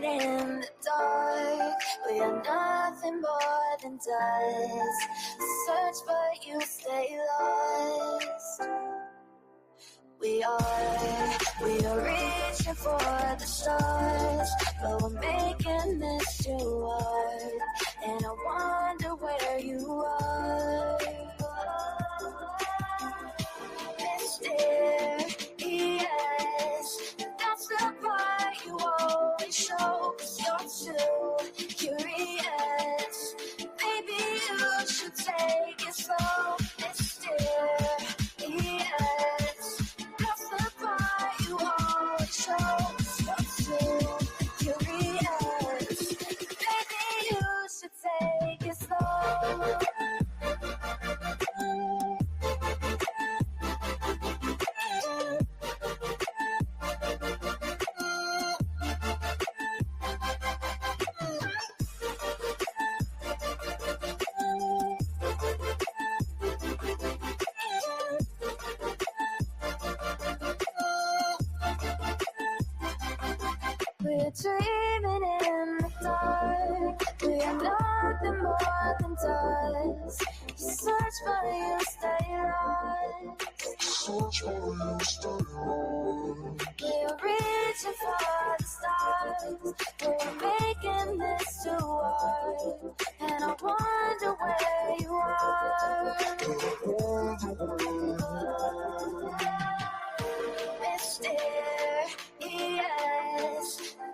in the dark. We are nothing more than dust. Search but you stay lost. We are reaching for the stars, but we're making this too hard. And I wonder where you are. Mysterious, that's the part you always show. 'Cause you're too curious. Maybe you should take it slow. Mysterious, that's the part you always show. 'Cause you're too curious. Maybe you should take it slow. We're dreaming in the dark. We are nothing more than dust. You search but you stay lost. Search but you stay lost. We're reaching for the stars. We're making this too hard. And I wonder where you are. Mysterious,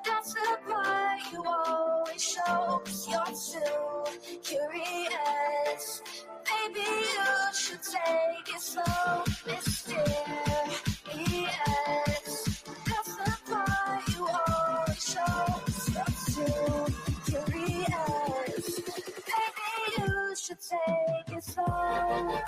that's the part you always show. 'Cause you're too curious. Maybe you should take it slow. Mysterious, that's the part you always show. 'Cause you're too curious. Maybe you should take it slow.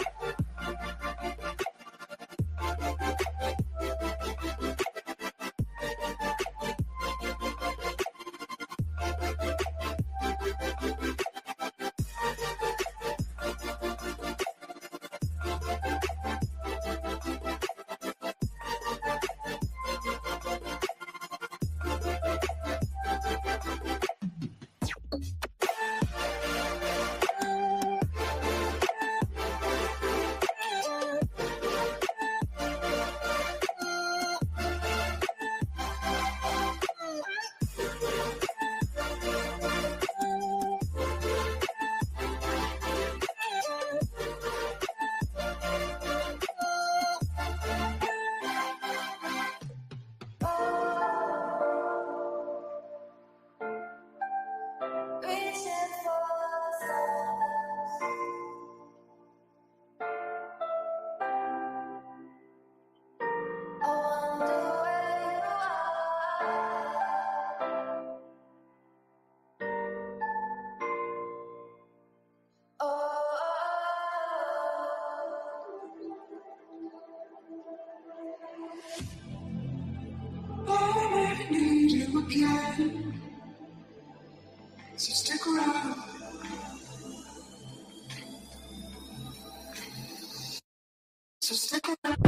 Reaching for the stars. I wonder where you are. I might need you again. So stick around. So stick around.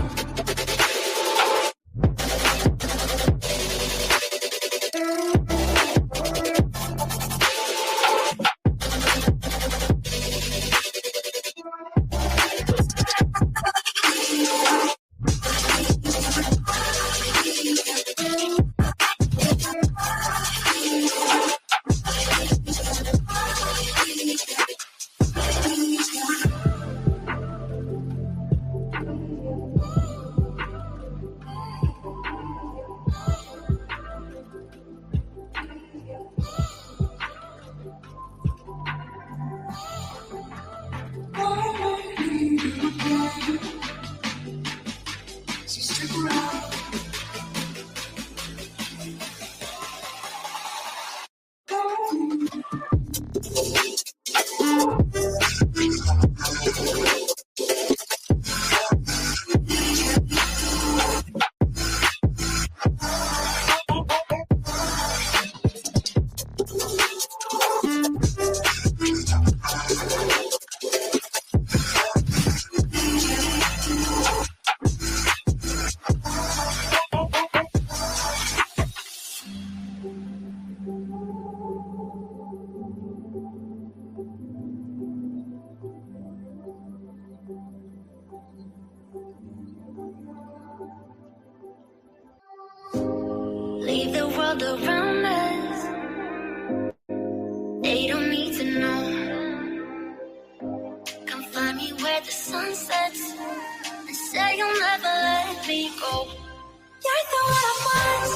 You're the one I want.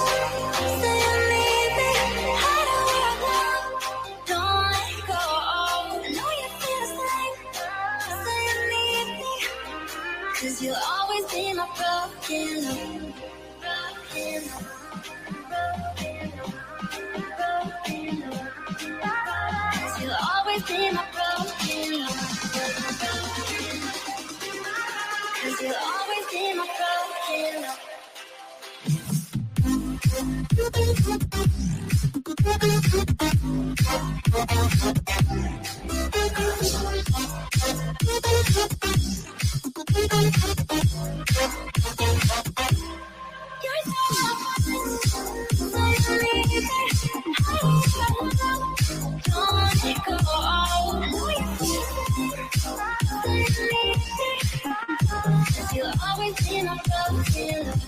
Say you need me. Hide where I go. Don't let go. I know you feel the same. Say you need me. 'Cause you'll always be my broken love. Broken love. Broken love. Broken love. 'Cause you'll always be my broken love. Cause you'll always be my broken love. You're so don't let go. I know you feel it. Cause you'll always be my broken love.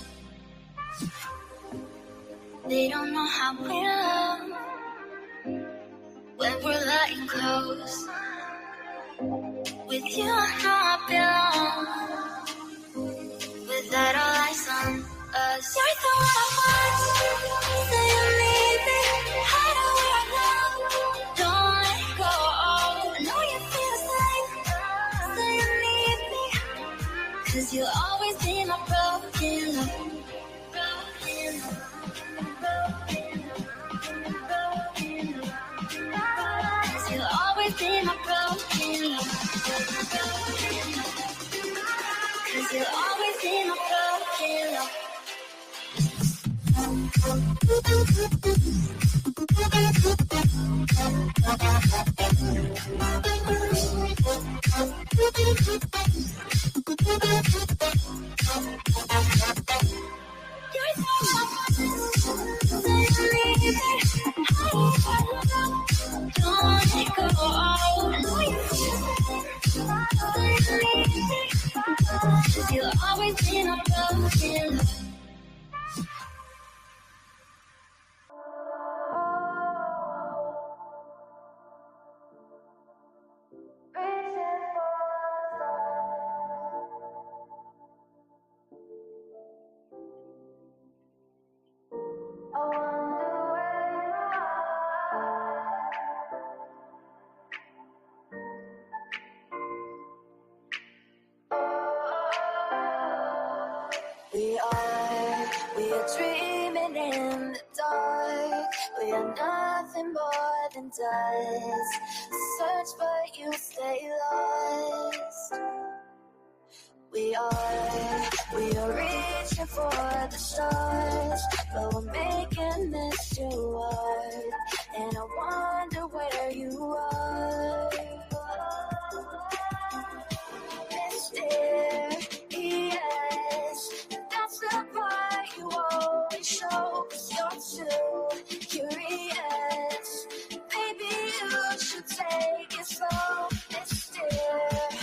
They don't know how we love when we're letting close. With you, I know I belong. With that, all eyes on us. You're the one I want. Say you need me. Hide where I go. Don't let go. I know you feel the same. Say you need me. 'Cause you'll always be my broken love. Broken love. Broken love. Broken love. 'Cause you'll always be my broken love. Cause you'll always be my broken love. You're so say you need me. Don't let go. I know you feel say you need me. 'Cause you'll always be my broken love. We are dreaming in the dark. We are nothing more than dust. Search but you stay lost. We are reaching for the stars, but we're making this too hard. And I wonder where you are. Mysterious, that's the part you always show. 'Cause you're too curious. Maybe you should take it slow. Mysterious,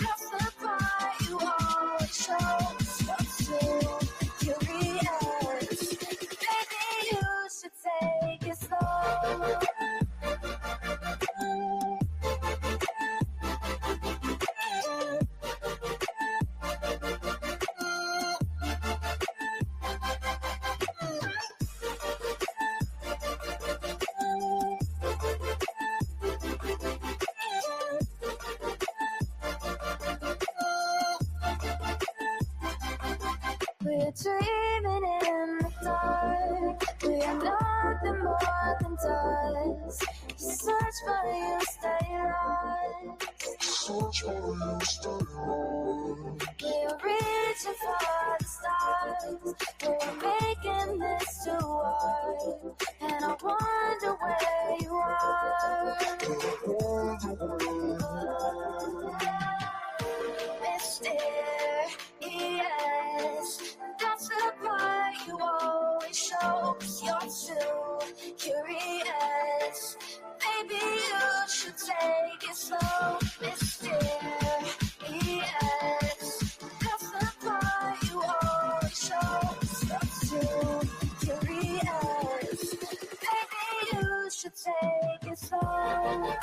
that's the part you always show. 'Cause you're too curious. Maybe you should take it slow. We're dreaming in the dark. We are nothing more than dust. You search but you stay lost. Search for you, stay low. We're reaching for the stars. We're making this too hard. And I wonder where you are. Mysterious, that's the part you always show. 'Cause you're too curious. Maybe you should take it slow. Mysterious, that's the part you always show. 'Cause you're too curious. Maybe you should take it slow.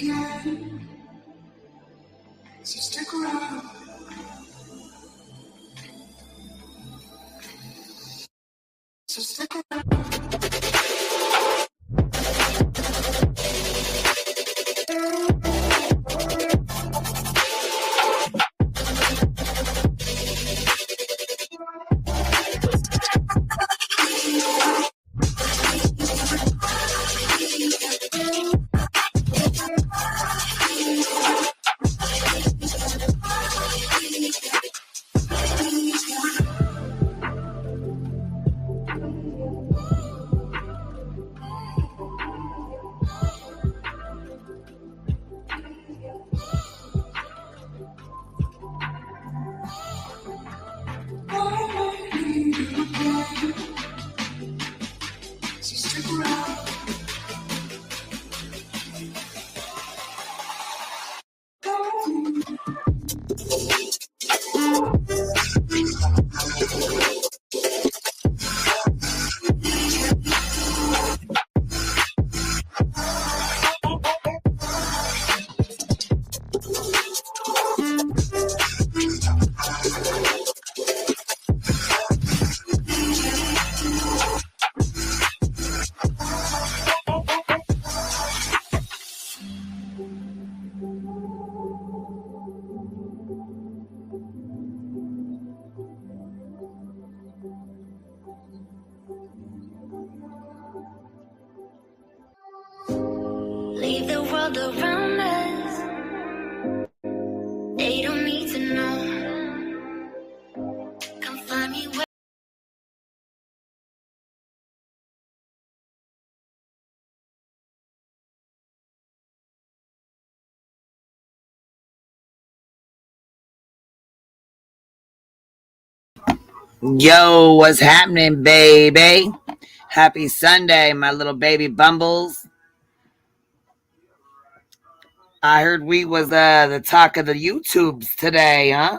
again. So stick around. So stick around. So stick around. Leave the world around us. They don't need to know. Come find me where. Yo, what's happening, baby? Happy Sunday, my little baby bumbles. I heard we was the talk of the YouTubes today, huh?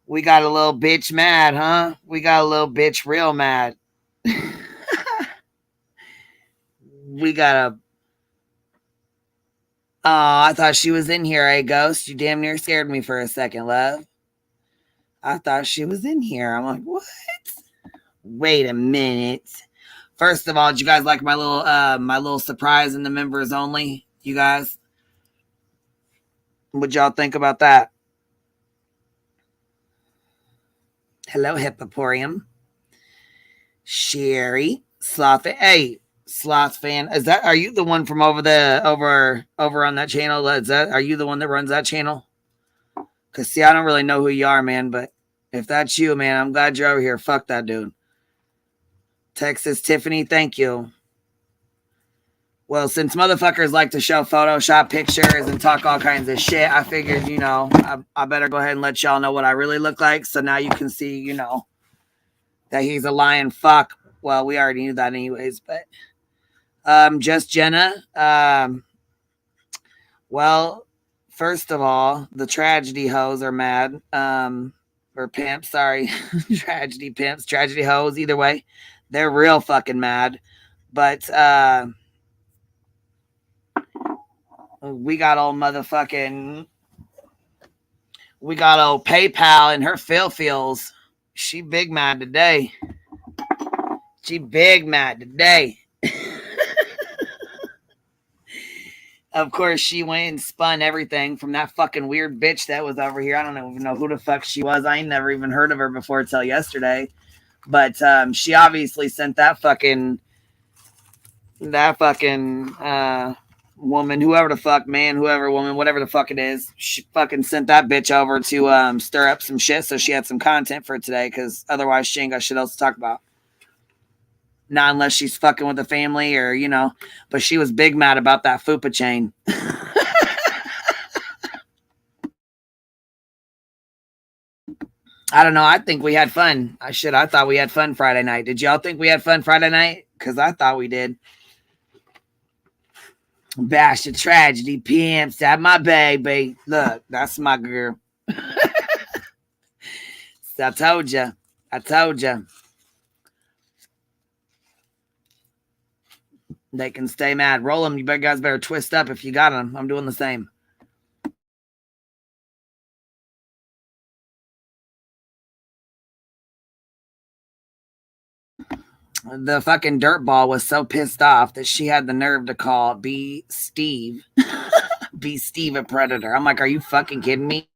We got a little bitch mad, huh? We got a little bitch real mad. We got a... Oh, I thought she was in here, eh, Ghost? You damn near scared me for a second, love. I thought she was in here. I'm like, what? Wait a minute. First of all, did you guys like my little surprise in the members only? You guys? What y'all think about that? Hello, Hippoporium. Sherry. Sloth. Hey, Sloth fan. Are you the one from over on that channel? Are you the one that runs that channel? Cause see, I don't really know who you are, man, but if that's you, man, I'm glad you're over here. Fuck that dude. Texas Tiffany, thank you. Well, since motherfuckers like to show Photoshop pictures and talk all kinds of shit, I figured, I better go ahead and let y'all know what I really look like. So now you can see, that he's a lying fuck. Well, we already knew that anyways, but just Jenna. Well, first of all, the tragedy hoes are mad. Or pimps, sorry. Tragedy pimps, tragedy hoes, either way. They're real fucking mad. But we got old PayPal and her feels. She big mad today. Of course, she went and spun everything from that fucking weird bitch that was over here. I don't even know who the fuck she was. I ain't never even heard of her before till yesterday. But she obviously sent that fucking woman, whoever the fuck, man, whoever, woman, whatever the fuck it is. She fucking sent that bitch over to stir up some shit so she had some content for today, because otherwise she ain't got shit else to talk about. Not unless she's fucking with the family or, but she was big mad about that fupa chain. I don't know. I think we had fun. I thought we had fun Friday night. Did y'all think we had fun Friday night? Because I thought we did. Bash the tragedy pimps. That my baby. Look, that's my girl. I told you. They can stay mad. Roll them. You guys better twist up if you got them. I'm doing the same. The fucking dirtball was so pissed off that she had the nerve to call B Steve B Steve a predator. I'm like, are you fucking kidding me?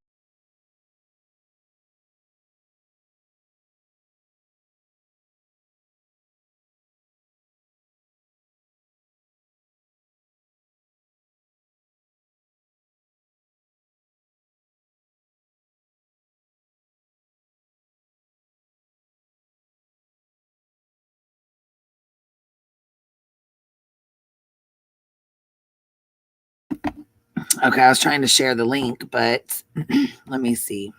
Okay, I was trying to share the link, but let me see.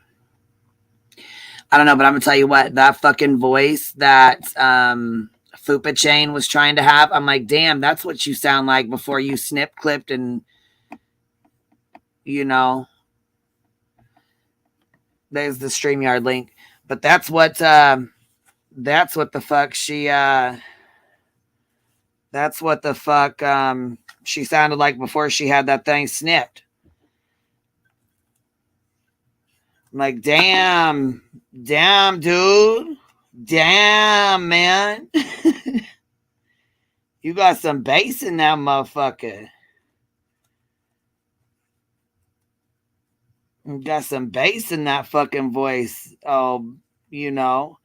I don't know, but I'm gonna tell you what, that fucking voice that Fupa Chain was trying to have, I'm like, damn, that's what you sound like before you snip clipped and you know, there's the StreamYard link. But that's what the fuck she that's what the fuck she sounded like before she had that thing snipped. I'm like, damn, dude. Damn, man. You got some bass in that motherfucker. You got some bass in that fucking voice. Oh, you know.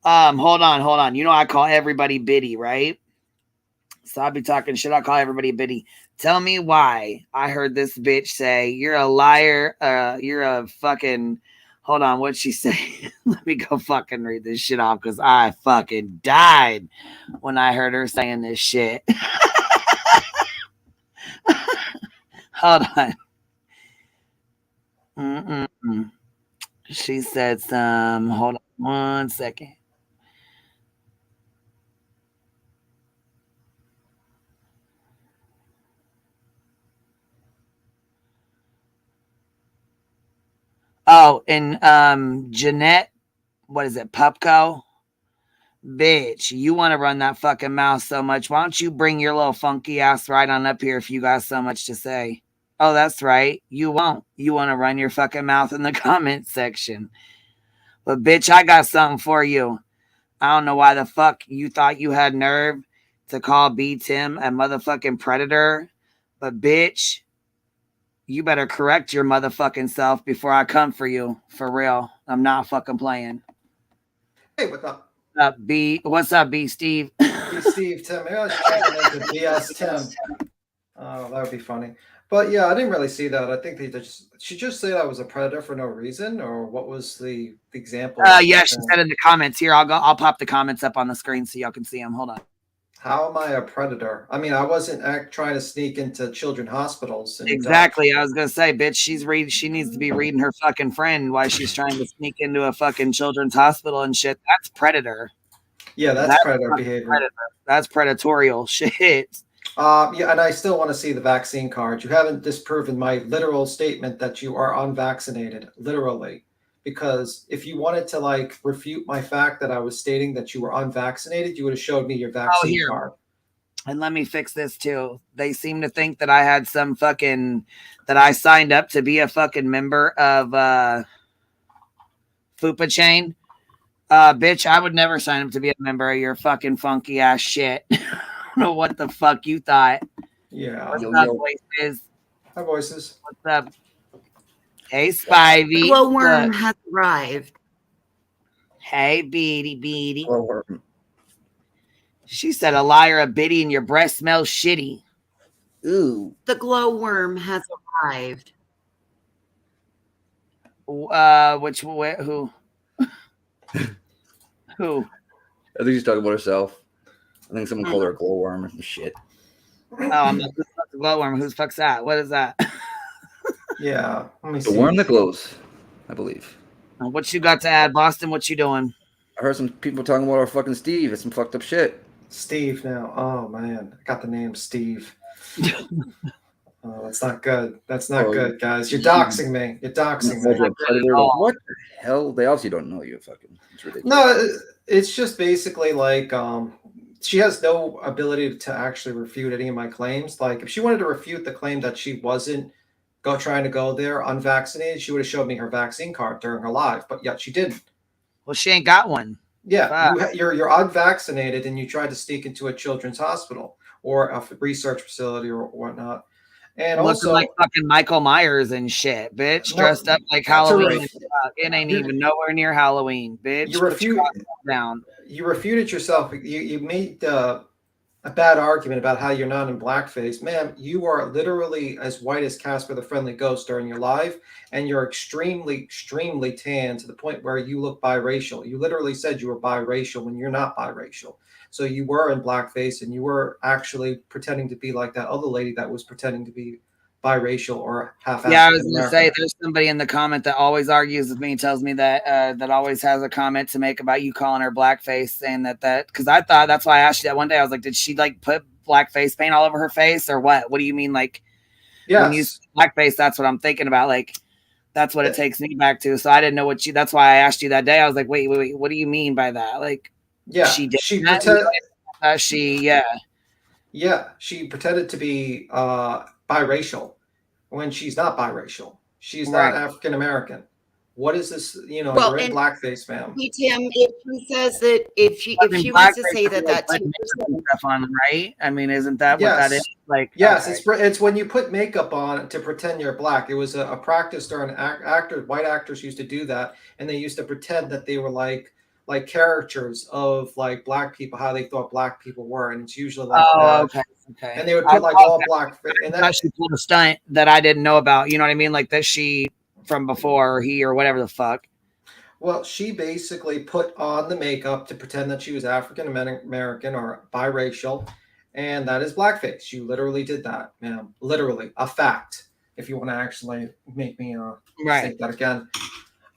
Hold on. You know I call everybody Biddy, right? So I'll be talking shit. I call everybody Biddy. Tell me why I heard this bitch say, you're a liar. You're a fucking... Hold on, what'd she say? Let me go fucking read this shit off because I fucking died when I heard her saying this shit. Hold on. Mm-mm-mm. She said some... Hold on 1 second. Oh, and Jeanette, what is it, Pupco? Bitch, you want to run that fucking mouth so much. Why don't you bring your little funky ass right on up here if you got so much to say? Oh, that's right. You won't. You want to run your fucking mouth in the comment section. But bitch, I got something for you. I don't know why the fuck you thought you had nerve to call B Tim a motherfucking predator. But bitch, you better correct your motherfucking self before I come for you. For real. I'm not fucking playing. Hey, what's up? What's up, B Steve? B Steve, Tim. Maybe I was checking into BS Tim. Oh, that would be funny. But yeah, I didn't really see that. I think she just said I was a predator for no reason, or what was the example? Yeah, she said in the comments. Here, I'll pop the comments up on the screen so y'all can see them. Hold on. How am I a predator? I mean, I wasn't trying to sneak into children's hospitals. And, exactly. I was gonna say, bitch, she needs to be reading her fucking friend while she's trying to sneak into a fucking children's hospital and shit. That's predator. Yeah, that's predator behavior. Predator. That's predatorial shit. Yeah, and I still want to see the vaccine card. You haven't disproven my literal statement that you are unvaccinated, literally. Because if you wanted to like refute my fact that I was stating that you were unvaccinated, you would have showed me your vaccine card. And let me fix this too. They seem to think that I had some fucking, that I signed up to be a fucking member of Fupa Chain. Bitch, I would never sign up to be a member of your fucking funky ass shit. I don't know what the fuck you thought. Yeah. What's up, voices? Hi, voices. What's up? Hey, Spivey. Glowworm has arrived. Hey, Beady. Glowworm. She said a liar, a biddy, and your breath smells shitty. Ooh. The glowworm has arrived. Who? Who? I think she's talking about herself. I think someone called her a glowworm or some shit. Oh, I'm like, who's the glowworm? Who's fuck's that? What is that? Yeah. The worm that glows, I believe. What you got to add, Boston? What you doing? I heard some people talking about our fucking Steve. It's some fucked up shit. Steve now. Oh, man. I got the name Steve. Oh, that's not good. That's not good, guys. You're doxing me. You're doxing me. What the hell? They obviously don't know you. Fucking. It's ridiculous. No, it's just basically like she has no ability to actually refute any of my claims. Like if she wanted to refute the claim that she wasn't trying to go there unvaccinated, she would have showed me her vaccine card during her live, but yet she didn't. Well, she ain't got one. Yeah, you're unvaccinated and you tried to sneak into a children's hospital or a research facility or whatnot. And looking also like fucking Michael Myers and shit, bitch, dressed up like Halloween. It ain't even nowhere near Halloween, bitch. You refuted yourself. You made a bad argument about how you're not in blackface. Ma'am, you are literally as white as Casper the Friendly Ghost during your live, and you're extremely, extremely tan to the point where you look biracial. You literally said you were biracial when you're not biracial. So you were in blackface, and you were actually pretending to be like that other lady that was pretending to be biracial or half. Yeah, I was going to say, there's somebody in the comment that always argues with me, tells me that that always has a comment to make about you calling her blackface, saying that because I thought, that's why I asked you that one day. I was like, did she like put black face paint all over her face or what? What do you mean? Like, when you say blackface, that's what I'm thinking about. Like, that's what it takes me back to. So I didn't know what that's why I asked you that day. I was like, wait, what do you mean by that? Like, she did she pretended to be biracial when she's not biracial. She's not African American. What is this? You know, you're in blackface, ma'am. Tim, if she says that, if she wants to say that, that's stuff on, right? I mean, isn't that what that is? Like, yes, it's when you put makeup on to pretend you're black. It was a practice during white actors used to do that, and they used to pretend that they were like caricatures of like black people, how they thought black people were, and it's usually like okay. And they would put like all black. And that she pulled a stunt that I didn't know about. You know what I mean? Like that she from before or he or whatever the fuck. Well, she basically put on the makeup to pretend that she was African American or biracial, and that is blackface. She literally did that, ma'am. Literally, a fact. If you want to actually make me say that again.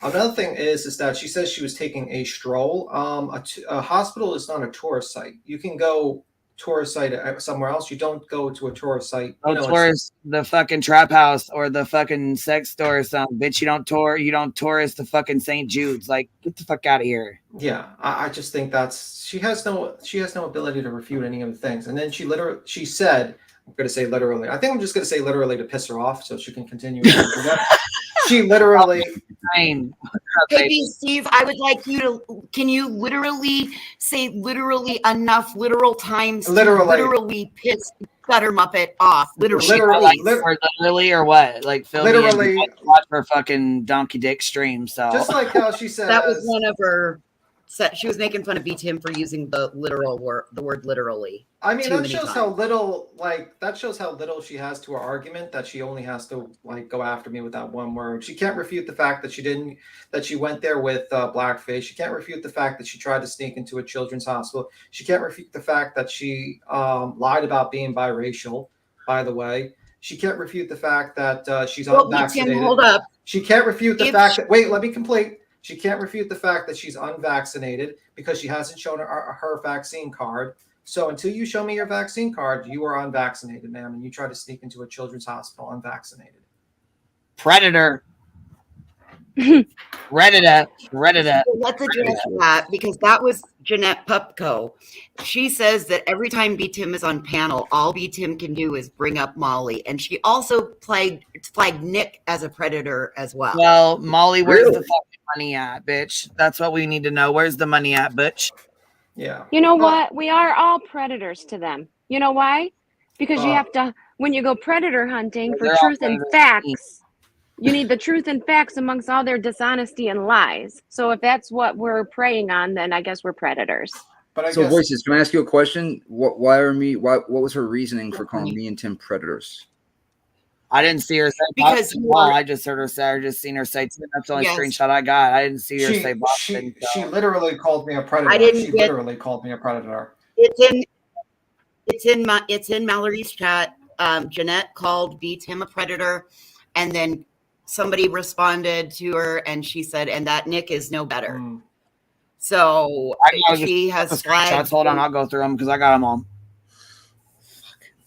Another thing is that she says she was taking a stroll. A hospital is not a tourist site. You can go tourist site somewhere else. You don't go to a tourist site. Tourist the fucking trap house or the fucking sex store or something. Bitch, you don't tourist the fucking St. Jude's. Like, get the fuck out of here. Yeah, I just think she has no ability to refute any of the things. And then she said, I'm gonna say literally. I think I'm just gonna say literally to piss her off so she can continue. She literally. Maybe Steve, I would like you to. Can you literally say literally enough literal times? Literally piss Gutter Muppet off. Literally or what? Like literally watch her fucking donkey dick stream. So just like how she said that was one of her. She was making fun of Tim for using the word literally. I mean, that shows how little she has to her argument, that she only has to like go after me with that one word. She can't refute the fact that she went there with blackface. She can't refute the fact that she tried to sneak into a children's hospital. She can't refute the fact that she lied about being biracial, by the way. She can't refute the fact that she's unvaccinated. Tim, hold up. She can't refute the fact that, wait, let me complete. She can't refute the fact that she's unvaccinated because she hasn't shown her vaccine card. So until you show me your vaccine card, you are unvaccinated, ma'am, and you try to sneak into a children's hospital unvaccinated. Predator. Reddit. Let's address that because that was Jeanette Pupko. She says that every time Tim is on panel, all Tim can do is bring up Molly, and she also flagged Nick as a predator as well. Well, Molly, where's the fucking money at, bitch? That's what we need to know. Where's the money at, bitch? Yeah. You know what? We are all predators to them. You know why? Because you have to, when you go predator hunting for truth and facts. You need the truth and facts amongst all their dishonesty and lies. So if that's what we're preying on, then I guess we're predators. But Voices, can I ask you a question? What was her reasoning for calling me and Tim predators? I didn't see her say Boston. Well, I just heard her say. I just seen her say. That's the only screenshot I got. I didn't see her say Boston. She literally called me a predator. Literally called me a predator. It's in Mallory's chat. Jeanette called Tim a predator, and then somebody responded to her and she said, and that Nick is no better. So she has flagged. Hold on, I'll go through them because I got them all.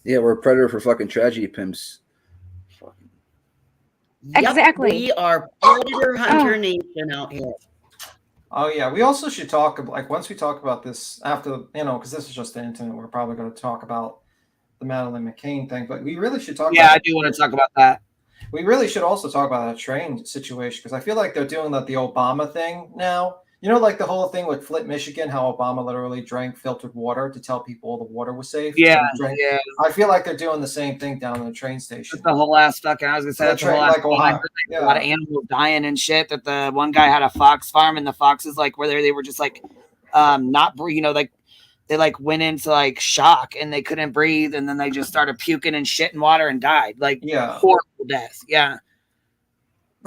Yeah, we're a predator for fucking tragedy pimps. Exactly. We are predator hunter nation out here. Oh yeah, we also should talk about, like, once we talk about this after, because this is just the internet. We're probably going to talk about the Madeleine McCain thing, but we really should talk. Yeah, about I do want to talk about that. We really should also talk about that train situation, because I feel like they're doing the Obama thing now. Like the whole thing with Flint, Michigan, how Obama literally drank filtered water to tell people the water was safe. Yeah, yeah. I feel like they're doing the same thing down in the train station. That's the whole ass fucking. I was gonna say that's the whole ass. Ohio. A lot of animals dying and shit. That the one guy had a fox farm, and the foxes like where they were just like, not like they like went into like shock and they couldn't breathe, and then they just started puking and shit in water and died. Like horrible death. Yeah.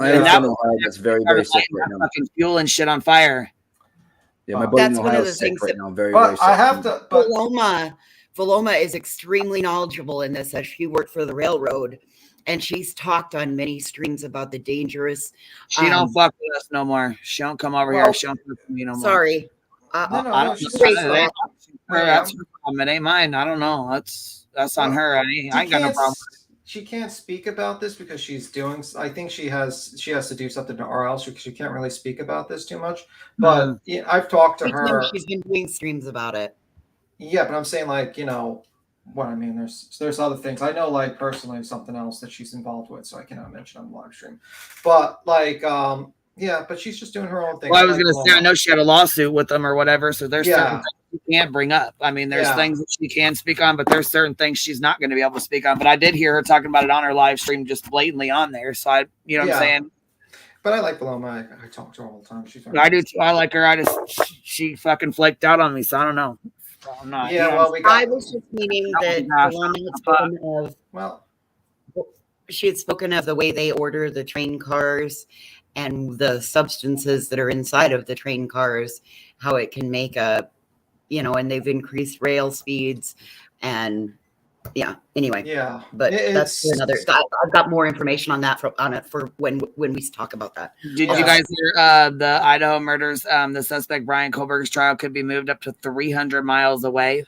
I have an Ohio that's very, very sick right now. Fucking fuel and shit on fire. Yeah, my buddy in Ohio is sick right now. Very, very sick. I have to. But Valoma is extremely knowledgeable in this, as she worked for the railroad, and she's talked on many streams about the dangerous. She don't fuck with us no more. She don't come over here. She don't fuck with me no more. Sorry. That's her problem. It ain't mine. I don't know. That's on her. I ain't got no problem. She can't speak about this because she's doing. I think she has to do something or else because she can't really speak about this too much. But I've talked to her. She's been doing streams about it. Yeah, but I'm saying what I mean. There's other things I know, like personally something else that she's involved with, so I cannot mention on the live stream. But yeah, but she's just doing her own thing. Well, I was gonna say I know she had a lawsuit with them or whatever, so there's certain things she can't bring up. I mean, there's things that she can speak on, but there's certain things she's not going to be able to speak on. But I did hear her talking about it on her live stream, just blatantly on there. So what I'm saying. But I like Paloma. I talk to her all the time. I do too. I like her. She fucking flaked out on me, so I don't know. I'm not. Yeah, I was just meaning that she had spoken of the way they order the train cars and the substances that are inside of the train cars, how it can make and they've increased rail speeds and anyway. Yeah. But that's another, I've got more information on that for when we talk about that. Did you guys hear the Idaho murders? The suspect Brian Kohlberg's trial could be moved up to 300 miles away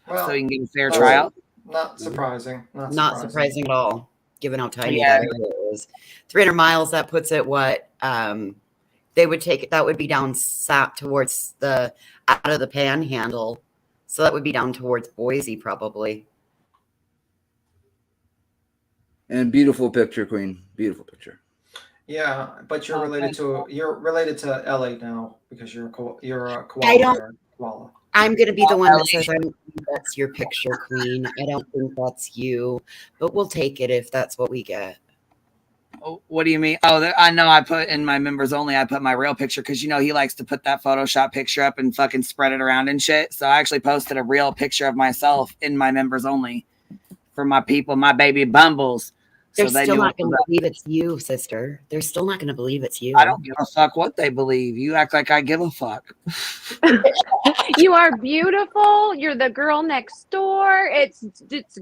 so he can get a fair trial. Not surprising. Not surprising at all, given how tiny that area is. 300 miles, that puts it they would take it, that would be down south towards out of the panhandle. So that would be down towards Boise probably. And beautiful picture, Queen. Beautiful picture. Yeah, but you're related to LA now because you're a koala. Koala. I'm going to be the one that says that's your picture, Queen. I don't think that's you, but we'll take it if that's what we get. Oh, what do you mean? Oh, I know. I put in my members only. I put my real picture because he likes to put that Photoshop picture up and fucking spread it around and shit. So I actually posted a real picture of myself in my members only for my people, my baby bumbles. They're still not going to believe it's you, sister. They're still not going to believe it's you. I don't give a fuck what they believe. You act like I give a fuck. You are beautiful. You're the girl next door. It's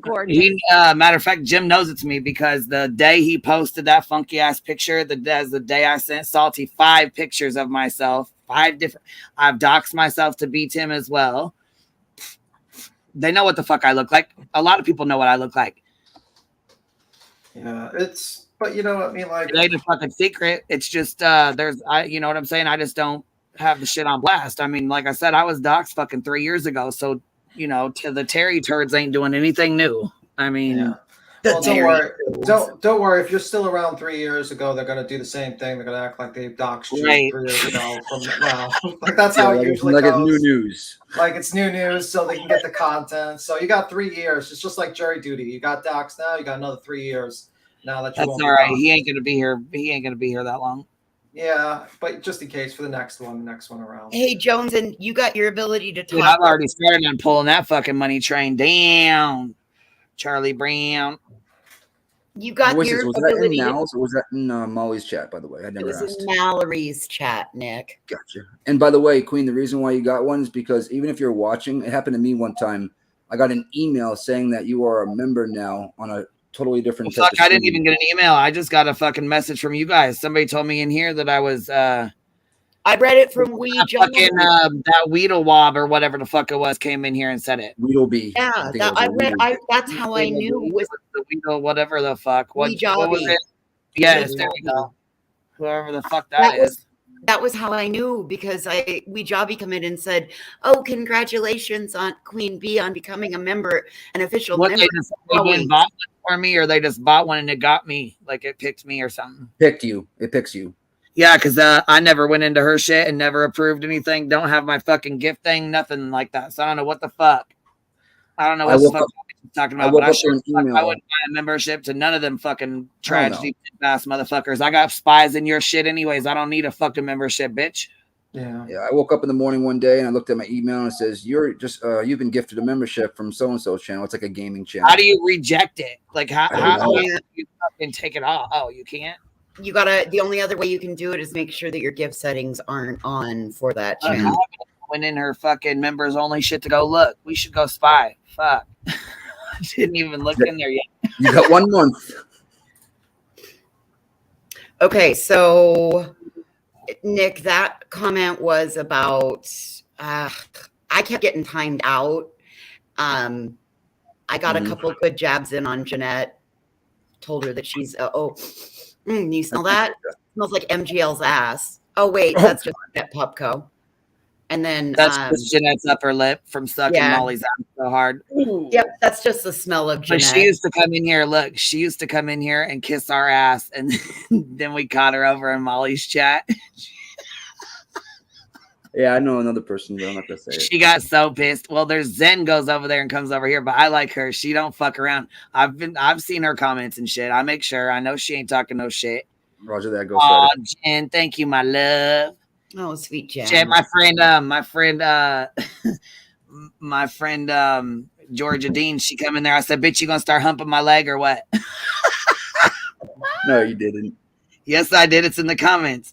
gorgeous. Matter of fact, Jim knows it's me because the day he posted that funky ass picture, the day I sent Salty 5 pictures of myself, 5 different. I've doxed myself to beat him as well. They know what the fuck I look like. A lot of people know what I look like. Yeah, but you know what I mean? Like, it ain't a fucking secret. It's just, you know what I'm saying? I just don't have the shit on blast. I mean, like I said, I was doxxed fucking 3 years ago. So, to the Terry turds ain't doing anything new. I mean, well, don't worry. Don't worry. If you're still around 3 years ago, they're going to do the same thing. They're going to act like they've doxxed you 3 years ago. Like that's how it usually goes. Like it's new news. Like it's new news, so they can get the content. So you got 3 years. It's just like jury duty. You got doxxed now. You got another 3 years. Now that that's all right. He ain't gonna be here. He ain't gonna be here that long. Yeah, but just in case for the next one around. Hey Jones, and you got your ability to talk. Dude, I've already started on pulling that fucking money train down, Charlie Brown. You got your was ability. That in Mal's or was that in Molly's chat? By the way, I never asked. It was in Mallory's chat, Nick. Gotcha. And by the way, Queen, the reason why you got one is because even if you're watching, it happened to me one time. I got an email saying that you are a member now on a totally different. Well, fuck, I didn't even get an email. I just got a fucking message from you guys. Somebody told me in here that I was. I read it from fucking that Weedlewob or whatever the fuck it was came in here and said it. Weedleby. Yeah, that's how I knew it was the Weedle, whatever the fuck. What was it? Yes, there we go. Whoever the fuck that is. that was how I knew, because we Jobby come in and said, "Oh, congratulations on Queen Bee on becoming a member, an official What member." they went and bought one for me, or they just bought one and it got me, like it picked me or something. Picked you. It picks you. Yeah, because I never went into her shit and never approved anything. Don't have my fucking gift thing, nothing like that. So I don't know what the fuck. I don't know what the fuck I'm talking about. But I sure I wouldn't buy a membership to none of them fucking tragedy ass motherfuckers. I got spies in your shit anyways. I don't need a fucking membership, bitch. Yeah. I woke up in the morning one day and I looked at my email and it says, "You're just you've been gifted a membership from so and so channel." It's like a gaming channel. How do you reject it? Like how do you fucking take it off? Oh, you can't. You gotta. The only other way you can do it is make sure that your gift settings aren't on for that channel. I went in her fucking members only shit to go look. We should go spy. Fuck. I didn't even look in there yet. You got 1 month. Okay, so Nick, that comment was about. I kept getting timed out. I got a couple good jabs in on Jeanette. Told her that she's you smell that? It smells like MGL's ass. Oh wait, that's just at Pupco. And then that's just Jeanette's upper lip from sucking Molly's ass so hard. Yep, that's just the smell of Jeanette. But she used to come in here. Look, she used to come in here and kiss our ass, and then we caught her over in Molly's chat. Yeah, I know another person, but I'm not gonna say it. She got so pissed. Well, there's Zen goes over there and comes over here, but I like her. She don't fuck around. I've seen her comments and shit. I make sure I know she ain't talking no shit. Roger that. Go. Oh, Jen, thank you, my love. Oh, sweet Jen. Jen, my friend, Georgia Dean. She come in there. I said, "Bitch, you gonna start humping my leg or what?" No, you didn't. Yes, I did. It's in the comments.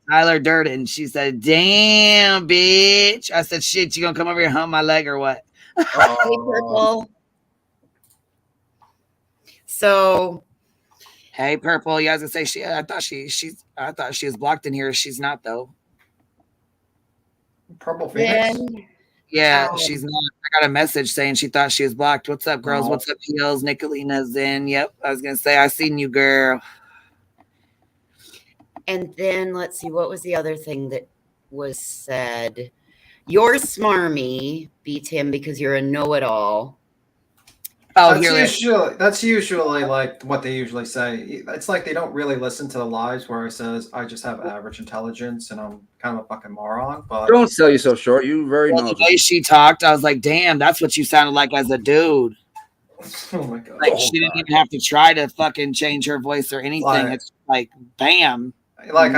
Tyler Durden. She said, "Damn, bitch." I said, "Shit, you gonna come over here and hump my leg or what?" Hey, Purple. So, hey, Purple. You guys gonna say I thought she was blocked in here. She's not though. Purple Phoenix. Yeah, she's not. I got a message saying she thought she was blocked. What's up, girls? What's up, heels? Nicolina's in. Yep, I was gonna say I seen you, girl. And then let's see, what was the other thing that was said? You're smarmy, beat him because you're a know-it-all. Oh, that's usually like what they usually say. It's like they don't really listen to the lives where it says I just have average intelligence and I'm kind of a fucking moron. But don't sell you so short. You very knowledgeable. The way she talked, I was like, damn, that's what you sounded like as a dude. Oh my god! Like she didn't even have to try to fucking change her voice or anything. It's like, bam. Like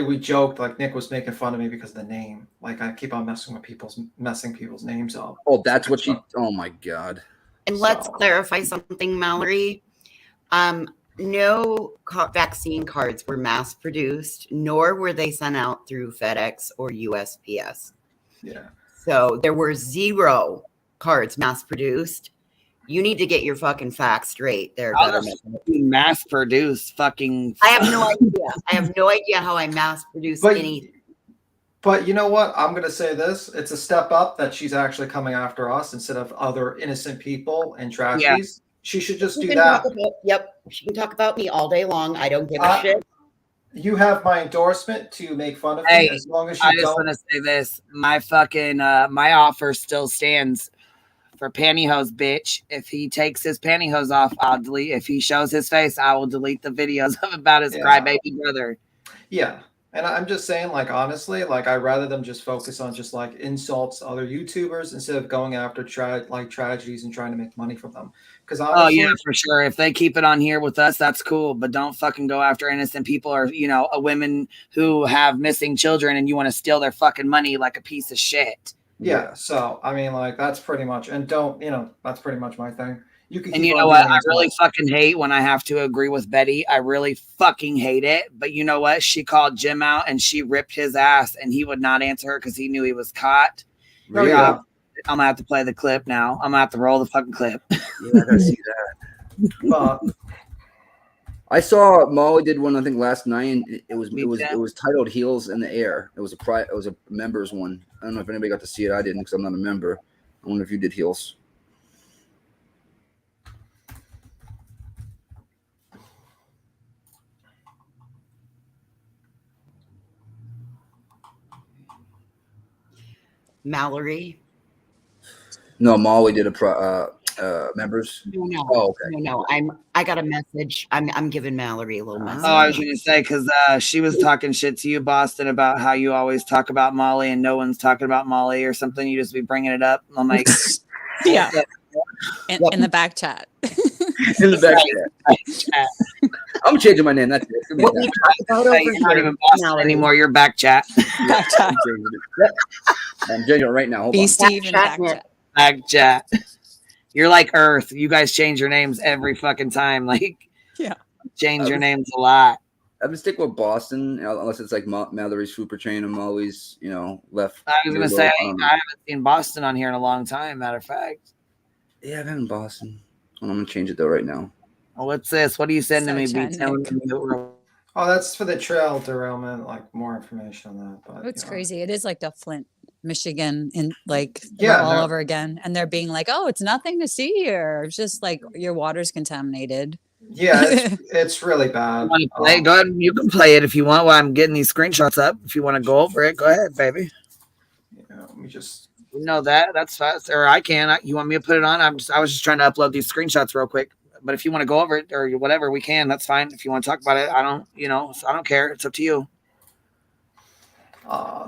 we joked, like Nick was making fun of me because of the name. Like I keep on messing people's names up. Oh, that's what she. Oh my god. And let's clarify something, Mallory. No vaccine cards were mass produced, nor were they sent out through FedEx or USPS. Yeah. So there were 0 cards mass produced. You need to get your fucking facts straight there, government. Mass produce fucking. I have no idea. I have no idea how I mass produce anything. But you know what? I'm going to say this. It's a step up that she's actually coming after us instead of other innocent people and tragedies. Yeah. She should just do that. She can talk about me all day long. I don't give a shit. You have my endorsement to make fun of me as long as you don't. I just want to say this. My fucking, my offer still stands for pantyhose, bitch. If he takes his pantyhose off, I'll delete. If he shows his face, I will delete the videos about his crybaby brother. Yeah. And I'm just saying, like, honestly, like, I'd rather them just focus on just, like, insults to other YouTubers instead of going after, tragedies and trying to make money from them. Because honestly, oh, yeah, for sure. If they keep it on here with us, that's cool. But don't fucking go after innocent people or, you know, women who have missing children and you want to steal their fucking money like a piece of shit. Yeah. So, I mean, like, that's pretty much, and don't, you know, that's pretty much my thing. You can. And you know what? I really fucking hate when I have to agree with Betty. I really fucking hate it. But you know what? She called Jim out and she ripped his ass and he would not answer her because he knew he was caught. Oh, yeah. I'm gonna have to play the clip now. I'm gonna have to roll the fucking clip. Yeah, I gotta see that. I saw Molly did one I think last night, and it was titled "Heels in the Air." It was a members one. I don't know if anybody got to see it. I didn't because I'm not a member. I wonder if you did heels. Mallory. No, Molly did members. No. Oh, okay. No. I got a message. I'm giving Mallory a little message. Oh, I was gonna say because she was talking shit to you, Boston, about how you always talk about Molly and no one's talking about Molly or something. You just be bringing it up. I'm like, yeah, in the back chat. In the back chat. I'm changing my name. That's it. What we talked about over you're not here, even Boston Mallory. anymore. You're back chat. Back chat. I'm changing it right now. Hold Be on. Steve and back Back chat. Back chat. You're like Earth. You guys change your names every fucking time. Like, Yeah. change your names a lot. I've been sticking with Boston unless it's like Mallory's Super Chain and Molly's, left. I was gonna say I haven't seen Boston on here in a long time. Matter of fact. Yeah, I've been in Boston. I'm gonna change it though right now. Well, what's this? What are you sending me? Such B? a Telling Nick. me real- Oh, that's for the trail derailment. Like more information on that. But It's crazy. It is like the Flint, Michigan, and like Yeah, all no. over again. And they're being like, "Oh, it's nothing to see here. It's just like your water's contaminated." Yeah, it's really bad. You wanna play? Go ahead. You can play it if you want. While I'm getting these screenshots up. If you want to go over it, go ahead, baby. Let me just. You know that. That's fast. Or I can. You want me to put it on? I was just trying to upload these screenshots real quick. But if you want to go over it or whatever, we can. That's fine. If you want to talk about it, I don't care. It's up to you.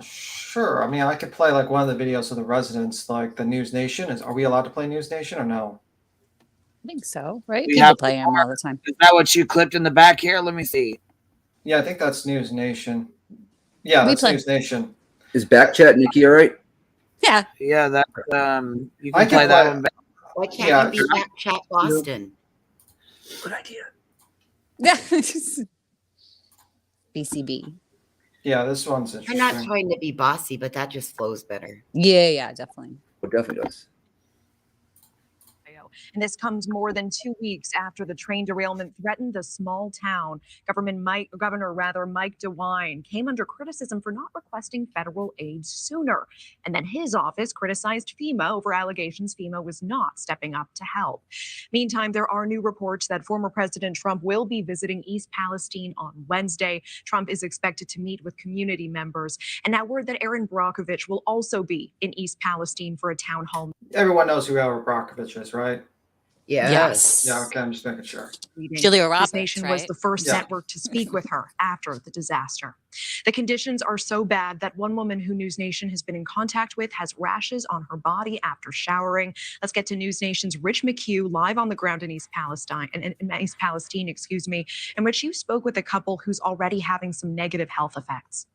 Sure. I mean, I could play like one of the videos of the residents, like the News Nation. Are we allowed to play News Nation or no? I think so, right? We People have play them all the time. Is that what you clipped in the back here? Let me see. Yeah, I think that's News Nation. Yeah, We that's play. News Nation. Is back chat Nikki all right? Yeah. Yeah, that you I can can play that play- one back. Why can't Yeah. you be back chat Boston? Good idea. Yeah. BCB. Yeah, this one's I'm interesting. not trying to be bossy, but that just flows better. Yeah, definitely. It definitely does. And this comes more than 2 weeks after the train derailment threatened a small town. Governor Mike DeWine came under criticism for not requesting federal aid sooner. And then his office criticized FEMA over allegations FEMA was not stepping up to help. Meantime, there are new reports that former President Trump will be visiting East Palestine on Wednesday. Trump is expected to meet with community members. And now word that Aaron Brockovich will also be in East Palestine for a town hall. Everyone knows who Aaron Brockovich is, right? Yeah. Yes. Yeah, okay, I'm just making sure. Julia This Roberts, Nation right? was the first Yeah. network to speak with her after the disaster. The conditions are so bad that one woman who News Nation has been in contact with has rashes on her body after showering. Let's get to News Nation's Rich McHugh live on the ground in East Palestine, in which you spoke with a couple who's already having some negative health effects.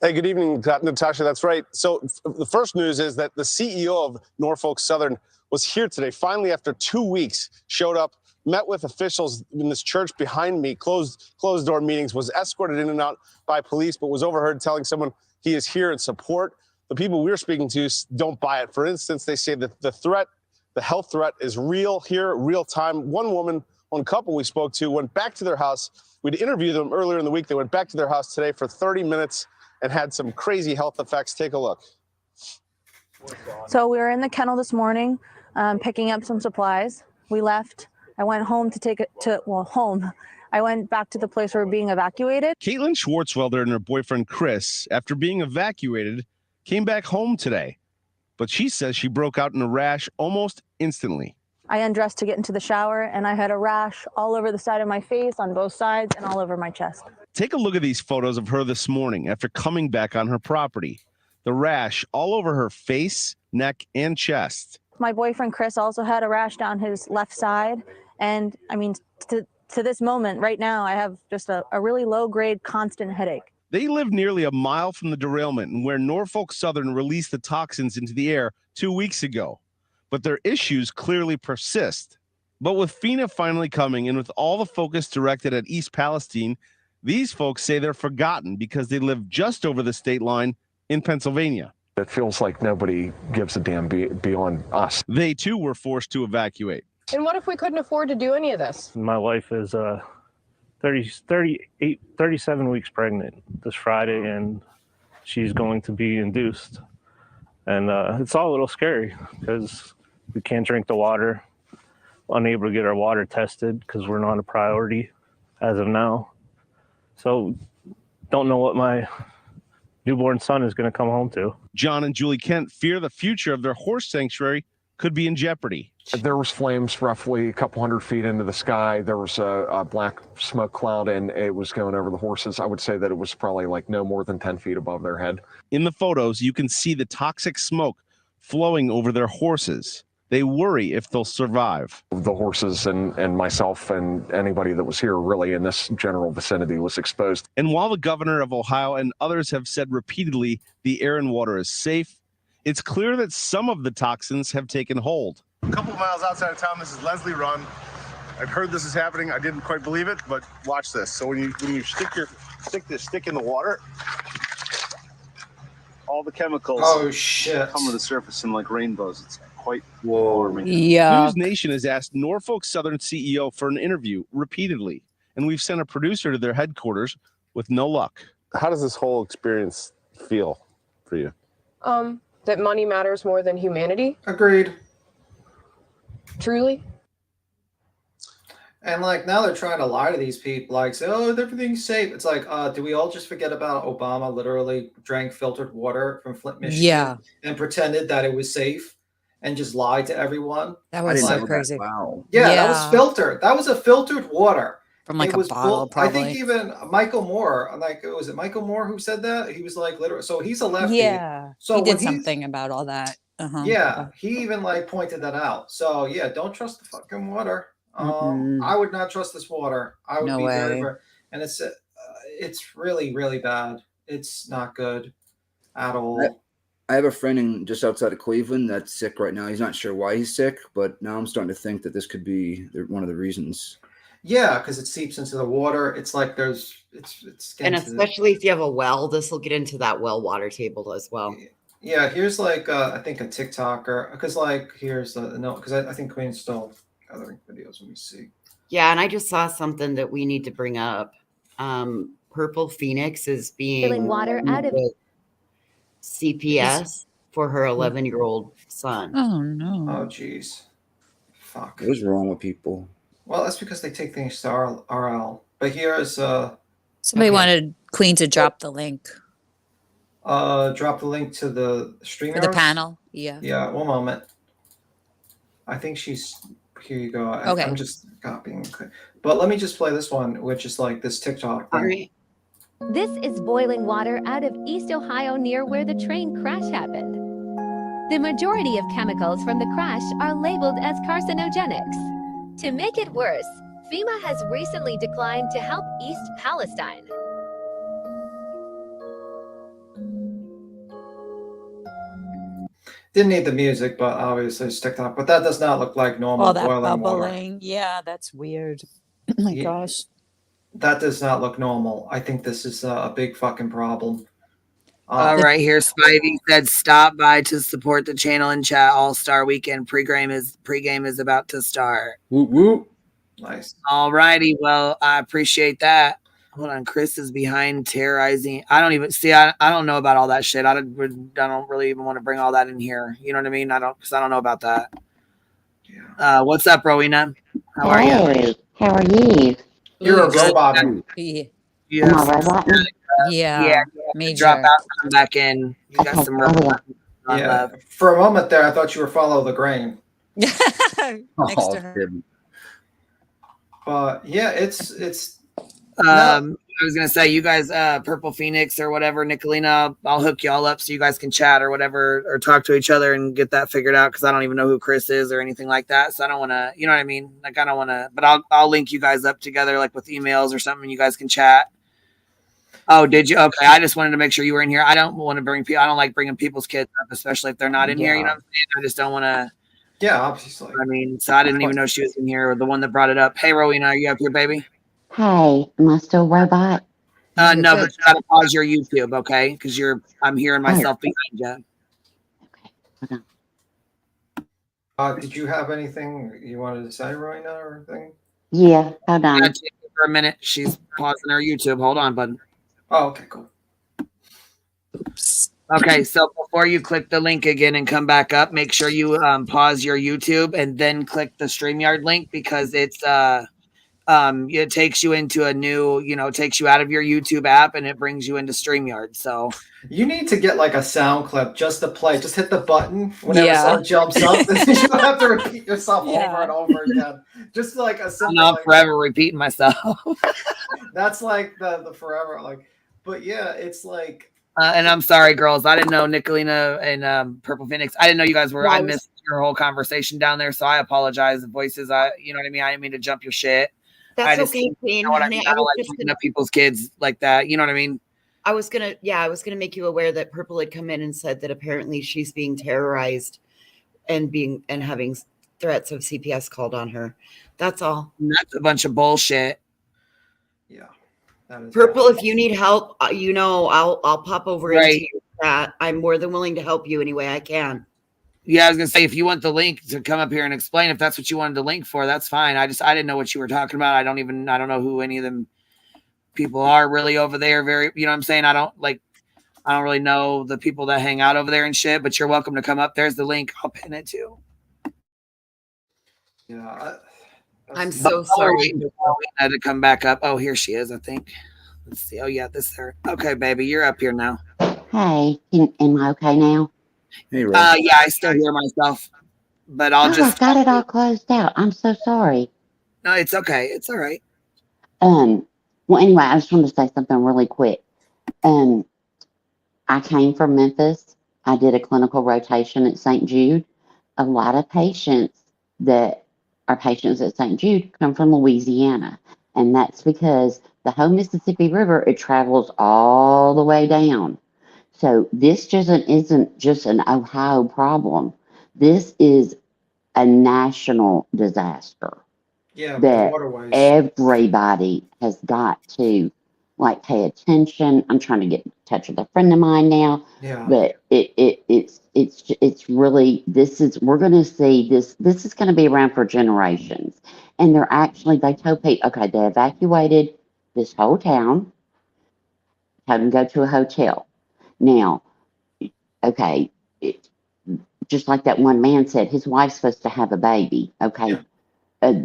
Hey, good evening, Natasha. That's right. So the first news is that the CEO of Norfolk Southern was here today, finally after 2 weeks, showed up, met with officials in this church behind me, closed door meetings, was escorted in and out by police, but was overheard telling someone he is here in support. The people we're speaking to don't buy it. For instance, they say that the health threat is real here, real time. One couple we spoke to went back to their house. We'd interviewed them earlier in the week. They went back to their house today for 30 minutes and had some crazy health effects. Take a look. So we were in the kennel this morning, picking up some supplies. We left. I went home home. I went back to the place where we were being evacuated. Caitlin Schwartzwelder and her boyfriend Chris, after being evacuated, came back home today. But she says she broke out in a rash almost instantly. I undressed to get into the shower, and I had a rash all over the side of my face, on both sides, and all over my chest. Take a look at these photos of her this morning after coming back on her property. The rash all over her face, neck, and chest. My boyfriend Chris also had a rash down his left side. And I mean, to this moment right now, I have just a really low-grade constant headache. They live nearly a mile from the derailment and where Norfolk Southern released the toxins into the air 2 weeks ago. But their issues clearly persist. But with FEMA finally coming and with all the focus directed at East Palestine, these folks say they're forgotten because they live just over the state line in Pennsylvania. It feels like nobody gives a damn beyond us. They too were forced to evacuate. And what if we couldn't afford to do any of this? My wife is 37 weeks pregnant this Friday, and she's going to be induced. And it's all a little scary because we can't drink the water, unable to get our water tested because we're not a priority as of now. So don't know what my newborn son is going to come home to. John and Julie Kent fear the future of their horse sanctuary could be in jeopardy. There was flames roughly a couple hundred feet into the sky. There was a black smoke cloud, and it was going over the horses. I would say that it was probably like no more than 10 feet above their head. In the photos, you can see the toxic smoke flowing over their horses. They worry if they'll survive. The horses and myself and anybody that was here really in this general vicinity was exposed. And while the governor of Ohio and others have said repeatedly the air and water is safe, it's clear that some of the toxins have taken hold. A couple of miles outside of town, this is Leslie Run. I've heard this is happening. I didn't quite believe it, but watch this. So when you stick this stick in the water, all the chemicals come to the surface in like rainbows. It's quite warming. Yeah. News Nation has asked Norfolk Southern CEO for an interview repeatedly, and we've sent a producer to their headquarters with no luck. How does this whole experience feel for you? That money matters more than humanity. Agreed. Truly. And like now they're trying to lie to these people, like say, "Oh, everything's safe." It's like, do we all just forget about Obama literally drank filtered water from Flint, Michigan, and pretended that it was safe, and just lied to everyone? That was so Like, crazy. Wow. Yeah, that was filtered. That was a filtered water. From like It a was bottle, I probably. think even Michael Moore, like, was it Michael Moore who said that? He was like, literally. So he's a lefty. Yeah. So he when did something about all that. Uh-huh. Yeah, he even like pointed that out. So yeah, don't trust the fucking water. Mm-mm. I would not trust this water. I would No be very, way. very, and it's really, really bad. It's not good at all. I have a friend in just outside of Cleveland that's sick right now. He's not sure why he's sick, but now I'm starting to think that this could be one of the reasons. Yeah, because it seeps into the water. It's like it's And getting to the- especially if you have a well, this will get into that well water table as well. Yeah, here's like I think a TikToker, because like here's the no, because I think Queen's still gathering videos. Let me see. Yeah, and I just saw something that we need to bring up. Purple Phoenix is being Spilling water out of CPS for her 11-year-old son. Oh no. Oh geez, fuck. What is wrong with people? Well, that's because they take things to RL. But here is Somebody wanted Queen to drop the link drop the link to the stream for the panel. Yeah. Yeah, one moment. I think she's here. You go. Okay. I'm just copying. But let me just play this one, which is like this TikTok thing. All right. This is boiling water out of East Ohio near where the train crash happened. The majority of chemicals from the crash are labeled as carcinogenics. To make it worse, FEMA has recently declined to help East Palestine. Didn't need the music, but obviously it's TikTok. But that does not look like normal All that boiling water. bubbling. Yeah, that's weird. Oh my Yeah. gosh. That does not look normal. I think this is a big fucking problem. All right, here Spivey said stop by to support the channel in chat. All-Star Weekend pregame is about to start. Whoop whoop. Nice. All righty. Well, I appreciate that. Hold on, Chris is behind terrorizing. I don't even see. I don't know about all that shit. I don't really even want to bring all that in here. You know what I mean? Because I don't know about that. Yeah. What's up, Rowena? How are you? How are you? You're a robot. Yeah. Yes. Am I robot? Yeah. You drop out, come back in. You got some robot. Yeah. For a moment there, I thought you were Follow the Grain. Next to her. But yeah, it's. I was gonna say, you guys, Purple Phoenix or whatever, Nicolina, I'll hook y'all up so you guys can chat or whatever, or talk to each other and get that figured out. Because I don't even know who Chris is or anything like that, so I don't want to, you know what I mean? Like I don't want to, but I'll link you guys up together, like with emails or something, and you guys can chat. Oh, did you? Okay, I just wanted to make sure you were in here. I don't want to bring people. I don't like bringing people's kids up, especially if they're not in here. You know what I'm saying? I just don't want to. Yeah, obviously. I mean, so I didn't even know she was in here, or the one that brought it up. Hey, Rowena, are you up here, baby? Hey, am I still robot? No, but you gotta pause your YouTube, okay? Because I'm hearing myself behind you. Did you have anything you wanted to say, Rowena, or anything? Yeah, hold on. Take it for a minute. She's pausing her YouTube. Hold on, bud. Oh, okay, cool. Okay, so before you click the link again and come back up, make sure you pause your YouTube and then click the StreamYard link because it's it takes you into a new, it takes you out of your YouTube app and it brings you into StreamYard. So you need to get like a sound clip just to play. Just hit the button whenever Yeah. someone jumps up. You don't have to repeat yourself over Yeah. and over again. Just like a I'm simple. not Like, forever repeating myself. that's like the forever. Like, but yeah, it's like. And I'm sorry, girls. I didn't know Nicolina and Purple Phoenix. I didn't know you guys were. I missed your whole conversation down there, so I apologize. The voices, you know what I mean. I didn't mean to jump your shit. That's I just, okay, Queen. You know what I mean? I don't like just bringing up people's kids like that. You know what I mean? I was gonna make you aware that Purple had come in and said that apparently she's being terrorized and having threats of CPS called on her. That's all. And that's a bunch of bullshit. Yeah. Purple, if you need help, I'll pop over into your chat. I'm more than willing to help you any way I can. Yeah, I was gonna say if you want the link to come up here and explain if that's what you wanted the link for, that's fine. I didn't know what you were talking about. I don't know who any of them people are really over there. Very, you know what I'm saying? I don't really know the people that hang out over there and shit, but you're welcome to come up. There's the link. I'll pin it too. Yeah. I'm so sorry. I had to come back up. Oh, here she is, I think. Let's see. Oh, yeah, this is her. Okay, baby, you're up here now. Hey, am I okay now? Hey, Ray. Yeah, I still hear myself, but I'll just. I've got it all closed out. I'm so sorry. No, it's okay. It's all right. Well, anyway, I just wanted to say something really quick. I came from Memphis. I did a clinical rotation at St. Jude. A lot of patients that are patients at St. Jude come from Louisiana, and that's because the whole Mississippi River, it travels all the way down. So this isn't just an Ohio problem. This is a national disaster. Yeah, that waterways. everybody has got to pay attention. I'm trying to get in touch with a friend of mine now. Yeah. But it's really we're gonna see this is gonna be around for generations. And they told people, okay, they evacuated this whole town, had them go to a hotel. Now, okay, just like that one man said, his wife's supposed to have a baby. Okay. Yeah.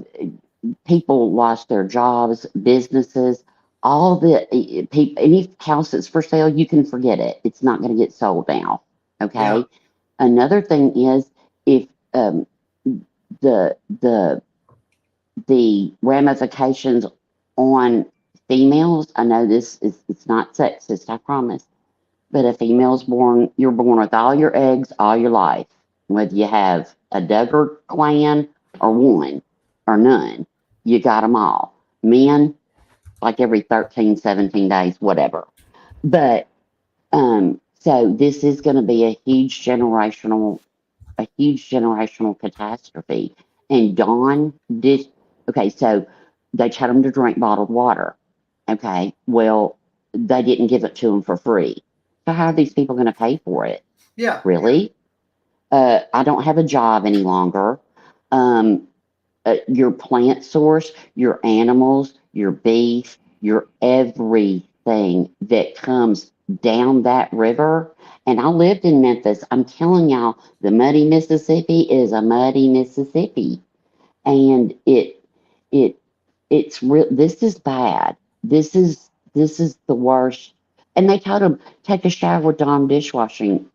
People lost their jobs, businesses, all the people. Any house that's for sale, you can forget it. It's not going to get sold now. Okay. Yeah. Another thing is if the ramifications on females. I know it's not sexist, I promise. But a female's born, you're born with all your eggs all your life, whether you have a Duggar clan or one or none. You got them all. Men, like every 13, 17 days, whatever. But so this is going to be a huge generational catastrophe. And Dawn did, okay, so they taught them to drink bottled water. Okay, well, they didn't give it to them for free. So how are these people going to pay for it? Yeah. Really? I don't have a job any longer. Your plant source, your animals, your beef, your everything that comes down that river. And I lived in Memphis. I'm telling y'all, the muddy Mississippi is a muddy Mississippi. And it's real. This is bad. This is the worst. And they told them, take a shower with Dawn dishwashing.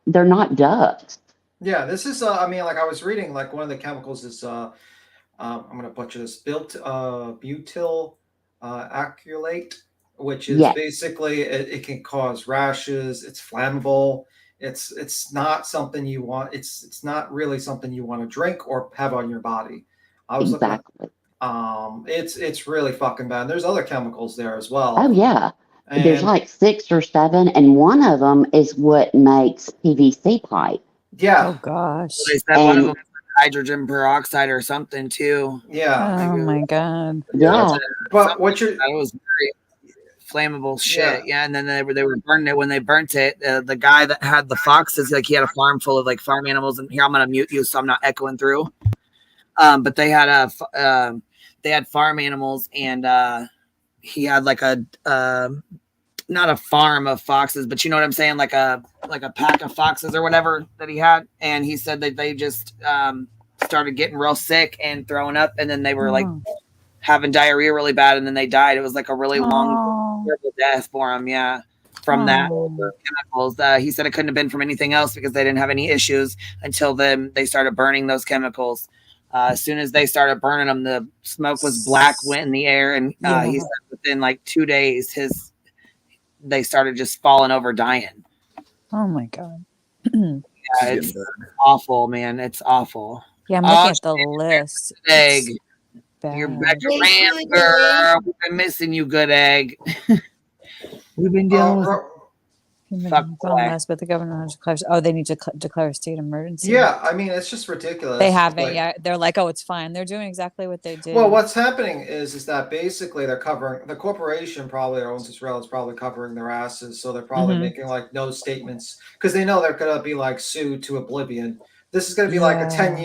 They're not ducks. Yeah, this is. I mean, like I was reading, like one of the chemicals is. I'm gonna butcher this. Butyl acrylate, which is basically it can cause rashes. It's flammable. It's not something you want. It's not really something you want to drink or have on your body. I was looking at, it's really fucking bad. There's other chemicals there as well. Oh yeah. There's like 6 or 7, and one of them is what makes PVC pipe. Yeah. Oh gosh. They said one of them was hydrogen peroxide or something too. Yeah. Oh my god. Yeah. But what you're that was very flammable shit. Yeah. And then they were burning it. When they burnt it, the guy that had the foxes, like he had a farm full of like farm animals. And here I'm gonna mute you so I'm not echoing through. But they had farm animals, and he had like not a farm of foxes, but you know what I'm saying, like a pack of foxes or whatever that he had. And he said that they just started getting real sick and throwing up, and then they were like having diarrhea really bad, and then they died. It was like a really long, Oh. terrible death for them. Yeah, from that chemicals. He said it couldn't have been from anything else because they didn't have any issues until then they started burning those chemicals. As soon as they started burning them, the smoke was black, went in the air, and he said within like 2 days, they started just falling over, dying. Oh my God. Yeah, it's awful, man. It's awful. Yeah, I'm looking at the list. Egg. Bad. You're back to Ram, girl. We've been missing you, good egg. We've been dealing with Unless, but the governor has declared. Oh, they need to declare a state emergency. Yeah, I mean, it's just ridiculous. They haven't Like, yet. They're like, oh, it's fine. They're doing exactly what they did. well, what's happening is that basically they're covering the corporation probably owns Israel is probably covering their asses, so they're probably making like no statements because they know they're gonna be like sued to oblivion. This is gonna be like a 10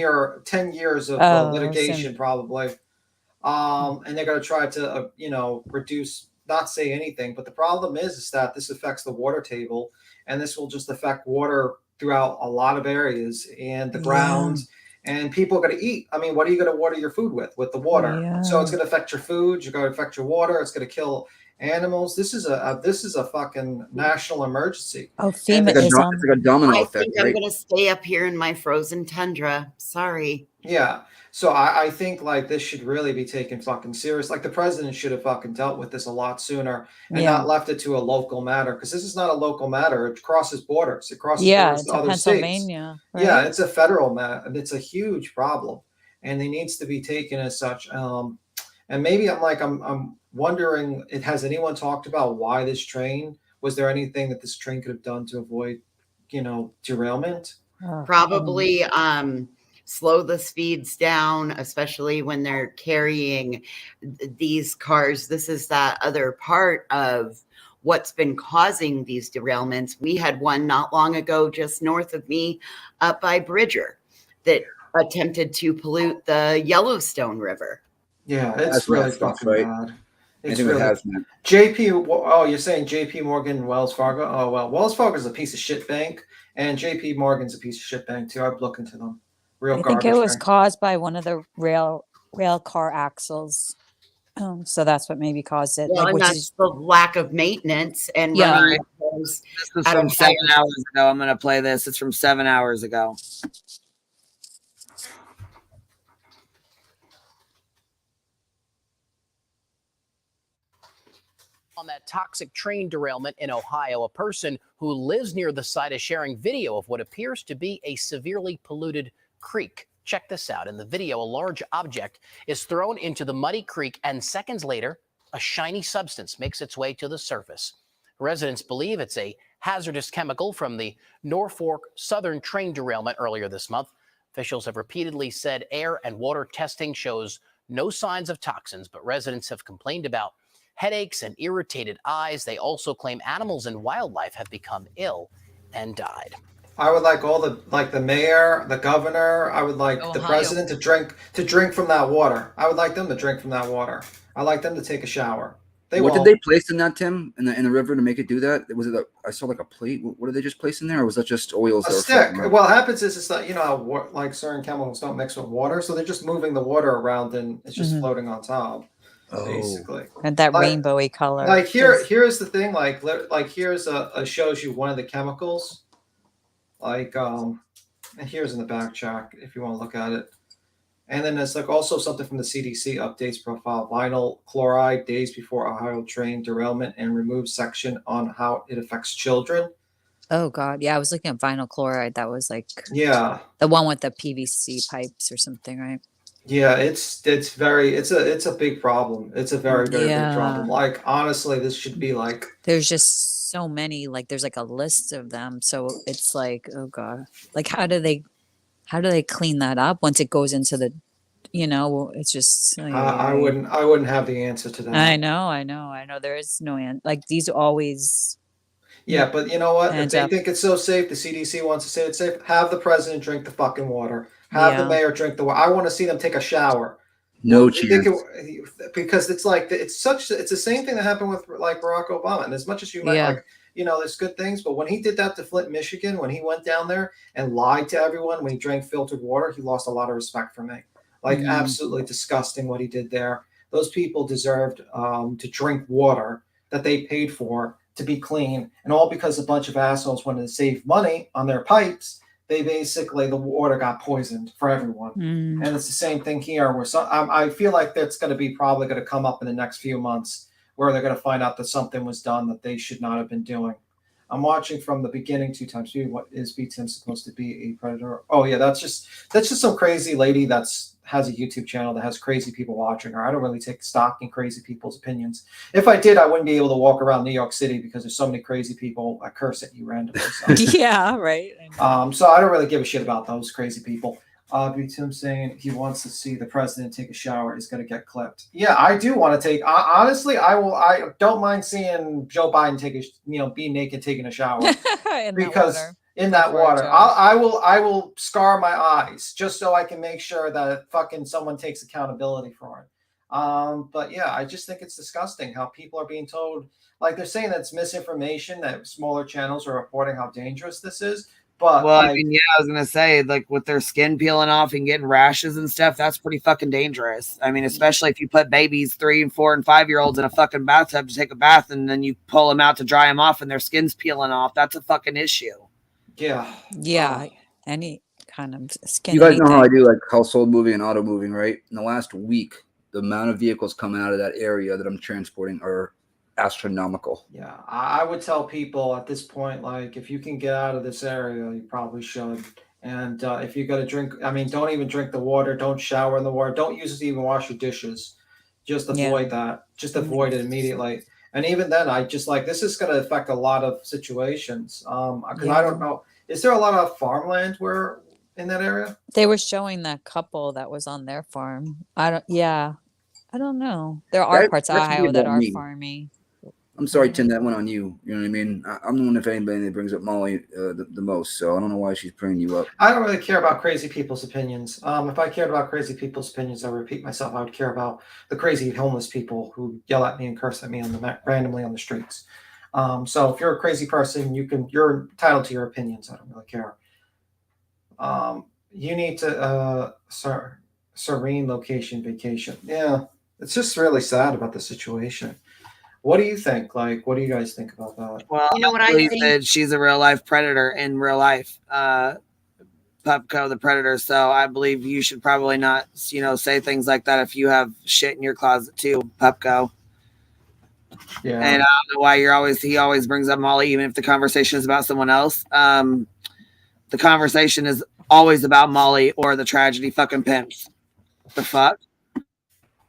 years of litigation probably, and they're gonna try to reduce, not say anything. But the problem is that this affects the water table, and this will just affect water throughout a lot of areas and the ground. And people are going to eat. I mean, what are you going to water your food with? With the water. Yeah. So it's going to affect your food. You're going to affect your water. It's going to kill animals. This is a fucking national emergency. Oh, FEMA is on. It's like a domino I effect, think right? I'm going to stay up here in my frozen tundra. Sorry. Yeah. So I think like this should really be taken fucking serious. Like the president should have fucking dealt with this a lot sooner and not left it to a local matter, because this is not a local matter. It crosses borders. It crosses borders to other Pennsylvania. states. Right? Yeah, it's a federal matter, and it's a huge problem, and it needs to be taken as such. And maybe I'm wondering, has anyone talked about why this train? Was there anything that this train could have done to avoid, derailment? Probably slow the speeds down, especially when they're carrying these cars. This is that other part of what's been causing these derailments. We had one not long ago just north of me up by Bridger that attempted to pollute the Yellowstone River. Yeah, it's really fucking bad. It's really hazmat. Oh, you're saying JP Morgan, Wells Fargo? Oh, well, Wells Fargo is a piece of shit bank, and JP Morgan's a piece of shit bank too. I've looked into them. I think it was caused by one of the rail car axles. So that's what maybe caused it. Well, and that's the lack of maintenance and running those. This is from 7 hours ago. I'm going to play this. It's from 7 hours ago. On that toxic train derailment in Ohio, a person who lives near the site is sharing video of what appears to be a severely polluted creek. Check this out. In the video, a large object is thrown into the muddy creek, and seconds later, a shiny substance makes its way to the surface. Residents believe it's a hazardous chemical from the Norfolk Southern train derailment earlier this month. Officials have repeatedly said air and water testing shows no signs of toxins, but residents have complained about headaches and irritated eyes. They also claim animals and wildlife have become ill and died. I would like the mayor, the governor. I would like the president to drink from that water. I would like them to drink from that water. I like them to take a shower. What did they place in that, Tim, in the river to make it do that? Was it I saw like a plate? What did they just place in there, or was that just oils? A stick. Well, what happens is it's not, like certain chemicals don't mix with water, so they're just moving the water around and it's just floating on top. Basically, and that rainbowy color. Like here's the thing. Like here's a shows you one of the chemicals. And here's in the back check if you want to look at it. And then there's like also something from the CDC updates profile: vinyl chloride days before Ohio train derailment and removes section on how it affects children. Oh God, yeah, I was looking at vinyl chloride. That was like the one with the PVC pipes or something, right? Yeah, it's a big problem. It's a very big problem. Like honestly, this should be like there's just so many. Like there's like a list of them. So it's like, oh God, like how do they clean that up once it goes into the, it's just. I wouldn't have the answer to that. I know. There is no answer. Like these always. Yeah, but you know what? If they think it's so safe, the CDC wants to say it's safe. Have the president drink the fucking water. Have the mayor drink the water. I want to see them take a shower. No chance. Because it's like it's the same thing that happened with like Barack Obama. And as much as you might there's good things, but when he did that to Flint, Michigan, when he went down there and lied to everyone when he drank filtered water, he lost a lot of respect for me. Like absolutely disgusting what he did there. those people deserved to drink water that they paid for to be clean, and all because a bunch of assholes wanted to save money on their pipes. They basically, the water got poisoned for everyone. And it's the same thing here where I feel like that's going to be probably going to come up in the next few months where they're going to find out that something was done that they should not have been doing. I'm watching from the beginning 2x2. What is B Tim supposed to be a predator? Oh yeah, that's just some crazy lady has a YouTube channel that has crazy people watching her. I don't really take stock in crazy people's opinions. If I did, I wouldn't be able to walk around New York City because there's so many crazy people that curse at you randomly. So. Yeah, right. So I don't really give a shit about those crazy people. B Tim saying he wants to see the president take a shower is going to get clipped. Yeah, I do want to take. Honestly, I don't mind seeing Joe Biden be naked taking a shower in that water. I will scar my eyes just so I can make sure that fucking someone takes accountability for it. But yeah, I just think it's disgusting how people are being told, like they're saying that's misinformation, that smaller channels are reporting how dangerous this is. But well, I mean, yeah, I was gonna say, like with their skin peeling off and getting rashes and stuff, that's pretty fucking dangerous. I mean, especially if you put babies, 3 and 4 and 5 year olds in a fucking bathtub to take a bath, and then you pull them out to dry them off, and their skin's peeling off. That's a fucking issue. Yeah. Yeah. Any kind of skin. You guys know how I do like household moving and auto moving, right? In the last week, the amount of vehicles coming out of that area that I'm transporting are astronomical. Yeah, I would tell people at this point, like, if you can get out of this area, you probably should. And if you got to drink, I mean, don't even drink the water. Don't shower in the water. Don't use it to even wash your dishes. Just avoid that. Just avoid it immediately. And even then, I just like, this is going to affect a lot of situations. Because I don't know, is there a lot of farmland in that area? They were showing that couple that was on their farm. I don't know. There are parts of Ohio that are farming. I'm sorry, Tim, that went on you. You know what I mean? I'm the one, if anybody, that brings up Molly the most, so I don't know why she's bringing you up. I don't really care about crazy people's opinions. If I cared about crazy people's opinions, I repeat myself, I would care about the crazy homeless people who yell at me and curse at me randomly on the streets. So if you're a crazy person, you're entitled to your opinions. I don't really care. You need to serene location vacation. Yeah, it's just really sad about the situation. What do you think? Like, what do you guys think about that? Well, you know what I think? That she's a real life predator in real life. Pupco, the predator. So I believe you should probably not, say things like that if you have shit in your closet too, Pupco. Yeah. And I don't know why he always brings up Molly, even if the conversation is about someone else. The conversation is always about Molly or the tragedy fucking pimps. The fuck?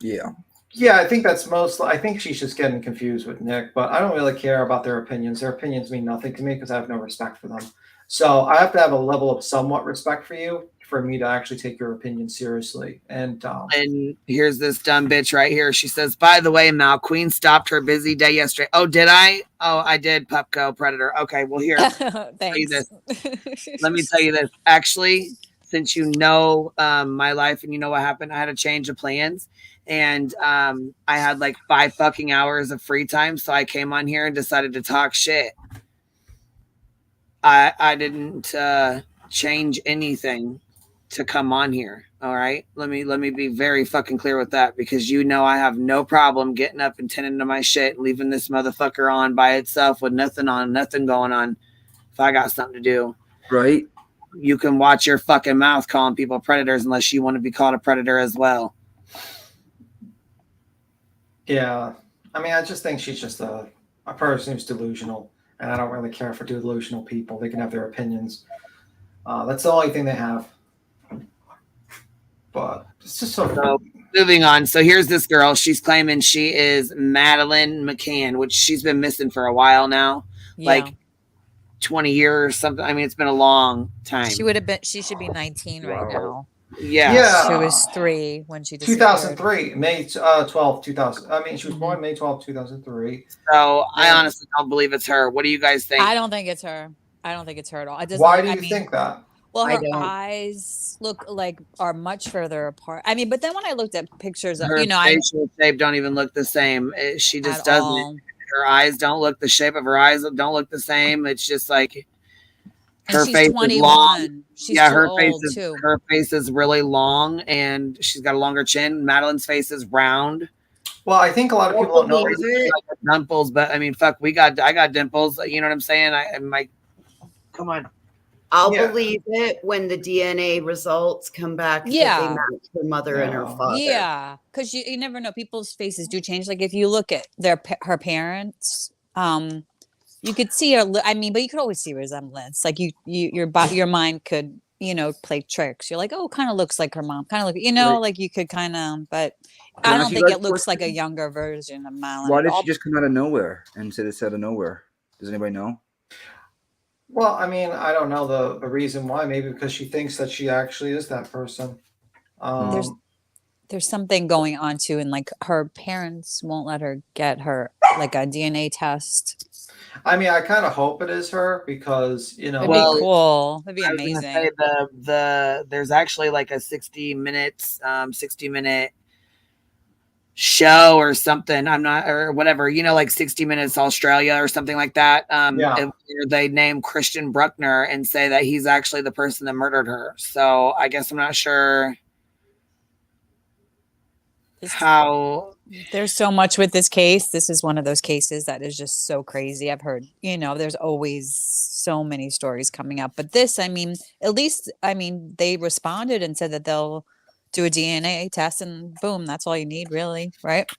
Yeah. Yeah, I think I think she's just getting confused with Nick, but I don't really care about their opinions. Their opinions mean nothing to me because I have no respect for them. So I have to have a level of somewhat respect for you for me to actually take your opinion seriously. And here's this dumb bitch right here. She says, by the way, Mal, Queen stopped her busy day yesterday. Oh, did I? Oh, I did, Pupco Predator. Okay, well, here. Thanks. Let me tell you this. Actually, since you know my life and you know what happened, I had a change of plans. And I had like 5 fucking hours of free time. So I came on here and decided to talk shit. I didn't change anything to come on here. All right. Let me be very fucking clear with that, because I have no problem getting up and tending to my shit and leaving this motherfucker on by itself with nothing going on. If I got something to do. Right. You can watch your fucking mouth calling people predators unless you want to be called a predator as well. Yeah, I mean, I just think she's just a person who's delusional, and I don't really care for delusional people. They can have their opinions. That's the only thing they have. But it's just so moving on. So here's this girl. She's claiming she is Madeline McCann, which she's been missing for a while now, like 20 years or something. I mean, it's been a long time. She should be 19 right now. Yeah. She was 3 when she disappeared. 2003, May 12, 2000. I mean, she was born May 12, 2003. So I honestly don't believe it's her. What do you guys think? I don't think it's her. I don't think it's her at all. Why do you think that? Well, her eyes are much further apart. I mean, but then when I looked at pictures of, her facial shape don't even look the same. She just doesn't. Her eyes don't look, the shape of her eyes don't look the same. It's just like her face 21. Is long. She's her face is really long, and she's got a longer chin. Madeline's face is round. Well, I think a lot of people don't know. believe it. Dimples, but I mean, fuck, I got dimples. You know what I'm saying? Come on. I'll Yeah. believe it when the DNA results come back that they Yeah. match her mother and her father. Yeah, because you never know. People's faces do change. Like if you look at her parents, you could see I mean, but you could always see resemblance. Like your mind could play tricks. You're like, oh, kind of looks like her mom. Kind of look, Right. like you could kind of, but Can I I ask don't you think guys it a looks like a question? younger version of Malin Why at did all. she just come out of nowhere and say this out of nowhere? Does anybody know? Well, I mean, I don't know the reason why. Maybe because she thinks that she actually is that person. There's something going on too, and like her parents won't let her get her like a DNA test. I mean, I kind of hope it is her because It'd be cool. It'd be I was gonna amazing. say there's actually like a 60 minute show or something. I'm not, or whatever, like 60 Minutes Australia or something like that. Where they name Christian Bruckner and say that he's actually the person that murdered her. So I guess I'm not sure how. There's so much with this case. This is one of those cases that is just so crazy. I've heard, there's always so many stories coming up. But this, I mean, at least, they responded and said that they'll do a DNA test and boom, that's all you need, really, right?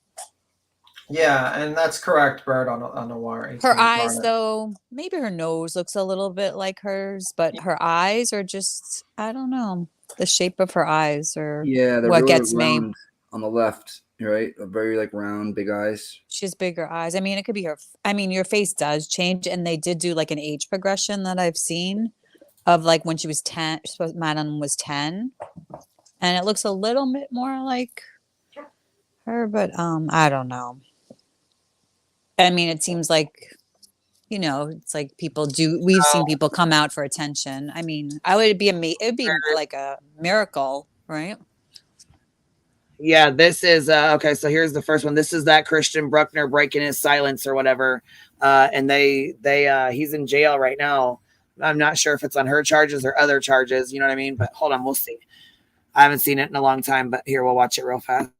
Yeah, and that's correct, Bird, on the wire. Her eyes, though, maybe her nose looks a little bit like hers, but her eyes are just, I don't know, the shape of her eyes or Yeah, they're what really gets me. round on the left, right? Very like round, big eyes. She has bigger eyes. I mean, it could be your face does change, and they did do like an age progression that I've seen of like when she was 10, Madeline was 10, and it looks a little bit more like her, but I don't know. I mean, it seems like, it's like we've seen people come out for attention. I mean, it'd be like a miracle, right? Yeah, this is okay. So here's the first one. This is that Christian Bruckner breaking his silence or whatever, and he's in jail right now. I'm not sure if it's on her charges or other charges. You know what I mean? But hold on, we'll see. I haven't seen it in a long time, but here we'll watch it real fast.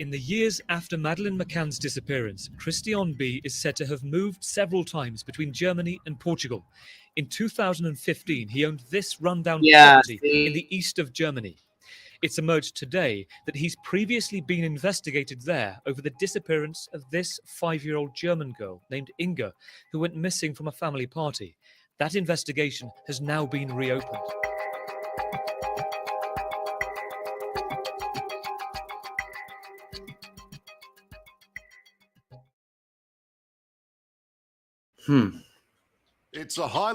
In the years after Madeleine McCann's disappearance, Christian B. is said to have moved several times between Germany and Portugal. In 2015, he owned this rundown property in the east of Germany. It's emerged today that he's previously been investigated there over the disappearance of this 5-year-old German girl named Inga, who went missing from a family party. That investigation has now been reopened. It's a high.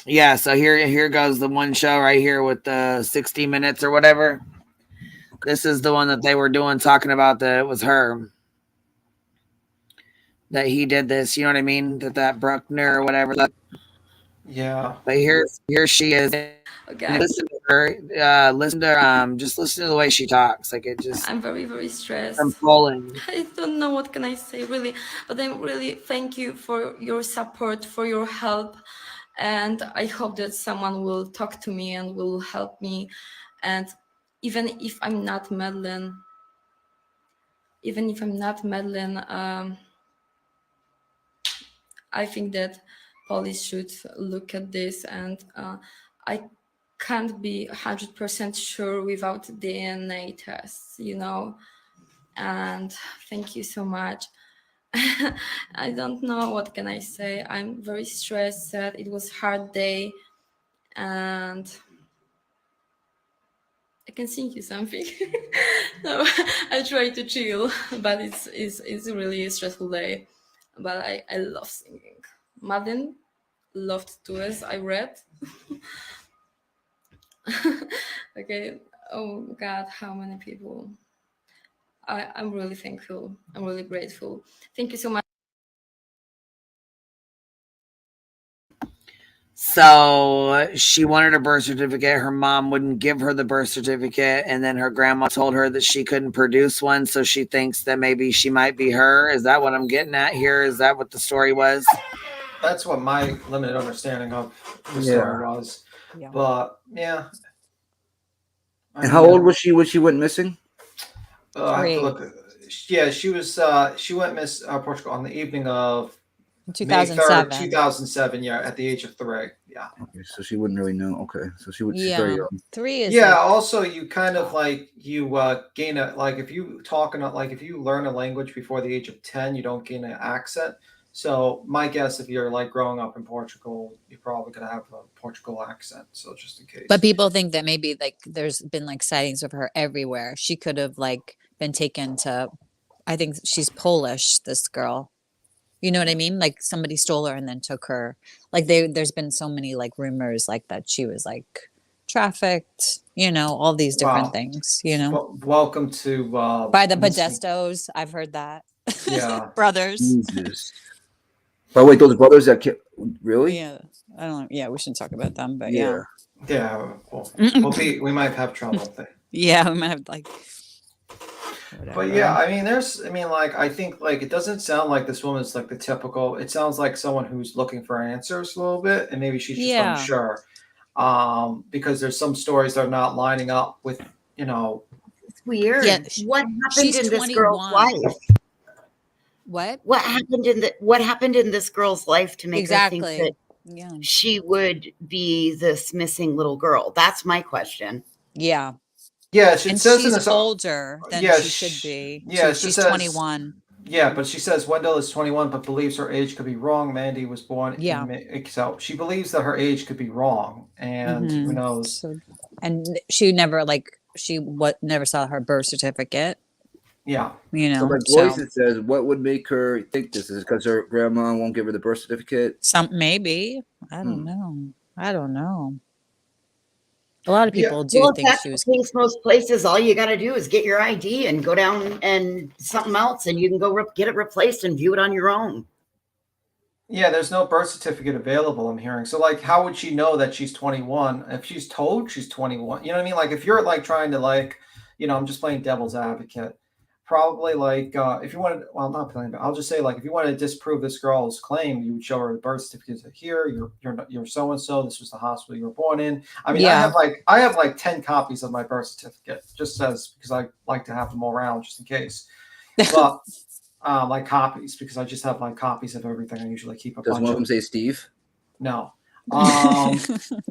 Yeah, so here goes the one show right here with the 60 minutes or whatever. This is the one that they were doing, talking about that it was her. That he did this, you know what I mean? That Bruckner or whatever. Yeah. But here she is. Okay. Listen to her. Just listen to the way she talks. Like it just. I'm very, very stressed. I'm falling. I don't know what can I say really, but I'm really thank you for your support, for your help, and I hope that someone will talk to me and will help me. And even if I'm not Madeleine, I think that police should look at this, and I can't be 100% sure without DNA tests, and thank you so much. I don't know what can I say. I'm very stressed, sad. It was a hard day, and I can sing you something. No, I try to chill, but it's really a stressful day. but I love singing. Madeline loved to as I read. Okay. Oh God, how many people? I'm really thankful. I'm really grateful. Thank you so much. So she wanted a birth certificate. Her mom wouldn't give her the birth certificate. And then her grandma told her that she couldn't produce one. So she thinks that maybe she might be her. Is that what I'm getting at here? Is that what the story was? That's what my limited understanding of the Yeah. story was. Yeah. But yeah. And how old was she when she went missing? I have to look. Yeah, she was. She went miss Portugal on the evening of May 3rd, 2007. Yeah, at the age of 3. Yeah. Okay, so she wouldn't really know. Okay, so she's Yeah. very young. 3 is Yeah. like, Also, you kind of like you gain a like if you talk in like if you learn a language before the age of 10, you don't gain an accent. So my guess, if you're like growing up in Portugal, you're probably gonna have a Portugal accent. So just in case. but people think that maybe like there's been like sightings of her everywhere. She could have like been taken to, I think she's Polish, this girl. You know what I mean? Like somebody stole her and then took her. Like there's been so many like rumors like that she was like trafficked, you know, all these different Wow. things, you know. Well, welcome to By the missing- Podestos, I've heard that. Yeah. Brothers. Jesus. But wait, those brothers that really? Yeah. I don't know. Yeah, we shouldn't talk about them, but yeah. Yeah. Well, we might have trouble with it. Yeah, we might have like But yeah, I mean, like, I think, like, it doesn't sound like this woman's like the typical. It sounds like someone who's looking for answers a little bit, and maybe she's just unsure. Because there's some stories that are not lining up with, you know. It's weird. Yeah, What happened she's in this girl's 21. life? What happened in this girl's life to make Exactly. her think that she would be this missing little girl? That's my question. Yeah. Yeah, it And says in she's this older than yeah, she should be. Yeah, She's it says- 21. Yeah, but she says Wendell is 21, but believes her age could be wrong. Mandy was born. Yeah. So she believes that her age could be wrong, and who knows? So, and she never never saw her birth certificate. Yeah. You know. So like Royce, it says, what would make her think this is because her grandma won't give her the birth certificate? Maybe. I don't know. I don't know. A lot of people do think that's she was. the case most places. All you got to do is get your ID and go down and something else, and you can go get it replaced and view it on your own. Yeah, there's no birth certificate available, I'm hearing. So, like, how would she know that she's 21 if she's told she's 21? You know what I mean? Like, if you're, like, trying to, like, you know, I'm just playing devil's advocate. Probably, like, if you wanted, well, not playing, but I'll just say, like, if you wanted to disprove this girl's claim, you would show her the birth certificate. Say, here, you're so-and-so. This was the hospital you were born in. I mean, Yeah. I have, like, 10 copies of my birth certificate, just because I like to have them all around just in case. But, like copies, because I just have like copies of everything. I usually keep a Does bunch one of of them say Steve? No.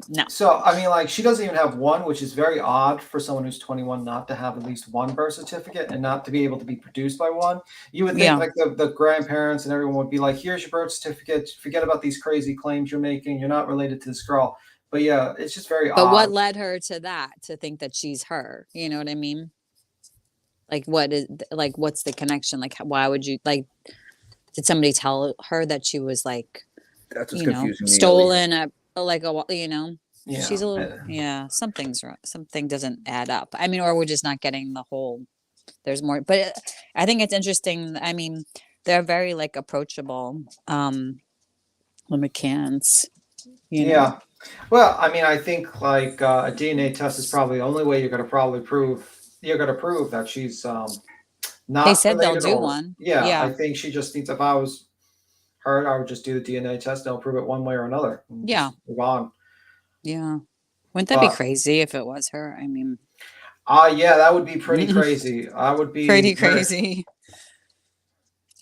No. So I mean, like, she doesn't even have one, which is very odd for someone who's 21 not to have at least one birth certificate and not to be able to be produced by one. You would think like the grandparents and everyone would be like, here's your birth certificate. Forget about these crazy claims you're making. You're not related to this girl. But yeah, it's just very odd. But what led her to that? To think that she's her? You know what I mean? Like, what's the connection? Like, why would you like? Did somebody tell her that she was like, That's what's you know, confusing me, stolen you know? Yeah. She's a little, something's wrong. Something doesn't add up. I mean, or we're just not getting the whole. There's more, but I think it's interesting. I mean, they're very like approachable. The McCanns. You know? Well, I mean, I think like a DNA test is probably the only way you're going to prove that she's not. They said they'll related do or- one. Yeah, Yeah. I think she just needs. If I was her, I would just do the DNA test. They'll prove it one way or another. and Yeah. just move on. Yeah. Wouldn't that be But- crazy if it was her? I mean, Yeah, that would be pretty crazy. I would be pretty very- crazy.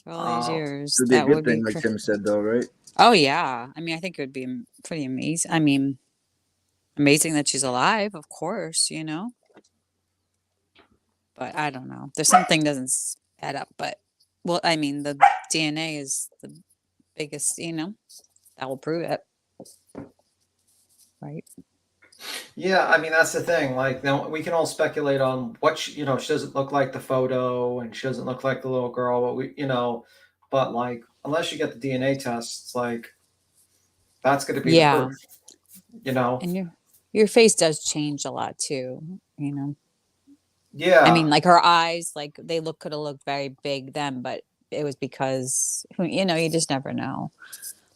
For all these years, It'd be a that good would thing, be. like Tim said, though, right? Oh yeah. I mean, I think it would be pretty amazing. I mean, amazing that she's alive, of course, you know. But I don't know. There's something doesn't add up. But well, I mean, the DNA is the biggest, you know, that will prove it. Right. Yeah, I mean that's the thing. Like, now we can all speculate on what she doesn't look like the photo, and she doesn't look like the little girl. But but like unless you get the DNA test, it's like that's going to be the Yeah. proof, you know? And your face does change a lot too, you know. Yeah. I mean, like her eyes, like they could have looked very big then, but it was because, you know, you just never know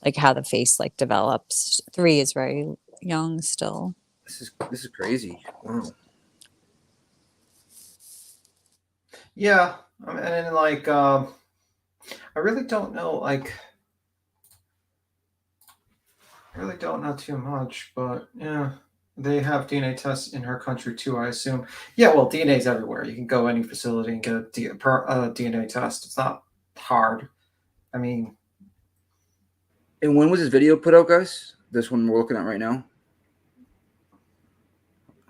like how the face like develops. 3 is very young still. This is crazy. Wow. Yeah. I mean, and then like, I really don't know, like, I really don't know too much, but yeah, they have DNA tests in her country too, I assume. Yeah, well, DNA is everywhere. You can go any facility and get a DNA test. It's not hard. I mean, And when was this video put out, guys? This one we're looking at right now?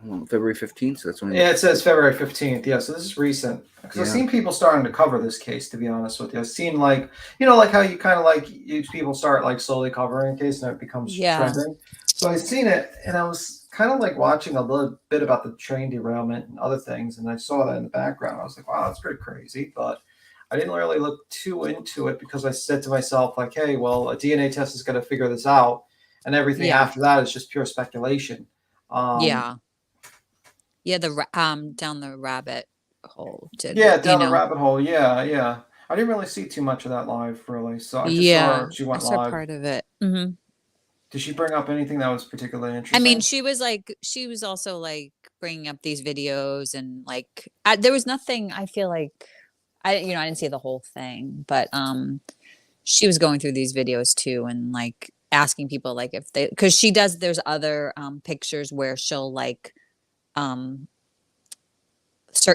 Hold on, February 15th. So that's when. yeah, it says February 15th. Yeah, so this is recent. Because I've Yeah. seen people starting to cover this case, to be honest with you. I've seen, like, you know, like how you kind of like people start like slowly covering a case and it becomes Yeah. trending. So I've seen it and I was kind of like watching a little bit about the train derailment and other things. And I saw that in the background. I was like, wow, that's pretty crazy. But I didn't really look too into it because I said to myself, like, hey, well, a DNA test is going to figure this out. And everything Yeah. after that is just pure speculation. Yeah. Yeah, down the rabbit hole. Yeah, down the rabbit hole. Yeah, yeah. I didn't really see too much of that live, really. So I just saw her. She I went saw live. part of it. Mm-hmm. Did she bring up anything that was particularly I interesting? mean, she was also like bringing up these videos and like there was nothing. I feel like I didn't see the whole thing, but she was going through these videos too and like asking people like if they, because there's other pictures where she'll like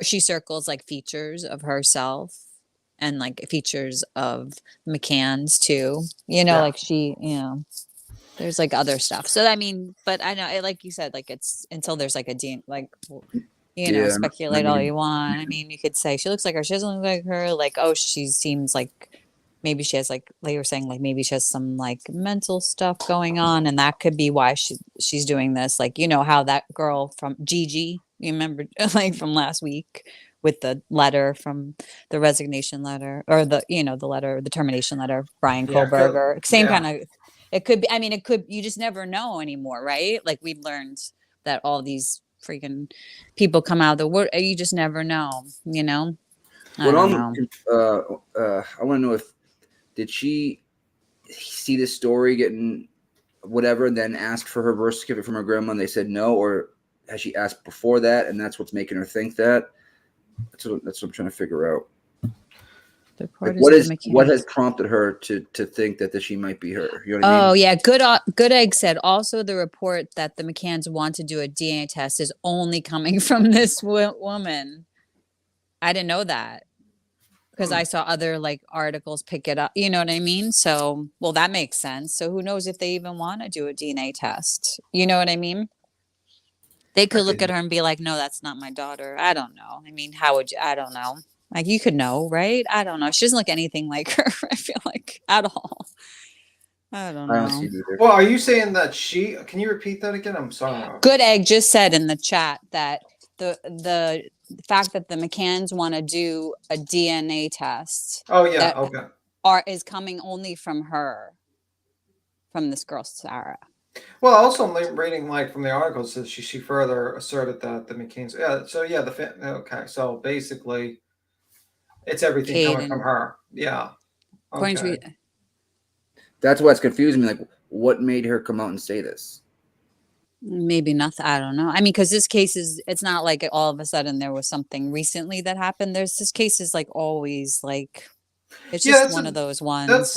she circles like features of herself and like features of McCann's too, like she, there's like other stuff. So I mean, but I know, like you said, like it's until there's like speculate all you want. I mean, you could say she looks like her, she doesn't look like her, like, oh, she seems like maybe she has like you were saying, like maybe she has some like mental stuff going on, and that could be why she's doing this. Like, how that girl from Gigi, you remember, like from last week with the letter from the resignation letter or the termination letter, Brian Kohlberger, same kind of. It could be. I mean, you just never know anymore, right? Like we've learned that all these freaking people come out of the world. You just never know, I don't know. I want to know did she see this story getting whatever, and then asked for her birth certificate from her grandma and they said no, or has she asked before that and that's what's making her think that? That's what I'm trying to figure out. Like what has prompted her to think that she might be her? You know what I mean? Oh yeah, Good Egg said also the report that the McCanns want to do a DNA test is only coming from this woman. I didn't know that because I saw other like articles pick it up. You know what I mean? So well, that makes sense. So who knows if they even want to do a DNA test? You know what I mean? They could look at her and be like, "No, that's not my daughter." I don't know. I mean, how would you? I don't know. Like you could know, right? I don't know. She doesn't look anything like her. I feel like at all. I don't know. Well, are you saying that can you repeat that again? I'm sorry. Good Egg just said in the chat that the fact that the McCanns want to do a DNA test. Oh yeah, okay. Is coming only from her, from this girl Sarah. Well, also I'm reading like from the article says she further asserted that the McCains. Yeah. So yeah, okay. So basically. It's everything coming from her. Yeah. Okay. That's what's confusing me. Like, what made her come out and say this? Maybe nothing. I don't know. I mean, because this case it's not like all of a sudden there was something recently that happened. This case is like always like, it's just one of those ones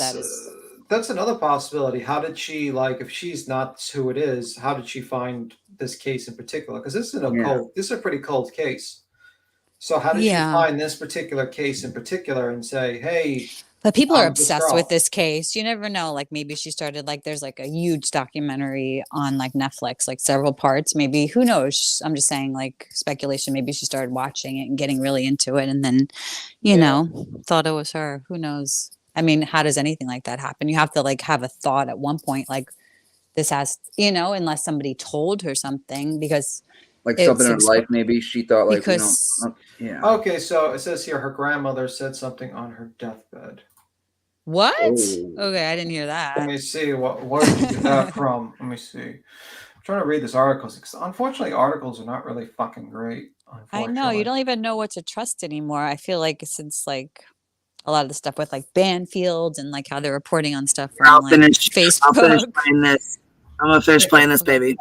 that's another possibility. How did she, like, if she's not who it is, how did she find this case in particular? Because this is a pretty cold case. So how did she find this particular case in particular and say, hey, but people are obsessed with this case. You never know. Like maybe she started like, there's like a huge documentary on like Netflix, like several parts, maybe, who knows? I'm just saying like speculation. Maybe she started watching it and getting really into it. And then, you know, thought it was her. Who knows? I mean, how does anything like that happen? You have to like have a thought at one point, like this has, unless somebody told her something, because like something in her life, maybe she thought like, yeah. Okay, so it says here her grandmother said something on her deathbed. What? Oh. Okay, I didn't hear that. Let me see. Where did you get that from? Let me see. I'm trying to read this article. Unfortunately, articles are not really fucking great. I know you don't even know what to trust anymore. I feel like since like a lot of the stuff with like Banfield and like how they're reporting on stuff from I'll like finish Facebook. playing this. I'm gonna finish playing this, baby.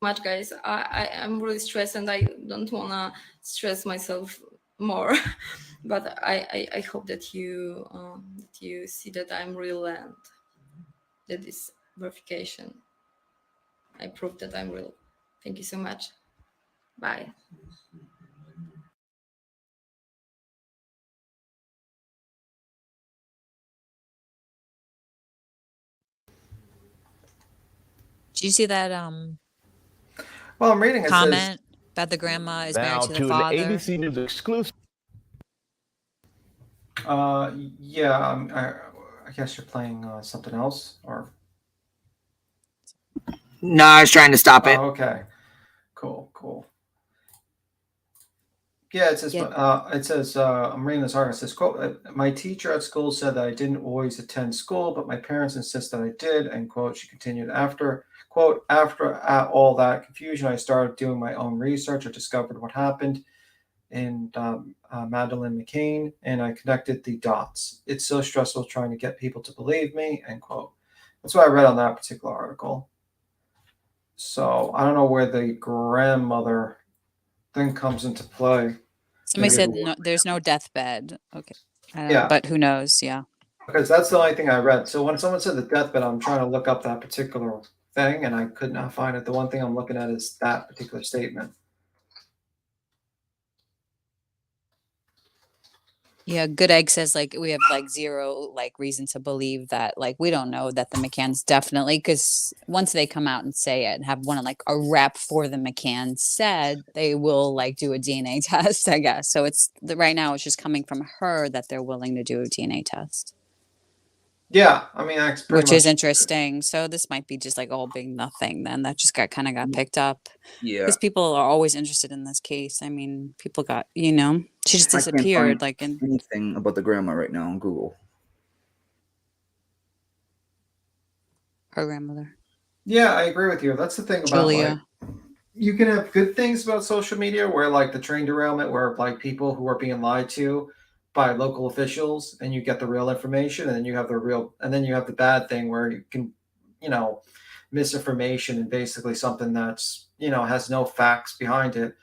Much, guys. I'm really stressed and I don't wanna stress myself more. But I hope that you see that I'm real and that this verification. I prove that I'm real. Thank you so much. Bye. Did you see that Well, I'm reading it comment about the grandma is married Now to the to an father? ABC News exclusive. Yeah, I guess you're playing something else, or No, I was trying to stop it. Oh, okay. Cool. Yeah, it says. I'm reading this article. It says, "Quote: My teacher at school said that I didn't always attend school, but my parents insist that I did." End quote. She continued, after all that confusion, I started doing my own research. I discovered what happened in Madeleine McCann, and I connected the dots. It's so stressful trying to get people to believe me. End quote. That's what I read on that particular article. So I don't know where the grandmother thing comes into play. Somebody said no, there's no deathbed. Okay. Yeah. But who knows? Yeah. Because that's the only thing I read. So when someone said the deathbed, I'm trying to look up that particular thing, and I could not find it. The one thing I'm looking at is that particular statement. Yeah, Good Egg says like we have like zero like reason to believe that like we don't know that the McCanns definitely, because once they come out and say it and have one of like a rep for the McCanns said, they will like do a DNA test, I guess. So it's right now it's just coming from her that they're willing to do a DNA test. Yeah, I mean that's pretty Which much is interesting. So this might be just like all big nothing then that just got picked up. Yeah. Because people are always interested in this case. I mean, people got, she just I can't disappeared find like in anything about the grandma right now on Google. her grandmother. Yeah, I agree with you. That's the thing about like you can have good things about social media where like the train derailment where like people who are being lied to by local officials and you get the real information, and then you have the bad thing where you can, misinformation and basically something that's, has no facts behind it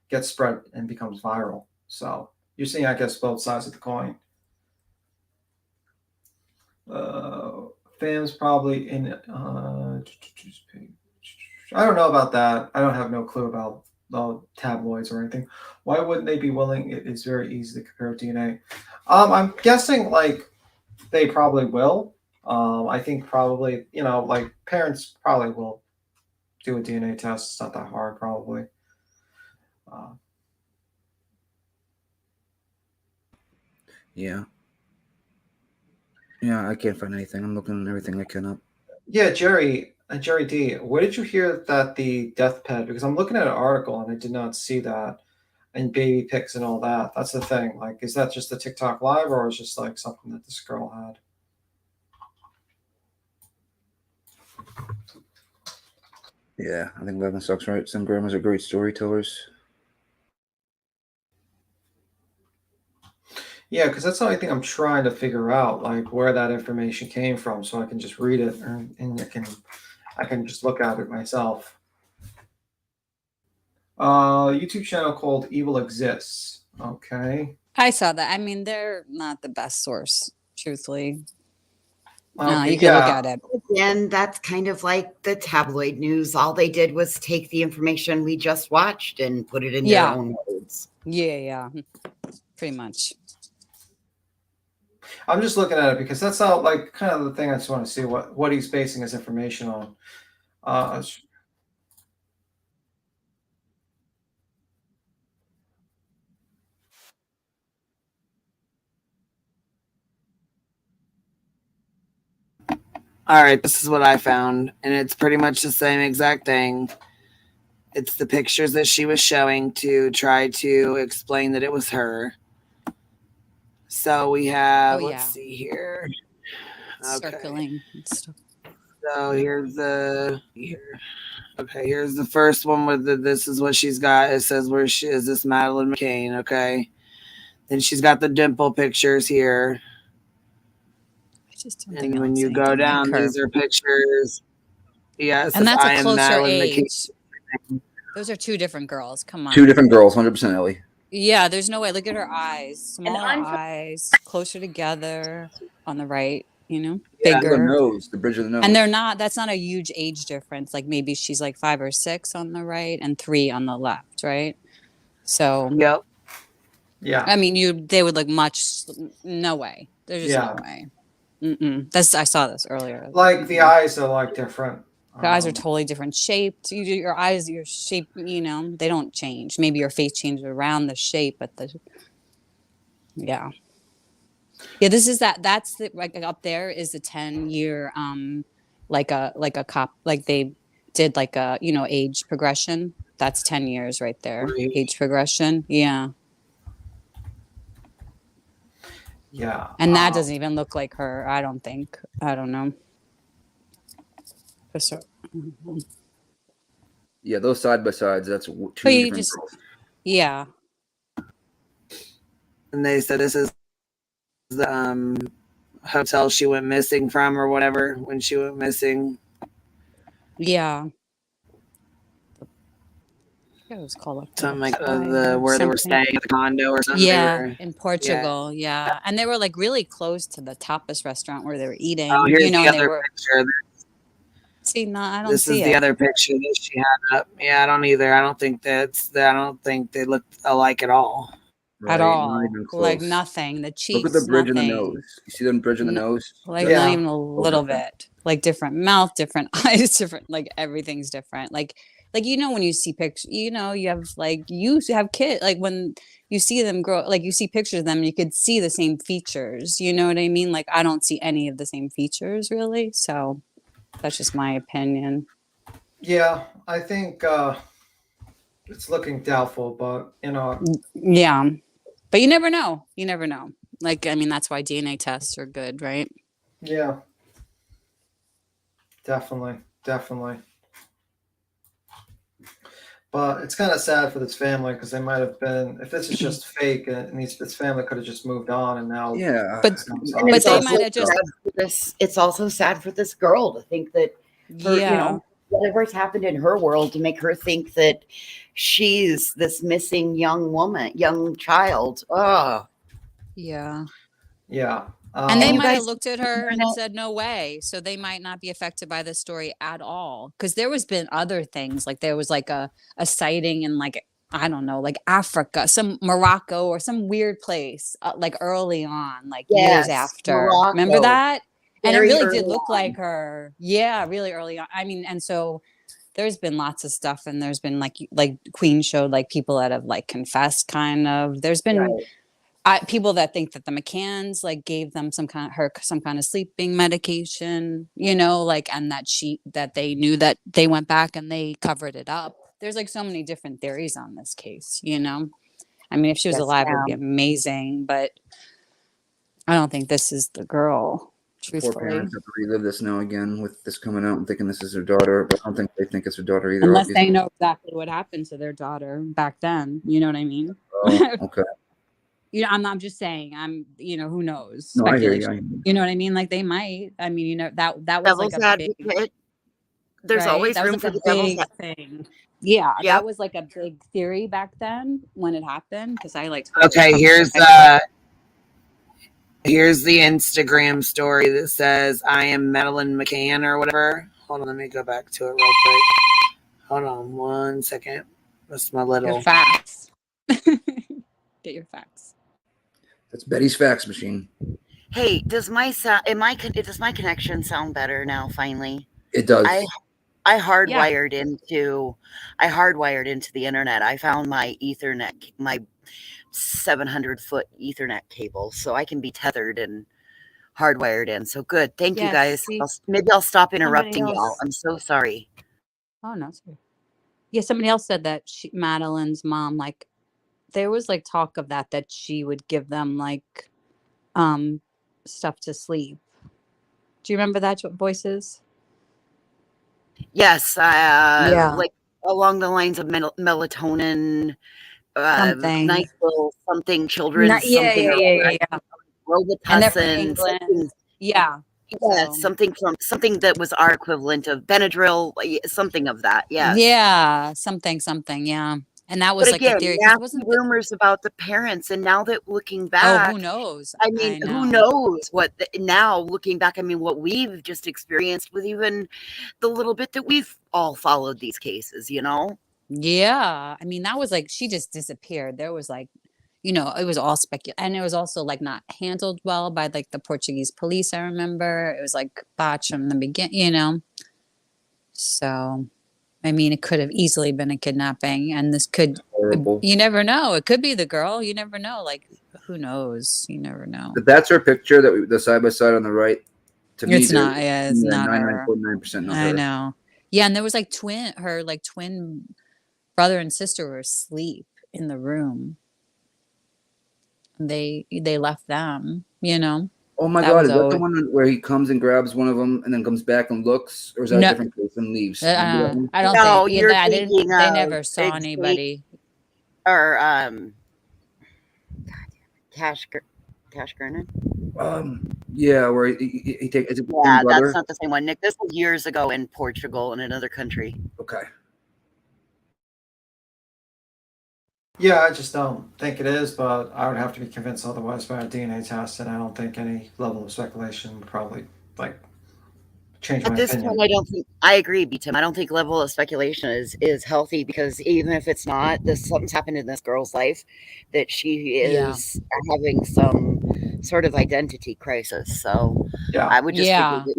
gets spread and becomes viral. So you're seeing, I guess, both sides of the coin. Fans probably in I don't know about that. I don't have no clue about tabloids or anything. Why wouldn't they be willing? It is very easy to compare DNA. I'm guessing like they probably will. I think probably, like parents probably will do a DNA test. It's not that hard, probably. Yeah. Yeah, I can't find anything. I'm looking at everything I can up. Yeah, Jerry D, where did you hear that the deathbed? Because I'm looking at an article and I did not see that, and baby pics and all that. That's the thing. Like, is that just the TikTok live, or is just like something that this girl had? Yeah, I think Levin sucks, right? Some grandmas are great storytellers. Yeah, because that's the only thing I'm trying to figure out, like where that information came from, so I can just read it and I can just look at it myself. YouTube channel called Evil Exists. Okay. I saw that. I mean, they're not the best source, truthfully. Okay, you can look at it. Again, that's kind of like the tabloid news. All they did was take the information we just watched and put it in their own words. Yeah. Pretty much. I'm just looking at it because that's not like kind of the thing I just want to see what he's basing his information on. All right, this is what I found, and it's pretty much the same exact thing. It's the pictures that she was showing to try to explain that it was her. So we have, Oh, let's yeah. see here. Okay. Circling and stuff. So here's here's the first one with this is what she's got. It says where she is, this Madeleine McCann, okay? Then she's got the dimple pictures here. I just don't And think it when looks you go anything down, like her. these are pictures. Yeah, it And says that's I a am closer Madeleine age. McCann. Those are two different girls. Come Two on. different girls, 100% Ellie. Yeah, there's no way. Look at her eyes. And Smaller I'm eyes, closer together on the right, Yeah, bigger. the nose, the bridge of the nose. And that's not a huge age difference. Like maybe she's like 5 or 6 on the right and 3 on the left, right? So, Yep. Yeah. I mean, they would look no way. There's just no way. I saw this earlier. Like the eyes are like different. The eyes are totally different shaped. Your eyes, your shape, they don't change. Maybe your face changes around the shape, but yeah. This is that's the like up there is the 10-year like a cop, like they did like a age progression. That's 10 years right there. Right. Age progression. Yeah. Yeah. And that doesn't even look like her, I don't think. I don't know. Yeah, those side by sides, that's two But you different just, girls. yeah. And they said this is the hotel she went missing from or whatever when she went missing. Yeah. It was called something like where they were staying at the condo or something. Yeah, in Portugal. Yeah. And they were like really close to the tapas restaurant where they were eating. Oh, here's the and they other were. picture. See, no, I don't This see is it. the other picture that she had up. Yeah, I don't either. I don't think they look alike at all. At Right, all. not even Like close. nothing. The cheeks. Look at the bridge nothing. in the nose. You see the bridge in the nose? Like That's not even a so little different. bit. Like different mouth, different eyes, different, like everything's different. Like when you see pictures, you have you have kids, like when you see them grow, like you see pictures of them, you could see the same features. You know what I mean? Like I don't see any of the same features really. So that's just my opinion. Yeah, I think it's looking doubtful, but Yeah. But you never know. You never know. Like, I mean, that's why DNA tests are good, right? Yeah. Definitely. But it's kind of sad for this family because they might have been, if this is just fake, and this family could have just moved on, and now But they might have just. It's also sad for this girl to think that Yeah. whatever's happened in her world to make her think that she's this missing young child. Oh, Yeah. Yeah. And they you might have guys- looked at her and said, no way. So they might not be affected by this story at all. Because there was been other things. Like there was like a sighting in like, I don't know, like Africa, some Morocco or some weird place, like early on, like years Yes, after. Morocco. Remember that? And it Very really early did look on. like her. Yeah, really early on. I mean, and so there's been lots of stuff. And there's been like Queen showed like people that have like confessed kind of. There's been people that think that the McCanns like gave them some kind of sleeping medication, like, and that they knew that they went back and they covered it up. There's like so many different theories on this case, I mean, if she was Yes, alive, it'd be ma'am. amazing, but I don't think this is the girl, Poor truthfully. parents have to relive this now again with this coming out and thinking this is their daughter, but I don't think they think it's their daughter either. Unless obviously. they know exactly what happened to their daughter back then. You know what I mean? Oh, okay. I'm just saying, who knows? No, I hear you. Speculation. You know what I mean? Like they might. I mean, that was Devil's like a big, advocate. There's right? always That was room like for a the devil's big advocate. thing. Yeah, Yep. that was like a big theory back then when it happened because I like. Okay, here's the Instagram story that says I am Madeleine McCann or whatever. Hold on, let me go back to it real quick. Hold on 1 second. That's my little your facts. Get your facts. That's Betty's fax machine. Hey, does my connection sound better now? Finally, It does. I hardwired into the internet. I found my Ethernet, my 700-foot Ethernet cable, so I can be tethered and hardwired in. So good. Thank you Yes, guys. see? Maybe I'll stop Somebody interrupting y'all. else. I'm so sorry. Oh no, sorry. Yeah, somebody else said that Madeleine's mom, like, there was like talk of that she would give them like stuff to sleep. Do you remember that voices? Yes, Yeah. like along the lines of melatonin, Something. nice little something, children's Yeah. something, or And they're from Robitussin, England. Yeah. yeah, something that was our equivalent of Benadryl, something of that. Yes. Yeah. Something. Yeah. And that was But like a again, theory because it nasty wasn't. rumors about the parents, and now that looking Oh, who back, knows? I mean, who knows what now looking back, I mean, what we've just experienced with even the little bit that we've all followed these cases, Yeah. I mean, that was like she just disappeared. There was like, it was all and it was also like not handled well by like the Portuguese police. I remember it was like botched from the beginning. So, I mean, it could have easily been a kidnapping, and this could. Horrible. You never know. It could be the girl. You never know. Like, who knows? You never know. If that's her picture, the side by side on the right, to me, It's not. Yeah, it's not her. 99.9% not I her. know. Yeah, and there was like her twin brother and sister were asleep in the room. They left them. Oh my That God, was is that the always. one where he comes and grabs one of them and then comes back and looks, or is that a No, different place and leaves? Remember that one? I don't No, think. you're I thinking didn't. They of never saw anybody. or Cash Gernon. Yeah, where he takes his Yeah, brother. that's not the same one, Nick. This was years ago in Portugal, in another country. Okay. Yeah, I just don't think it is, but I would have to be convinced otherwise by a DNA test, and I don't think any level of speculation would probably change At my this opinion. point, I don't think I agree, Tim. I don't think level of speculation is healthy because even if it's not, something's happened in this girl's life that she is having some sort of identity crisis. So Yeah, I would just figure the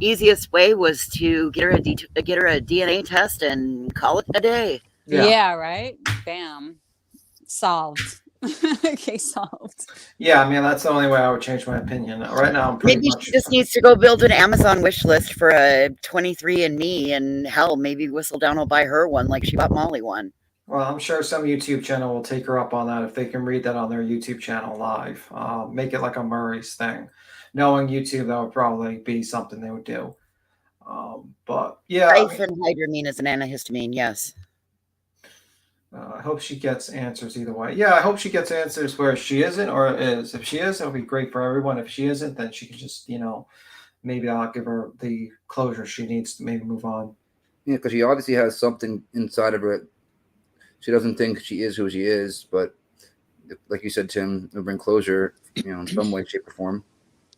easiest way was to get her a DNA test and call it a day. Yeah. Right. Bam. Solved. Case solved. Yeah, I mean that's the only way I would change my opinion. Right now, I'm pretty Maybe much. she just needs to go build an Amazon wish list for a 23andMe, and hell, maybe Whistledown will buy her one like she bought Molly one. Well, I'm sure some YouTube channel will take her up on that if they can read that on their YouTube channel live. Make it like a Murray's thing. Knowing YouTube, that would probably be something they would do. But yeah, Diphenhydramine is an antihistamine. Yes. I hope she gets answers either way. Yeah, I hope she gets answers where she isn't or is. If she is, it'll be great for everyone. If she isn't, then she can just, maybe I'll give her the closure she needs to maybe move on. Yeah, because she obviously has something inside of her. She doesn't think she is who she is, but like you said, Tim, it'll bring closure, in some way, shape, or form.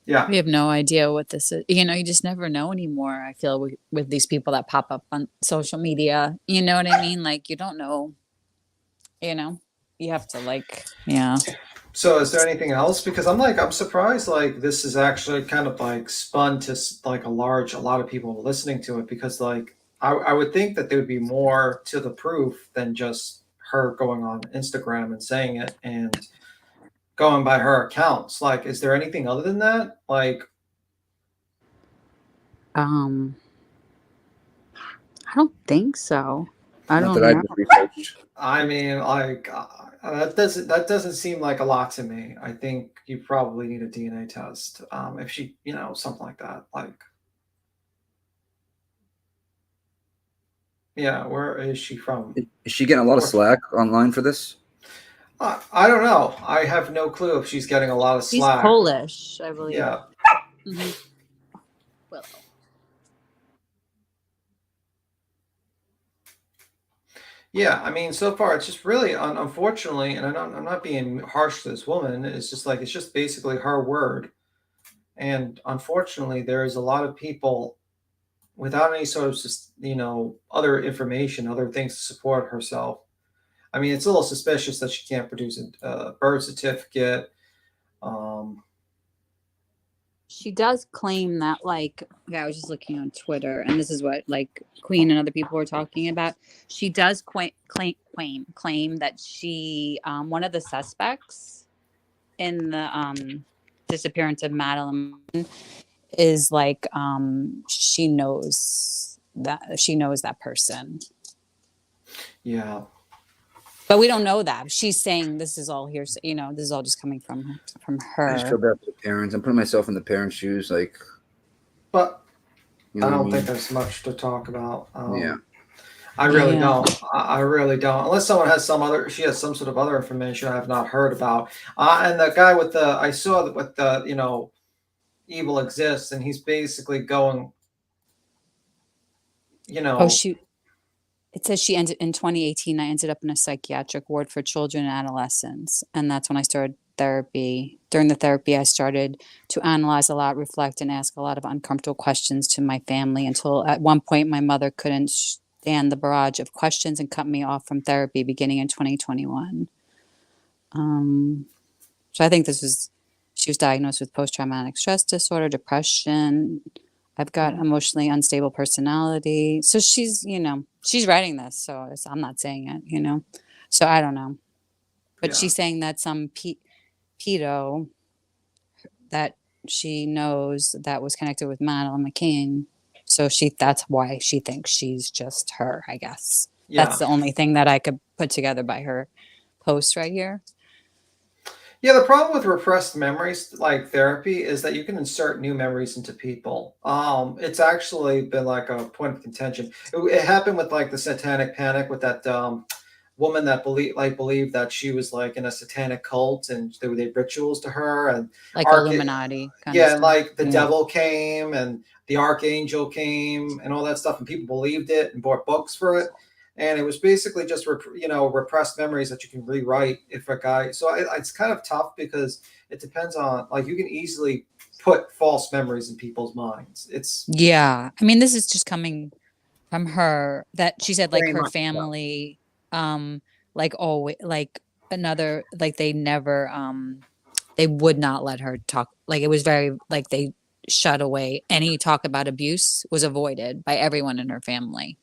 Yeah. We have no idea what this is. You just never know anymore. I feel with these people that pop up on social media. You know what I mean? Like, you don't know. You have to yeah. So is there anything else? Because I'm surprised this is actually kind of spun to a lot of people listening to it, because I would think that there would be more to the proof than just her going on Instagram and saying it and going by her accounts. Is there anything other than that? I don't think so. I don't know. I mean, that doesn't seem like a lot to me. I think you probably need a DNA test. If she, something like that. Yeah, where is she from? Is she getting a lot of slack online for this? I don't know. I have no clue if she's getting a lot of slack. She's Polish, I believe. Yeah. Mm-hmm. Well. Yeah, I mean, so far it's just really, unfortunately, and I'm not being harsh to this woman. It's just basically her word, and unfortunately, there is a lot of people without any sort of other information, other things to support herself. I mean, it's a little suspicious that she can't produce a birth certificate. She does claim that, I was just looking on Twitter, and this is what Queen and other people were talking about. She does claim that she, one of the suspects in the disappearance of Madeline, is she knows that person. Yeah. But we don't know that. She's saying this is all here. You know, this is all just coming from I just her. feel bad for the parents. I'm putting myself in the parents' shoes, like. But You know I what don't mean? think there's much to talk about. Yeah. I really Yeah. don't. I really don't. Unless someone has she has some sort of other information I have not heard about. And the guy with I saw that with the, evil exists, and he's basically going, Oh, it says she ended in 2018. I ended up in a psychiatric ward for children and adolescents. And that's when I started therapy. During the therapy, I started to analyze a lot, reflect, and ask a lot of uncomfortable questions to my family until at one point my mother couldn't stand the barrage of questions and cut me off from therapy beginning in 2021. So I think she was diagnosed with post-traumatic stress disorder, depression. I've got emotionally unstable personality. So she's writing this. So I'm not saying it, So I don't know. But she's saying that some pedo that she knows that was connected with Madeline McCain. So that's why she thinks she's just her, I guess. Yeah. That's the only thing that I could put together by her post right here. Yeah, the problem with repressed memories, like therapy, is that you can insert new memories into people. It's actually been like a point of contention. It happened with like the Satanic Panic with that woman that believed that she was like in a satanic cult, and they did rituals to her, and like Illuminati. And like the devil came and the archangel came and all that stuff, and people believed it and bought books for it. And it was basically just, repressed memories that you can rewrite if a guy. So it's kind of tough because it depends on, like, you can easily put false memories in people's minds. Yeah. I mean, this is just coming from her that she said, like, Very her much so. family, like, always, like, another, like, they never, they would not let her talk. Like, it was very, like, they shut away. Any talk about abuse was avoided by everyone in her family.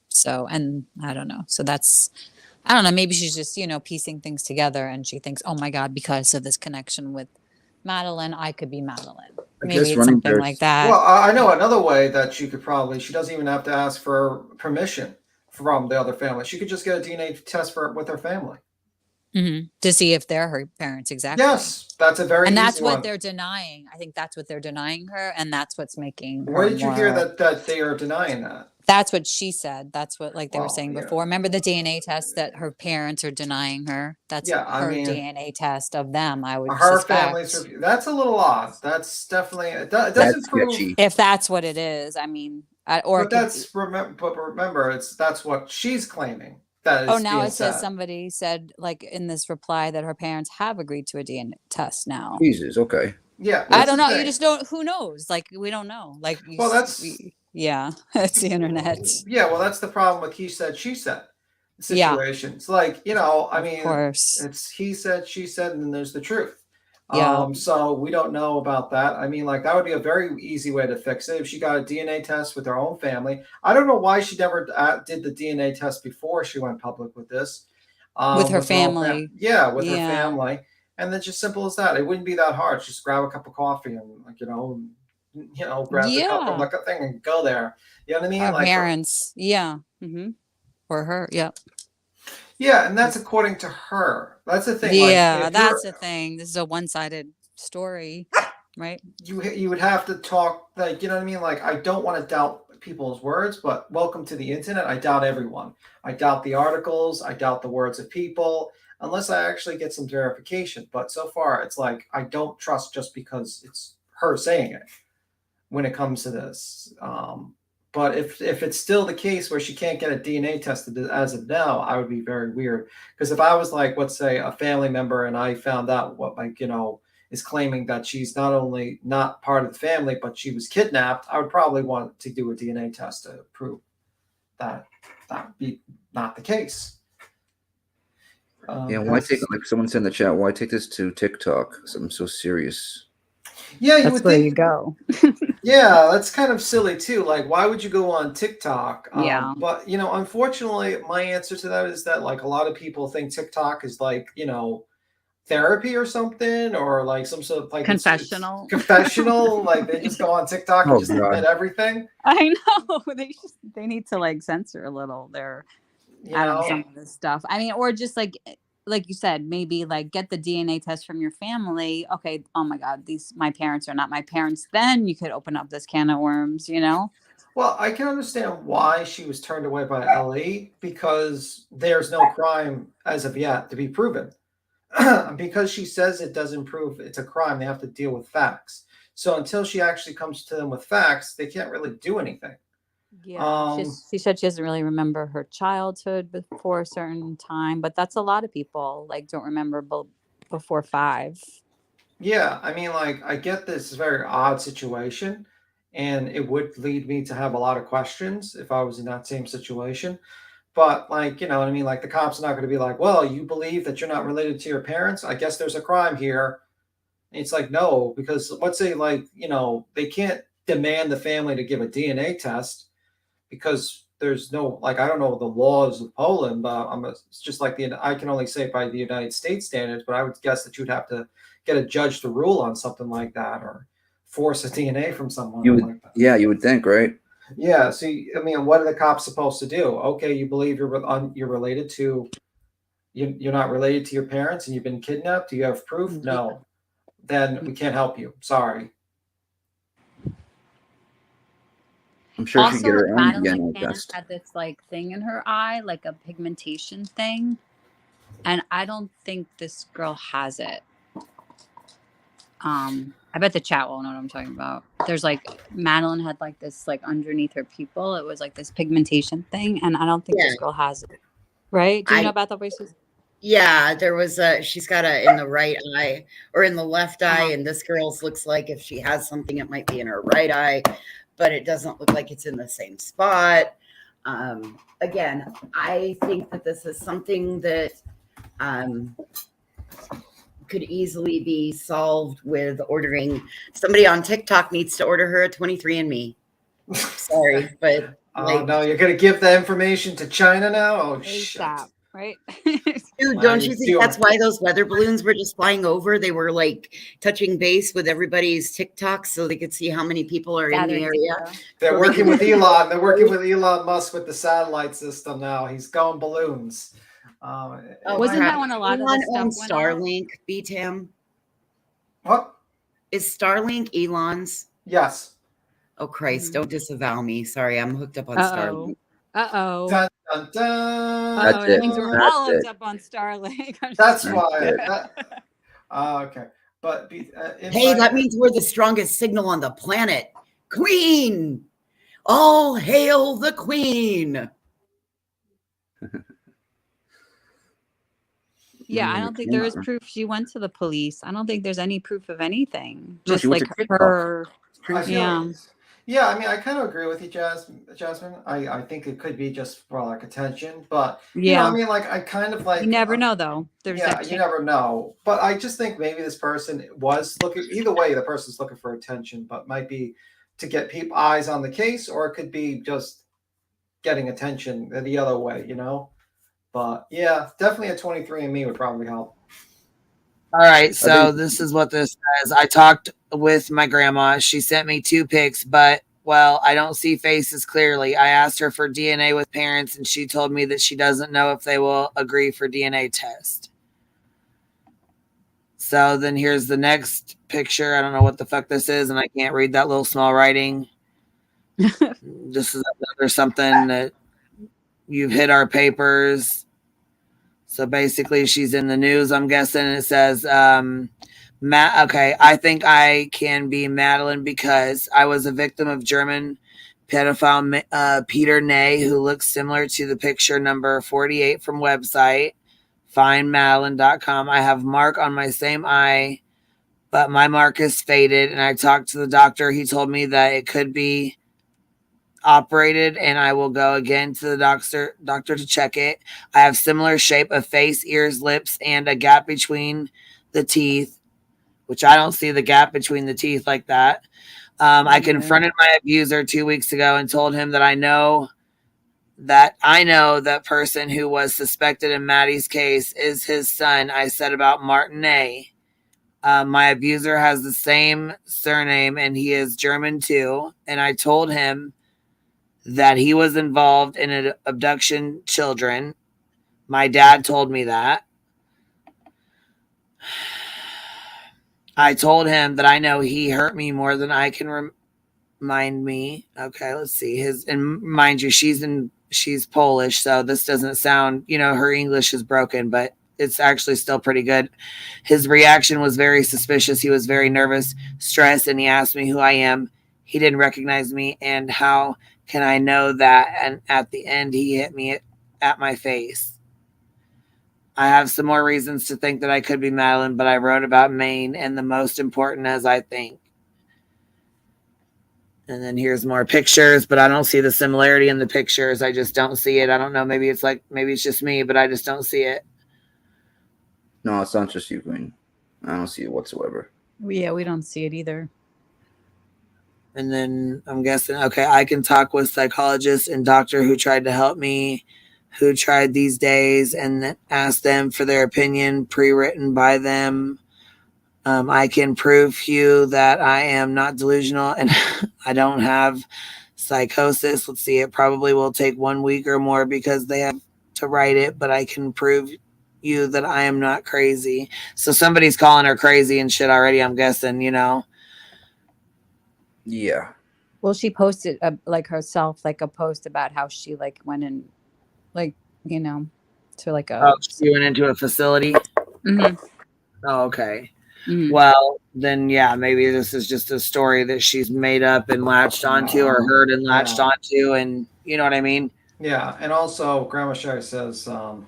So, and I don't know. So I don't know. Maybe she's just, piecing things together and she thinks, oh my God, because of this connection with Madeline, I could be Madeline. Maybe it's something like that. Well, I know another way that she doesn't even have to ask for permission from the other family. She could just get a DNA test with her family. Mm-hmm. To see if they're her parents. Exactly. Yes. That's a very and easy that's what one. they're denying. I think that's what they're denying her. And that's what's making her Where did you hear more- that they are denying that? That's what she said. That's what they were saying before. Remember the DNA test that her parents are denying her? That's her DNA test of them, I would her suspect. family's that's a little odd. That's definitely it doesn't prove if that's what it is. I mean, but remember that's what she's claiming. That is now being it says said. somebody said like in this reply that her parents have agreed to a DNA test now. Jesus, okay. Yeah, I don't know. You just don't. Who knows? Like we don't know. Like yeah, it's the internet. Yeah, well, that's the problem with he said, she said situations. Like, I mean, it's he said, she said, and then there's the truth. Yeah. So we don't know about that. I mean, like that would be a very easy way to fix it if she got a DNA test with her own family. I don't know why she never did the DNA test before she went public with this. With her family. Her family. And then just simple as that. It wouldn't be that hard. Just grab a cup of coffee and grab the cup from the thing and go there. You know what I mean? Our parents. Yeah. Mm-hmm. Or her. Yeah. Yeah. And that's according to her. That's the thing. Yeah. That's the thing. This is a one-sided story, right? You would have to talk like, you know what I mean? Like, I don't want to doubt people's words, but welcome to the internet. I doubt everyone. I doubt the articles. I doubt the words of people. Unless I actually get some verification. But so far, it's like, I don't trust just because it's her saying it when it comes to this. But if it's still the case where she can't get a DNA test as of now, I would be very weird. Because if I was like, let's say, a family member and I found out what, is claiming that she's not only not part of the family, but she was kidnapped, I would probably want to do a DNA test to prove that would be not the case. Why take, like someone said in the chat, why take this to TikTok? Because I'm so serious. Yeah, that's where you go. Yeah, that's kind of silly too. Like, why would you go on TikTok? Yeah. But unfortunately, my answer to that is that like a lot of people think TikTok is like therapy or something, or like some sort of like confessional. It's confessional. Like they just go on TikTok and just admit everything. I know they need to like censor a little. out of some of this stuff. I mean, or just like you said, maybe like get the DNA test from your family. Okay, oh my God, my parents are not my parents. Then you could open up this can of worms, you know? Well, I can understand why she was turned away by LE because there's no crime as of yet to be proven. Because she says it doesn't prove it's a crime, they have to deal with facts. So until she actually comes to them with facts, they can't really do anything. Yeah, she said she doesn't really remember her childhood before a certain time, but that's a lot of people like don't remember before 5. Yeah, I mean, like, I get this very odd situation, and it would lead me to have a lot of questions if I was in that same situation. But, like, you know what I mean? Like, the cops are not going to be like, well, you believe that you're not related to your parents? I guess there's a crime here. And it's like, no, because let's say, like, you know, they can't demand the family to give a DNA test because there's no, like, I don't know the laws of Poland, but it's just like I can only say by the United States standards, but I would guess that you'd have to get a judge to rule on something like that or force a DNA from someone. Yeah, you would think, right? Yeah. So, I mean, what are the cops supposed to do? Okay, you believe you're related to, you're not related to your parents and you've been kidnapped. Do you have proof? No. Then we can't help you. Sorry. I'm sure she Also, get her own Madeline DNA McCann test. had this like thing in her eye, like a pigmentation thing, and I don't think this girl has it. I bet the chat will know what I'm talking about. There's like Madeline had like this like underneath her pupil. It was like this pigmentation thing, and I don't think this girl has it. Right? Do you know about the voices? Yeah, there was she's got a in the right eye or in the left eye, and this girl's looks like if she has something, it might be in her right eye, but it doesn't look like it's in the same spot. Again, I think that this is something that could easily be solved with ordering. Somebody on TikTok needs to order her a 23andMe. Sorry, but Oh no, you're gonna give the information to China now? Oh shit. Right? Dude, don't you think that's why those weather balloons were just flying over? They were like touching base with everybody's TikToks so they could see how many people are in the area. They're working with Elon. They're working with Elon Musk with the satellite system now. He's going balloons. Wasn't that when a lot of this Elon stuff owns went out? Starlink, BTAM? What? Is Starlink Elon's? Yes. Oh, Christ, don't disavow me. Sorry, I'm hooked up on Uh-oh. Starlink. Uh-oh. Dun, dun, dun. Uh-oh, that means we're all hooked up on Starlink. That's why. Okay. But Hey, that means we're the strongest signal on the planet. Queen! All hail the Queen! Yeah, I don't think there is proof she went to the police. I don't think there's any proof of anything. No, Just she went like to TikTok. her. I feel Yeah. Yeah, I mean, I kind of agree with you, Jasmine. I think it could be just for like attention, but you know, Yeah. I mean, like I kind of like You never know, though. There's yeah, that you never know. But I just think maybe this person was looking. Either way, the person's looking for attention, but might be to get people eyes on the case, or it could be just getting attention the other way, you know. But yeah, definitely a 23andMe would probably help. All right, so this is what this says. I talked with my grandma. She sent me 2 pics, but, well, I don't see faces clearly. I asked her for DNA with parents, and she told me that she doesn't know if they will agree for DNA test. So then here's the next picture. I don't know what the fuck this is, and I can't read that little small writing. This is another something that you've hit our papers. So basically, she's in the news, I'm guessing. It says, okay, I think I can be Madeline because I was a victim of German pedophile Peter Ney, who looks similar to the picture number 48 from website findmadeline.com. I have mark on my same eye, but my mark is faded. And I talked to the doctor. He told me that it could be operated, and I will go again to the doctor to check it. I have similar shape of face, ears, lips, and a gap between the teeth, which I don't see the gap between the teeth like that. I confronted my abuser 2 weeks ago and told him that I know that person who was suspected in Maddie's case is his son. I said about Martin A. My abuser has the same surname, and he is German too. And I told him that he was involved in an abduction children. My dad told me that. I told him that I know he hurt me more than I can remind me. Okay, let's see. And mind you, she's Polish, so this doesn't sound, her English is broken, but it's actually still pretty good. His reaction was very suspicious. He was very nervous, stressed, and he asked me who I am. He didn't recognize me, and how can I know that? And at the end, he hit me at my face. I have some more reasons to think that I could be Madeline, but I wrote about Maine and the most important as I think. And then here's more pictures, but I don't see the similarity in the pictures. I just don't see it. I don't know. Maybe it's just me, but I just don't see it. No, it's not just you, Queen. I don't see it whatsoever. Yeah, we don't see it either. And then I'm guessing, okay, I can talk with psychologists and doctor who tried to help me, who tried these days, and ask them for their opinion, pre-written by them. I can prove you that I am not delusional and I don't have psychosis. Let's see, it probably will take 1 week or more because they have to write it, but I can prove you that I am not crazy. So somebody's calling her crazy and shit already, I'm guessing, Yeah. Well, she posted herself, a post about how she went in, to she went into a facility. Mm-hmm. Oh, okay. Mm-hmm. Well, then, yeah, maybe this is just a story that she's made up and latched onto, or heard and latched onto, and you know what I mean? Yeah, and also Grandma Sherry says Aaron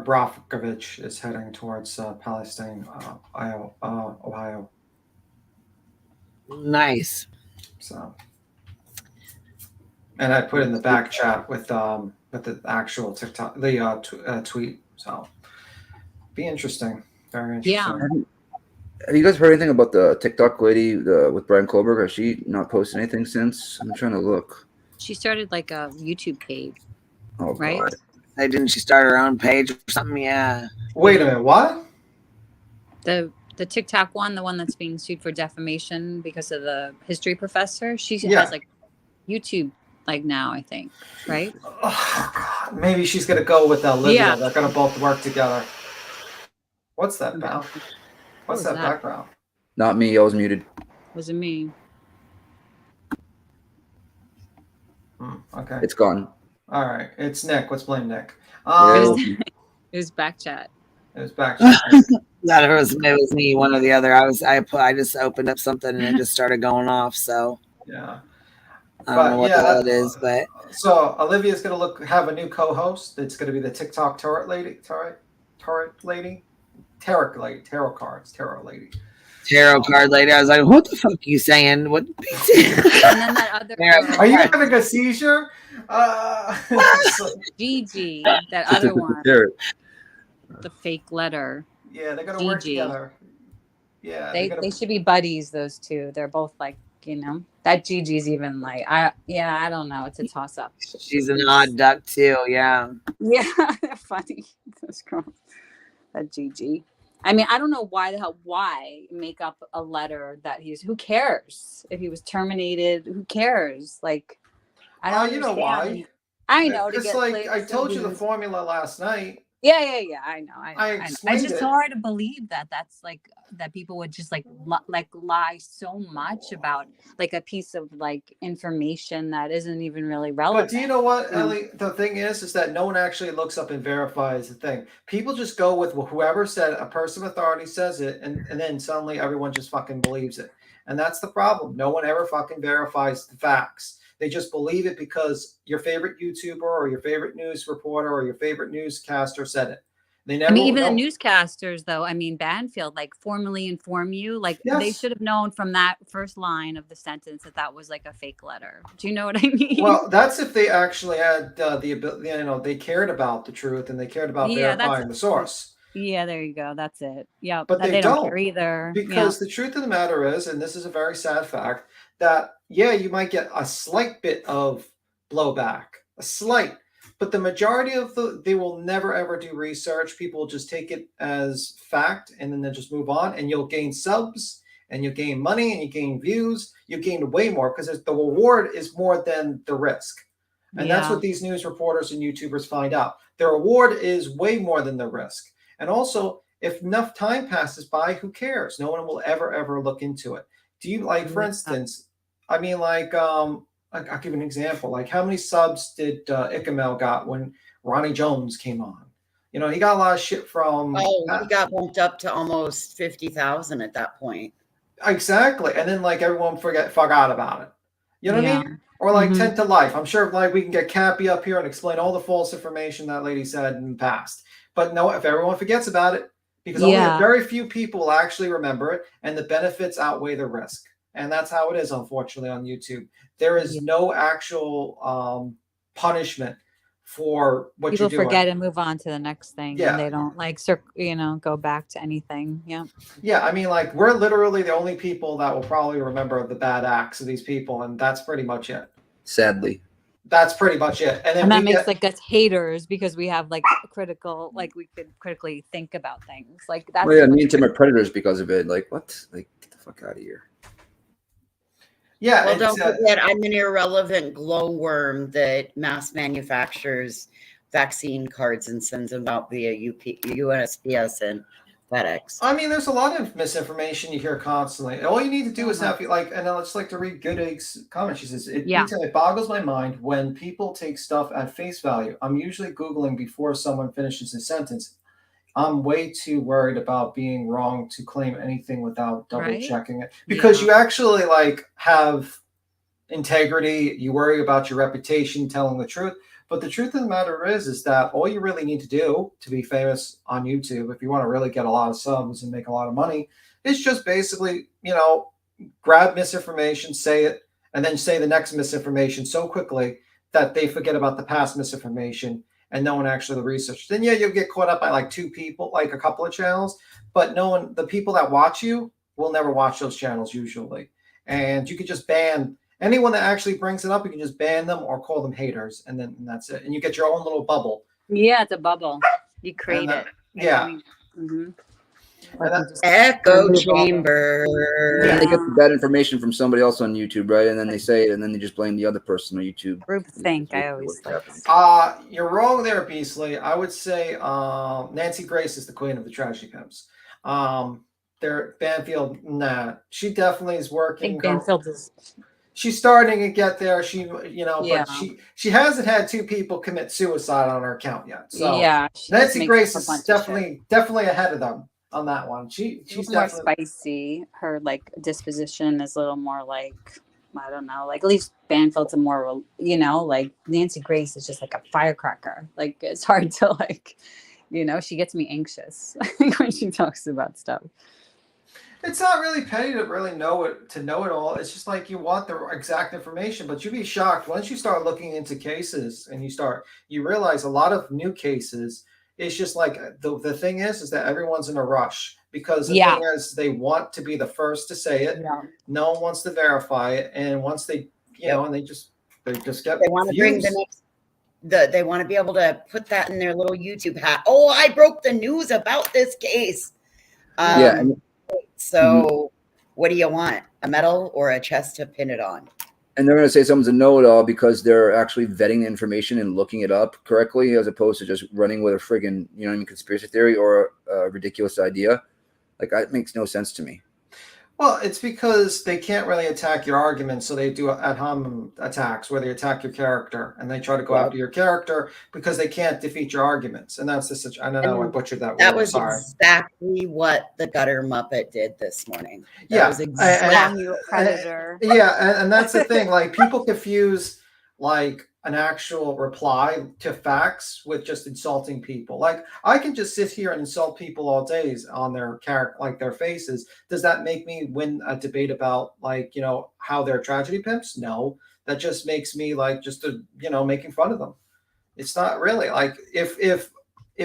Brockovich is heading towards Palestine, Ohio. Nice. So, and I put in the back chat with the actual TikTok, the tweet. So, be interesting. Very interesting. Yeah. Have you guys heard anything about the TikTok lady with Brian Kohlberg? Has she not posted anything since? I'm trying to look. She started a YouTube page. Oh, right? God. Hey, didn't she start her own page or something? Yeah. Wait a minute. What? The TikTok one, the one that's being sued for defamation because of the history professor. She has YouTube now, I think, right? Oh, God. Maybe she's gonna go with Olivia. Yeah. They're gonna both work together. What's that about? What's that background? Not me. I was muted. Was it me? Okay. It's gone. All right. It's Nick. Let's blame Nick. It was back chat. It was back chat. Yeah, it was me, one or the other. I just opened up something and it just started going off. So yeah. I don't know what the hell it is, but so Olivia's gonna have a new co-host. It's gonna be the TikTok tarot lady. Tarot card lady. I was like, what the fuck are you saying? What? And then that other Are you having a seizure? Gigi, that other one. The fake letter. Yeah, they're gonna work together. Yeah, they should be buddies. Those two. They're both that Gigi's even I don't know. It's a toss up. She's an odd duck too. Yeah. Yeah, they're funny. Those girls. That Gigi. I mean, I don't know why make up a letter that who cares if he was terminated? Who cares? I don't you know why? I know. It's I told you the formula last night. Yeah. I know. I know. explained It's just it. so hard to believe that's that people would just lie so much about a piece of information that isn't even really relevant. But do you know what, Ellie? The thing is that no one actually looks up and verifies the thing. People just go with whoever said a person of authority says it, and then suddenly everyone just fucking believes it. And that's the problem. No one ever fucking verifies the facts. They just believe it because your favorite YouTuber or your favorite news reporter or your favorite newscaster said it. They never. Even the newscasters, though. Banfield, formally inform you. They should have known from that first line of the sentence that was a fake letter. Do you know what I mean? Well, that's if they actually had the ability. They cared about the truth and they cared about verifying the source. Yeah, there you go. That's it. Yeah, but they don't care either. Because the truth of the matter is, and this is a very sad fact, that you might get a slight bit of blowback, a slight. But the majority of they will never ever do research. People will just take it as fact and then they'll just move on, and you'll gain subs and you gain money and you gain views. You gain way more because the reward is more than the risk. And that's what these news reporters and YouTubers find out. The reward is way more than the risk. And also, if enough time passes by, who cares? No one will ever look into it. Do you like, for instance, I mean, like, I'll give you an example. Like, how many subs did Icamel got when Ronnie Jones came on? You know, he got a lot of shit from. Oh, he got bumped up to almost 50,000 at that point. Exactly. And then, like, everyone forgot about it. You know what I mean? Or like 10 to life. I'm sure like we can get Cappy up here and explain all the false information that lady said in the past. But no, if everyone forgets about it, because only a very few people will actually remember it, and the benefits outweigh the risk. And that's how it is, unfortunately, on YouTube. There is no actual punishment for what People you're doing. forget and move on to the next thing. Yeah. And they don't like, go back to anything. Yeah. Yeah, I mean, like, we're literally the only people that will probably remember the bad acts of these people, and that's pretty much it. Sadly. That's pretty much it. And then that makes like us haters because we have like critical, like we could critically think about things. Like that's me and Tim are predators because of it. Like, what? Like, get the fuck out of here. Yeah. Well, don't forget, I'm an irrelevant glowworm that mass manufactures vaccine cards and sends them out via USPS and FedEx. I mean, there's a lot of misinformation you hear constantly. All you need to do is have, like, and I just like to read Good Egg's comment. She says, it boggles my mind when people take stuff at face value. I'm usually Googling before someone finishes a sentence. I'm way too worried about being wrong to claim anything without double checking it. Because you actually like have integrity. You worry about your reputation, telling the truth. But the truth of the matter is that all you really need to do to be famous on YouTube, if you want to really get a lot of subs and make a lot of money, is just basically, grab misinformation, say it, and then say the next misinformation so quickly that they forget about the past misinformation and no one actually researched. Then you'll get caught up by like two people, like a couple of channels, but the people that watch you will never watch those channels usually. And you could just ban anyone that actually brings it up. You can just ban them or call them haters, and that's it. And you get your own little bubble. Yeah, it's a bubble. You create it. Yeah. Echo chamber. And they get the bad information from somebody else on YouTube, right? And then they say it, and then they just blame the other person on YouTube. Groupthink, I always like. You're wrong there, Beastly. I would say Nancy Grace is the queen of the tragedy pimps. Banfield, nah. She definitely is working. I think Banfield is. She's starting to get there. But she hasn't had two people commit suicide on her account yet. So Nancy Grace is definitely ahead of them on that one. She's more definitely spicy. Her like disposition is a little more like, I don't know, like at least Banfield's a more, like Nancy Grace is just like a firecracker. Like it's hard to like, she gets me anxious when she talks about stuff. It's not really petty to really know it all. It's just like you want the exact information, but you'd be shocked once you start looking into cases and you realize a lot of new cases. It's just like the thing is that everyone's in a rush because the thing is they want to be the first to say it. Yeah. No one wants to verify it, and once they, and they just get. They want to bring the next. They want to be able to put that in their little YouTube hat. Oh, I broke the news about this case. So, what do you want? A medal or a chest to pin it on? And they're going to say someone's a know-it-all because they're actually vetting the information and looking it up correctly, as opposed to just running with a friggin', conspiracy theory or a ridiculous idea. Like, that makes no sense to me. Well, it's because they can't really attack your arguments, so they do ad hominem attacks where they attack your character and they try to go after your character because they can't defeat your arguments. And that's the situation. I know I butchered that word. That was exactly what the Gutter Muppet did this morning. That was exactly predator. And that's the thing. Like, people confuse like an actual reply to facts with just insulting people. Like, I can just sit here and insult people all days on their character, like their faces. Does that make me win a debate about like, how they're tragedy pimps? No, that just makes me like making fun of them. It's not really like if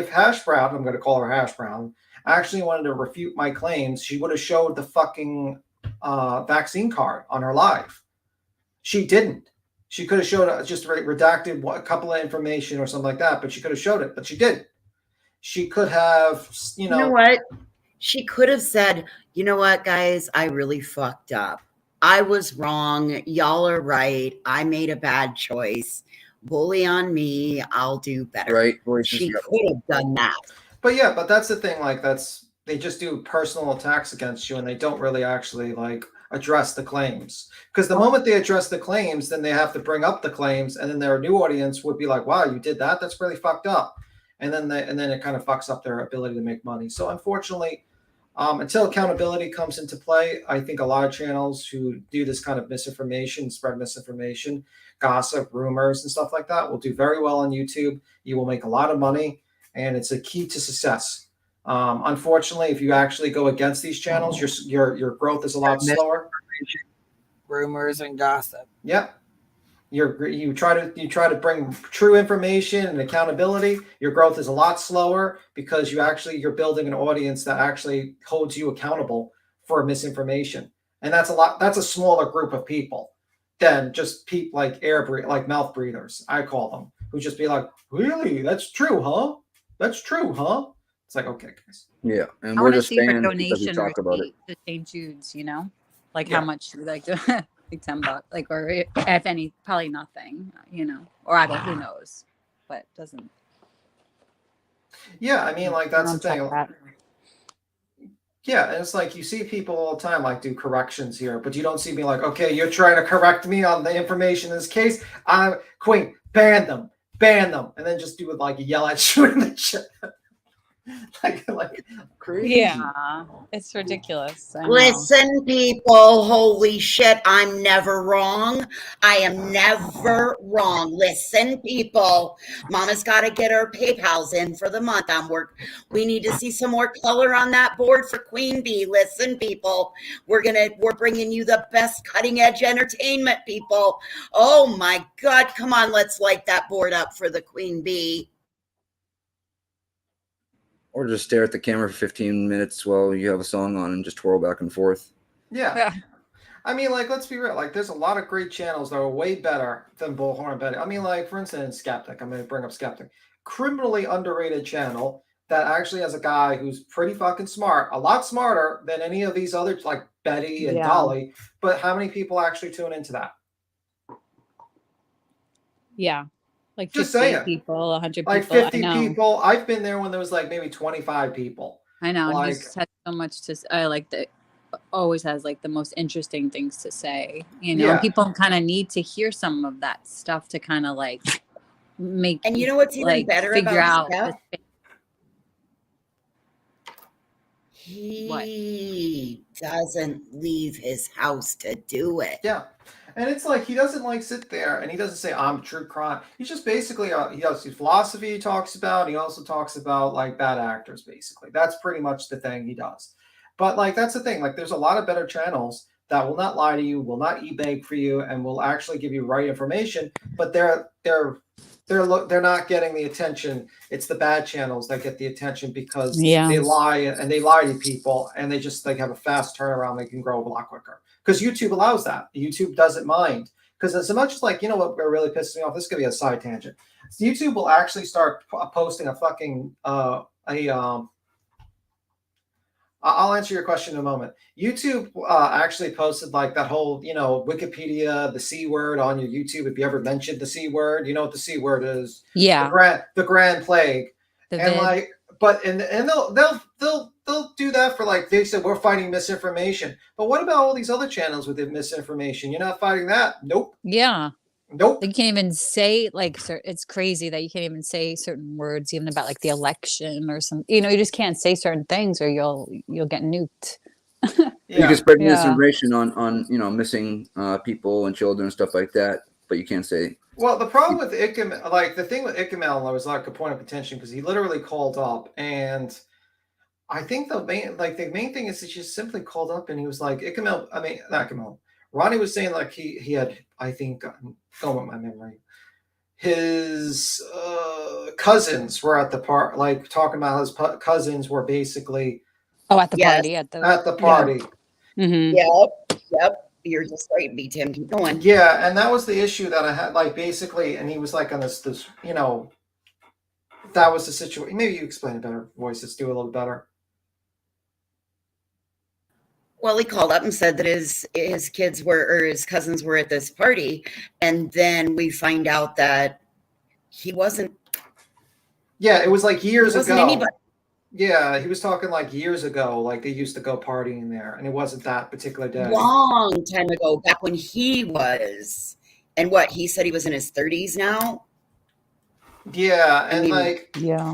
Hash Brown, I'm going to call her Hash Brown, actually wanted to refute my claims, she would have showed the fucking vaccine card on her live. She didn't. She could have showed just redacted a couple of information or something like that, but she could have showed it, but she didn't. She could have, You know what? She could have said, you know what, guys, I really fucked up. I was wrong. Y'all are right. I made a bad choice. Bully on me. I'll do better. Right. She could have done that. But yeah, but that's the thing. Like they just do personal attacks against you, and they don't really actually like address the claims. Because the moment they address the claims, then they have to bring up the claims, and then their new audience would be like, "Wow, you did that? That's really fucked up." And then it kind of fucks up their ability to make money. So unfortunately, until accountability comes into play, I think a lot of channels who do this kind of misinformation, spread misinformation, gossip, rumors, and stuff like that will do very well on YouTube. You will make a lot of money, and it's a key to success. Unfortunately, if you actually go against these channels, your growth is a lot slower. Rumors and gossip. Yep. You try to bring true information and accountability. Your growth is a lot slower because you're building an audience that actually holds you accountable for misinformation, and that's a smaller group of people than just people like mouth breathers, I call them, who just be like, really, that's true, huh? That's true, huh? It's like, okay, guys. Yeah, and I we're want to just see her fans because we donation talk about it. receipt to St. Jude's, you know? Like Yeah. how much, like, like $10, like, or if any, probably nothing, you know? Or I don't, who knows? But doesn't. Yeah, I mean, like, that's the check thing. that. Yeah, and it's like you see people all the time like do corrections here, but you don't see me like, okay, you're trying to correct me on the information in this case. I'm Queen, ban them, and then just do it like yell at you in the chat. like crazy. Yeah, it's ridiculous. I know. Listen, people, holy shit, I'm never wrong. I am never wrong. Listen, people, Mama's got to get her PayPal's in for the month. We need to see some more color on that board for Queen Bee. Listen, people, we're bringing you the best cutting edge entertainment, people. Oh my God, come on, let's light that board up for the Queen Bee. Or just stare at the camera for 15 minutes while you have a song on and just twirl back and forth. Yeah. I mean, like, let's be real. Like, there's a lot of great channels that are way better than Bullhorn Betty. I mean, like, for instance, Skeptic. I'm going to bring up Skeptic. Criminally underrated channel that actually has a guy who's pretty fucking smart, a lot smarter than any of these others, like Betty and Dolly. But how many people actually tune into that? Yeah. Like Just 50 saying. people, 100 people. Like 50 I know. people. I've been there when there was like maybe 25 people. I know. Like, And he just has so much to I like that. Always has like the most interesting things to say, you know. Yeah. And people kind of need to hear some of that stuff to kind of like make. And you know what's even like, better figure about out Steph? He doesn't leave his house to do it. yeah. And it's like he doesn't like sit there and he doesn't say I'm true crime. He's just basically he has the philosophy he talks about. And he also talks about like bad actors. Basically, that's pretty much the thing he does. But like that's the thing. Like there's a lot of better channels that will not lie to you, will not e-beg for you, and will actually give you right information. But they're not getting the attention. It's the bad channels that get the attention because they lie and they lie to people and they just like have a fast turnaround. They can grow a lot quicker because YouTube allows that. YouTube doesn't mind because as much as like, you know what really pisses me off? This could be a side tangent. YouTube will actually start posting a fucking I'll answer your question in a moment. YouTube actually posted like that whole, you know, Wikipedia, the C word on your YouTube. If you ever mentioned the C word, you know what the C word is. Yeah. The grand plague. The and vid. like, but and they'll do that for like, they said we're fighting misinformation. But what about all these other channels with the misinformation? You're not fighting that? Nope. Yeah. Nope. They can't even say like it's crazy that you can't even say certain words even about like the election or some, you know, you just can't say certain things or you'll get nuked. You can spread misinformation on you know, missing people and children and stuff like that, but you can't say. Well, the problem with Icam, like the thing with Icamel was like a point of contention because he literally called up, and I think the main thing is he just simply called up and he was like Icamel. I mean, not Icamel. Ronnie was saying like he had, I think, going with my memory, his cousins were at the part, like talking about his cousins were basically at the party at the party. Yeah. Mm-hmm. Yep. You're just right, B Tim. Keep going. Yeah, and that was the issue that I had, like basically, and he was like on this, you know, that was the situation. Maybe you explain it better, voices do a little better. Well, he called up and said that his kids were, or his cousins were at this party, and then we find out that he wasn't. Yeah, it was like years wasn't ago. anybody. Yeah, he was talking like years ago, like they used to go partying there, and it wasn't that particular day. Long time ago, back when he was, and what he said he was in his 30s now. Yeah, and yeah.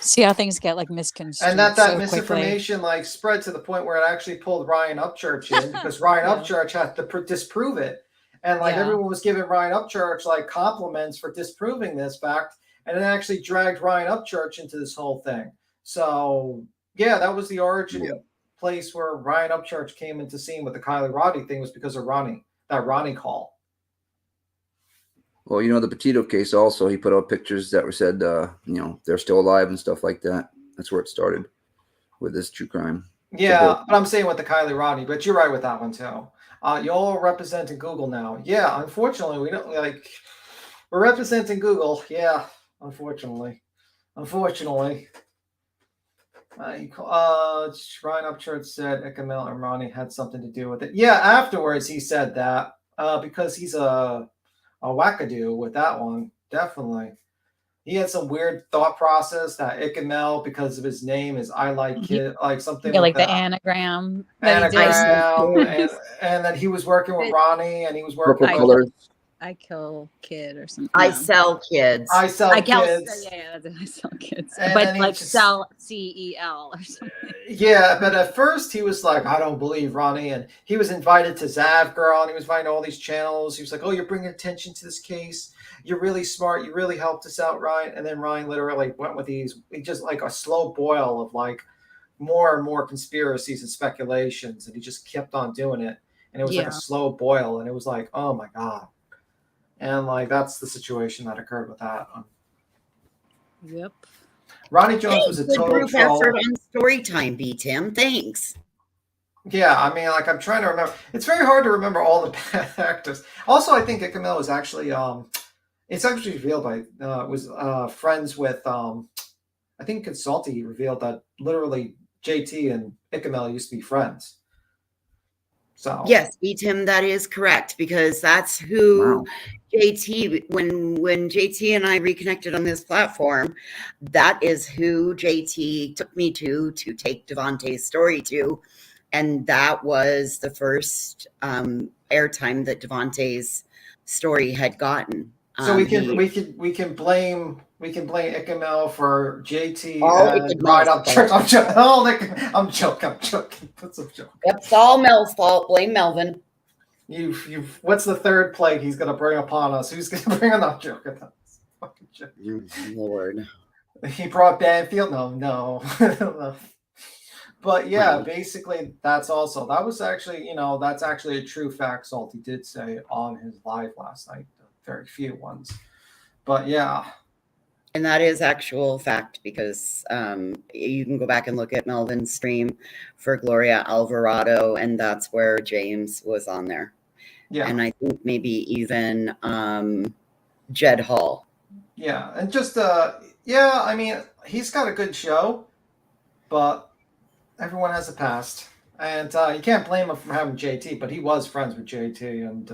See how things get like misconstrued. and that so misinformation like spread to the point where it actually pulled Ryan Upchurch in because Ryan Upchurch had to disprove it, and like everyone was giving Ryan Upchurch like compliments for disproving this fact, and it actually dragged Ryan Upchurch into this whole thing. So yeah, that was the origin place where Ryan Upchurch came into scene with the Kylie Roddy thing was because of that Ronnie call. Well, the Petito case also, he put out pictures that were said, they're still alive and stuff like that. That's where it started with this true crime. Yeah, but I'm saying with the Kylie Roddy, but you're right with that one too. Y'all representing Google now. Yeah, unfortunately, we don't we're representing Google. Yeah, unfortunately. Ryan Upchurch said Ekamel and Ronnie had something to do with it. Yeah, afterwards he said that because he's a wackadoo with that one. Definitely. He had some weird thought process that Ikamel, because of his name, is I like kid, like something like that. the anagram. And that he was working with Ronnie, and he was working with I kill kid or something. I sell kids. I sell kids. Yeah, I sell kids. And but then like sell CEL or something. Yeah, but at first he was like, I don't believe Ronnie. And he was invited to Zav Girl, and he was invited to all these channels. He was like, oh, you're bringing attention to this case. You're really smart. You really helped us out, Ryan. And then Ryan literally went with just like a slow boil of like more and more conspiracies and speculations. And he just kept on doing it. And it was like a slow boil. And it was like, oh my God. And like, that's the situation that occurred with that. Yep. Ronnie Jones was a total group troll. effort on story time, B-Tim. Thanks. Yeah, I mean, like I'm trying to remember. It's very hard to remember all the bad actors. Also, I think Ikamel was actually, it's actually revealed by, was friends with, I think Consulti revealed that literally JT and Ikamel used to be friends. So yes, B-Tim, that is correct, because that's who JT, when JT and I reconnected on this platform, that is who JT took me to take Devontae's story to. And that was the first airtime that Devontae's story had gotten. So we can blame Ikamel for JT and Ryan Upchurch. I'm joking. That's a joke. It's all Mel's fault. Blame Melvin. What's the third plague he's gonna bring upon us? Who's gonna bring another joke? That's fucking joke. Lord. He brought Banfield? No. But yeah, basically that was actually, that's actually a true fact Salty did say on his live last night. Very few ones. But yeah. And that is actual fact, because you can go back and look at Melvin's stream for Gloria Alvarado, and that's where James was on there. Yeah. And I think maybe even Jed Hall. Yeah. And just, I mean, he's got a good show, but everyone has a past. And you can't blame him for having JT, but he was friends with JT, and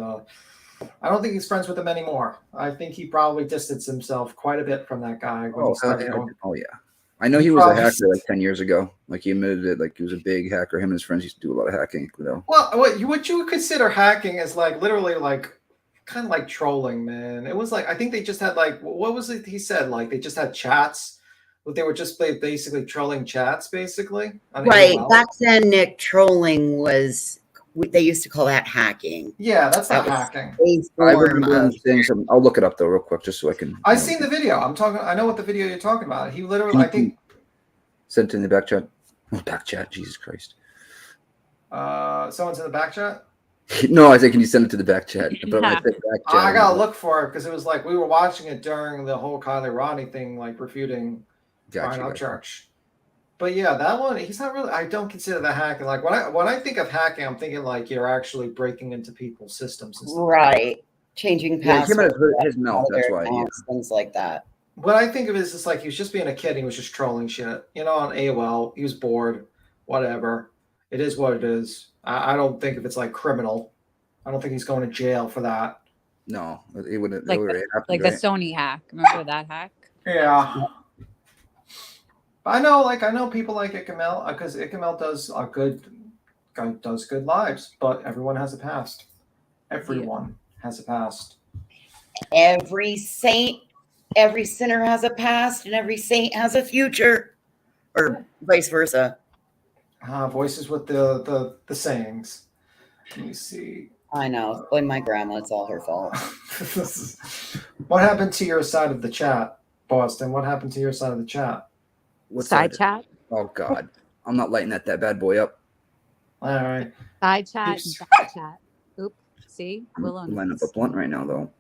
I don't think he's friends with him anymore. I think he probably distanced himself quite a bit from that guy when he started going. Oh, yeah. I know he was a hacker like 10 years ago. Like he admitted it, like he was a big hacker. Him and his friends used to do a lot of hacking. Well, what you would consider hacking is like literally like kind of like trolling, man. It was like, I think they just had like, what was it he said? Like they just had chats. They were just basically trolling chats, basically. Right. Back then, Nick, trolling was, they used to call that hacking. Yeah, that's not hacking. I'll look it up though real quick just so I can. I've seen the video. I know what the video you're talking about. He literally, I think. Sent in the back chat. Back chat, Jesus Christ. Someone's in the back chat? No, I said, can you send it to the back chat? But I gotta look for it because it was like we were watching it during the whole Kylie Ronnie thing, like refuting Ryan Upchurch. But yeah, that one, he's not really, I don't consider that hacking. Like when I think of hacking, I'm thinking like you're actually breaking into people's systems and stuff. Right. Changing passwords. His mouth, that's why. Yeah. Things like that. What I think of it is just like he was just being a kid. He was just trolling shit. On AOL. He was bored. whatever. It is what it is. I don't think if it's like criminal. I don't think he's going to jail for that. No, it wouldn't. Like It would the, happen, like right? the Sony hack. Remember that hack? Yeah. I know people like Ikamel because Ikamel does good lives, but everyone has a past. Everyone has a past. Every saint, every sinner has a past, and every saint has a future, or vice versa. Voices with the sayings. Let me see. I know. Blame my grandma. It's all her fault. What happened to your side of the chat, Boston? What happened to your side of the chat? What's Side that? chat. Oh God, I'm not lighting that bad boy up. All right. Side chat. Oops. And back chat. Oop. See? Willow I'm lighting up a blunt right now, though.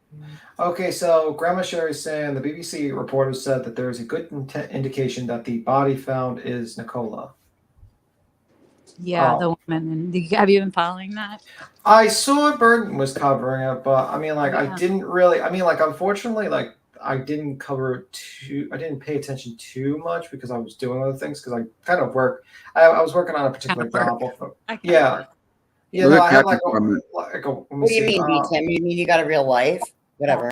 Okay, so Grandma Sherry's saying the BBC reporter said that there is a good indication that the body found is Nicola. Yeah, Oh. the woman. Have you been following that? I saw Burton was covering it, but I mean, like, Yeah. I didn't really. I mean, like, unfortunately, like, I didn't cover I didn't pay attention too much because I was doing other things because I kind of work. I was working on a particular job. Yeah. Yeah, no, I have like let me What do you see, mean, B. Tim? You mean you got a real life? Whatever.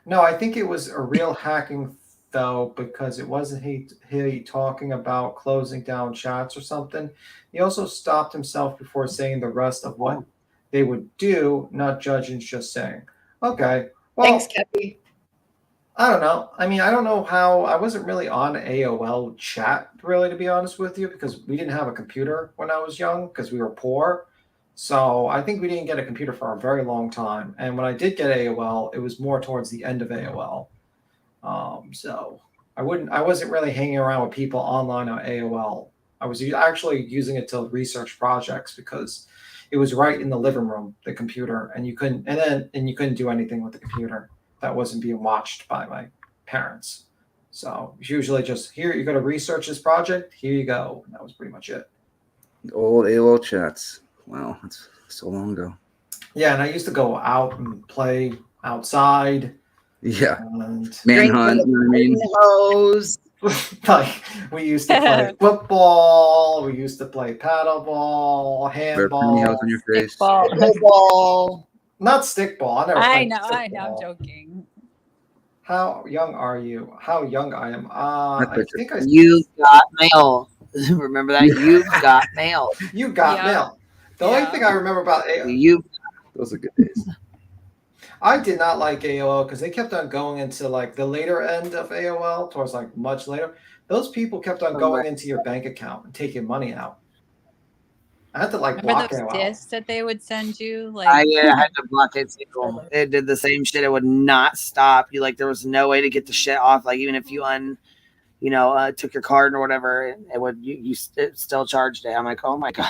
No, I think it was a real hacking though, because it wasn't he talking about closing down chats or something. He also stopped himself before saying the rest of what they would do, not judging, just saying. Okay. Well, Thanks, Kathy. I don't know. I mean, I don't know how. I wasn't really on AOL chat, really, to be honest with you, because we didn't have a computer when I was young because we were poor. So I think we didn't get a computer for a very long time. And when I did get AOL, it was more towards the end of AOL. So I wasn't really hanging around with people online on AOL. I was actually using it to research projects because it was right in the living room, the computer, and you couldn't do anything with the computer that wasn't being watched by my parents. So it's usually just here, you got to research this project. Here you go. And that was pretty much it. Old AOL chats. Wow, that's so long ago. Yeah, and I used to go out and play outside. Yeah. And Manhunt. You know what I mean? Hose. Like we used to play football. We used to play paddleball, Wear handball, pantyhose on your face. Pickleball. Not stickball. I never I played know, stickball. I'm joking. How young are you? How young I am? I think You got mail. Remember that? You got mail. You got mail. The only thing I remember about AOL. Those are good days. I did not like AOL because they kept on going into like the later end of AOL towards like much later. Those people kept on going into your bank account and taking money out. I had to like Remember block those AOL. discs that they would send you? Like I had to block it too. It did the same shit. It would not stop. You like there was no way to get the shit off. Like even if you took your card or whatever, it would it still charged it. I'm like, oh my god.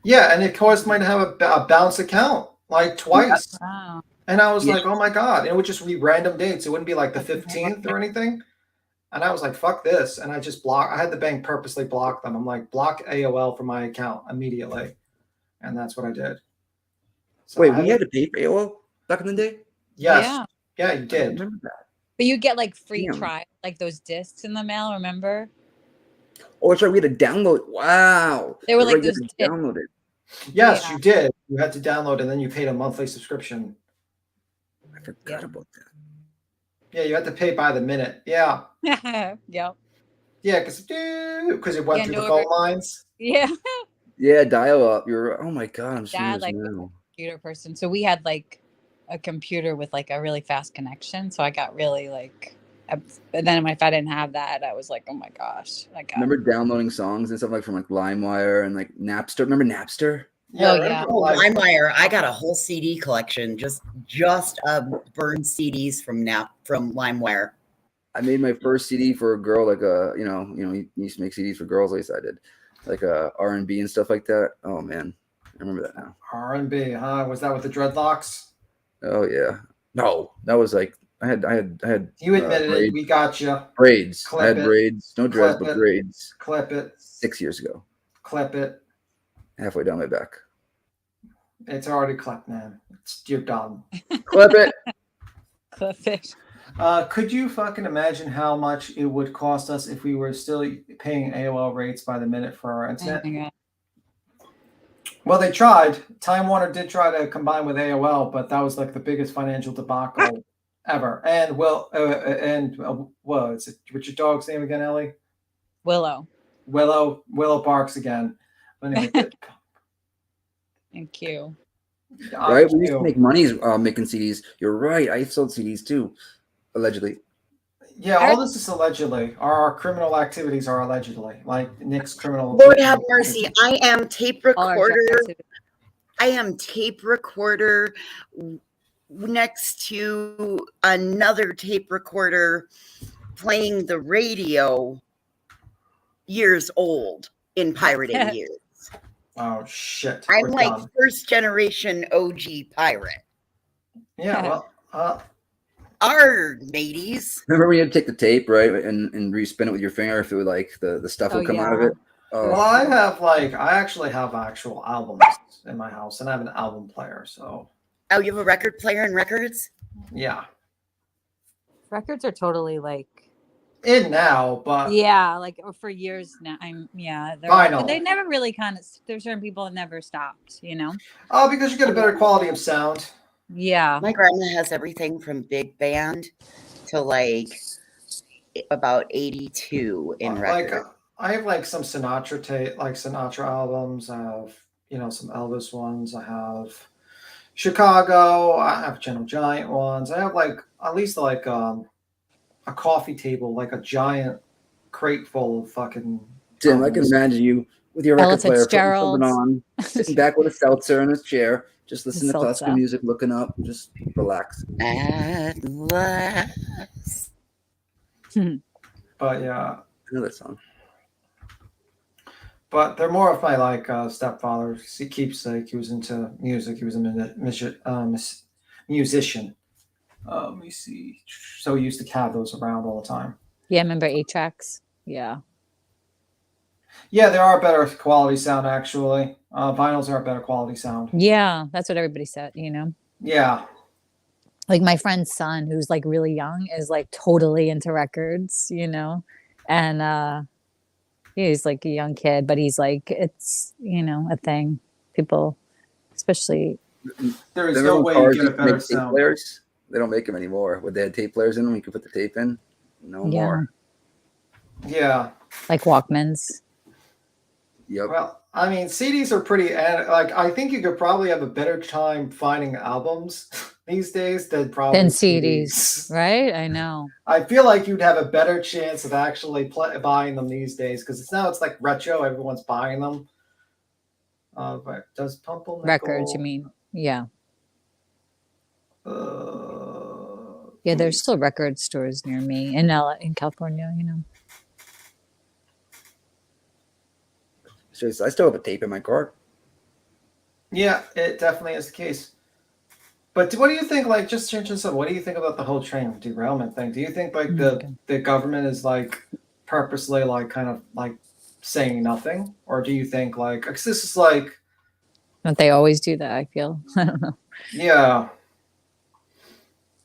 Yeah, and of course might have a bounce account like twice. Wow. And I was like, oh my god. And it would just be random dates. It wouldn't be like the 15th or anything. And I was like, fuck this. And I just I had the bank purposely block them. I'm like, block AOL from my account immediately. And that's what I did. So Wait, we had to pay for AOL back in the day? Yes. Yeah, you did. But you get like free Damn. trial, like those discs in the mail, remember? Oh, it's right. We had to download. Wow. They were You're like right, you those had to download it. Yes, you did. You had to download and then you paid a monthly subscription. I forgot about that. Yeah, you had to pay by the minute. Yeah. Yep. Yeah, because it went through the phone lines. Yeah. Yeah, dial up. Oh my god, I'm seeing Dad this like was now. a computer person. So we had like a computer with like a really fast connection. So I got really like but then if I didn't have that, I was like, oh my gosh. Remember downloading songs and stuff like from like LimeWire and like Napster? Remember Napster? Yeah. Oh, LimeWire. I got a whole CD collection, just burned CDs from LimeWire. I made my first CD for a girl, like you used to make CDs for girls, at least I did, like R&B and stuff like that. Oh man, I remember that now. R&B, huh? Was that with the dreadlocks? Oh yeah, no, that was like I had. You admitted it. braids. We got you. Braids. Clip I had it. braids, no dreads, Clip but it. braids. Clip it. 6 years ago, Clip it. halfway down my back. It's already clipped, man. You're done. Clip it. Clip it. Could you fucking imagine how much it would cost us if we were still paying AOL rates by the minute for our internet? Oh my God. Well, they tried. Time Warner did try to combine with AOL, but that was like the biggest financial debacle ever. And well, what's your dog's name again, Ellie? Willow. Willow barks again. Anyway, Thank you. Right? We used to make money making CDs. You're right. I sold CDs too, allegedly. Yeah, all this is allegedly. Our criminal activities are allegedly. Like Nick's criminal. Lord have mercy. I am tape recorder. Next to another tape recorder playing the radio years old in pirating years. Oh, shit. I'm We're like done. first generation OG pirate. Yeah, well, our mateys. Remember when you had to take the tape, right, and respin it with your finger if it would like the stuff would come out of it? Well, I actually have actual albums in my house, and I have an album player, so. Oh, you have a record player and records? Yeah. Records are totally like in now, but like for years now. Vinyl. They never really kind of. There's certain people that never stopped, you know. Oh, because you get a better quality of sound. Yeah. My grandma has everything from big band to like about 82 in record. Like I have like some Sinatra albums. I have some Elvis ones. I have Chicago. I have Gentle Giant ones. I have like at least like a coffee table, like a giant crate full of fucking. Tim, I can imagine you with your record player putting something on, sitting back with a seltzer in his chair, just listening to classical music, looking up, just relax. At last. But yeah, I know that song. But they're more of my like stepfather. He keeps like he was into music. He was a musician. Let me see. So he used to have those around all the time. Yeah, remember 8-tracks? Yeah. Yeah, there are better quality sound actually. Vinyls are a better quality sound. Yeah, that's what everybody said, you know. Yeah. Like my friend's son, who's like really young, is like totally into records, you know, and he's like a young kid, but he's like, it's a thing. People, especially. There is no way you get a better tape sound. players. They don't make them anymore. Would they have tape players in them? You could put the tape in. No more. Yeah. Like Walkmans. Yep. Well, I mean, CDs are pretty. Like, I think you could probably have a better time finding albums these days than probably CDs, right? I know. I feel like you'd have a better chance of actually buying them these days because it's like retro. Everyone's buying them. But does Pumple Records? You mean? Yeah. Yeah, there's still record stores near me in California. You know. So I still have a tape in my car. Yeah, it definitely is the case. But what do you think? Like, just changing something. What do you think about the whole train derailment thing? Do you think like the government is like purposely like kind of like saying nothing, or do you think like because this is like? Don't they always do that? I feel. I don't know. Yeah.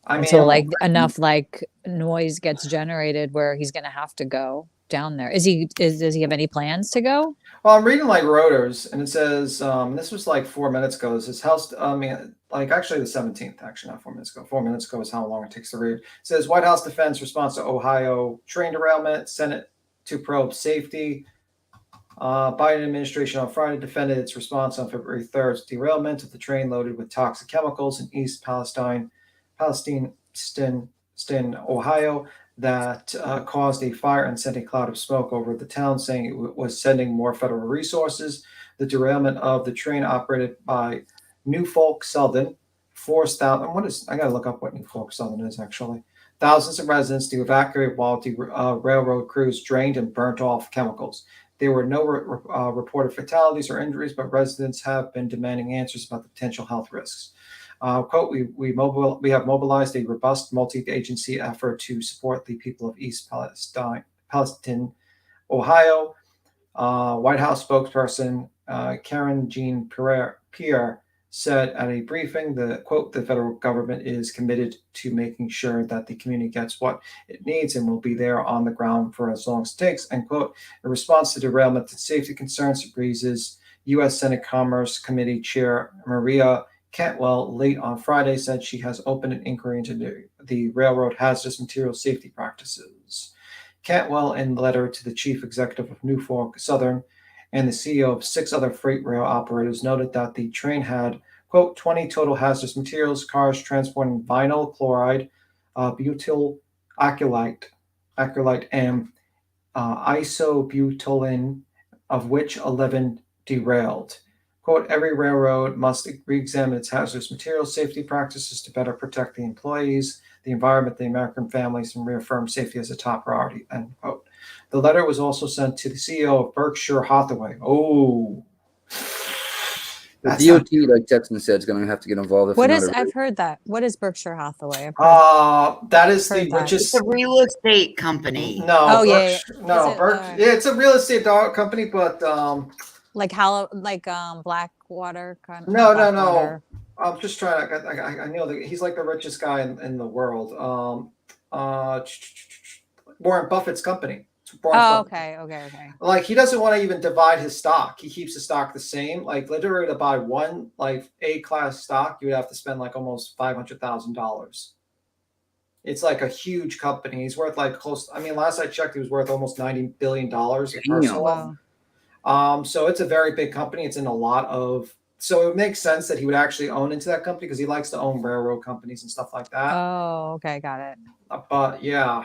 I mean, until like enough like noise gets generated where he's gonna have to go down there. Does he have any plans to go? Well, I'm reading like Reuters, and it says this was like 4 minutes ago. It says House. Like actually the 17th. Actually, not 4 minutes ago. 4 minutes ago is how long it takes to read. It says White House defense response to Ohio train derailment. Senate to probe safety. Biden administration on Friday defended its response on February 3rd's derailment of the train loaded with toxic chemicals in East Palestine, Ohio, that caused a fire and sent a cloud of smoke over the town, saying it was sending more federal resources. The derailment of the train operated by Norfolk Southern forced out, and I got to look up what Norfolk Southern is actually. Thousands of residents to evacuate while the railroad crews drained and burnt off chemicals. There were no reported fatalities or injuries, but residents have been demanding answers about the potential health risks. Quote, we have mobilized a robust multi-agency effort to support the people of East Palestine, Ohio. White House spokesperson Karen Jean Pierre said at a briefing, the federal government is committed to making sure that the community gets what it needs and will be there on the ground for as long as it takes, end quote. In response to derailment and safety concerns, Breeze's U.S. Senate Commerce Committee Chair Maria Cantwell late on Friday said she has opened an inquiry into the railroad hazardous material safety practices. Cantwell, in a letter to the chief executive of Norfolk Southern and the CEO of 6 other freight rail operators, noted that the train had, quote, 20 total hazardous materials, cars transporting vinyl chloride, butyl acrylate, and isobutylene, of which 11 derailed. Quote, every railroad must re-examine its hazardous materials safety practices to better protect the employees, the environment, the American families, and reaffirm safety as a top priority, end quote. The letter was also sent to the CEO of Berkshire Hathaway. Oh. The DOT, like Texan said, is going to have to get involved. What is? I've heard that. What is Berkshire Hathaway? That is the that. richest. It's a real estate company. No, Oh, yeah, Berkshire, no, yeah, it's a real estate company, but like Blackwater kind of. no. Blackwater. I'm just trying to. I know that he's like the richest guy in the world. Warren Buffett's company. Okay. Like he doesn't want to even divide his stock. He keeps the stock the same. Like literally to buy one like A-class stock, you would have to spend like almost $500,000. It's like a huge company. He's worth like close. I mean, last I checked, he was worth almost $90 billion. Wow. So it's a very big company. It's in a lot of. So it makes sense that he would actually own into that company because he likes to own railroad companies and stuff like that. Oh, okay, got it. But yeah.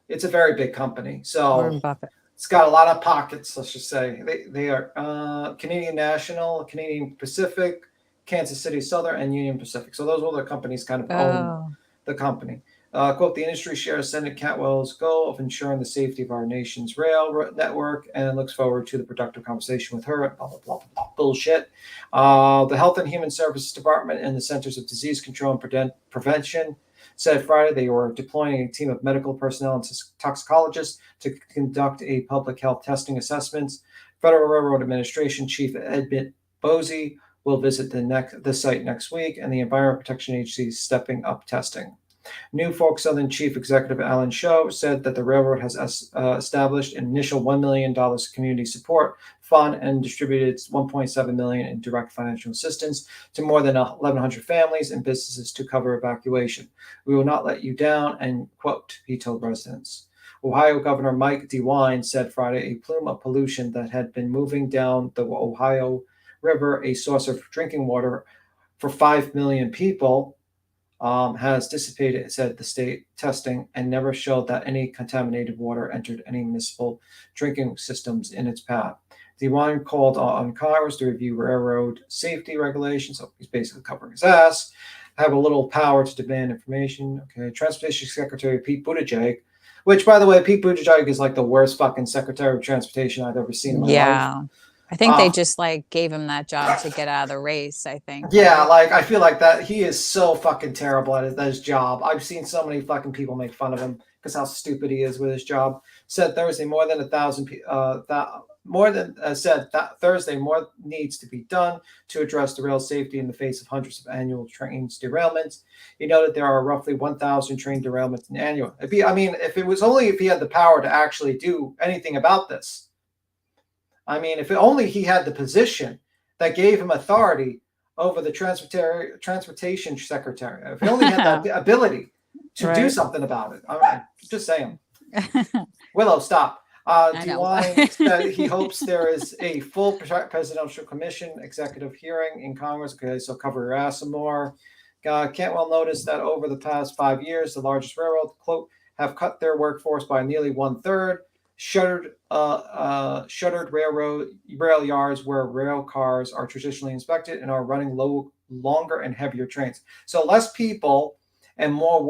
It's a very big company, so Warren Buffett. It's got a lot of pockets. Let's just say they are Canadian National, Canadian Pacific, Kansas City Southern, and Union Pacific. So those are the companies kind of own the company. Quote: the industry shares Senator Cantwell's goal of ensuring the safety of our nation's rail network, and looks forward to the productive conversation with her. Blah blah blah, blah bullshit. The Health and Human Services Department and the Centers of Disease Control and Prevention said Friday they were deploying a team of medical personnel and toxicologists to conduct a public health testing assessments. Federal Railroad Administration Chief Edmund Bosey will visit the site next week, and the Environment Protection Agency is stepping up testing. Norfolk Southern Chief Executive Alan Shaw said that the railroad has established an initial $1 million community support fund and distributed $1.7 million in direct financial assistance to more than 1,100 families and businesses to cover evacuation. We will not let you down, end quote, he told residents. Ohio Governor Mike DeWine said Friday a plume of pollution that had been moving down the Ohio River, a source of drinking water for 5 million people, has dissipated, said the state testing, and never showed that any contaminated water entered any municipal drinking systems in its path. DeWine called on Congress to review railroad safety regulations. So he's basically covering his ass. Have a little power to demand information. Okay, Transportation Secretary Pete Buttigieg, which, by the way, Pete Buttigieg is like the worst fucking Secretary of Transportation I've ever seen in my life. I think they just like gave him that job to get out of the race, I think. Yeah, like I feel like that he is so fucking terrible at his job. I've seen so many fucking people make fun of him because how stupid he is with his job. Said Thursday more needs to be done to address the rail safety in the face of hundreds of annual trains derailments. He noted there are roughly 1,000 train derailments annually. If he had the power to actually do anything about this. I mean, if only he had the position that gave him authority over the transportation secretary. If he only had that ability to do something about it. I'm just saying. Willow, stop. DeWine said he hopes there is a full presidential commission executive hearing in Congress. Okay, so cover your ass some more. Cantwell noticed that over the past 5 years, the largest railroad, quote, have cut their workforce by nearly 1/3. Shuttered rail yards where rail cars are traditionally inspected and are running longer and heavier trains. So less people and more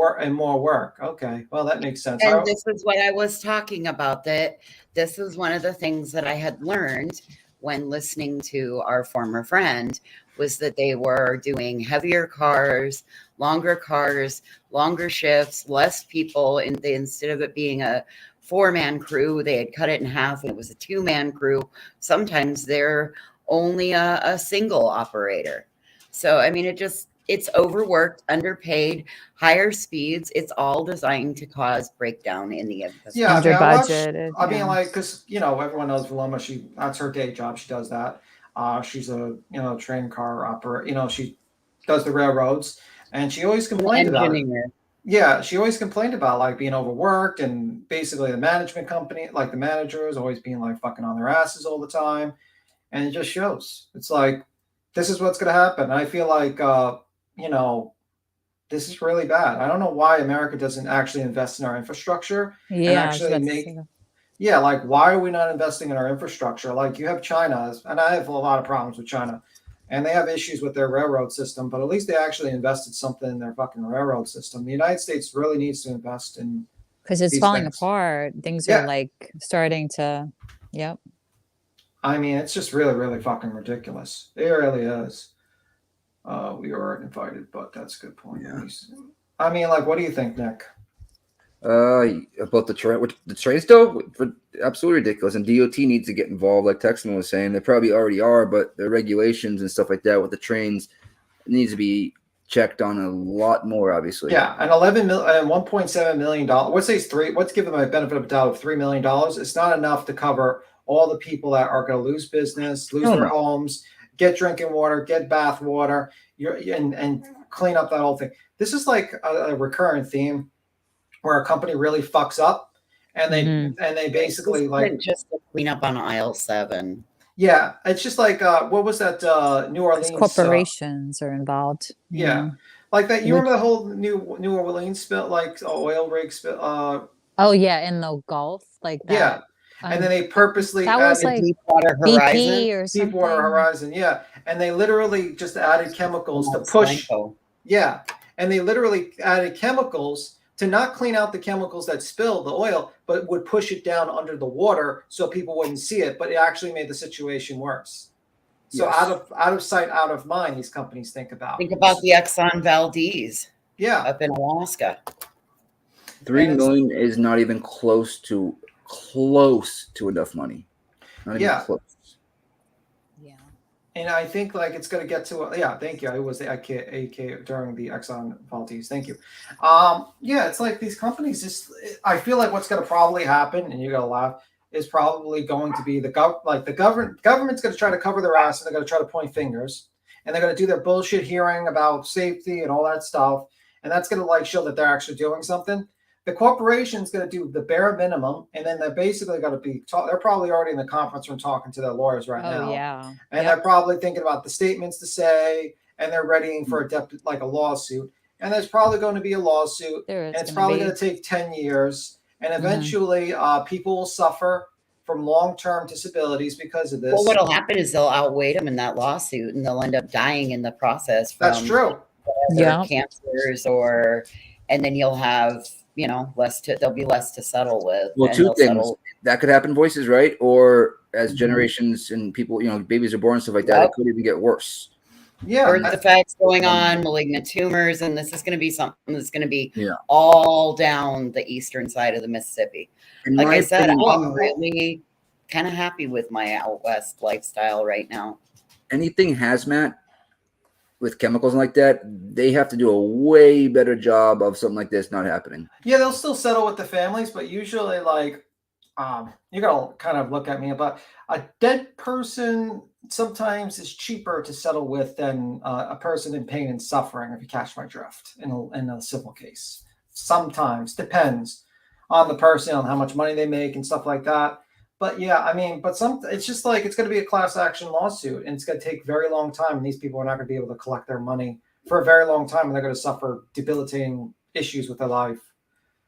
work. Okay, well that makes sense. And this is what I was talking about. That this is one of the things that I had learned when listening to our former friend was that they were doing heavier cars, longer shifts, less people, and instead of it being a 4-man crew, they had cut it in half and it was a 2-man crew. Sometimes they're only a single operator. So, I mean, it's overworked, underpaid, higher speeds. It's all designed to cause breakdown in the infrastructure. Yeah, I mean, Under-budgeted, I mean, yeah. like, because everyone knows Paloma. That's her day job. She does that. She's a train car operator. She does the railroads, and she always complained about it. Engineer. Yeah, she always complained about like being overworked, and basically the management company, like the managers, always being like fucking on their asses all the time, and it just shows. It's like this is what's going to happen. I feel like this is really bad. I don't know why America doesn't actually invest in our infrastructure and Yeah, I was actually about to make. say that. Yeah, like why are we not investing in our infrastructure? Like you have China, and I have a lot of problems with China, and they have issues with their railroad system, but at least they actually invested something in their fucking railroad system. The United States really needs to invest in Because it's these falling things. apart. Things Yeah. are like starting to, yep. I mean, it's just really, really fucking ridiculous. It really is. We were invited, but that's a good point. Yeah. I mean, like, what do you think, Nick? About the train, the trains though, absolutely ridiculous. And DOT needs to get involved, like Texan was saying. They probably already are, but the regulations and stuff like that with the trains needs to be checked on a lot more, obviously. Yeah, and $1.7 million. Let's give them a benefit of the doubt of $3 million. It's not enough to cover all the people that are going to lose business, lose their homes, get drinking water, get bath water, and clean up that whole thing. This is like a recurring theme where a company really fucks up, and they basically like just to clean up on aisle 7. Yeah, it's just like what was that New Orleans Corporations are involved. Yeah, like that. You remember the whole New Orleans spill, like oil rig spill? Oh yeah, in the Gulf, like that. Yeah, and then they purposely that was added like Deepwater BP or something. Deepwater Horizon. Yeah, and they literally just added chemicals to push. Yeah, and they literally added chemicals to not clean out the chemicals that spilled the oil, but would push it down under the water so people wouldn't see it. But it actually made the situation worse. So out of sight, out of mind, these companies think about. Think about the Exxon Valdez. Yeah, up in Alaska. $3 million is not even close to enough money. Not even close. And I think like it's going to get to thank you. It was the AK during the Exxon Valdez. Thank you. It's like these companies just. I feel like what's going to probably happen, and you're going to laugh, is probably going to be the government's going to try to cover their ass, and they're going to try to point fingers, and they're going to do their bullshit hearing about safety and all that stuff, and that's going to like show that they're actually doing something. The corporation's going to do the bare minimum, and then they're basically going to be. They're probably already in the conference room talking to their lawyers right now. Yeah, and they're probably thinking about the statements to say, and they're readying for a lawsuit. And there's probably going to be a lawsuit, and it's probably going to take 10 years, and eventually people will suffer from long-term disabilities because of this. Well, what'll happen is they'll outweigh them in that lawsuit, and they'll end up dying in the process. That's true. Cancers, and then you'll have. There'll be less to settle with. Well, two things that could happen, voices, right? Or as generations and people, babies are born and stuff like that, it could even get worse. Yeah, birth defects going on, malignant tumors, and this is going to be something that's going to be all down the eastern side of the Mississippi. Like I said, I'm really kind of happy with my out west lifestyle right now. Anything hazmat with chemicals like that, they have to do a way better job of something like this not happening. Yeah, they'll still settle with the families, but usually you're gonna kind of look at me, but a dead person sometimes is cheaper to settle with than a person in pain and suffering, if you catch my drift, in a civil case. Sometimes, depends on the person, on how much money they make and stuff like that. But yeah, it's just like it's going to be a class action lawsuit, and it's going to take a very long time, and these people are not going to be able to collect their money for a very long time, and they're going to suffer debilitating issues with their life.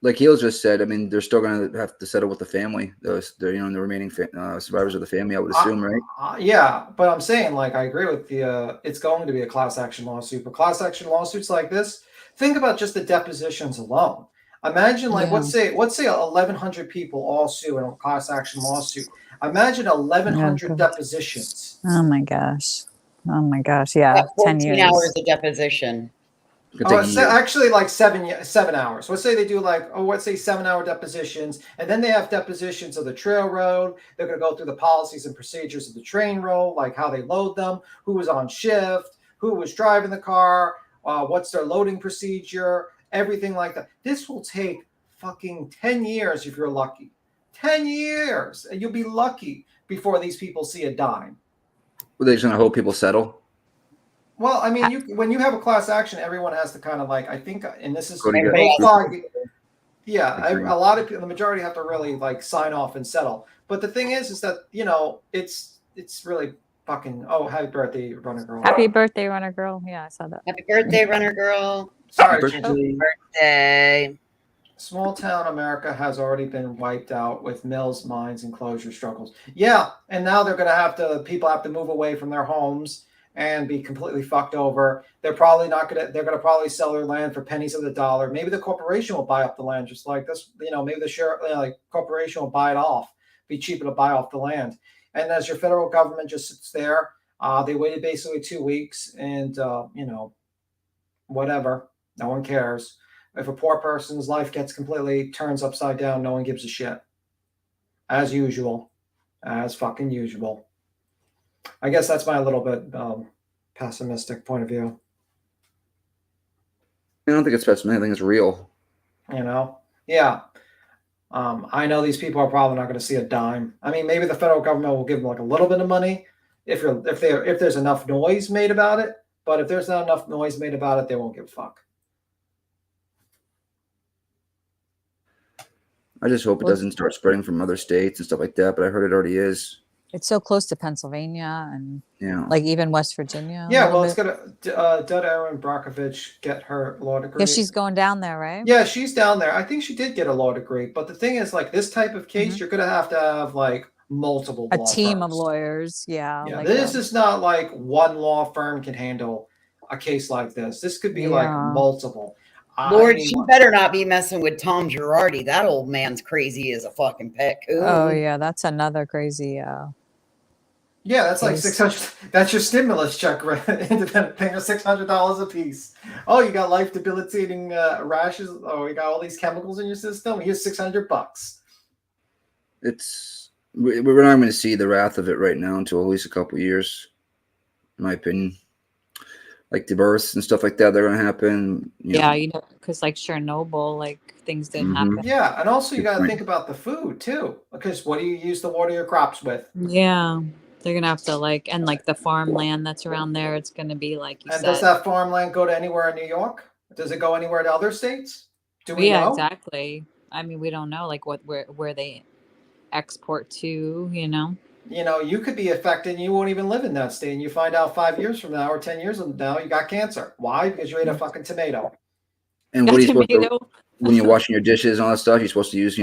Like Heels just said, they're still going to have to settle with the family. The remaining survivors of the family, I would assume, right? Yeah, but I'm saying, I agree with it's going to be a class action lawsuit. But class action lawsuits like this, think about just the depositions alone. Imagine, let's say 1,100 people all sue in a class action lawsuit. Imagine 1,100 depositions. Oh my gosh. Yeah, 10 years. 14 hours of deposition. Actually, 7 hours. Let's say they do 7-hour depositions, and then they have depositions of the trail road. They're going to go through the policies and procedures of the train road, like how they load them, who was on shift, who was driving the car, what's their loading procedure, everything like that. This will take fucking 10 years if you're lucky. 10 years, and you'll be lucky before these people see a dime. Were they just gonna hope people settle? Well, I mean, when you have a class action, everyone has to kind of like, I think, and this is Go together. the majority have to really like sign off and settle. But the thing is that, you know, it's really fucking, oh, happy birthday, Runner Girl. Happy birthday, Runner Girl. Yeah, I saw that. Happy birthday, Runner Girl. Sorry, Happy birthday. Small town America has already been wiped out with mills, mines, and closure struggles. Yeah, and now people have to move away from their homes and be completely fucked over. They're gonna probably sell their land for pennies of the dollar. Maybe the corporation will buy up the land just like this. You know, maybe the corporation will buy it off. Be cheaper to buy off the land. And as your federal government just sits there, they waited basically 2 weeks, and you know, whatever. No one cares. If a poor person's life gets completely turns upside down, no one gives a shit. As usual. As fucking usual. I guess that's my little bit pessimistic point of view. I don't think it's pessimistic. I think it's real. You know? Yeah. I know these people are probably not going to see a dime. I mean, maybe the federal government will give them like a little bit of money if there's enough noise made about it. But if there's not enough noise made about it, they won't give a fuck. I just hope it doesn't start spreading from other states and stuff like that. But I heard it already is. It's so close to Pennsylvania and Yeah. like even West Virginia. Yeah, well, it's gonna. Did Erin Brockovich get her law degree? Yeah, she's going down there, right? Yeah, she's down there. I think she did get a law degree. But the thing is, like this type of case, you're gonna have like multiple A law team of firms. lawyers. Yeah. Yeah, like this is not like one law firm can handle a case like this. This could be like Yeah. multiple. Lord, I mean, she better not be messing with Tom Girardi. That old man's crazy as a fucking pet coon. Oh yeah, that's another crazy. yeah, that's like Yes. 600. That's your stimulus check, right? Independent thing of $600 a piece. Oh, you got life debilitating rashes. Oh, you got all these chemicals in your system. Here's $600. We're not going to see the wrath of it right now until at least a couple of years, in my opinion. Like the births and stuff like that, they're going to happen. Yeah, you know, because like Chernobyl, like things didn't happen. Yeah, and also you Good got to point. think about the food too, because what do you use to water your crops with? Yeah, they're gonna have to and like the farmland that's around there, it's gonna be like you And said. does that farmland go to anywhere in New York? Does it go anywhere to other states? Do we Yeah, know? exactly. I mean, we don't know like where they export to, you know. You know, you could be affected and you won't even live in that state. And you find out 5 years from now or 10 years from now, you got cancer. Why? Because you ate a fucking tomato. And what are you supposed to, Tomato. when you're washing your dishes and all that stuff, you're supposed to use,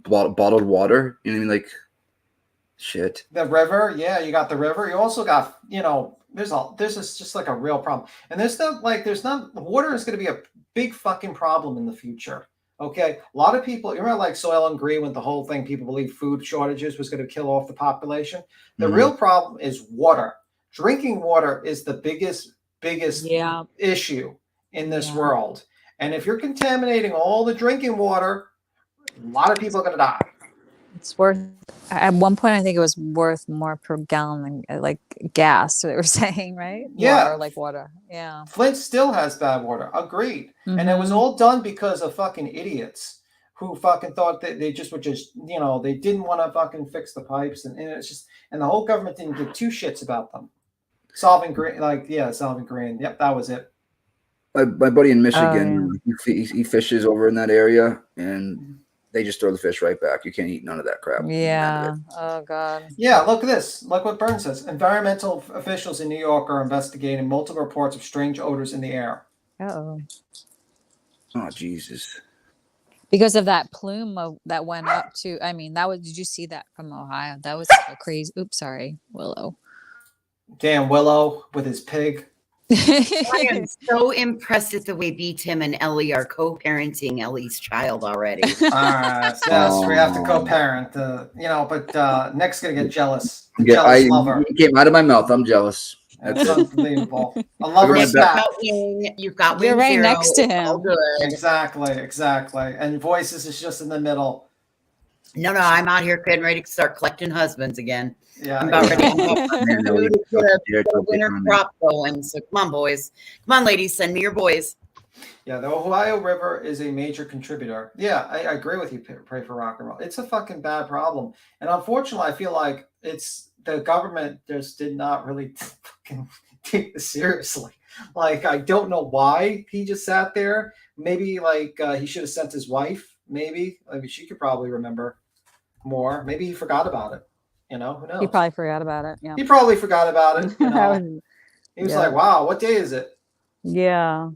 bottled water. You know what I mean? Like, shit. The river, yeah, you got the river. You also got, there's just like a real problem. And water is going to be a big fucking problem in the future. Okay, a lot of people, you remember like Soil and Green with the whole thing, people believe food shortages was going to kill off the population. The real problem is water. Drinking water is the biggest issue in this world. And if you're contaminating all the drinking water, a lot of people are going to die. It's worth at one point I think it was worth more per gallon than like gas, they were saying, right? Yeah. Water. Yeah. Flint still has bad water. Agreed. And it was all done because of fucking idiots who fucking thought that they just would they didn't want to fucking fix the pipes. And it's just, and the whole government didn't give two shits about them. Solving Green. Yep, that was it. My buddy in Michigan, he fishes over in that area, and they just throw the fish right back. You can't eat none of that crap. Yeah. Oh God. Yeah, look at this. Look what Burns says. Environmental officials in New York are investigating multiple reports of strange odors in the air. Oh. Oh Jesus. Because of that plume that went up to, did you see that from Ohio? That was so crazy. Oops, sorry, Willow. Damn Willow with his pig. I am so impressed at the way B. Tim and Ellie are co-parenting Ellie's child already. All right, yes, we have to co-parent. But Nick's gonna get jealous. Yeah, it came out of my mouth. I'm jealous. That's unbelievable. I love respect. You've got You're right zero. next to him. All good. Exactly. And Voices is just in the middle. No, I'm out here getting ready to start collecting husbands again. Yeah, I'm about ready to go Man, no, food to you- get a winter crop going. So come on, boys. Come on, ladies, send me your boys. Yeah, the Ohio River is a major contributor. Yeah, I agree with you. Pray for rock and roll. It's a fucking bad problem, and unfortunately, I feel like it's the government just did not really fucking take this seriously. Like, I don't know why he just sat there. Maybe like he should have sent his wife. Maybe she could probably remember more. Maybe he forgot about it. You know, who knows? He probably forgot about it. Yeah. He probably forgot about it. You know? He was Yeah. like, "Wow, what day is it?" Yeah.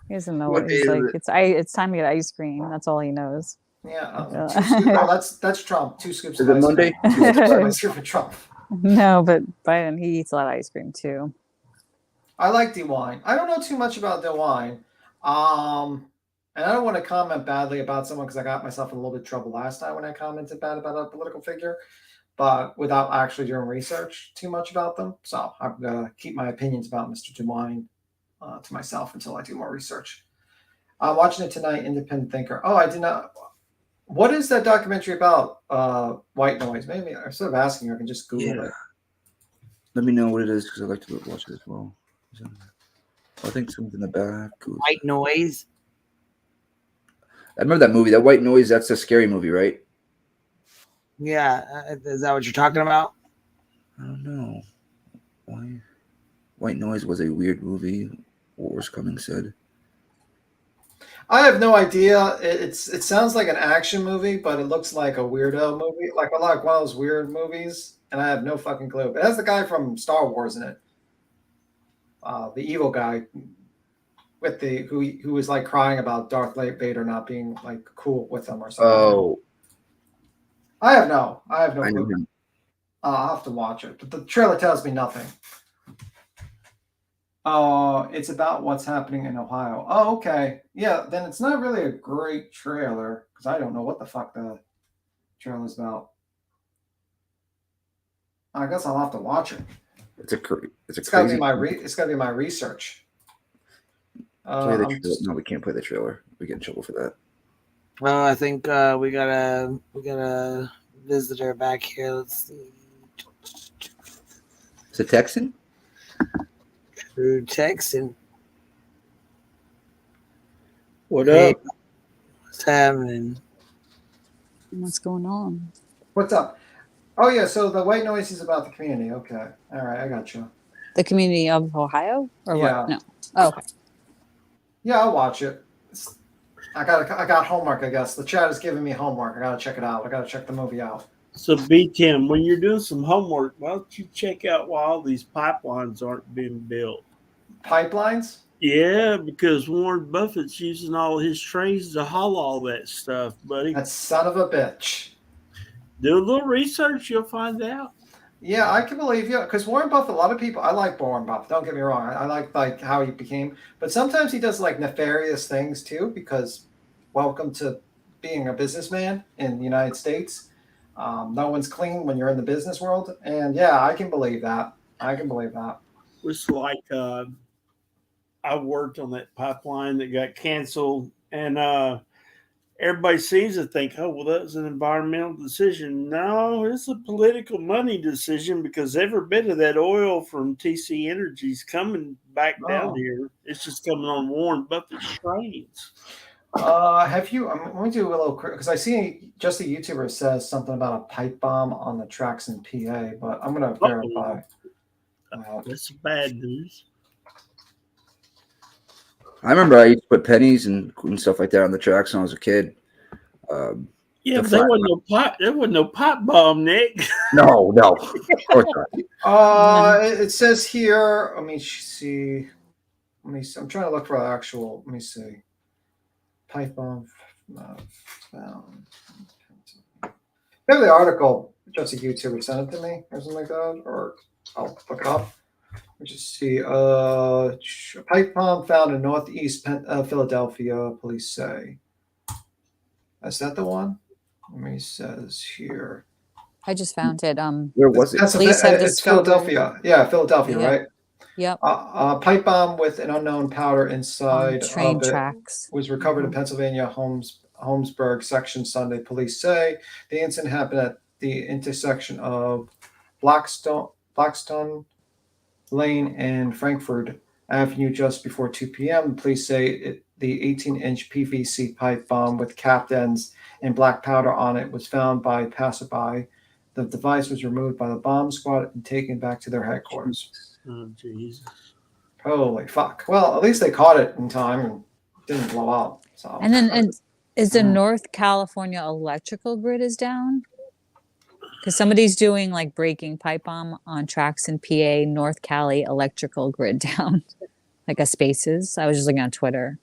He doesn't know What what day he's is like. it? It's time to get ice cream. That's all he knows. Yeah, Yeah. oh, that's Trump. 2 scoops Is of it ice Monday? cream. 2 scoops of ice cream for Trump. No, but Biden, he eats a lot of ice cream too. I like DeWine. I don't know too much about DeWine. And I don't want to comment badly about someone because I got myself in a little bit of trouble last time when I commented bad about a political figure, but without actually doing research too much about them. So I'm going to keep my opinions about Mr. DeWine to myself until I do more research. I'm watching it tonight, Independent Thinker. Oh, I did not. What is that documentary about? White noise. Maybe instead of asking you, I can just Google it. Let me know what it is because I like to watch it as well. I think something in the back. White noise. I remember that movie. That White Noise. That's a scary movie, right? Yeah, is that what you're talking about? I don't know. Why? White Noise was a weird movie. What was coming said. I have no idea. It sounds like an action movie, but it looks like a weirdo movie, like one of those weird movies, and I have no fucking clue. It has the guy from Star Wars in it, the evil guy with the who was like crying about Darth Vader not being like cool with him or something. Oh, I have no I know clue. him. I'll have to watch it, but the trailer tells me nothing. Oh, it's about what's happening in Ohio. Oh, okay. Yeah, then it's not really a great trailer because I don't know what the fuck the trailer's about. I guess I'll have to watch it. It's gotta be crazy. it's gotta be my research. Play the trailer. No, we can't play the trailer. We get in trouble for that. Well, I think we got a visitor back here. Let's see. Is it Texan? True Texan. What Hey, up? what's happening? What's going on? What's up? Oh yeah, so the white noise is about the community. Okay, all right, I got you. The community of Ohio, or Yeah. what? No. Oh, okay. Yeah, I'll watch it. I got homework. I guess the chat is giving me homework. I gotta check it out. I gotta check the movie out. So B10, when you're doing some homework, why don't you check out why all these pipelines aren't being built? Pipelines? Yeah, because Warren Buffett's using all his trains to haul all that stuff, buddy. That son of a bitch. Do a little research, you'll find out. Yeah, I can believe you because Warren Buffett. A lot of people. I like Warren Buffett. Don't get me wrong. I like how he became, but sometimes he does like nefarious things too. Because welcome to being a businessman in the United States. No one's clean when you're in the business world, and yeah, I can believe that. I can believe that. It's like I worked on that pipeline that got canceled, and everybody seems to think, oh, well, that was an environmental decision. No, it's a political money decision because every bit of that oil from TC Energy is coming back down here. It's just coming on Warren Buffett's trains. Have you? Let me do a little quick because I see just a YouTuber says something about a pipe bomb on the tracks in PA, but I'm gonna verify. That's bad news. I remember I used to put pennies and stuff like that on the tracks when I was a kid. Yeah, but there wasn't no pipe bomb, Nick. No, of course not. It says here. Let me see. I'm trying to look for the actual. Let me see. Pipe bomb found. Maybe the article, just a YouTuber sent it to me or something like that, or I'll look it up. Let me just see. A pipe bomb found in northeast Philadelphia, police say. Is that the one? Let me says here. I just found it. Where was it? It's Philadelphia. Yeah, Philadelphia, Yeah. right? Yep. A pipe bomb with an unknown powder inside train of it tracks. was recovered in Pennsylvania homes Holmesburg section Sunday. Police say the incident happened at the intersection of Blackstone Lane and Frankfurt Avenue just before 2 p.m. Police say the 18-inch PVC pipe bomb with capped ends and black powder on it was found by passerby. The device was removed by the bomb squad and taken back to their headquarters. Oh, Jesus. Holy fuck. Well, at least they caught it in time and didn't blow up. So. And then is the North California electrical grid is down? Because somebody's doing like breaking pipe bomb on tracks in PA, North Cali electrical grid down, like a Spaces. I was just looking on Twitter.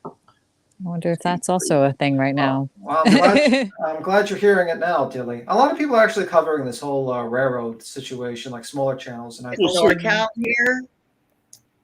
I wonder if that's also a thing right now. Well, I'm glad you're hearing it now, Dilly. A lot of people are actually covering this whole railroad situation, like smaller channels. And I Well, North Cal here.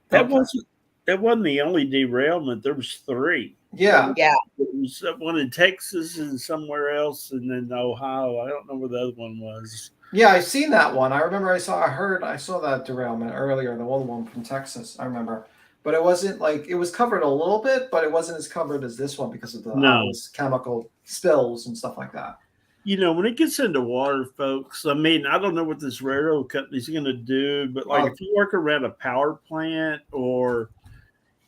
That wasn't the only derailment. There was 3. Yeah. Yeah. It was one in Texas and somewhere else, and then Ohio. I don't know where the other one was. Yeah, I've seen that one. I remember I saw that derailment earlier, the old one from Texas. I remember. But it wasn't like it was covered a little bit, but it wasn't as covered as this one because of the obvious chemical spills and stuff like that. You know, when it gets into water, folks, I mean, I don't know what this railroad company's going to do, but like if you work around a power plant or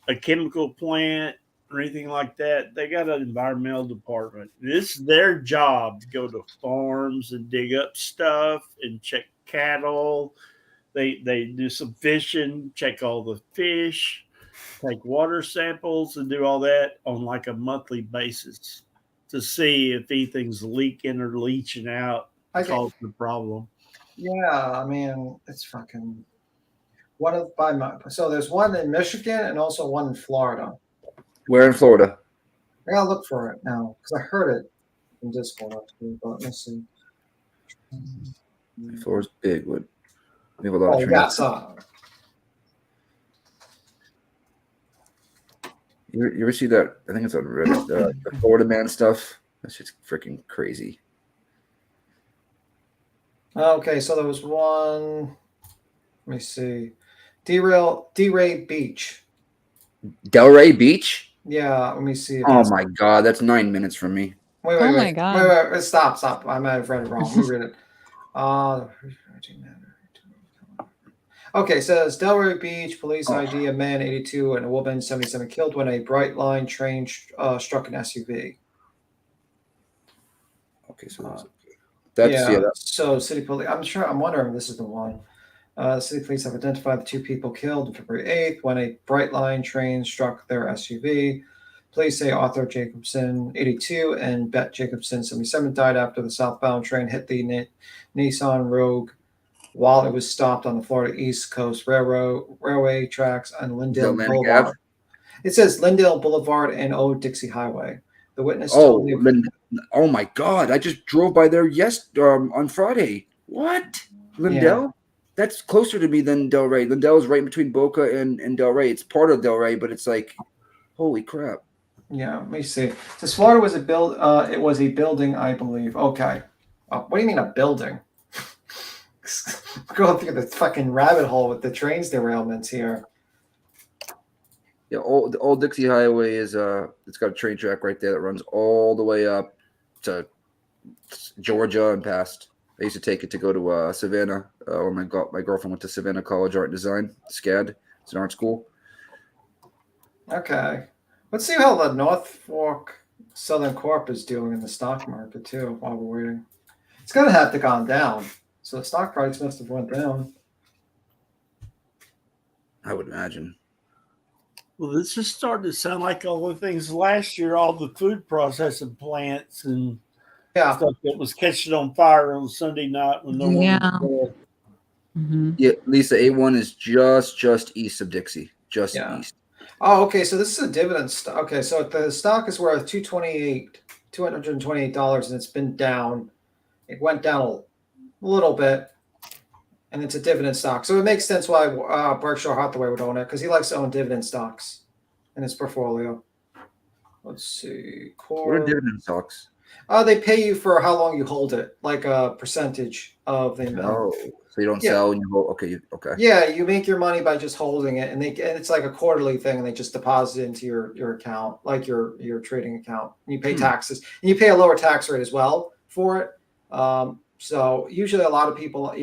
a chemical plant or anything like that, they got an environmental department. It's their job to go to farms and dig up stuff and check cattle. They do some fishing, check all the fish, take water samples, and do all that on like a monthly basis to see if anything's leaking or leaching out, causing the problem. Yeah, I mean, it's fucking so there's one in Michigan and also one in Florida. Where in Florida? I gotta look for it now because I heard it in Discord actually, but let's see. Florida's big. We have a lot of you trains. got some. You ever see that? I think it's on Reddit. The Florida man stuff. That shit's freaking crazy. Okay, so there was one. Let me see. Delray Beach. Delray Beach? Yeah, let me see. Oh my god, that's 9 minutes from me. Wait. Wait, stop. I might have read it wrong. Let me read it. Okay, it says Delray Beach, police ID, a man 82 and a woman 77 killed when a bright line train struck an SUV. Okay, so So city police, I'm wondering if this is the one. City police have identified the 2 people killed on February 8th when a bright line train struck their SUV. Police say Arthur Jacobson, 82, and Bette Jacobson, 77, died after the southbound train hit the Nissan Rogue while it was stopped on the Florida East Coast Railway tracks on Lindale Boulevard. It says Lindale Boulevard and Old Dixie Highway. The witness told me. Oh my god! I just drove by there on Friday. What? Lindale? Yeah. That's closer to me than Delray. Lindale is right between Boca and Delray. It's part of Delray, but it's like, holy crap. Yeah, let me see. This Florida was it was a building, I believe. Okay. What do you mean a building? Going through the fucking rabbit hole with the trains derailments here. Yeah, the Old Dixie Highway is it's got a train track right there that runs all the way up to Georgia and past. I used to take it to go to Savannah. Where my girlfriend went to Savannah College Art and Design, SCAD. It's an art school. Okay. Let's see how the North Fork Southern Corp is doing in the stock market too while we're waiting. It's gonna have to gone down. So the stock price must have went down. I would imagine. Well, this is starting to sound like all the things last year, all the food processing plants and stuff that was catching on fire on Sunday night when no one was there. Mm-hmm. Yeah, Lisa, A1 is just east of Dixie. Just east. Oh, okay. So this is a dividend stock. Okay, so the stock is worth $228, and it's been down. It went down a little bit, and it's a dividend stock. So it makes sense why Berkshire Hathaway would own it, because he likes to own dividend stocks in his portfolio. Let's see. What are dividend stocks? They pay you for how long you hold it, like a percentage of the amount. Oh, so you don't sell and you hold. Okay, okay. Yeah, you make your money by just holding it, and it's like a quarterly thing, and they just deposit it into your account, like your trading account. And you pay taxes, and you pay a lower tax rate as well for it. So usually, a lot of people,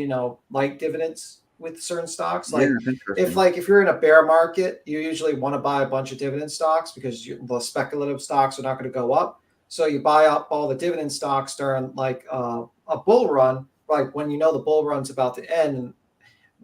like dividends with certain stocks. Like if you're in a bear market, you usually want to buy a bunch of dividend stocks because the speculative stocks are not going to go up. So you buy up all the dividend stocks during like a bull run, like when the bull run's about to end,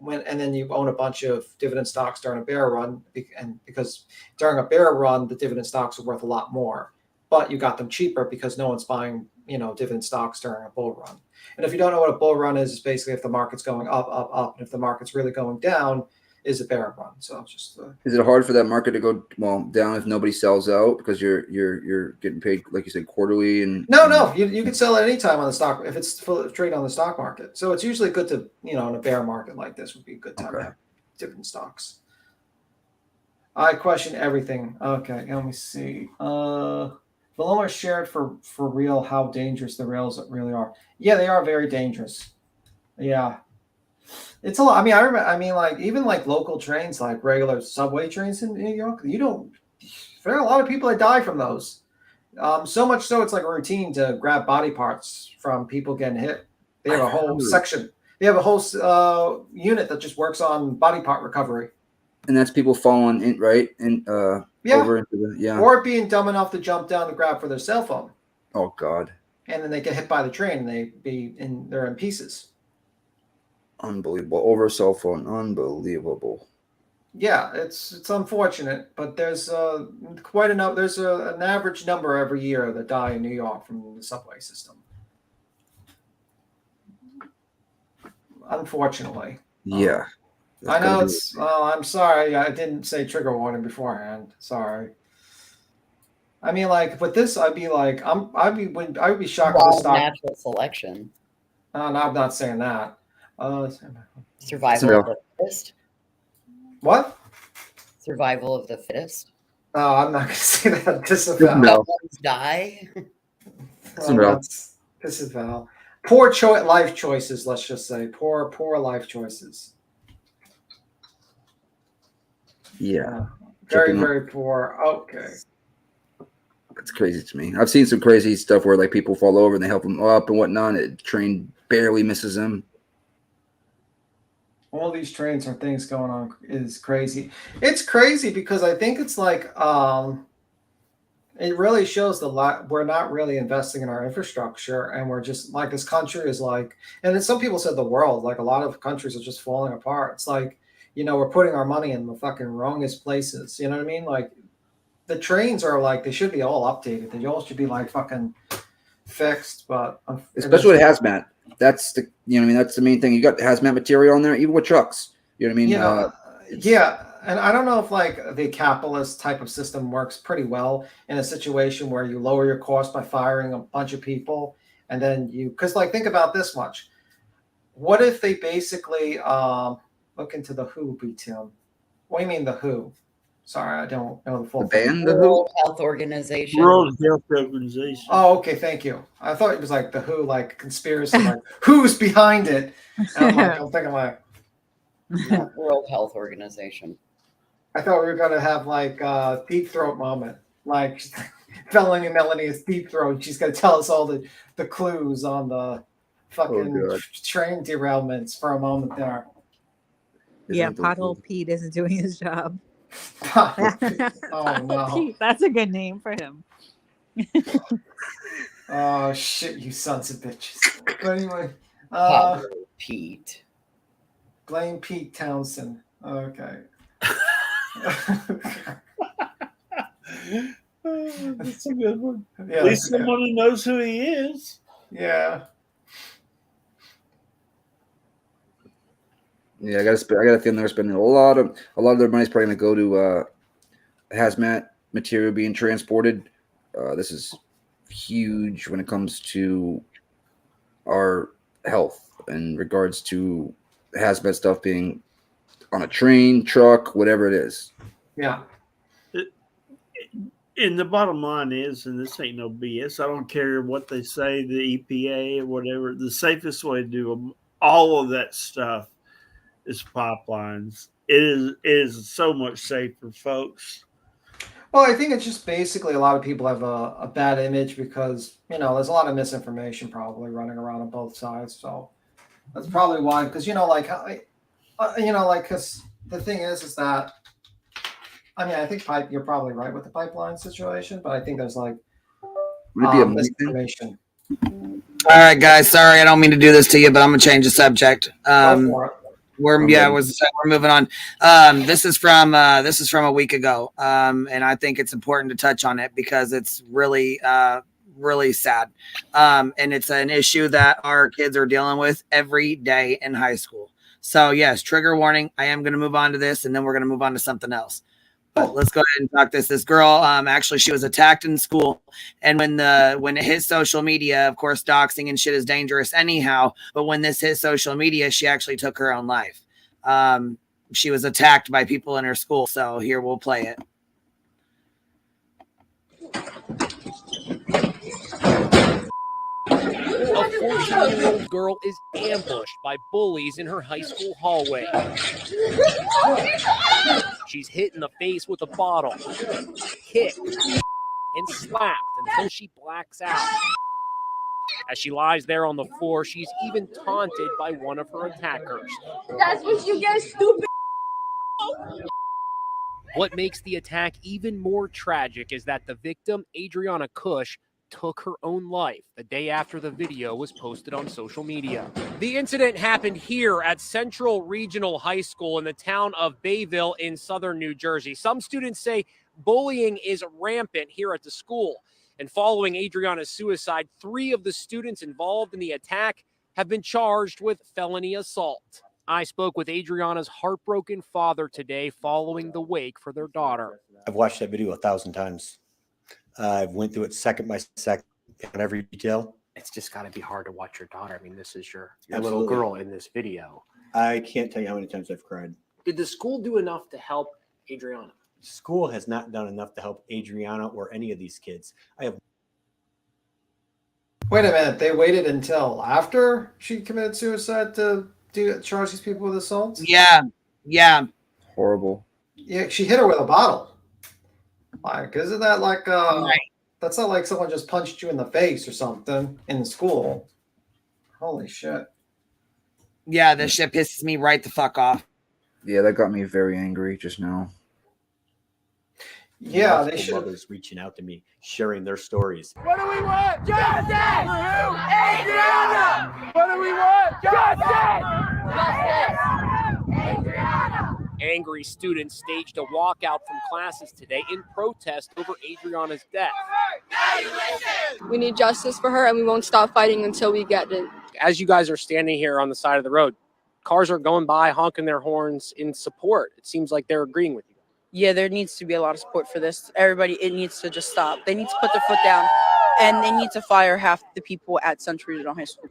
and then you own a bunch of dividend stocks during a bear run, and because during a bear run the dividend stocks are worth a lot more, but you got them cheaper because no one's buying dividend stocks during a bull run. And if you don't know what a bull run is, it's basically if the market's going up, up, up, and if the market's really going down, is a bear run. So just is it hard for that market to go down if nobody sells out because you're getting paid, like you said, quarterly? And no, you can sell at any time on the stock if it's trade on the stock market. So it's usually good to in a bear market like this would be a good time to have dividend stocks. I question everything. Okay, let me see. Valoma shared for real how dangerous the rails really are. Yeah, they are very dangerous. Yeah. It's a lot. I mean, like even like local trains, like regular subway trains in New York, there are a lot of people that die from those. So much so it's like a routine to grab body parts from people getting hit. They have a whole section. They have a whole unit that just works on body part recovery. And that's people falling in, right? And over into the or being dumb enough to jump down to grab for their cell phone. Oh God. And then they get hit by the train and they're in pieces. Unbelievable. Over a cell phone. Unbelievable. Yeah, it's unfortunate, but there's quite enough. There's an average number every year that die in New York from the subway system. Unfortunately. Yeah. I know it's. Well, I'm sorry. I didn't say trigger warning beforehand. Sorry. I mean, like with this, I'd be like, I would be shocked with this stock. Natural selection. No, I'm not saying that. Survival of the fittest. What? Survival of the fittest. Oh, I'm not going to say that. Disavow. No. Die. Disavow. Poor life choices. Let's just say poor life choices. Yeah. Very poor. Okay. That's crazy to me. I've seen some crazy stuff where like people fall over and they help them up and whatnot. The train barely misses them. All these trains and things going on is crazy. It's crazy because I think it's like it really shows we're not really investing in our infrastructure, and we're just like this country is like, and then some people said the world, like a lot of countries are just falling apart. It's like, we're putting our money in the fucking wrongest places. You know what I mean? Like the trains are like, they should be all updated. They all should be like fucking fixed, but especially with hazmat. That's the that's the main thing. You got hazmat material on there, even with trucks. You know what I mean? Yeah. And I don't know if like the capitalist type of system works pretty well in a situation where you lower your cost by firing a bunch of people, and then because like think about this much. What if they basically look into the WHO, Tim? What do you mean the WHO? Sorry, I don't know the full thing. The World Health Organization. World Health Organization. Oh, okay, thank you. I thought it was like the WHO, like conspiracy, like who's behind it? And I'm thinking like World Health Organization. I thought we were gonna have like a deep throat moment, like Melanie's deep throat. She's gonna tell us all the clues on the fucking train derailments for a moment there. Yeah, Pothole Pete isn't doing his job. Oh no, Pete, that's a good name for him. Oh shit, you sons of bitches. But anyway, Pete. Blame Pete Townsend. Okay. That's a good one. Yeah, at least somebody knows who he is. Yeah. Yeah, I got a feeling they're spending a lot of their money's probably going to go to hazmat material being transported. This is huge when it comes to our health in regards to hazmat stuff being on a train, truck, whatever it is. Yeah. And the bottom line is, and this ain't no BS, I don't care what they say, the EPA or whatever, the safest way to do all of that stuff is pipelines. It is so much safer, folks. Well, I think it's just basically a lot of people have a bad image because, there's a lot of misinformation probably running around on both sides. So that's probably why, because, because the thing is that, I think you're probably right with the pipeline situation, but I think there's Would it be a misinformation. All right, guys. Sorry, I don't mean to do this to you, but I'm gonna change the subject. We're moving on. This is from a week ago, and I think it's important to touch on it because it's really really sad, and it's an issue that our kids are dealing with every day in high school. So yes, trigger warning. I am going to move on to this, and then we're going to move on to something else. But let's go ahead and talk this girl, actually she was attacked in school, and when it hit social media, of course doxing and shit is dangerous anyhow, but when this hit social media, she actually took her own life. She was attacked by people in her school. So here, we'll play it. A 14-year-old girl is ambushed by bullies in her high school hallway. She's hit in the face with a bottle, kicked, and slapped until she blacks out. As she lies there on the floor, she's even taunted by one of her attackers. That's what you get, stupid. What makes the attack even more tragic is that the victim, Adriana Cush, took her own life the day after the video was posted on social media. The incident happened here at Central Regional High School in the town of Bayville in southern New Jersey. Some students say bullying is rampant here at the school. And following Adriana's suicide, 3 of the students involved in the attack have been charged with felony assault. I spoke with Adriana's heartbroken father today following the wake for their daughter. I've watched that video 1,000 times. I've went through it second by second on every detail. It's just got to be hard to watch your daughter. I mean, this is your Absolutely. little girl in this video. I can't tell you how many times I've cried. Did the school do enough to help Adriana? School has not done enough to help Adriana or any of these kids. Wait a minute. They waited until after she committed suicide to charge these people with assaults? Yeah. Horrible. Yeah, she hit her with a bottle. Like, isn't that like that's not like someone just punched you in the face or something in school. Holy shit. Yeah, this shit pisses me right the fuck off. Yeah, that got me very angry just now. Yeah, they should. Mothers reaching out to me, sharing their stories. What do we want? Justice! Adriana! What do we want? Justice! Justice! Adriana! Angry students staged a walkout from classes today in protest over Adriana's death. We need justice for her, and we won't stop fighting until we get it. As you guys are standing here on the side of the road, cars are going by, honking their horns in support. It seems like they're agreeing with you. Yeah, there needs to be a lot of support for this. Everybody, it needs to just stop. They need to put their foot down, and they need to fire half the people at Central Regional High School.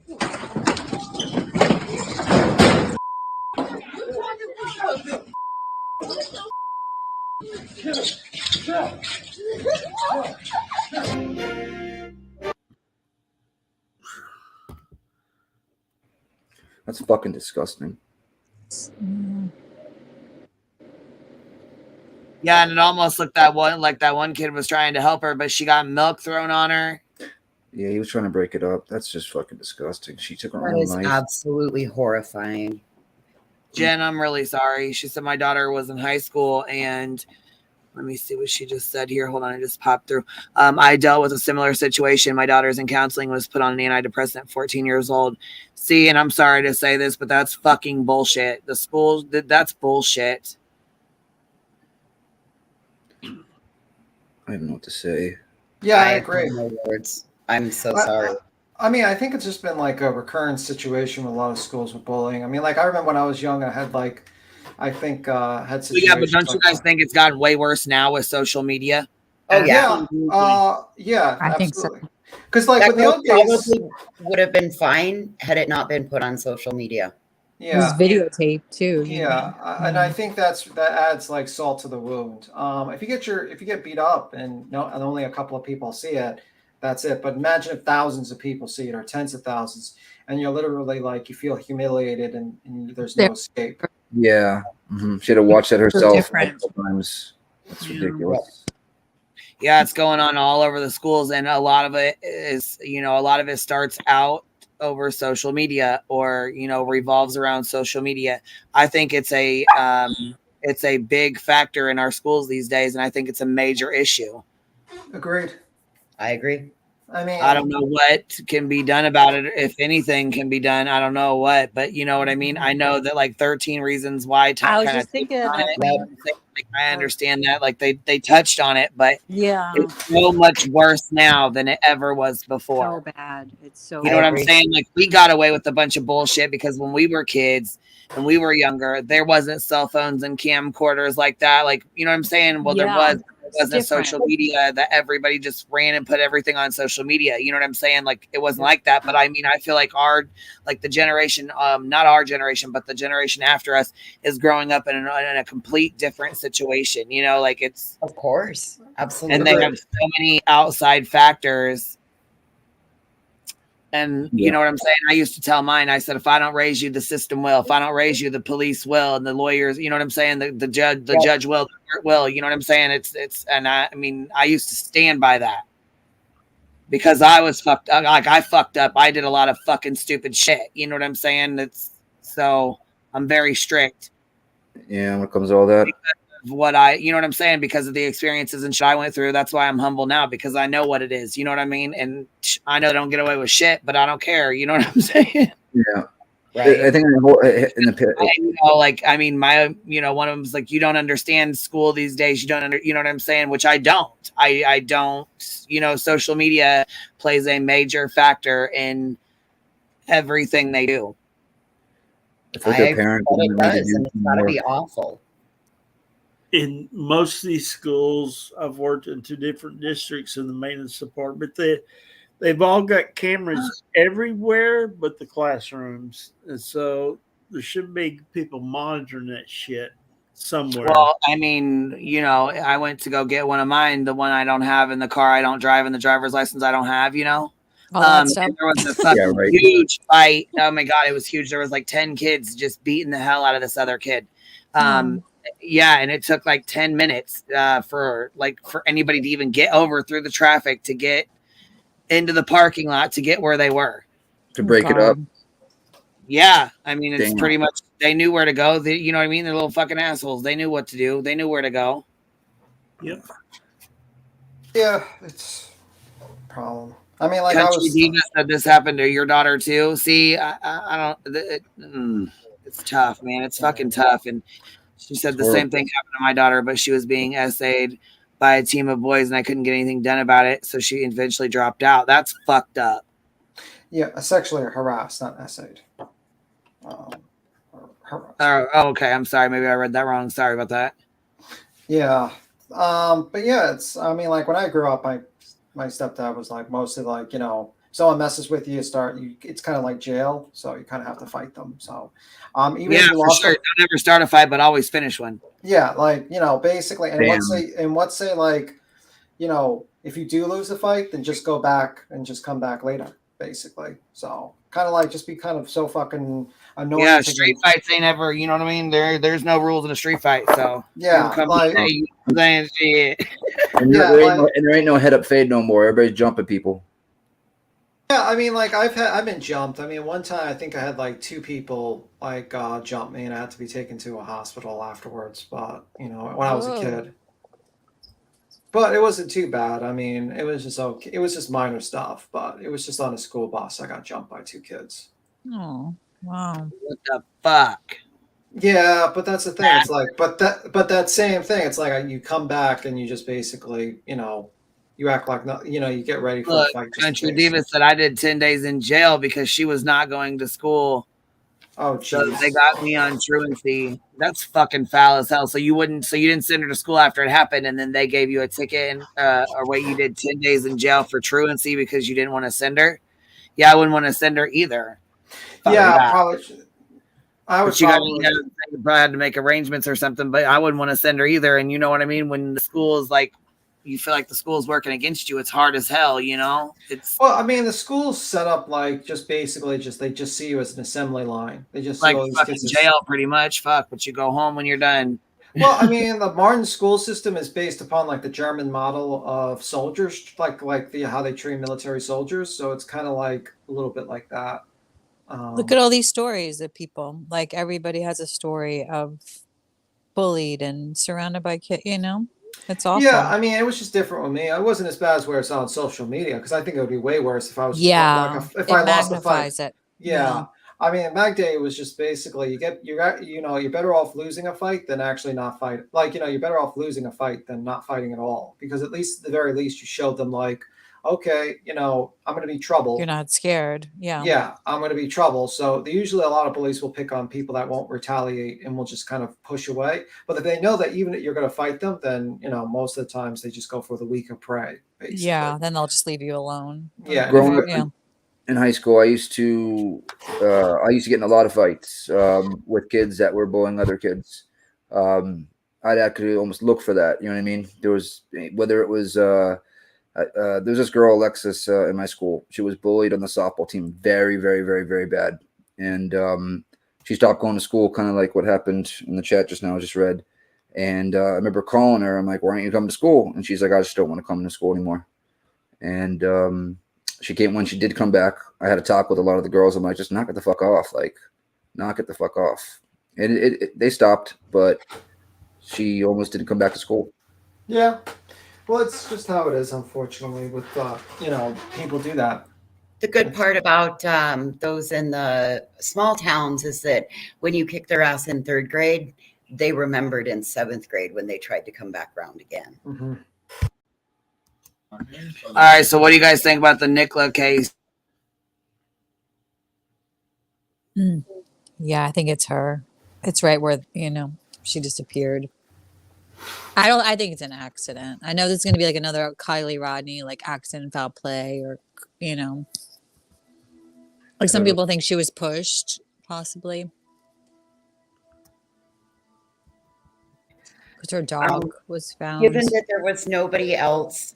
That's fucking disgusting. Yeah, and it almost looked like that one kid was trying to help her, but she got milk thrown on her. Yeah, he was trying to break it up. That's just fucking disgusting. She took her That own is life. absolutely horrifying. Jen, I'm really sorry. She said my daughter was in high school, and let me see what she just said here. Hold on, I just popped through. I dealt with a similar situation. My daughter's in counseling, was put on an antidepressant at 14 years old. See, and I'm sorry to say this, but that's fucking bullshit. The schools, that's bullshit. I don't know what to say. Yeah, I agree. No words. I'm so sorry. I mean, I think it's just been like a recurrent situation with a lot of schools with bullying. I mean, like I remember when I was young, I had had situations. Yeah, but don't you guys think it's gotten way worse now with social media? Oh yeah, yeah, I think absolutely. Because like that with the old days, probably would have been fine had it not been put on social media. It was Yeah. videotaped too. You Yeah, know? and I think that adds like salt to the wound. If you get beat up and only a couple of people see it, that's it. But imagine if thousands of people see it, or tens of thousands, and you're literally like you feel humiliated and there's no escape. Yeah. She had to watch that herself different. multiple times. That's ridiculous. Yeah, it's going on all over the schools, and a lot of it is, a lot of it starts out over social media, or revolves around social media. I think it's a big factor in our schools these days, and I think it's a major issue. Agreed. I agree. I mean, I don't know what can be done about it. If anything can be done, I don't know what, but you know what I mean? I know that like 13 Reasons Why I was kind just of thinking of on that. it. I understand that, like they touched on it, but Yeah. it's so much worse now than it ever was before. So bad. It's so You know what I'm saying? Like we got away with a bunch of bullshit because when we were kids and we were younger, there wasn't cell phones and camcorders like that. Like, you know what I'm saying? Well, there wasn't social media that everybody just ran and put everything on social media. You know what I'm saying? Like it wasn't like that. But I mean, I feel like the generation, not our generation, but the generation after us is growing up in a complete different situation. You know, like it's Of course. Absolutely. and they have so many outside factors. And you know what I'm saying? I used to tell mine, I said, if I don't raise you, the system will. If I don't raise you, the police will, and the lawyers, you know what I'm saying? The judge will, the court will, you know what I'm saying? And I mean, I used to stand by that because I was fucked up. Like I fucked up. I did a lot of fucking stupid shit. You know what I'm saying? So I'm very strict. Yeah, when it comes to all that. You know what I'm saying? Because of the experiences and shit I went through. That's why I'm humble now, because I know what it is. You know what I mean? And I know I don't get away with shit, but I don't care. You know what I'm saying? Yeah. Right. I think in the pit. One of them is like, you don't understand school these days. You know what I'm saying? Which I don't. I don't. Social media plays a major factor in everything they do. It's like their parents. It does, and it's gotta be awful. In most of these schools, I've worked in 2 different districts in the maintenance department. They've all got cameras everywhere but the classrooms, and so there should be people monitoring that shit somewhere. Well, I mean, I went to go get one of mine, the one I don't have in the car I don't drive, and the driver's license I don't have. All that stuff. There was a fucking huge fight. Oh my god, it was huge. There was like 10 kids just beating the hell out of this other kid. Yeah, and it took like 10 minutes for anybody to even get over through the traffic to get into the parking lot to get where they were. To break it up. Yeah, I mean, it's Damn. pretty much, they knew where to go. You know what I mean? They're little fucking assholes. They knew what to do. They knew where to go. Yep. Yeah, it's a problem. I mean, like Country Diva said this happened to your daughter too. See, I don't. It's tough, man. It's fucking tough. And she said the same thing happened to my daughter, but she was being essayed by a team of boys, and I couldn't get anything done about it, so she eventually dropped out. That's fucked up. Yeah, sexually harassed, not essayed. Okay. I'm sorry. Maybe I read that wrong. Sorry about that. Yeah. But yeah, I mean, like when I grew up, my stepdad was like mostly like, someone messes with you, it's kind of like jail. So you kind of have to fight them. So, even if you lost sure. Don't ever start a fight, but always finish one. Yeah. Like, basically, and let's say like, if you do lose a fight, then just go back and just come back later, basically. So kind of like, just be kind of so fucking annoying. Yeah. Street fights ain't ever, you know what I mean? There's no rules in a street fight. So yeah, And there ain't no head up fade no more. Everybody's jumping people. Yeah, I mean, like I've been jumped. I mean, one time I think I had like 2 people like jump me, and I had to be taken to a hospital afterwards. But when I was a kid, but it wasn't too bad. I mean, it was just okay. It was just minor stuff, but it was just on a school bus. I got jumped by 2 kids. Oh, wow! What the fuck? Yeah, but that's the thing. It's like, but that same thing. It's like you come back and you just basically, you act like you get ready for a fight. Country Diva said I did 10 days in jail because she was not going to school. Oh, so geez. they got me on truancy. That's fucking foul as hell. So you didn't send her to school after it happened, and then they gave you a ticket, you did 10 days in jail for truancy because you didn't want to send her. Yeah, I wouldn't want to send her either. Yeah, probably. I would But you got probably, you probably had to make arrangements or something. But I wouldn't want to send her either. And you know what I mean? When the school is like, you feel like the school's working against you. It's hard as hell. You know, it's well, I mean, the school's set up like just basically just they just see you as an assembly line. They just see like all these fucking kids as jail, pretty much. Fuck, but you go home when you're done. well, I mean, the Martin school system is based upon like the German model of soldiers, like the how they train military soldiers. So it's kind of like a little bit like that. Look at all these stories of people. Like everybody has a story of bullied and surrounded by kids. You know, it's awful. Yeah, I mean, it was just different with me. It wasn't as bad as where it's on social media because I think it would be way worse if I was just like Yeah, if it I lost the fight. magnifies it. Yeah. I mean, Mag Day was just basically you're better off losing a fight than actually not fight. Like, you're better off losing a fight than not fighting at all because at least at the very least you showed them like, okay, I'm going to be trouble. You're not scared. Yeah. Yeah, I'm going to be trouble. So usually a lot of police will pick on people that won't retaliate and will just kind of push away. But if they know that even if you're going to fight them, then most of the times they just go for the weaker prey. Basically. Yeah, then they'll just leave you alone. Yeah. Growing up Yeah. in high school, I used to get in a lot of fights with kids that were bullying other kids. I'd actually almost look for that. You know what I mean? There was whether it was there's this girl Alexis in my school. She was bullied on the softball team, very, very, very, very bad, and she stopped going to school. Kind of like what happened in the chat just now. I just read, and I remember calling her. I'm like, "Why aren't you coming to school?" And she's like, "I just don't want to come to school anymore." And she came when she did come back. I had a talk with a lot of the girls. I'm like, just knock it the fuck off. Like, knock it the fuck off. And they stopped, but she almost didn't come back to school. Yeah. Well, it's just how it is, unfortunately, with, people do that. The good part about those in the small towns is that when you kick their ass in 3rd grade, they remembered in 7th grade when they tried to come back around again. Mm-hmm. All right, so what do you guys think about the Nicola case? Yeah, I think it's her. It's right where she disappeared. I think it's an accident. I know there's going to be like another Kylie Rodney like accident, foul play, or like some people think she was pushed, possibly because her dog was found. Given that there was nobody else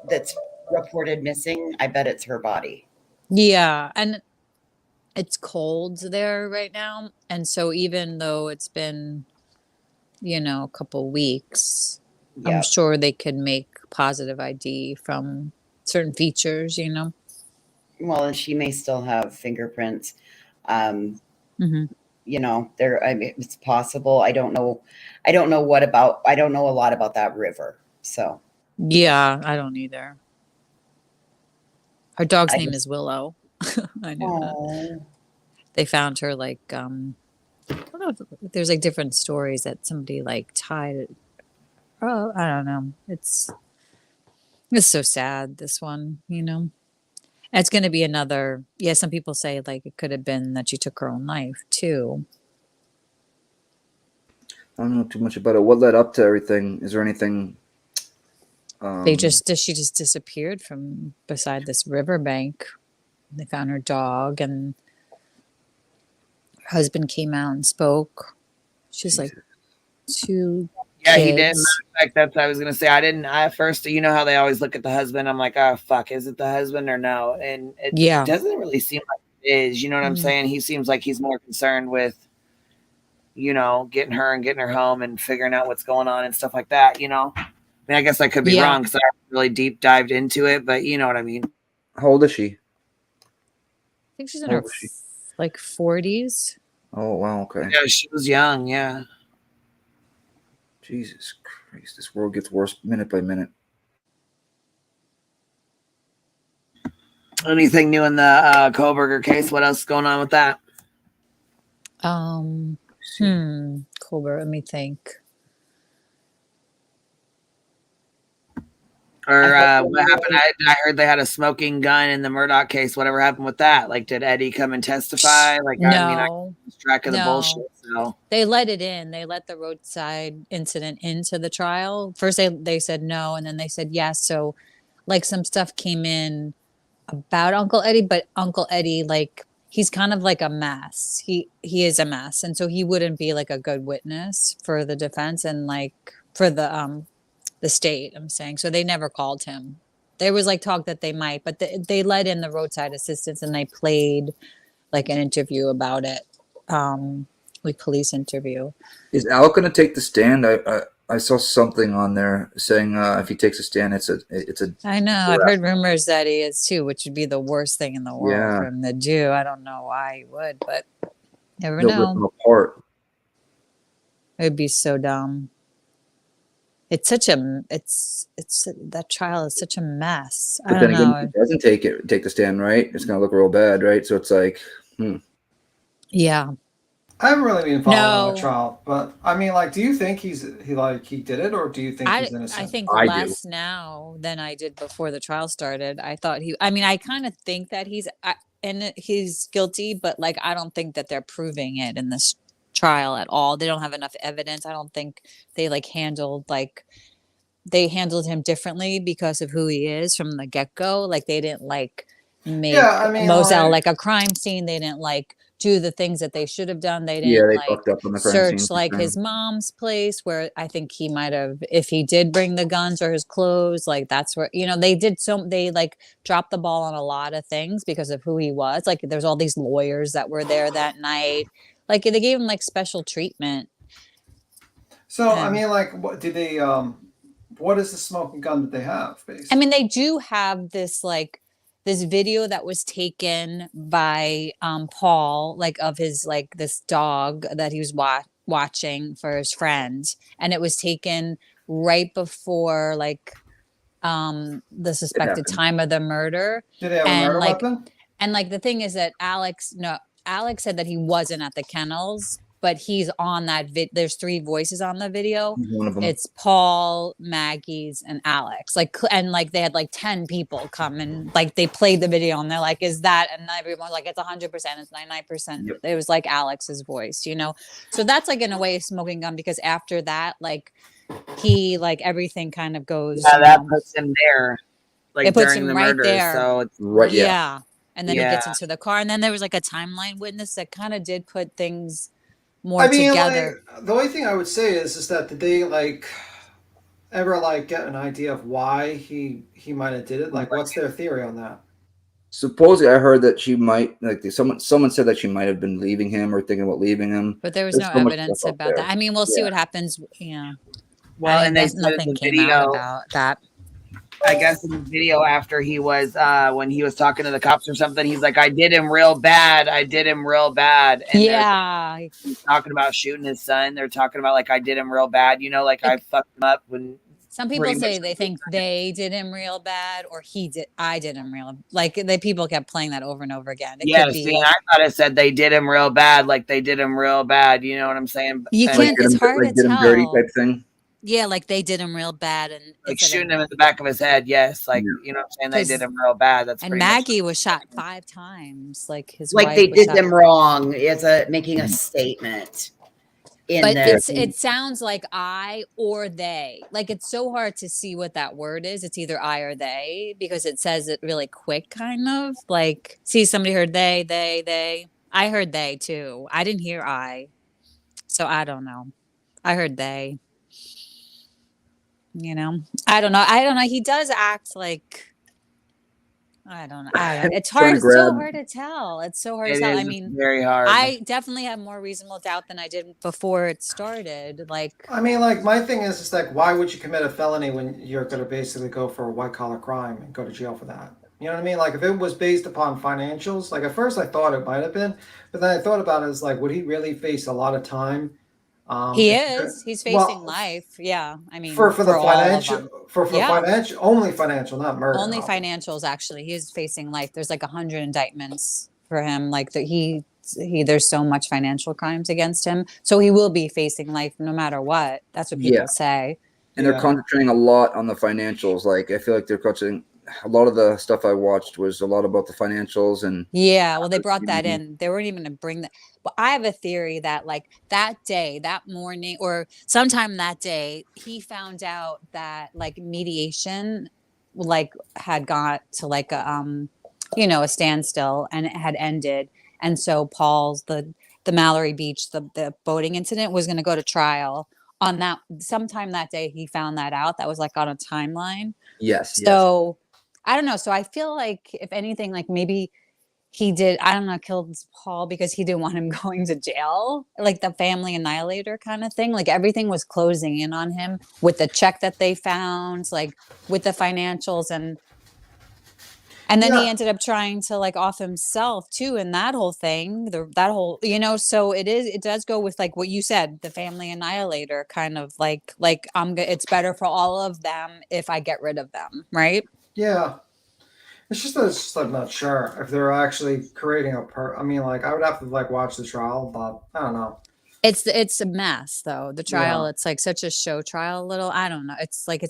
that's reported missing, I bet it's her body. Yeah, and it's cold there right now, and so even though it's been a couple weeks, I'm sure they could make positive ID from certain features. Well, and she may still have fingerprints. Mm-hmm. There. I mean, it's possible. I don't know a lot about that river. So. Yeah, I don't either. Her dog's name is Willow. I knew that. They found her like I don't know if there's like different stories that somebody like tied it. Oh, I don't know. It's so sad, this one, It's going to be another. Yeah, some people say like it could have been that she took her own life too. I don't know too much about it. What led up to everything? Is there anything? She just disappeared from beside this riverbank. They found her dog, and her husband came out and spoke. She's like 2 Yeah, kids. he did. That's what I was gonna say. I didn't. At first, how they always look at the husband. I'm like, oh fuck, is it the husband or no? And it doesn't really seem like it is. You know what I'm saying? He seems like he's more concerned with, getting her home and figuring out what's going on and stuff like that. I mean, I guess I could be wrong because I haven't really deep dived into it, but you know what I mean. How old is she? I think she's in her like 40s. Oh wow, okay. Yeah, she was young. Yeah. Jesus Christ, this world gets worse minute by minute. Anything new in the Kohlberger case? What else is going on with that? Kohlberger, let me think. Or what happened? I heard they had a smoking gun in the Murdoch case. Whatever happened with that? Like, did Eddie come and testify? Like, No. I lost track of the bullshit. So They let it in. They let the roadside incident into the trial. First they said no, and then they said yes. So like some stuff came in about Uncle Eddie, but Uncle Eddie like he's kind of like a mess. He is a mess, and so he wouldn't be like a good witness for the defense and like for the state. I'm saying so they never called him. There was like talk that they might, but they let in the roadside assistance and they played like an interview about it, like police interview. Is Alec going to take the stand? I saw something on there saying if he takes a stand, it's a. I know. I've heard rumors that he is too, which would be the worst thing in the world for him to do. I don't know why he would, but never They'll rip him know. apart. It would be so dumb. It's such a it's that trial is such a mess. I But don't then again, know. if he doesn't take the stand, right? It's going to look real bad, right? So it's like, Yeah. I haven't really been following No. the trial, but I mean, like, do you think he did it, or do you think he's innocent? I think less now than I did before the trial started. I thought I kind of think that he's guilty, but like I don't think that they're proving it in this trial at all. They don't have enough evidence. I don't think they they handled him differently because of who he is from the get-go. Like they didn't like make Moselle like a crime scene. They didn't like do the things that they should have done. They didn't they like fucked up on the crime scene. search like his mom's place, where I think he might have, if he did bring the guns or his clothes, like that's where, they like dropped the ball on a lot of things because of who he was. Like there's all these lawyers that were there that night. Like they gave him like special treatment. So I mean, like, what did they? What is the smoking gun that they have? Basically, I mean, they do have this this video that was taken by Paul, like of his like this dog that he was watching for his friend, and it was taken right before like the suspected time of the murder. Did they have a murder weapon? And like the thing is that Alex said that he wasn't at the kennels, but he's on that there's 3 voices on the video. One of them. It's Paul, Maggie's, and Alex. And they had like 10 people come and like they played the video and they're like, is that? And everyone's like, it's 100%, it's 99%. Yep. It was like Alex's voice, So that's like in a way a smoking gun, because after that, like he like everything kind of goes. Yeah, that puts him there. Like it puts during him the right murder. there. So it's Yeah. And then he gets into the car, and then there was like a timeline witness that kind of did put things more together. Like, the only thing I would say is that did they like ever like get an idea of why he might have did it? Like, what's their theory on that? Supposedly, I heard that she might someone said that she might have been leaving him or thinking about leaving him. But there was no evidence about that. I mean, we'll see what happens. Yeah. Well, and they said nothing the came video out about that. I guess in the video after he was when he was talking to the cops or something, he's like, I did him real bad. And he's talking about shooting his son. They're talking about like I did him real bad, like I fucked him up when some people say they think they did him real bad or I did him real, like people kept playing that over and over again. It could be, I thought it said they did him real bad, like they did him real bad, you know what I'm saying? You can't, it's hard to tell. Dirty type thing. Yeah, like they did him real bad, and like shooting him in the back of his head. Yes, like you know what I'm saying. They did him real bad. That's and Maggie was shot 5 times. Like his like wife they was did shot. them wrong. It's making a statement. But it sounds like I or they. Like it's so hard to see what that word is. It's either I or they because it says it really quick, kind of like. See, somebody heard they. I heard they too. I didn't hear I, so I don't know. I heard they. I don't know. He does act like, I don't know. It's hard. It's so hard to tell. It's so hard to tell. I mean, very hard. I definitely have more reasonable doubt than I did before it started. Like, I mean, like my thing is like, why would you commit a felony when you're going to basically go for a white collar crime and go to jail for that? You know what I mean? Like if it was based upon financials, like at first I thought it might have been, but then I thought about it as like, would he really face a lot of time? He's facing life. Yeah. I mean, for the financial, financial, only financial, not murder. Only financials, actually. He is facing life. There's like 100 indictments for him. Like that there's so much financial crimes against him. So he will be facing life no matter what. That's what people say. And they're concentrating a lot on the financials. Like I feel like they're concentrating. A lot of the stuff I watched was a lot about the financials and well, they brought that in. They weren't even going to bring that. But I have a theory that like that day, that morning, or sometime that day, he found out that like mediation, like had got to like a, a standstill and it had ended. And so Paul's the Mallory Beach, the boating incident was going to go to trial on that sometime that day. He found that out. That was like on a timeline. Yes. So I don't know. So I feel like if anything, like maybe he did, I don't know, killed Paul because he didn't want him going to jail, like the family annihilator kind of thing. Like everything was closing in on him with the check that they found, like with the financials, and then he ended up trying to like off himself too in that whole thing, that whole, so it does go with like what you said, the family annihilator kind of like it's better for all of them if I get rid of them, right? Yeah. It's just I'm not sure if they're actually creating I mean, like, I would have to like watch the trial, but I don't know. It's a mess though. The trial, Yeah. it's like such a show trial. I don't know. It's like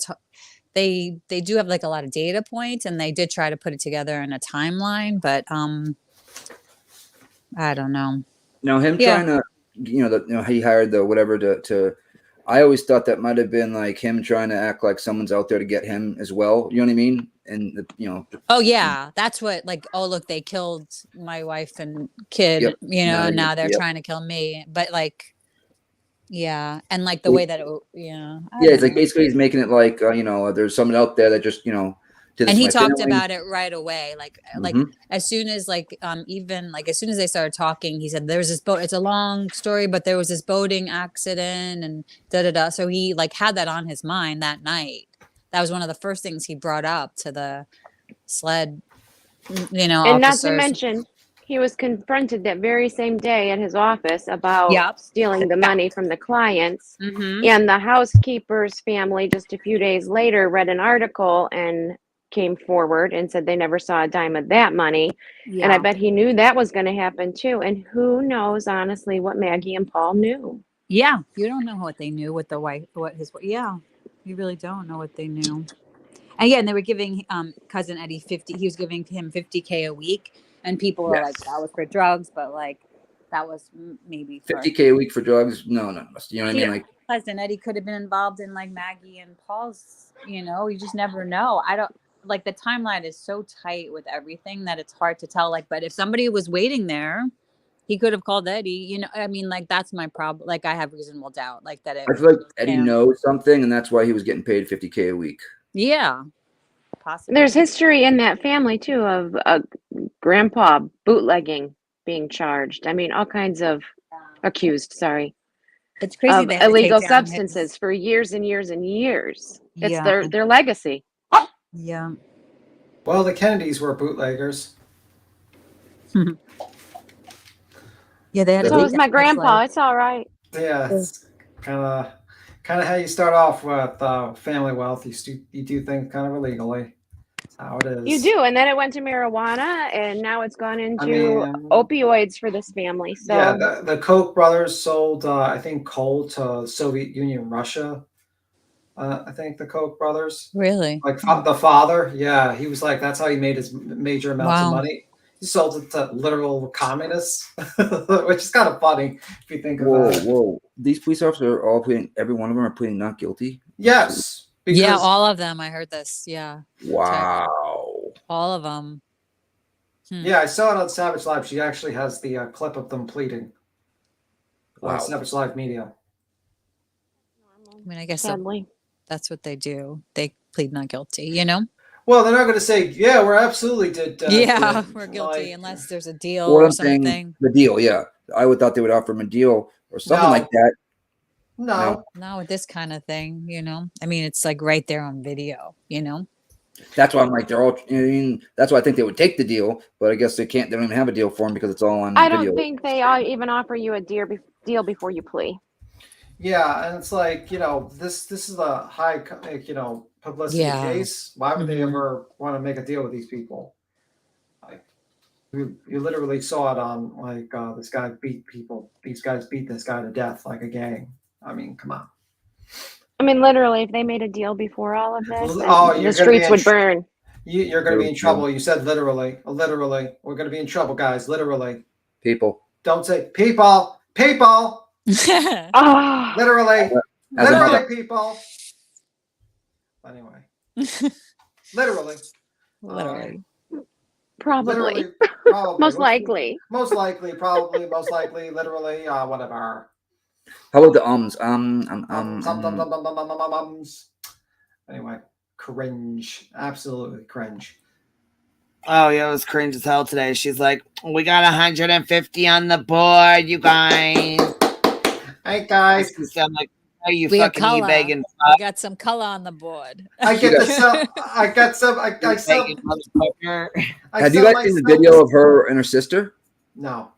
they do have like a lot of data points, and they did try to put it together in a timeline, but I don't know. Now him trying to, he hired the whatever to. I always thought that might have been like him trying to act like someone's out there to get him as well. You know what I mean? And Oh yeah, that's what, like, oh look, they killed my wife and kid, and now they're trying to kill me. But like, yeah, and like the way that it's like basically he's making it like there's someone out there that just and he talked about it right away, like as soon as even like as soon as they started talking, he said there's this boat, it's a long story, but there was this boating accident and da. So he like had that on his mind that night. That was one of the first things he brought up to the SLED and officers. not to mention, he was confronted that very same day at his office about stealing the money from the clients. And the housekeeper's family just a few days later read an article and came forward and said they never saw a dime of that money. And I bet he knew that was going to happen too. And who knows, honestly, what Maggie and Paul knew. Yeah, you don't know what they knew with the wife, you really don't know what they knew. And yeah, and they were giving cousin Eddie 50. He was giving him $50K a week, and people were like, "That was for drugs," but like, that was maybe for $50K a week for drugs. No, you know what I mean? Like, cousin Eddie could have been involved in like Maggie and Paul's. You just never know. I don't like the timeline is so tight with everything that it's hard to tell. Like, but if somebody was waiting there, he could have called Eddie. I mean, like that's my problem. Like, I have reasonable doubt, like that. I feel like Eddie knows something, and that's why he was getting paid $50K a week. Yeah, possibly. There's history in that family too of grandpa bootlegging being charged. I mean, all kinds of accused. Sorry, it's crazy. Of illegal substances for years and years and years. It's their legacy. Yeah. Well, the Kennedys were bootleggers. Yeah, they had. So was my grandpa. It's all right. Yeah, it's kind of how you start off with family wealth. You do things kind of illegally. That's how it is. You do, and then it went to marijuana, and now it's gone into opioids for this family. So yeah, the Koch brothers sold, I think, coal to Soviet Union, Russia. I think the Koch brothers. Really? Like the father, yeah, he was like, that's how he made his major amounts of money. He sold it to literal communists, which is kind of funny if you think about it. Whoa! These police officers are all every one of them are pleading not guilty. Yes. Yeah, all of them. I heard this. Yeah. Wow. All of them. Yeah, I saw it on Savage Live. She actually has the clip of them pleading. Wow. Savage Live Media. I mean, I guess that's what they do. They plead not guilty, Well, they're not going to say, yeah, we're absolutely did. We're guilty unless there's a deal or something. The deal, yeah. I would thought they would offer him a deal or something like that. No, with this kind of thing, I mean, it's like right there on video, That's why I'm like, they're all. That's why I think they would take the deal, but I guess they can't. They don't even have a deal for him because it's all on video. I don't think they even offer you a deal before you plea. Yeah, and it's like, this is a high, publicity case. Why would they ever want to make a deal with these people? Like, you literally saw it on like this guy beat people. These guys beat this guy to death like a gang. I mean, come on. I mean, literally, if they made a deal before all of this, the streets would burn. You're going to be in trouble. You said literally. Literally. We're going to be in trouble, guys. Literally. People. Don't say people. People. Literally. Literally, people. Anyway. Literally. Probably. Literally. Probably. Most likely. Most likely, probably, most likely, literally, whatever. How about the ums? Anyway, cringe. Absolutely cringe. Oh yeah, it was cringe as hell today. She's like, "We got 150 on the board, you guys." Hey guys, I'm like, "Are you We got fucking color. e-begging?" We got some color on the board. I get the sell. I got some. I sell. Have you guys seen the video of her and her sister? No.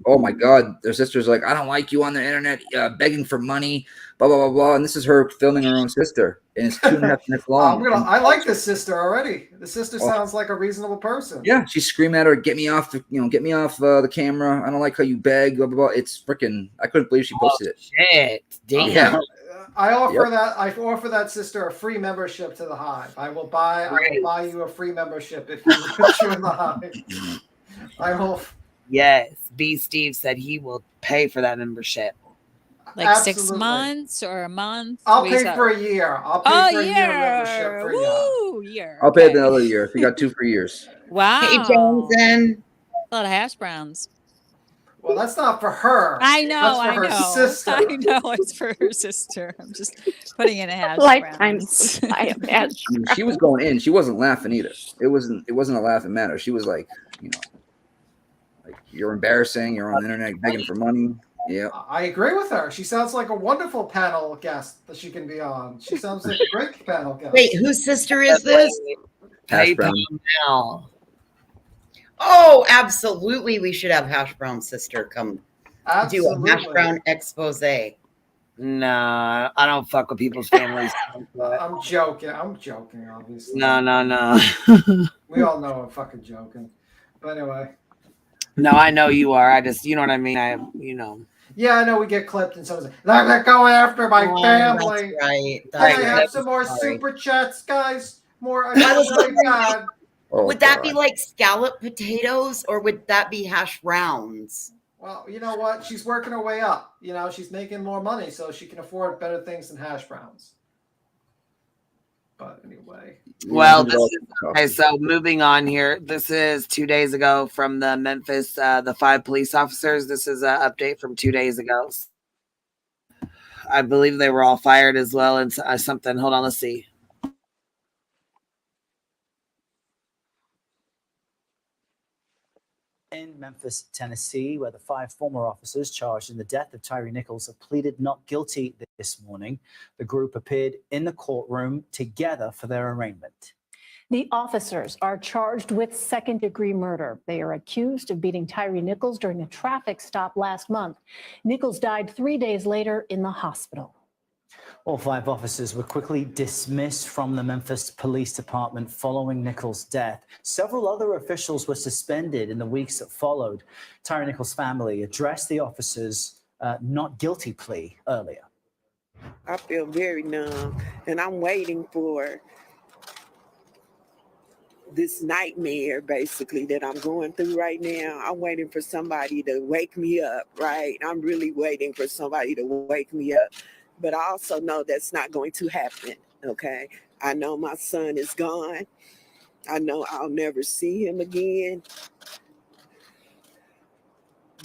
Oh my God, their sister's like, I don't like you on the internet, begging for money, blah blah blah blah. And this is her filming her own sister, and it's 2.5 minutes long. I like this sister already. The sister sounds like a reasonable person. Yeah, she's screaming at her, "Get me off! Get me off the camera! I don't like how you beg." Blah blah blah. It's freaking. I couldn't believe she posted it. Shit, damn. Yeah. I offer that sister a free membership to the Hive. I will buy you a free membership if you put you in the Hive. I will. Yes, B. Steve said he will pay for that membership. Like 6 months or a month? I'll What do you pay say? for a year. I'll pay for a year membership for you. Woo, year. I'll pay Okay. another year if you got 2 free years. Wow. Hey, Johnson. A lot of hash browns. Well, that's not for her. I know, That's for her sister. I know, it's for her sister. I'm just putting in a hash Lifetime browns. supply of hash I mean, she was going in. She wasn't laughing either. It wasn't a laughing matter. She was like, like, you're embarrassing. You're on the internet begging for money. Yeah. I agree with her. She sounds like a wonderful panel guest that she can be on. She sounds like a great panel guest. Wait, whose sister is this? Hash brown. Oh, absolutely. We should have Hash Brown's sister come do a Hash Absolutely. Brown expose. Nah, I don't fuck with people's families. I'm joking. I'm joking, obviously. No. We all know I'm fucking joking. But anyway. No, I know you are. I just, you know what I mean? Yeah, I know we get clipped and someone's like, they're going after my family. That's right. Can I have That's some more sorry. super chats, guys? More. I was Oh my God. Would that be like scallop potatoes or would that be hash browns? Well, you know what? She's working her way up. She's making more money, so she can afford better things than hash browns. But anyway. Well, okay, so moving on here. This is 2 days ago from the Memphis, the 5 police officers. This is an update from 2 days ago. I believe they were all fired as well. And something, hold on, let's see. In Memphis, Tennessee, where the 5 former officers charged in the death of Tyree Nichols have pleaded not guilty this morning. The group appeared in the courtroom together for their arraignment. The officers are charged with second-degree murder. They are accused of beating Tyree Nichols during a traffic stop last month. Nichols died 3 days later in the hospital. All 5 officers were quickly dismissed from the Memphis Police Department following Nichols' death. Several other officials were suspended in the weeks that followed. Tyree Nichols' family addressed the officers' not guilty plea earlier. I feel very numb, and I'm waiting for this nightmare, basically, that I'm going through right now. I'm waiting for somebody to wake me up, right? I'm really waiting for somebody to wake me up. But I also know that's not going to happen, okay? I know my son is gone. I know I'll never see him again.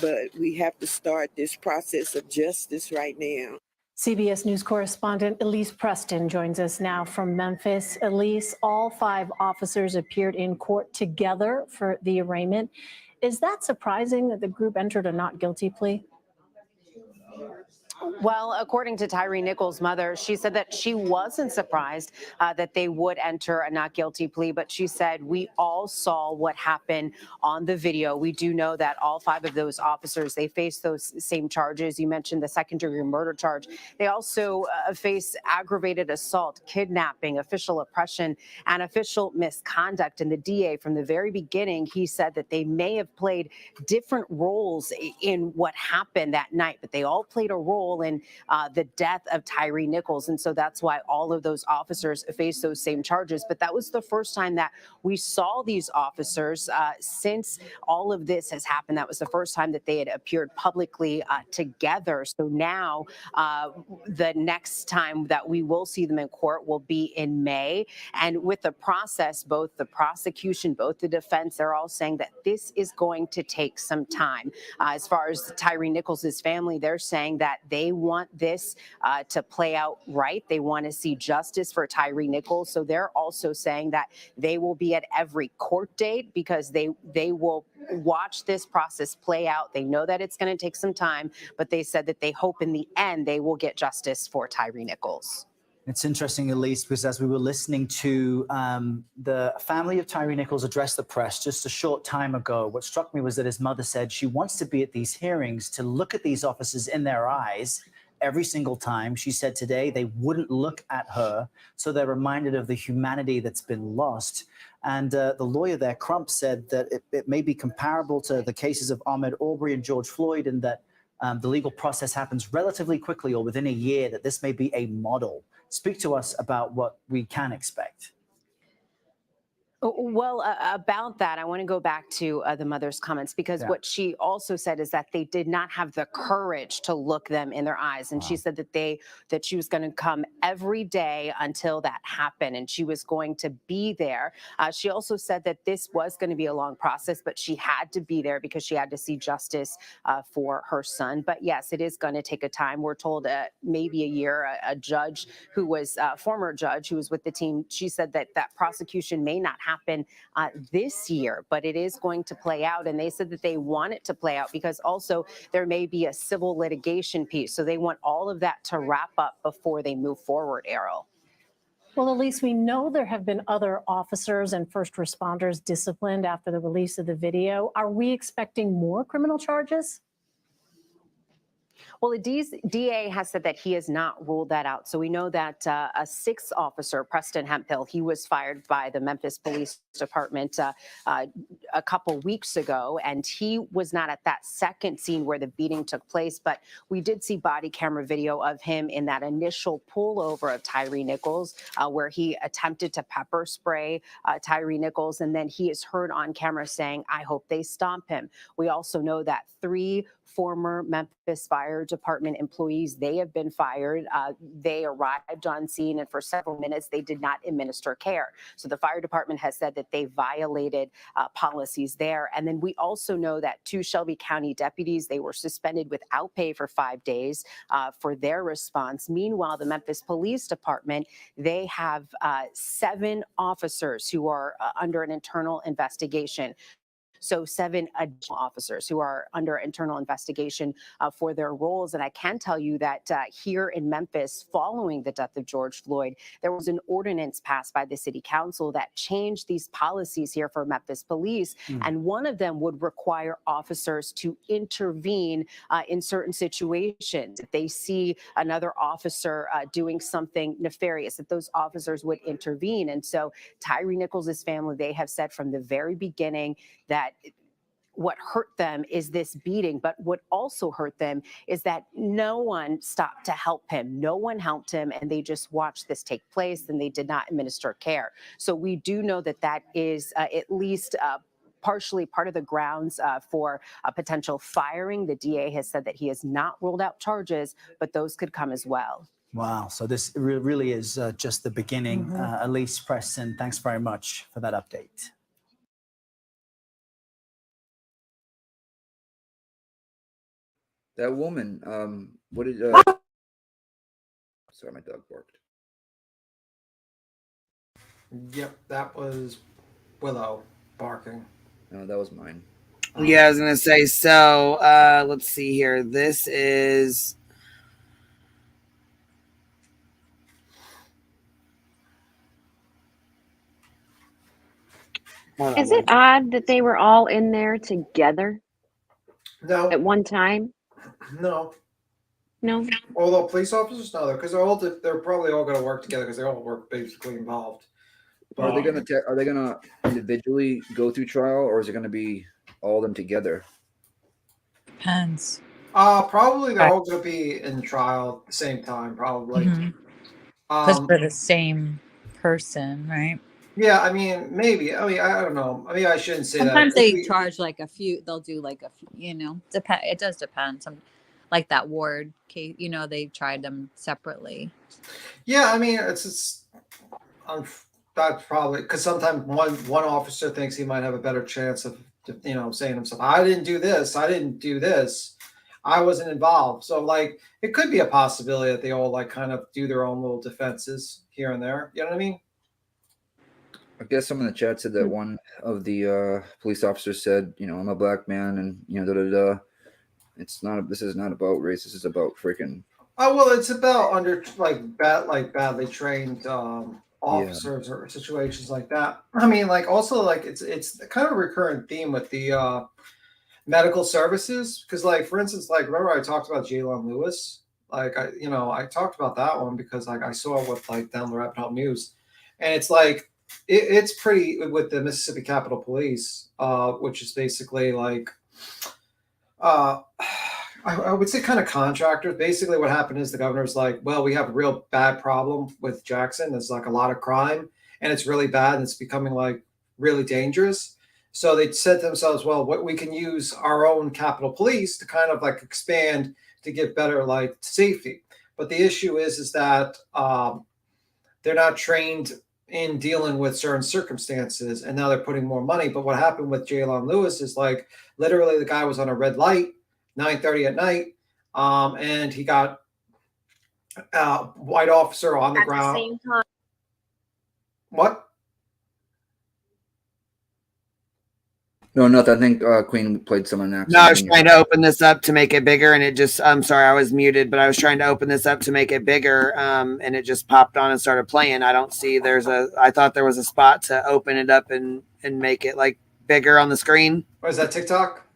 But we have to start this process of justice right now. CBS News correspondent Elise Preston joins us now from Memphis. Elise, all 5 officers appeared in court together for the arraignment. Is that surprising that the group entered a not guilty plea? Well, according to Tyree Nichols' mother, she said that she wasn't surprised that they would enter a not guilty plea, but she said we all saw what happened on the video. We do know that all 5 of those officers, they face those same charges. You mentioned the second-degree murder charge. They also face aggravated assault, kidnapping, official oppression, and official misconduct. And the DA, from the very beginning, he said that they may have played different roles in what happened that night, but they all played a role role in the death of Tyree Nichols. And so that's why all of those officers face those same charges. But that was the first time that we saw these officers since all of this has happened. That was the first time that they had appeared publicly together. So now the next time that we will see them in court will be in May. And with the process, both the prosecution, both the defense, they're all saying that this is going to take some time. As far as Tyree Nichols' family, they're saying that they want this to play out right. They want to see justice for Tyree Nichols. So they're also saying that they will be at every court date because they will watch this process play out. They know that it's going to take some time, but they said that they hope in the end they will get justice for Tyree Nichols. It's interesting, Elise, because as we were listening to the family of Tyree Nichols address the press just a short time ago, what struck me was that his mother said she wants to be at these hearings to look at these officers in their eyes every single time. She said today they wouldn't look at her, so they're reminded of the humanity that's been lost. And the lawyer there, Crump, said that it may be comparable to the cases of Ahmaud Arbery and George Floyd, and that the legal process happens relatively quickly or within a year, that this may be a model. Speak to us about what we can expect. Well, about that, I want to go back to the mother's comments, because what she also said is that they did not have the courage to look them in their eyes. And she said that she was going to come every day until that happened, and she was going to be there. She also said that this was going to be a long process, but she had to be there because she had to see justice for her son. But yes, it is going to take a time. We're told maybe a year. A judge who was former judge who was with the team, she said that prosecution may not happen this year, but it is going to play out. And they said that they want it to play out because also there may be a civil litigation piece. So they want all of that to wrap up before they move forward, Errol. Well, at least we know there have been other officers and first responders disciplined after the release of the video. Are we expecting more criminal charges? Well, the DA has said that he has not ruled that out. So we know that a sixth officer, Preston Hemphill, he was fired by the Memphis Police Department a couple weeks ago, and he was not at that second scene where the beating took place. But we did see body camera video of him in that initial pullover of Tyree Nichols, where he attempted to pepper spray Tyree Nichols, and then he is heard on camera saying, "I hope they stomp him." We also know that 3 former Memphis Fire Department employees, they have been fired. They arrived on scene, and for several minutes, they did not administer care. So the fire department has said that they violated policies there. And then we also know that 2 Shelby County deputies, they were suspended without pay for 5 days for their response. Meanwhile, the Memphis Police Department, they have 7 officers who are under an internal investigation. So 7 additional officers who are under internal investigation for their roles. And I can tell you that here in Memphis, following the death of George Floyd, there was an ordinance passed by the city council that changed these policies here for Memphis police. And one of them would require officers to intervene in certain situations. If they see another officer doing something nefarious, that those officers would intervene. And so Tyree Nichols' family, they have said from the very beginning that what hurt them is this beating, but what also hurt them is that no one stopped to help him. No one helped him, and they just watched this take place, and they did not administer care. So we do know that that is at least partially part of the grounds for a potential firing. The DA has said that he has not ruled out charges, but those could come as well. Wow. So this really is just the beginning. Elise, Preston, thanks very much for that update. That woman, what did, sorry, my dog barked. Yep, that was Willow barking. No, that was mine. Yeah, I was going to say, so let's see here. This is... Is it odd that they were all in there together? No. At one time? No. No. Although police officers, no, because they're probably all going to work together because they all work basically involved. Are they gonna individually go through trial, or is it gonna be all of them together? Depends. Probably they're all going to be in trial at the same time, probably. Because for the same person, right? Yeah, I mean, maybe. I mean, I don't know. I mean, I shouldn't say Sometimes that. they charge like a few. They'll do like a few. Depend. It does depend. Some, like that ward case. They tried them separately. Yeah, I mean, it's that's probably because sometimes one officer thinks he might have a better chance of saying to himself, "I didn't do this. I didn't do this. I wasn't involved." So like, it could be a possibility that they all like kind of do their own little defenses here and there. You know what I mean? I guess someone in the chat said that one of the police officers said, I'm a black man, and da da da. It's not. This is not about race. This is about freaking. Oh well, it's about badly trained officers or situations like that. I mean, like also like it's kind of a recurrent theme with the medical services because like for instance, like remember I talked about Jalen Lewis. Like I talked about that one because like I saw it with like down the Rabbit Hole News, and it's like it's pretty with the Mississippi Capitol Police, which is basically like I would say kind of contractors. Basically, what happened is the governor's like, well, we have a real bad problem with Jackson. There's like a lot of crime and it's really bad and it's becoming like really dangerous. So they said to themselves, well, what we can use our own Capitol Police to kind of like expand to give better like safety. But the issue is that they're not trained in dealing with certain circumstances and now they're putting more money. But what happened with Jalen Lewis is like literally the guy was on a red light 9:30 at night, and he got white officer on the ground. At the same time. What? No, nothing. I think Queen played someone next. No, I was trying to open this up to make it bigger, and it just. I'm sorry, I was muted, but I was trying to open this up to make it bigger, and it just popped on and started playing. I don't see. I thought there was a spot to open it up and make it like bigger on the screen. Or is that TikTok?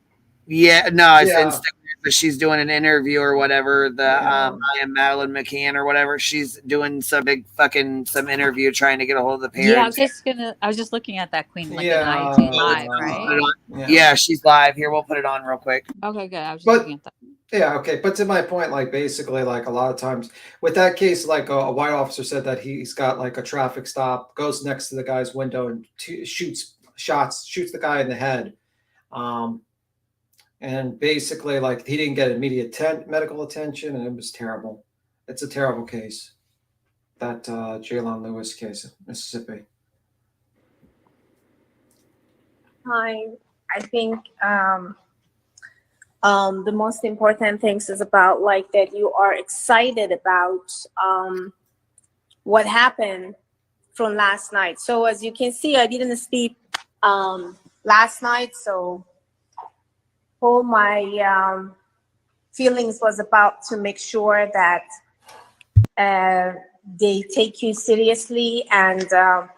Yeah, no, it's Instagram. But she's doing an interview or whatever. I am Madeline McCann or whatever. She's doing some interview trying to get a hold of the parents. Yeah, I was just looking at that Queen like an IG live, right? Yeah, she's live. Here, we'll put it on real quick. Okay, good. I was just looking at that. Yeah, okay. But to my point, like basically, like a lot of times with that case, like a white officer said that he's got like a traffic stop, goes next to the guy's window and shoots the guy in the head. And basically, like he didn't get immediate medical attention, and it was terrible. It's a terrible case. That Jalen Lewis case in Mississippi. Time, I think the most important things is about like that you are excited about what happened from last night. So as you can see, I didn't sleep last night, so all my feelings was about to make sure that they take you seriously. And I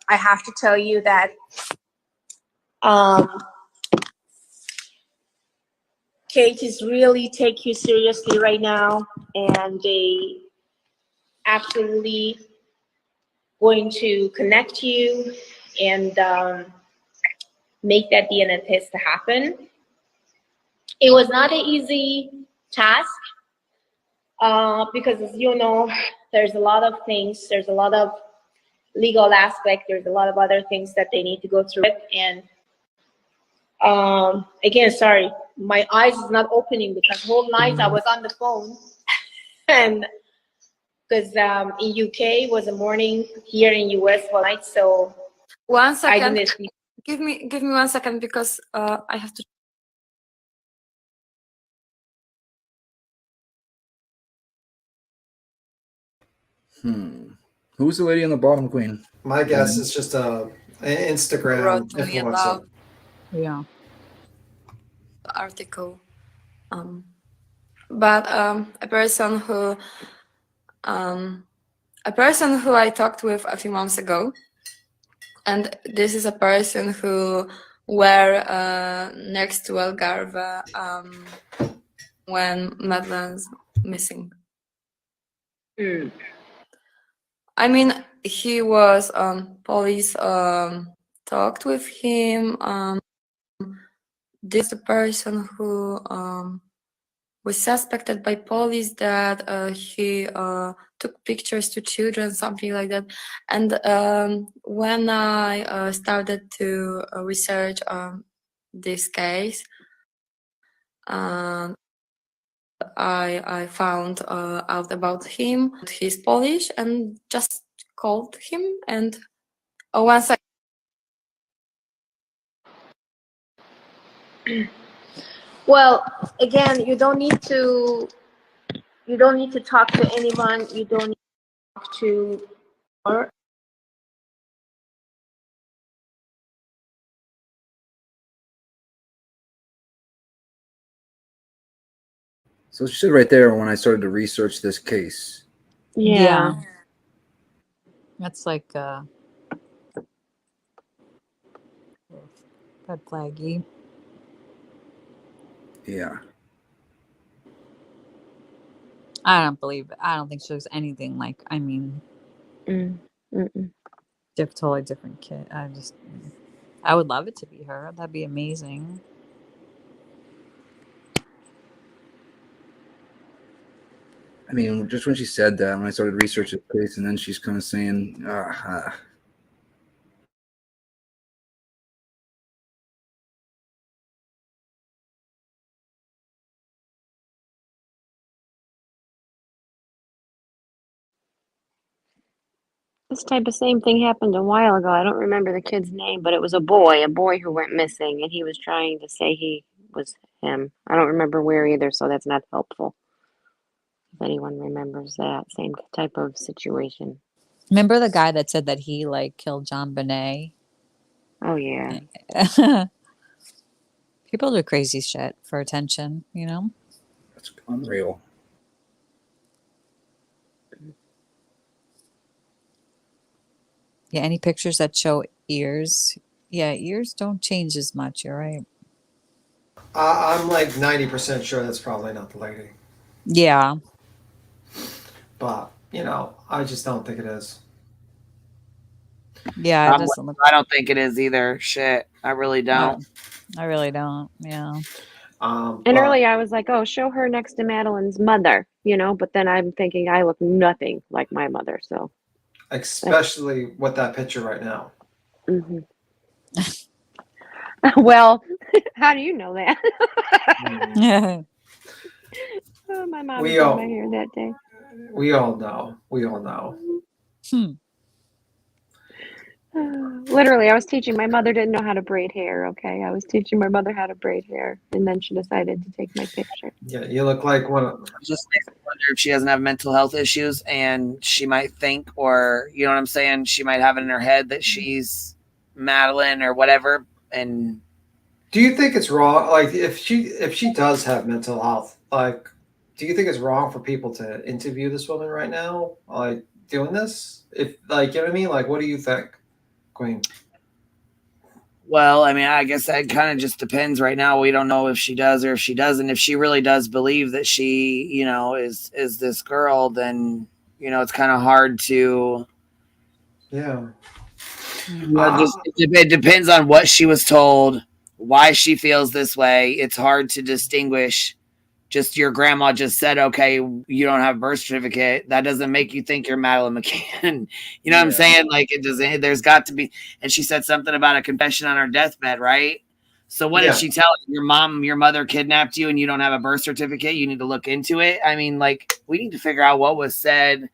have to tell you that Kate is really take you seriously right now, and they absolutely going to connect you and make that DNA test happen. It was not an easy task because, as you know, there's a lot of things, there's a lot of legal aspect, there's a lot of other things that they need to go through. And again, sorry, my eyes is not opening because whole night I was on the phone, and because in UK was a morning, here in US was night, so 1 second. I didn't sleep. Give me 1 second because I have to. Who's the lady on the bottom, Queen? My guess is just a Instagram influencer. Yeah. Article, but a person who I talked with a few months ago, and this is a person who were next to Algarve when Madeline's missing. I mean, he was police talked with him. This is the person who was suspected by police that he took pictures to children, something like that. And when I started to research this case, I found out about him. He's Polish, and just called him. And once I Well, again, you don't need to talk to anyone. You don't need to talk to her. So she said right there when I started to research this case. Yeah. That's like red flaggy. Yeah. I don't think she looks anything like, I mean, totally different kid. I would love it to be her. That'd be amazing. I mean, just when she said that, when I started researching the case, and then she's kind of saying, This type of same thing happened a while ago. I don't remember the kid's name, but it was a boy who went missing, and he was trying to say he was him. I don't remember where either, so that's not helpful. If anyone remembers that same type of situation. Remember the guy that said that he like killed John Bonet? Oh yeah. People do crazy shit for attention, you know? That's unreal. Yeah, any pictures that show ears? Yeah, ears don't change as much, you're right. I'm like 90% sure that's probably not the lady. Yeah. But, you know, I just don't think it is. Yeah, it doesn't look. I don't think it is either. Shit, I really don't. I really don't. Yeah. And earlier I was like, oh, show her next to Madeline's mother, you know, but then I'm thinking I look nothing like my mother, so. Especially with that picture right now. Mm-hmm. Well, how do you know that? Oh, my mom did my hair that day. We all know. We all know. Literally, I was teaching my mother didn't know how to braid hair. Okay, I was teaching my mother how to braid hair, and then she decided to take my picture. Yeah, you look like one of. Just makes me wonder if she doesn't have mental health issues, and she might think, or you know what I'm saying, she might have it in her head that she's Madeline or whatever. And do you think it's wrong? Like, if she does have mental health, like, do you think it's wrong for people to interview this woman right now, like doing this? If, like, you know what I mean? Like, what do you think, Queen? Well, I mean, I guess that kind of just depends right now. We don't know if she does or if she doesn't. If she really does believe that she, you know, is this girl, then, you know, it's kind of hard to. Yeah. It depends on what she was told, why she feels this way. It's hard to distinguish. Just your grandma just said, okay, you don't have a birth certificate. That doesn't make you think you're Madeline McCann. You know what I'm saying? Like, it doesn't, there's got to be, and she said something about a confession on her deathbed, right? So what did she tell your mother kidnapped you and you don't have a birth certificate? You need to look into it. I mean, like, we need to figure out what was said.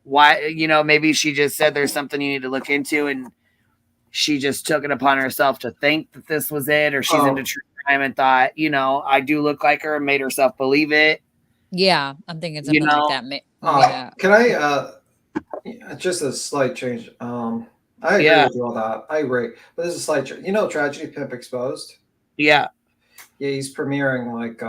Why, you know, maybe she just said there's something you need to look into, and she just took it upon herself to think that this was it, or she's into true crime and thought, you know, I do look like her, and made herself believe it. Yeah, I'm thinking something like that. Yeah. Can I just a slight change? I agree with you all that. I agree, but there's a slight change. You know, Tragedy Pimp Exposed. Yeah. Yeah, he's premiering like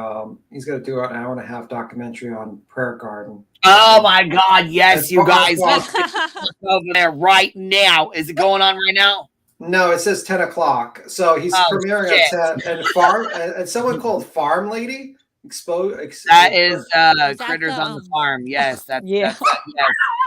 he's gonna do an 1.5-hour documentary on Prayer Garden. Oh my God! Yes, you guys, It's over there right now. Is it going on right now? No, it says 10 o'clock. So he's premiering at 10. And someone called Farm Lady That is Is that Critters the on the Farm. Yes, yeah, that's yes.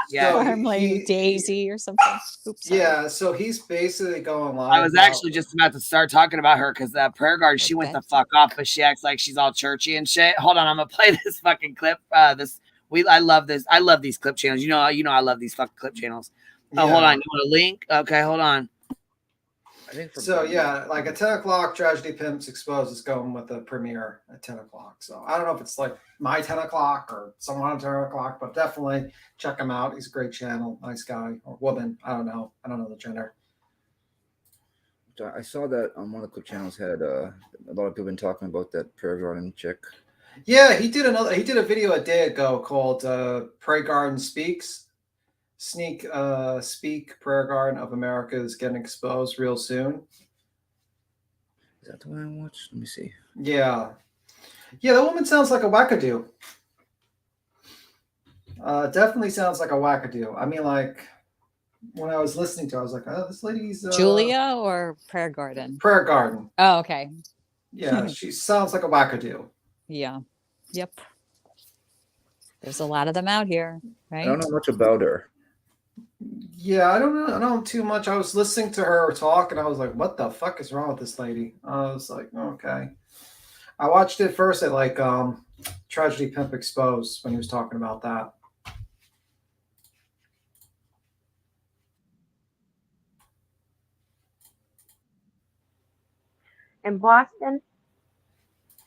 Yeah. farm lady Daisy or something? Oops, sorry. Yeah, so he's basically going I live was about. actually just about to start talking about her because that prayer guard, she went the fuck off, but she acts like she's all churchy and shit. Hold on, I'm gonna play this fucking clip. I love this. I love these clip channels. You know I love these fucking clip channels. Oh, hold Yeah. on. You want a link? Okay, hold on. So yeah, like at 10 o'clock, Tragedy Pimps Exposed is going with the premiere at 10 o'clock. So I don't know if it's like my 10 o'clock or someone at 10 o'clock, but definitely check him out. He's a great channel, nice guy or woman. I don't know the gender. I saw that on one of the clip channels had a lot of people been talking about that prayer garden chick. Yeah, he did a video a day ago called Prayer Garden Speaks. Speak Prayer Garden of America is getting exposed real soon. Is that the one I watched? Let me see. Yeah. Yeah, that woman sounds like a wackadoo. Definitely sounds like a wackadoo. I mean, like, when I was listening to her, I was like, oh, this lady's... Julia or Prayer Garden? Prayer Garden. Oh, okay. Yeah, she sounds like a wackadoo. Yeah. Yep. There's a lot of them out here, right? I don't know much about her. Yeah, I don't know too much. I was listening to her talk, and I was like, what the fuck is wrong with this lady? I was like, okay. I watched it first at, like, Tragedy Pimp Exposed when he was talking about that. In Boston,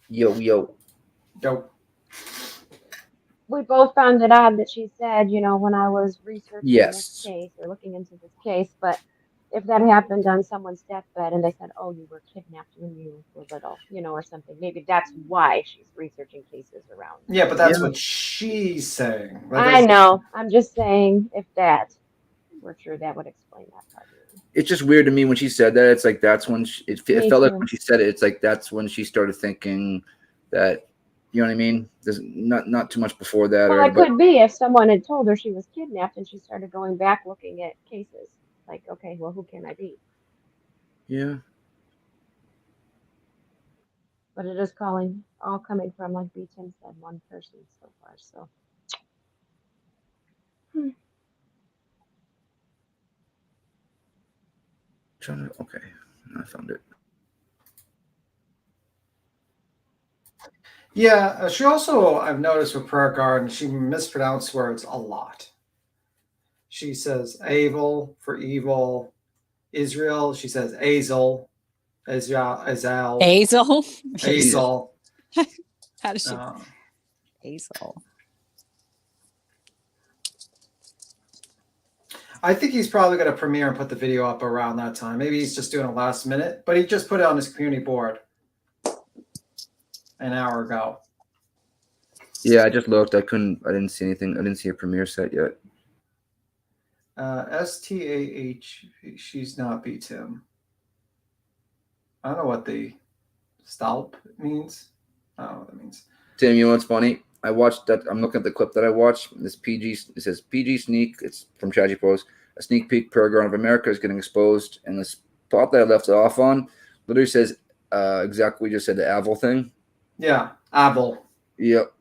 Yo. we both found it odd that she said, you know, when I was researching Yes. this case or looking into this case, but if that happened on someone's deathbed and they said, oh, you were kidnapped when you were little, you know, or something, maybe that's why she's researching cases around. Yeah, but that's what she's saying. I know. I'm just saying if that were true, that would explain that part. It's just weird to me when she said that. It's like that's when it Me felt like too. when she said it. It's like that's when she started thinking that, you know what I mean. There's not too much before that. Well, it could be if someone had told her she was kidnapped and she started going back looking at cases. Like, okay, well, who can I be? Yeah. But it is all coming from, like B. Tim said, one person so far. So. Okay, I found it. Yeah, she also, I've noticed with Prayer Garden, she mispronounced words a lot. She says Avel for evil. Israel, she says Azel. Azel. Hazel. Hazel. How does she? Hazel. I think he's probably going to premiere and put the video up around that time. Maybe he's just doing it last minute, but he just put it on his community board an hour ago. Yeah, I just looked. I didn't see anything. I didn't see a premiere set yet. STAH, she's not B. Tim. I don't know what the stalp means. I don't know what that means. Tim, you know what's funny? I watched that. I'm looking at the clip that I watched. This PG. It says PG sneak. It's from Tragedy Post. A sneak peek. Prayer Garden of America is getting exposed, and the spot that I left it off on literally says exactly what you just said. The Avel thing. Yeah, Avel. Yep.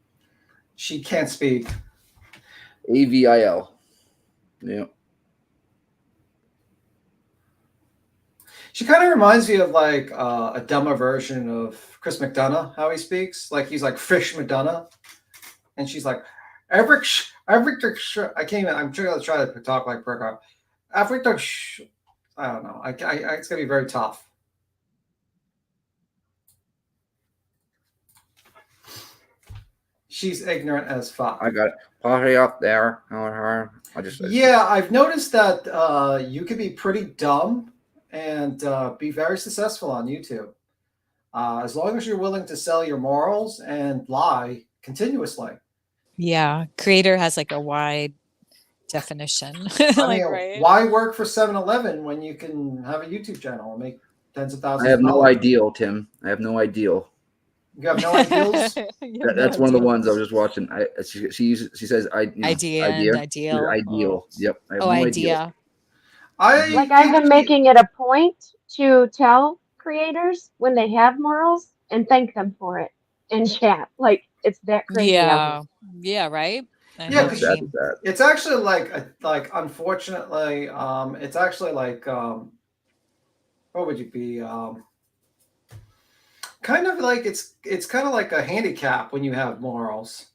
She can't speak. AVIL. Yep. She kind of reminds me of like a dumber version of Chris McDonough, how he speaks. Like he's like Fish McDonough. And she's like, I can't even, I'm trying to talk like Burkhardt. I don't know. It's going to be very tough. She's ignorant as fuck. I got it. Party up there. Yeah, I've noticed that you can be pretty dumb and be very successful on YouTube. As long as you're willing to sell your morals and lie continuously. Yeah, creator has like a wide definition. I Like, mean, right? why work for 7-Eleven when you can have a YouTube channel and make tens of thousands I have of no dollars? ideal, Tim. I have no ideal. You have no ideals? That's one of the ones I was just watching. She says Idea and ideal. Ideal. Yep. I have Oh, no idea. Like I've been making it a point to tell creators when they have morals and thank them for it. in chat. Like it's that crazy out Yeah, right. I Yeah, know because what you mean. it's actually like unfortunately, it's actually like what would you be? Kind of like it's kind of like a handicap when you have morals.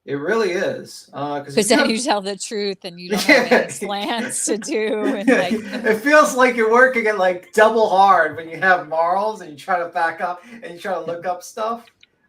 It really is. Because Because then you tell the truth and you don't have any slants to do. And like, it feels like you're working it like double hard when you have morals and you try to back up and you try to look up stuff.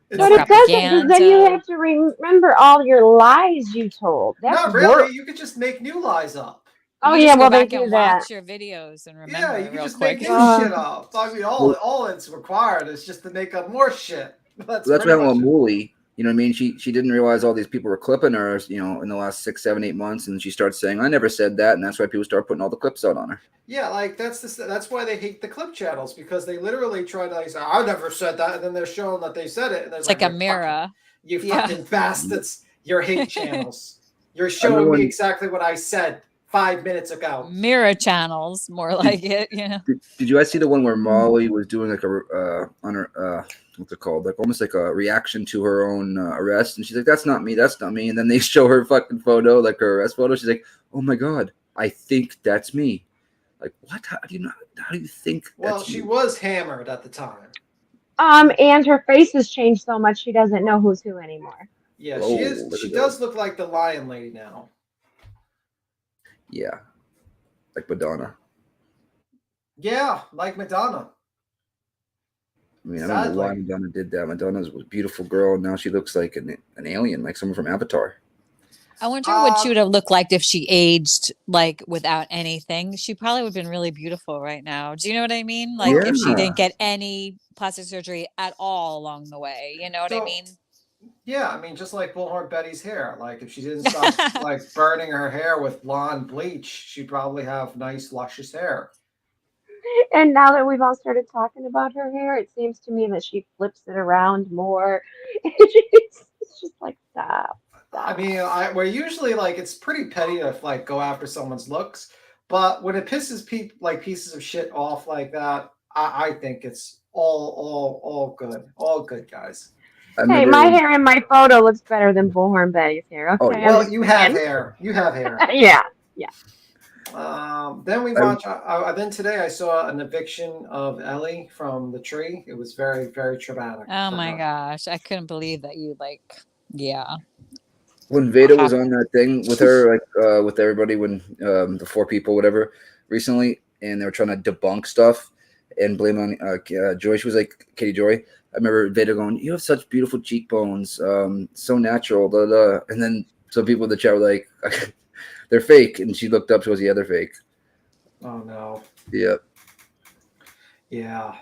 But it doesn't, because then you have to remember all your lies you told. That's Not really. work. You could just make new lies up. Oh you yeah, just go well they back do and that. watch your videos and remember Yeah, you it can real just quick. make new shit up. I mean, all it's required is just to make up more shit. That's That's what pretty happened much with it. Mooly. You know what I mean? She didn't realize all these people were clipping her, you know, in the last 6, 7, 8 months, and she starts saying, "I never said that," and that's why people start putting all the clips out on her. Yeah, like that's why they hate the clip channels, because they literally try to like say, "I never said that," and then they're showing that they said it, and It's there's like a "You mirror. you Yeah. fucking bastards, you're hate channels. You're I remember showing me when- exactly what I said 5 minutes ago." Mirror channels, more like it, you know. Did you guys see the one where Molly was doing like a on her what's it called? Like almost like a reaction to her own arrest, and she's like, "That's not me. That's not me." And then they show her fucking photo, like her arrest photo. She's like, "Oh my god, I think that's me." Like, what? How do you not? How do you think? Well, that's she me? was hammered at the time. And her face has changed so much she doesn't know who's who anymore. Yeah, Oh, she is. look She at does look like the Lion Lady now. Yeah, like Madonna. Yeah, like Madonna. I mean, I don't know why Sadly. Madonna did that. Madonna was a beautiful girl, and now she looks like an alien, like someone from Avatar. I wonder what she would have looked like if she aged like without anything. She probably would have been really beautiful right now. Do you know what I mean? Like if she Yeah. didn't get any plastic surgery at all along the way. You know what I So- mean? Yeah, I mean, just like Bullhorn Betty's hair. Like, if she didn't stop like burning her hair with blonde bleach, she'd probably have nice, luscious hair. And now that we've all started talking about her hair, it seems to me that she flips it around more. It's just like stop. I mean, we're usually like it's pretty petty to like go after someone's looks, but when it pisses pieces of shit off like that, I think it's all good, all good, guys. Hey, my hair in my photo looks better than Bullhorn Betty's hair. Okay. Oh, I'm well, just you have saying. hair. You have hair. Yeah. Yeah. Then we watch. Then today I saw an eviction of Ellie from the tree. It was very, very traumatic. Oh for my her. gosh. I couldn't believe that you yeah. When Veda was on that thing with her, like with everybody, when the 4 people, whatever, recently, and they were trying to debunk stuff and blame on Joy. She was like, Katie Joy. I remember Veda going, "You have such beautiful cheekbones, so natural." Blah, blah. And then some people in the chat were like, "They're fake," and she looked up. She goes, "Yeah, they're fake." Oh no. Yep. Yeah.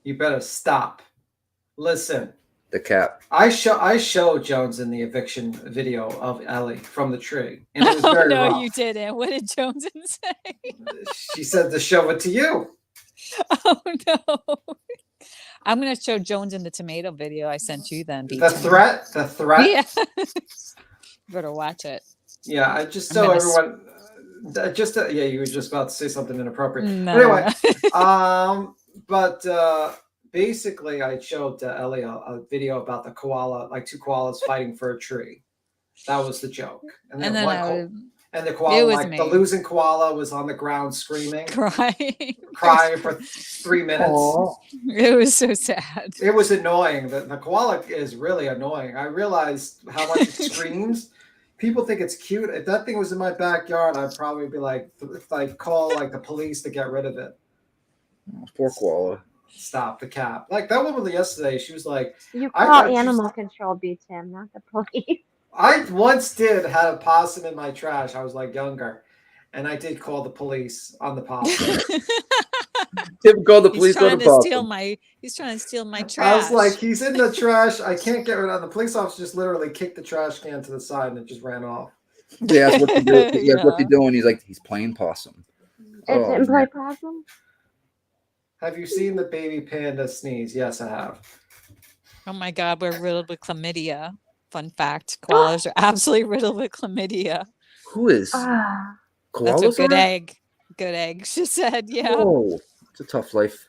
You better stop. Listen. The cap. I showed Jones in the eviction video of Ellie from the tree, and it was Oh very no, rough. you didn't. What did Jones say? She said to show it to you. Oh no. I'm gonna show Jones in the tomato video I sent you then. The threat. Yeah. Better watch it. Yeah, I just I'm so gonna everyone. Yeah, you were just about to say something inappropriate. No. Anyway, but basically, I showed Ellie a video about the koala, like 2 koalas fighting for a tree. That was the joke, And then the koala, was like the me. losing koala, was on the ground screaming, crying for 3 minutes. It was so sad. It was annoying. The koala is really annoying. I realized how much it screams. People think it's cute. If that thing was in my backyard, I'd probably be like call like the police to get rid of it. Poor koala. Stop the cap. Like that woman yesterday, she was like, You I call thought she- animal control beats him, not the police. I once did have a possum in my trash. I was like younger, and I did call the police on the possum. Tim called the police He's trying on the to steal possum. he's trying to steal my trash. I was like, he's in the trash. I can't get rid of it. The police officer just literally kicked the trash can to the side and it just ran off. They asked what you do. He asked, "What's he Yeah. doing?" He's like, "He's playing possum." It Oh, didn't play man. possum? Have you seen the baby panda sneeze? Yes, I have. Oh my god, we're riddled with chlamydia. Fun fact. Koalas are absolutely riddled with chlamydia. Who is? Ah. That's what Koalas good are? egg. Good egg. She said, yeah. Oh, it's a tough life.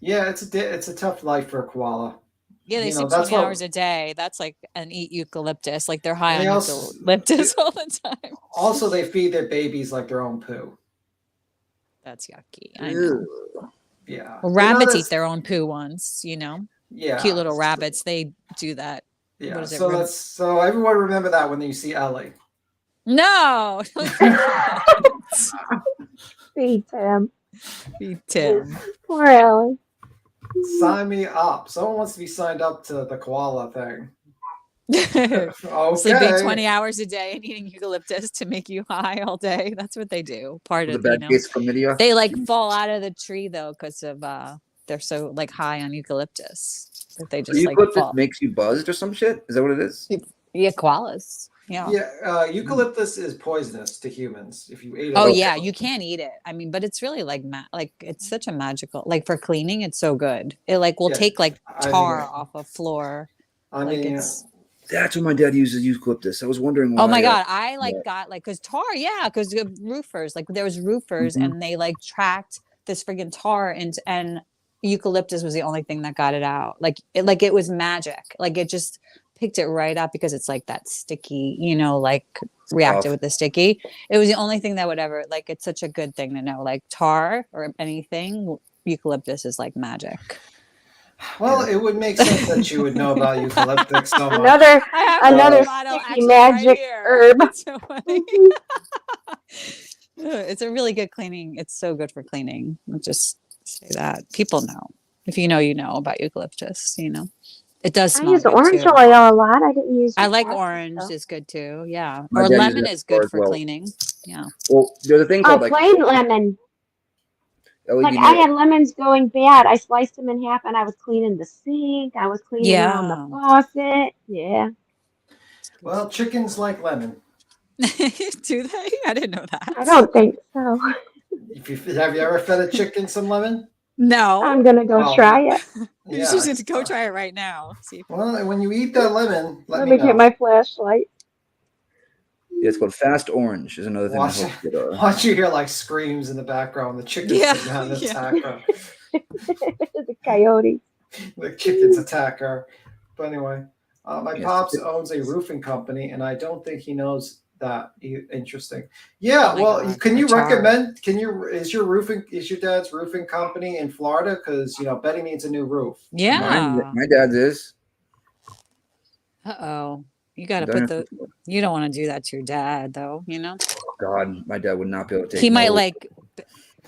Yeah, it's a tough life for a koala. Yeah, they You know, sleep that's 20 what. hours a day. That's like and eat eucalyptus. Like they're And high they on also eucalyptus all the time. also they feed their babies like their own poo. That's yucky. I know. Yeah. Well, You know rabbits this. eat their own poo once, you know. Cute Yeah. little rabbits, they do that. What Yeah. is it? So everyone remember that when you see Ellie. No. Beat him. Beat him. Poor Ellie. Sign me up. Someone wants to be signed up to the koala thing. Sleeping Okay. 20 hours a day and eating eucalyptus to make you high all day. That's what they do. Part The of, you bad know. case chlamydia. They like fall out of the tree though because of they're so like high on eucalyptus that they just like Eucalyptus fall. makes you buzzed or some shit. Is that what it is? Yeah, koalas. Yeah. Yeah. Eucalyptus is poisonous to humans if you ate it. Oh yeah, you can't eat it. I mean, but it's really like like it's such a magical like for cleaning. It's so good. It like will Yeah, take like I mean, tar off a floor. I Like mean, it's. That's what my dad uses eucalyptus. I was wondering why. Oh my god, I like yeah. got like because tar, yeah, because roofers like there was roofers Mhm. and they like tracked this friggin' tar and eucalyptus was the only thing that got it out. Like it was magic. Like it just picked it right up because it's like that sticky, you know, like reacted with the sticky. It was the only thing that would ever like. It's such a good thing to know. Like tar or anything, eucalyptus is like magic. well, it would make sense that you would know about eucalyptus so much. Another sticky magic herb. It's so funny. It's a really good cleaning. It's so good for cleaning. I'll just say that. People know. If you know, you know about eucalyptus, you know. It does I smell use good orange too. oil a lot. I didn't use. I like plastic orange stuff. is good too. Yeah. My Or dad uses lemon it is good as for well. cleaning. Yeah. Well, there's a thing Oh, called like plain lemon. LED Like I nail. had lemons going bad. I sliced them in half and I was cleaning the sink. I was cleaning around the Yeah. faucet. Yeah. Well, chickens like lemon. Do they? I didn't know that. I don't think so. Have you ever fed a chicken some lemon? No. I'm gonna go Well, try it. You Yeah. should go try it right now. See if Well, when you eat that lemon, let Let me me know. get my flashlight. Yeah, it's called fast orange. Is another thing. Watch, that helps with, watch you hear like screams in the background. The chickens Yeah, down the yeah. attacker. The coyote. The chickens attack her. But anyway, my Yes. pops owns a roofing company, and I don't think he knows that. Interesting. Yeah. Oh my Well, God, can you the tar. recommend? Is your dad's roofing company in Florida? Because Betty needs a new roof. Yeah. my dad's is. Uh-oh. You got to Don't put have the you don't want to do that to your dad though, you know? God, my dad would not be able to take. He might no- like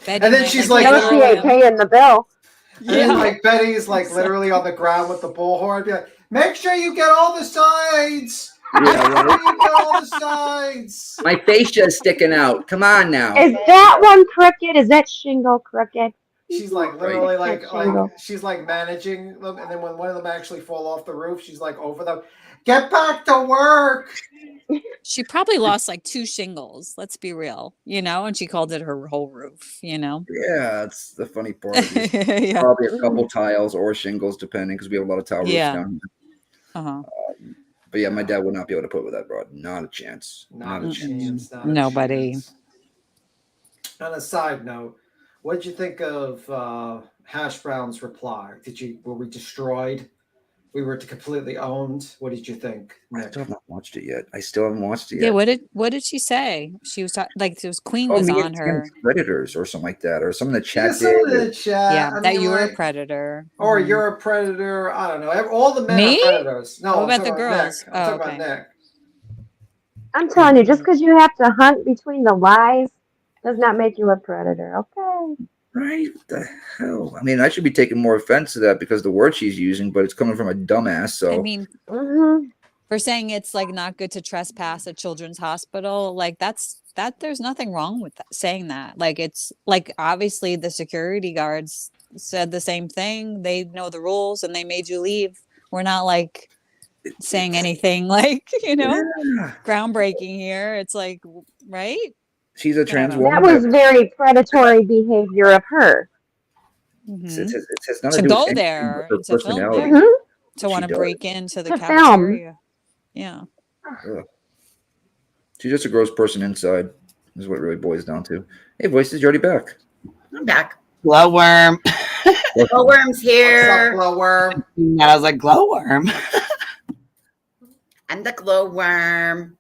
Betty And then might, she's like, like, No, she ain't paying the bill. And then like Betty's like literally on the ground with the bullhorn, be like, "Make sure you get all the sides. Yeah, Make sure right. you get all the sides." My fascia is sticking out. Come on now. Is that one crooked? Is that shingle crooked? She's like literally That's shingle. she's like managing them, and then when one of them actually fall off the roof, she's like over them. Get back to work. She probably lost like 2 shingles, let's be real, you know, and she called it her whole roof, you know. Yeah, that's the funny part. Is Yeah. Probably a couple tiles or shingles, depending, because we have a lot of tile roofs Yeah. down here. Uh-huh. But yeah, my dad would not be able to put with that rod. Not a chance. Not a chance. Not a Nobody. chance. On a side note, what did you think of Hash Brown's reply? Were we destroyed? We were completely owned. What did you think, I Nick? still have not watched it yet. I still haven't watched it Yeah, yet. what did she say? She was like it was Queen Oh, was me on her. against predators or something like that, or some in the Yeah, chat some of did. the chat. Yeah, I that mean, you were a like, predator. or Mhm. you're a predator. I don't know. All the men Me? are predators. No, What I'm about talking the girls? Nick. I'm talking okay. about Nick. I'm telling you, just because you have to hunt between the lies does not make you a predator, okay? Right? What the hell? I mean, I should be taking more offense to that because of the word she's using, but it's coming from a dumbass. So I mean, for saying it's like not good to trespass a children's hospital, like that there's nothing wrong with that, saying that. Like it's like obviously the security guards said the same thing. They know the rules and they made you leave. We're not like saying anything like, you know, yeah. groundbreaking here. It's like, right? She's a trans Whatever. woman. That was very predatory behavior of her. It's, Mhm. it has nothing To to do with go anything there but her and to film personality. there, Mhm. to want to does. break into the To film. cafeteria. Yeah. Ugh. She's just a gross person inside, is what it really boils down to. Hey, Voices, you're already back. I'm back. Glowworm. Glowworm's here. What's up, glowworm? And I was like, glowworm. I'm the glowworm.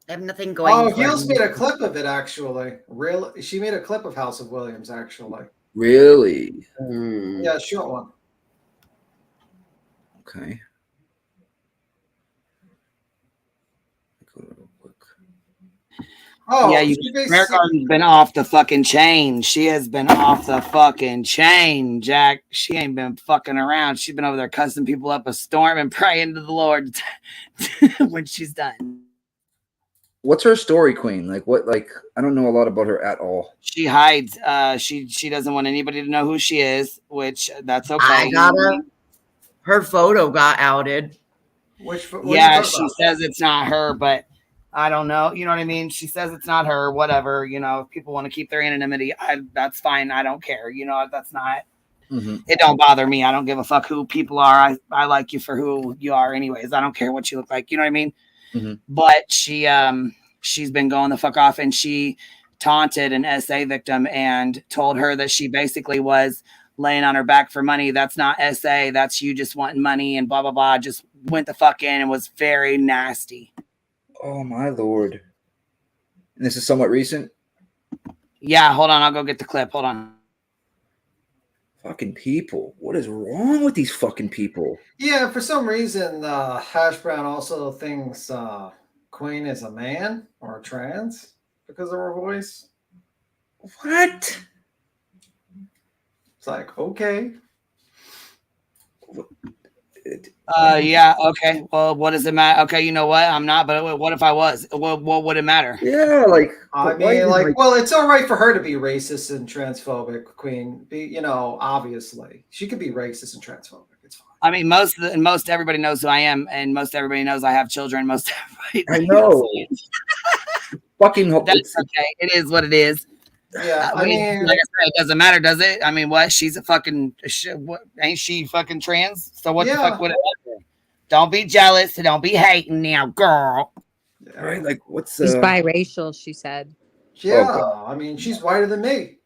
I have nothing going Oh, for Heels me. made a clip of it actually. Really, she made a clip of House of Williams actually. Really? Yeah, short one. Okay. Oh, yeah, Mary Garden's been off the fucking chain. She has been off the fucking chain, Jack. She ain't been fucking around. She's been over there cussing people up a storm and praying to the Lord when she's done. What's her story, Queen? Like what? Like I don't know a lot about her at all. She hides. She doesn't want anybody to know who she is, which that's okay. I got her photo got outed. Yeah, she says it's not her, but I don't know. You know what I mean? She says it's not her. Whatever. You know, if people want to keep their anonymity, that's fine. I don't care. You know, that's not. It don't bother me. I don't give a fuck who people are. I like you for who you are, anyways. I don't care what you look like. You know what I mean? But she's been going the fuck off, and she taunted an SA victim and told her that she basically was laying on her back for money. That's not SA. That's you just wanting money and blah, blah, blah. Just went the fuck in and was very nasty. Oh my lord! And this is somewhat recent. Yeah, hold on. I'll go get the clip. Hold on. Fucking people! What is wrong with these fucking people? Yeah, for some reason, Hash Brown also thinks Queen is a man or trans because of her voice. What? It's like, okay. Yeah, okay. Well, what does it matter? Okay, you know what? I'm not, but what if I was? What would it matter? Yeah, like I mean, like, well, it's all right for her to be racist and transphobic, Queen. You know, obviously, she could be racist and transphobic. It's fine. I mean, most everybody knows who I am, and most everybody knows I have children. Most everybody. I know. Fucking. That's okay. It is what it is. Yeah, I mean, like I said, it doesn't matter, does it? I mean, what? She's a fucking. What? Ain't she fucking trans? So what the fuck would it matter? Don't be jealous. Don't be hating now, girl. Right? Like, what's She's biracial, she said. Yeah, I mean, she's whiter than me.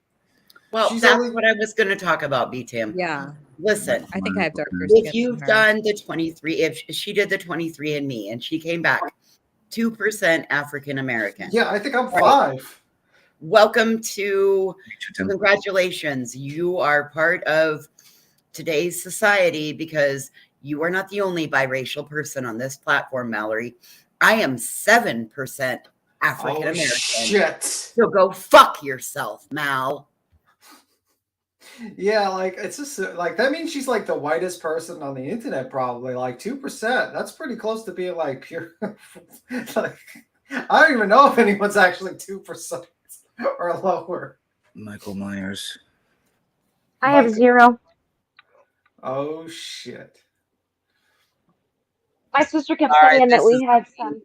Well, She's that's only- what I was going to talk about, B-Tim. Yeah. Listen, I think I have darker skin. if you've done the 23, if she did the 23andMe and she came back 2% African American. Yeah, I think I'm 5. Welcome to, congratulations. You are part of today's society because you are not the only biracial person on this platform, Mallory. I am 7% African American. Shit. So go fuck yourself, Mal. Yeah, like it's just like that means she's like the whitest person on the internet, probably like 2%. That's pretty close to being like pure. Like, I don't even know if anyone's actually 2% or lower. Michael Myers. I have 0. Oh shit. My sister kept All right, saying that this we is- had some.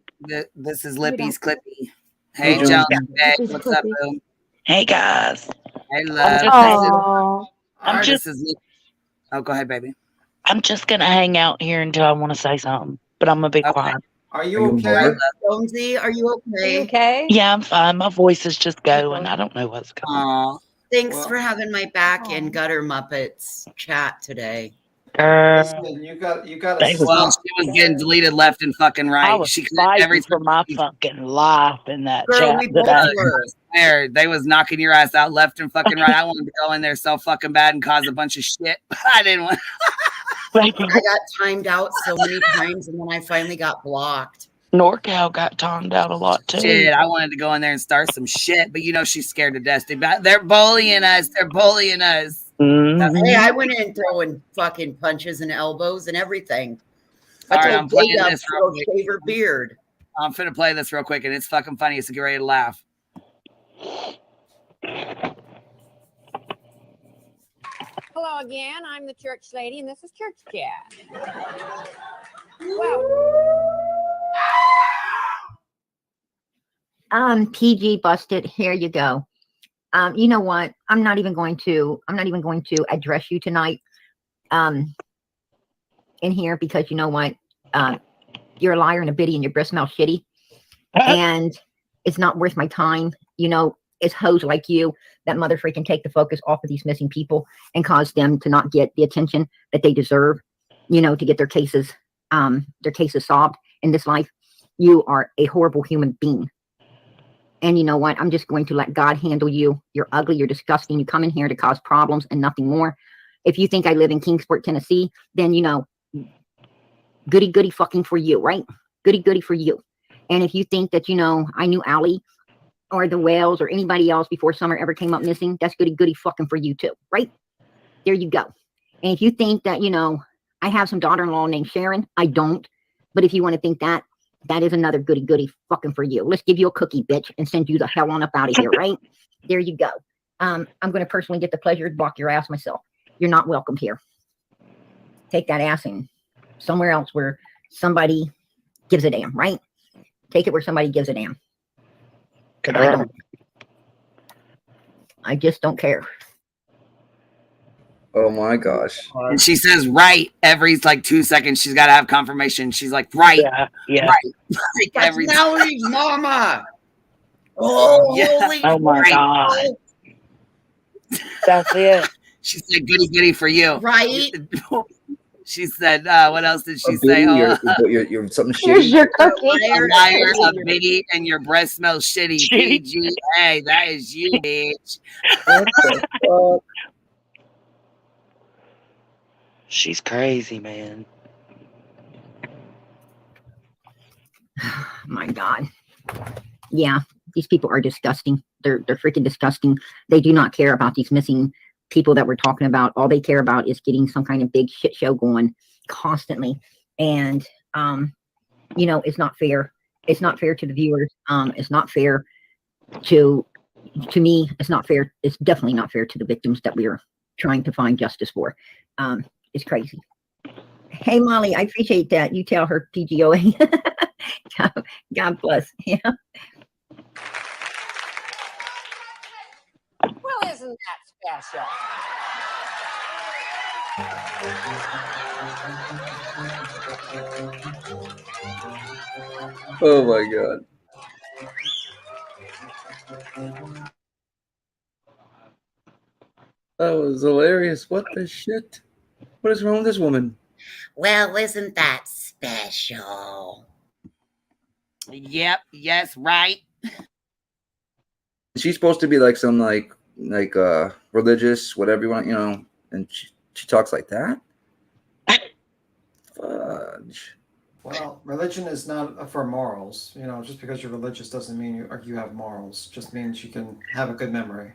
This is You Lippy's know. Clippy. Hey, Oh, John. yeah. Hey, This is what's up, Clippy. boo? Hey guys. Hey, I'm love. just hanging- All I'm right, just- this is Lippy. Oh, go ahead, baby. I'm just gonna hang out here until I want to say something, but I'm gonna be quiet. Are you okay? Jonesy, are you okay? Okay. Yeah, I'm fine. My voice is just going. I don't know what's going on. Thanks for having my back in Gutter Muppets chat today. Listen, you got Well, she was getting deleted left and fucking right. I was She couldn't fighting every for my fucking life in that Girl, chat we both today. were. There, they was knocking your ass out left and fucking right. I wanted to go in there so fucking bad and cause a bunch of shit. I didn't want. I got timed out so many times, and then I finally got blocked. NorCal got timed out a lot too. Shit, I wanted to go in there and start some shit, but you know she's scared to death. They're bullying us. They're bullying us. Hey, I went in throwing fucking punches and elbows and everything. All I right, told I'm playing Jacob this to real go quick. shave her beard. I'm finna play this real quick, and it's fucking funny. So get ready to laugh. Hello again. I'm the church lady, and this is Church Chat. Well, PG busted. Here you go. You know what? I'm not even going to address you tonight in here because you know what? You're a liar and a biddy and your breath smells shitty. And it's not worth my time. You know, it's hoes like you that mother freaking take the focus off of these missing people and cause them to not get the attention that they deserve, you know, to get their cases solved in this life. You are a horrible human being. And you know what? I'm just going to let God handle you. You're ugly. You're disgusting. You come in here to cause problems and nothing more. If you think I live in Kingsport, Tennessee, then, you know, goody, goody fucking for you, right? Goody, goody for you. And if you think that, you know, I knew Allie or the Whales or anybody else before Summer ever came up missing, that's goody, goody fucking for you too, right? There you go. And if you think that, you know, I have some daughter-in-law named Sharon, I don't. But if you want to think that, that is another goody, goody fucking for you. Let's give you a cookie, bitch, and send you the hell on up out of here, right? There you go. I'm going to personally get the pleasure to block your ass myself. You're not welcome here. Take that ass in somewhere else where somebody gives a damn, right? Take it where somebody gives a damn. Because I don't. I just don't care. Oh my gosh. And she says right every like 2 seconds. She's got to have confirmation. She's like, right. Yeah. Right. Like That's every Mallory's mama. Oh, Yeah. holy Oh my Right. God. That's it. She said goody goody for you. Right. She said, what else did she A say? biddy, Oh, you're something Here's shitty. your cookie. a liar, a biddy, and your breath smells shitty. PGA, that is you, bitch. What the fuck? She's crazy, man. My God. Yeah, these people are disgusting. They're freaking disgusting. They do not care about these missing people that we're talking about. All they care about is getting some kind of big shit show going constantly. And you know, it's not fair. It's not fair to the viewers. It's not fair to me. It's not fair. It's definitely not fair to the victims that we are trying to find justice for. It's crazy. Hey Molly, I appreciate that. You tell her PGOA. God bless. Yeah. Well, isn't that special? Oh my God. That was hilarious. What the shit? What is wrong with this woman? Well, isn't that special? Yep. Yes. Right. She's supposed to be like some like religious, whatever you want, you know, and she talks like that. Fudge. Well, religion is not for morals. You know, just because you're religious doesn't mean you have morals. Just means you can have a good memory.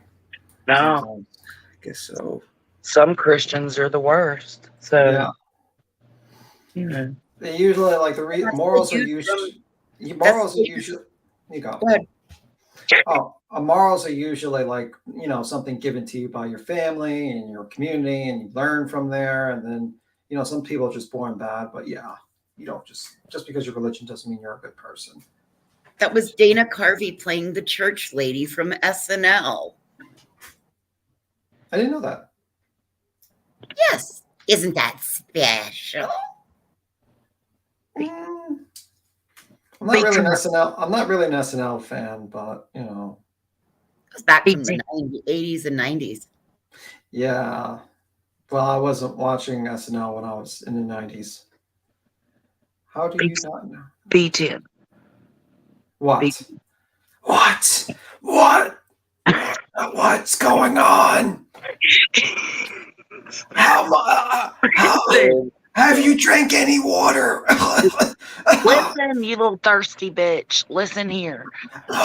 No. Sometimes. I guess so. Some Christians are the worst. So, Yeah. you know. They usually like morals are usually. Morals are usually. You go. Go ahead. Oh, morals are usually like, you know, something given to you by your family and your community, and you learn from there. And then, you know, some people are just born bad, but yeah, you don't just because your religion doesn't mean you're a good person. That was Dana Carvey playing the church lady from SNL. I didn't know that. Yes. Isn't that special? I'm not really an SNL. I'm not really an SNL fan, but you know, It was back from the 80s and 90s. yeah. Well, I wasn't watching SNL when I was in the 90s. How do you not know? B10. What? What? What's going on? Have you drank any water? Listen, you little thirsty bitch. Listen here.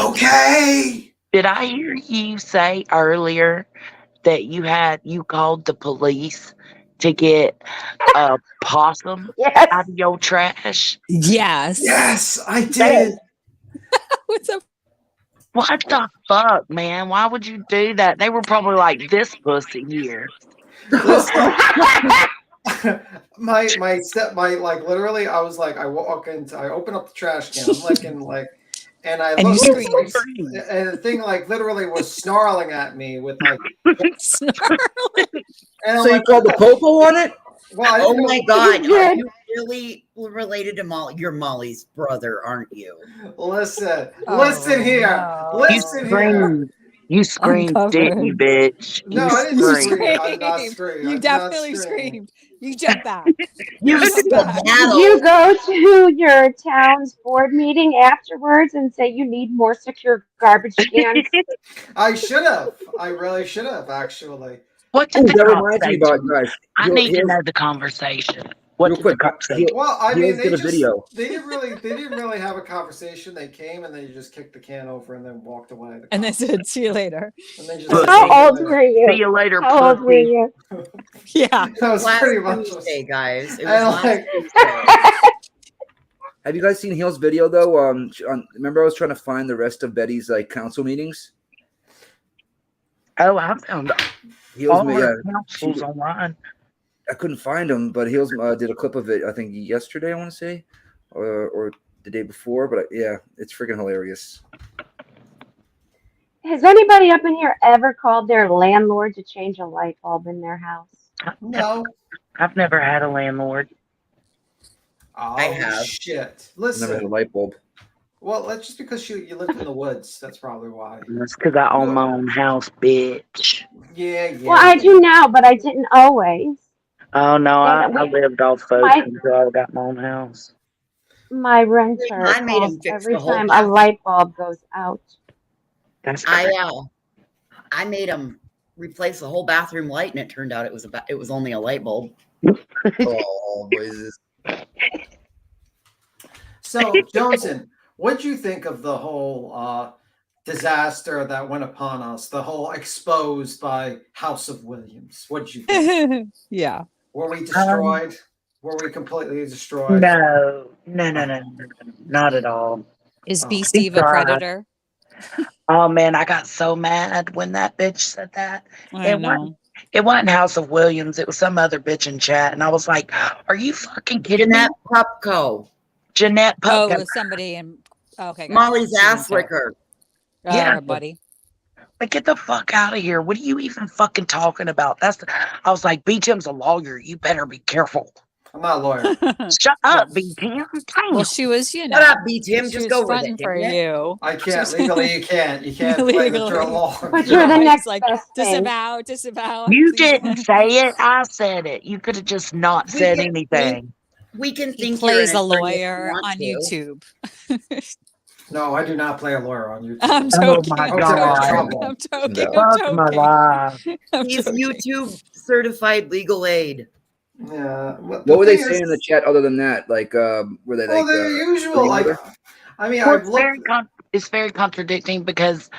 Okay. Did I hear you say earlier that you called the police to get a possum out of your trash? Yes. Yes, I did. What's up? What the fuck, man? Why would you do that? They were probably like this pussy here. my like literally I was like I open up the trash can, I'm looking like, and I And looked you like, screamed. and the thing like literally was snarling at me with like snarling. And I'm So you like, called the popo on it? Well, I Oh didn't my know- God. You Are did. you really related to Molly? You're Molly's brother, aren't you? Listen Oh, here. no. Listen here. You screamed, didn't you, bitch? No, You I didn't screamed. scream. I did not scream. I You did not definitely scream. screamed. You jumped back. You jumped back. Did you go to your town's board meeting afterwards and say you need more secure garbage cans? I should have. I really should have, actually. What Oh, did the that reminds me about conversation? guys. I need to know the conversation. What Real did quick, the conversation? Well, I Heels mean, did a video. they didn't really have a conversation. They came and they just kicked the can over and then walked away. And they said, "See you later." And they just How old were you? See you later, How old were pussy. you? Yeah, that was Last pretty much. Tuesday, guys. It was And last like, Tuesday. Have you guys seen Heels' video though? Remember I was trying to find the rest of Betty's like council meetings. Oh, I found Heels, all yeah, her councils online. I couldn't find them, but Heels did a clip of it. I think yesterday, I want to say, or the day before. But yeah, it's freaking hilarious. Has anybody up in here ever called their landlord to change a light bulb in their house? no. I've never had a landlord. Oh, I have. shit. Never had a Listen. light bulb. Well, that's just because you lived in the woods. That's probably why. That's because I own my own house, bitch. Yeah. Well, I do now, but I didn't always. Oh no, Yeah, I lived off folks my- until I got my own house. My renter I made him calls fix every the whole time a bathroom. light bulb goes out. That's I made him replace the whole bathroom light, and it turned out it was only a light bulb. Oh, boys. So, Johnson, what'd you think of the whole disaster that went upon us? The whole exposed by House of Williams. What'd you think? Yeah. Were we destroyed? Were we completely destroyed? No, not at all. Is B He Steve a tried. predator? Oh man, I got so mad when that bitch said that. I know. It wasn't House of Williams. It was some other bitch in chat, and I was like, "Are you fucking kidding Jeanette me?" Pupko. Jeanette Oh, it Pupko. was somebody in. Okay. got it. Molly's She didn't ass care. licker. All Yeah. right, buddy. Like, get the fuck out of here. What are you even fucking talking about? I was like, B Tim's a lawyer. You better be careful. I'm not a lawyer. Shut up, B Tim. Well, she was, Shut up, B Tim. she Just was go with fronting it. for didn't it? you. I can't. Legally, you can't. You can't play with your Legally. law. But you're the He's next like, best thing. disavow. You please. didn't say it. I said it. You could have just not said anything. We can He think you're plays an a attorney if you lawyer want on to. YouTube. No, I do not play a lawyer on YouTube. I'm Oh joking. my I'm God. joking. I'm joking. No. I'm Fuck my joking. life. I'm He's joking. YouTube certified legal aid. Yeah. What were they thing saying is- in the chat other than that? Like, were they Well, like the usual. Like, other? I mean, Well, I've looked. it's very contradicting because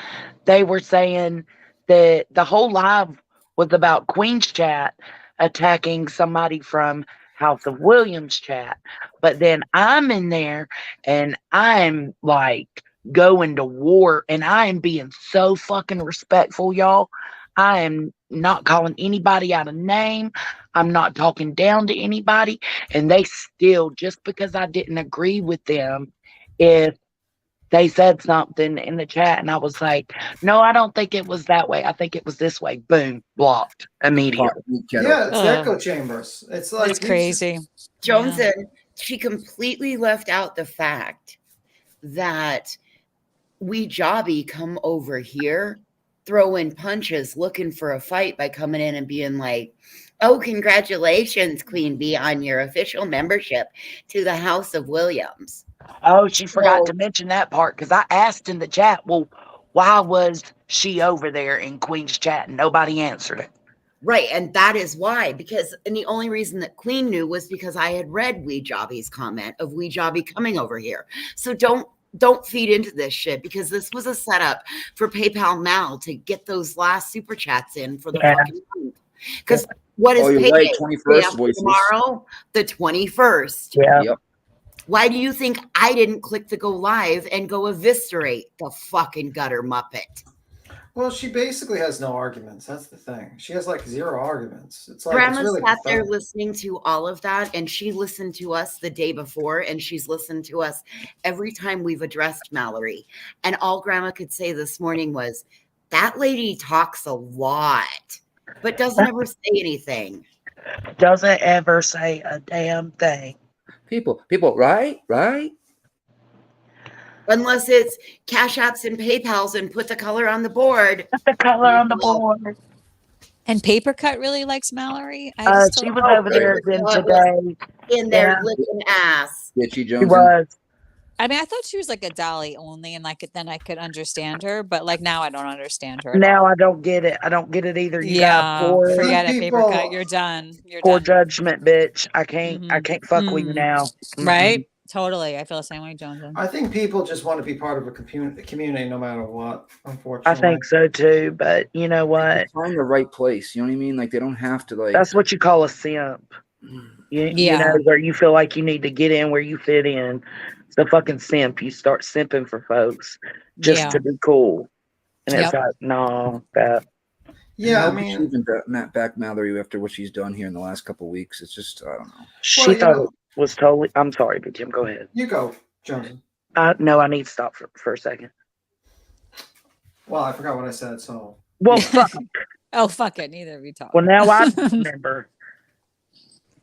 they were saying that the whole live was about Queen's chat attacking somebody from House of Williams chat. But then I'm in there and I'm like going to war and I am being so fucking respectful, y'all. I am not calling anybody out of name. I'm not talking down to anybody. And they still, just because I didn't agree with them, if they said something in the chat and I was like, no, I don't think it was that way. I think it was this way. Boom, blocked immediately. Yeah, it's the echo chambers. It's like That's crazy. Joneson, she completely left out the fact that we jobby come over here throwing punches looking for a fight by coming in and being like, oh, congratulations, Queen Bee, on your official membership to the House of Williams. Oh, she forgot to mention that part because I asked in the chat, well, why was she over there in Queen's chat and nobody answered it? Right, and that is why, and the only reason that Queen knew was because I had read Wee Jobby's comment of Wee Jobby coming over here. So don't feed into this shit because this was a setup for PayPal now to get those last super chats in for the fucking month. Because what is you're payday? right, 21st voices. Tomorrow, the 21st. Yeah. Yep. Why do you think I didn't click the go live and go eviscerate the fucking gutter muppet? Well, she basically has no arguments. That's the thing. She has like zero arguments. It's like Grandma it's really sat there pathetic. listening to all of that, and she listened to us the day before, and she's listened to us every time we've addressed Mallory. And all Grandma could say this morning was, that lady talks a lot, but doesn't ever say anything. Doesn't ever say a damn thing. People, right? Unless it's Cash Apps and PayPals and put the color on the board. Put the color on the board. And Paper Cut really likes Mallory. I just She don't was know. over there again today. In there licking ass. Bitchy She Jones. was. I mean, I thought she was like a Dolly only, and like then I could understand her, but like now I don't understand her at Now all. I don't get it. I don't get it either. You Yeah, got poor, forget it, Paper Cut. You're done. You're poor done. judgment, bitch. I can't fuck with you now. Right? Totally. I feel the same way, Jonesy. I think people just want to be part of a community no matter what, I unfortunately. think so too, but you know what? Find the right place. You know what I mean? Like they don't have to like. That's what you call a simp. You know, where you feel like you need to get in where you fit in. It's a fucking simp. You start simping for folks just to be cool. And it's like, no, that. Yeah, How I could mean, she even back Mallory after what she's done here in the last couple of weeks. It's just, I don't know. She thought it was totally. I'm sorry, but Jim, go ahead. You go, Johnson. No, I need to stop for a second. Well, I forgot what I said, so. Well, fuck. Oh, fuck it. Neither of you talk. Well, now I remember.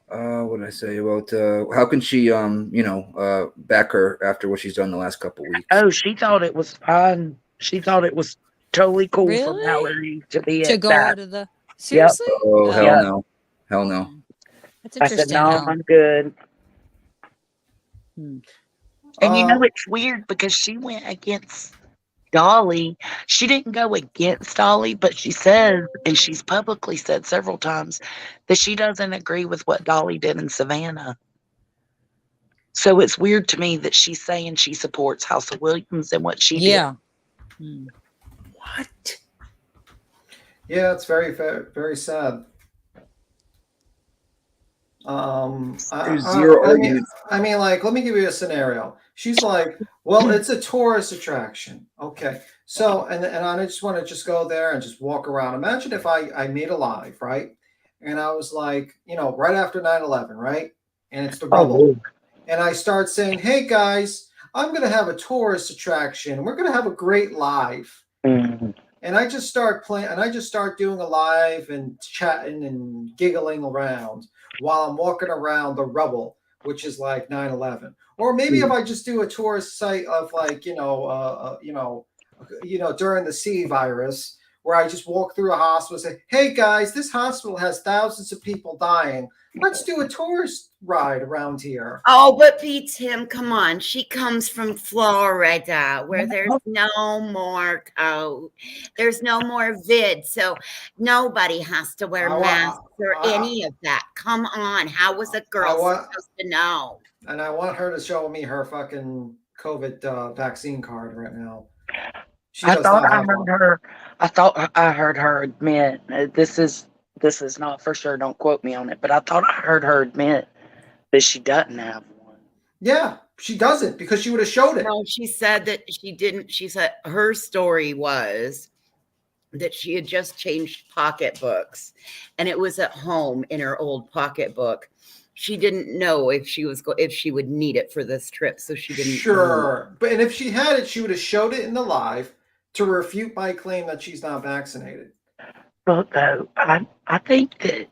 What did I say about how can she back her after what she's done the last couple of weeks? Oh, she thought it was fine. She thought it was totally cool for Really? Mallory to be To at go that. to the seriously? Oh hell Yep. no. Hell no. That's I said, interesting. no, Al. I'm good. Hmm. And you know, it's weird because she went against Dolly. She didn't go against Dolly, but she says, and she's publicly said several times, that she doesn't agree with what Dolly did in Savannah. So it's weird to me that she's saying she supports House of Williams and what she did. What? Yeah, it's very, very sad. There's zero argument. I mean, like, let me give you a scenario. She's like, well, it's a tourist attraction. Okay. So, and I just want to just go there and just walk around. Imagine if I made a live, right? And I was like, right after 9/11, right? And it's the rubble. And I start saying, hey guys, I'm going to have a tourist attraction. We're going to have a great live. Mm-hmm. And I just start playing, and I just start doing a live and chatting and giggling around while I'm walking around the rubble, which is like 9/11. Or maybe if I just do a tourist site of like, during the C virus, where I just walk through a hospital and say, hey guys, this hospital has thousands of people dying. Let's do a tourist ride around here. Oh, but Tim, come on. She comes from Florida where there's no more there's no more vid. So nobody has to wear masks or any of that. Come on. How was a girl supposed to know? And I want her to show me her fucking COVID vaccine card right now. She I does thought not I have heard one. her. I thought I heard her admit this is not for sure. Don't quote me on it, but I thought I heard her admit that she doesn't have one. Yeah, she doesn't because she would have showed it. No, she said that she didn't. She said her story was that she had just changed pocketbooks and it was at home in her old pocketbook. She didn't know if she would need it for this trip, so she didn't. Sure, but and if she had it, she would have showed it in the live to refute my claim that she's not vaccinated. But though, I think that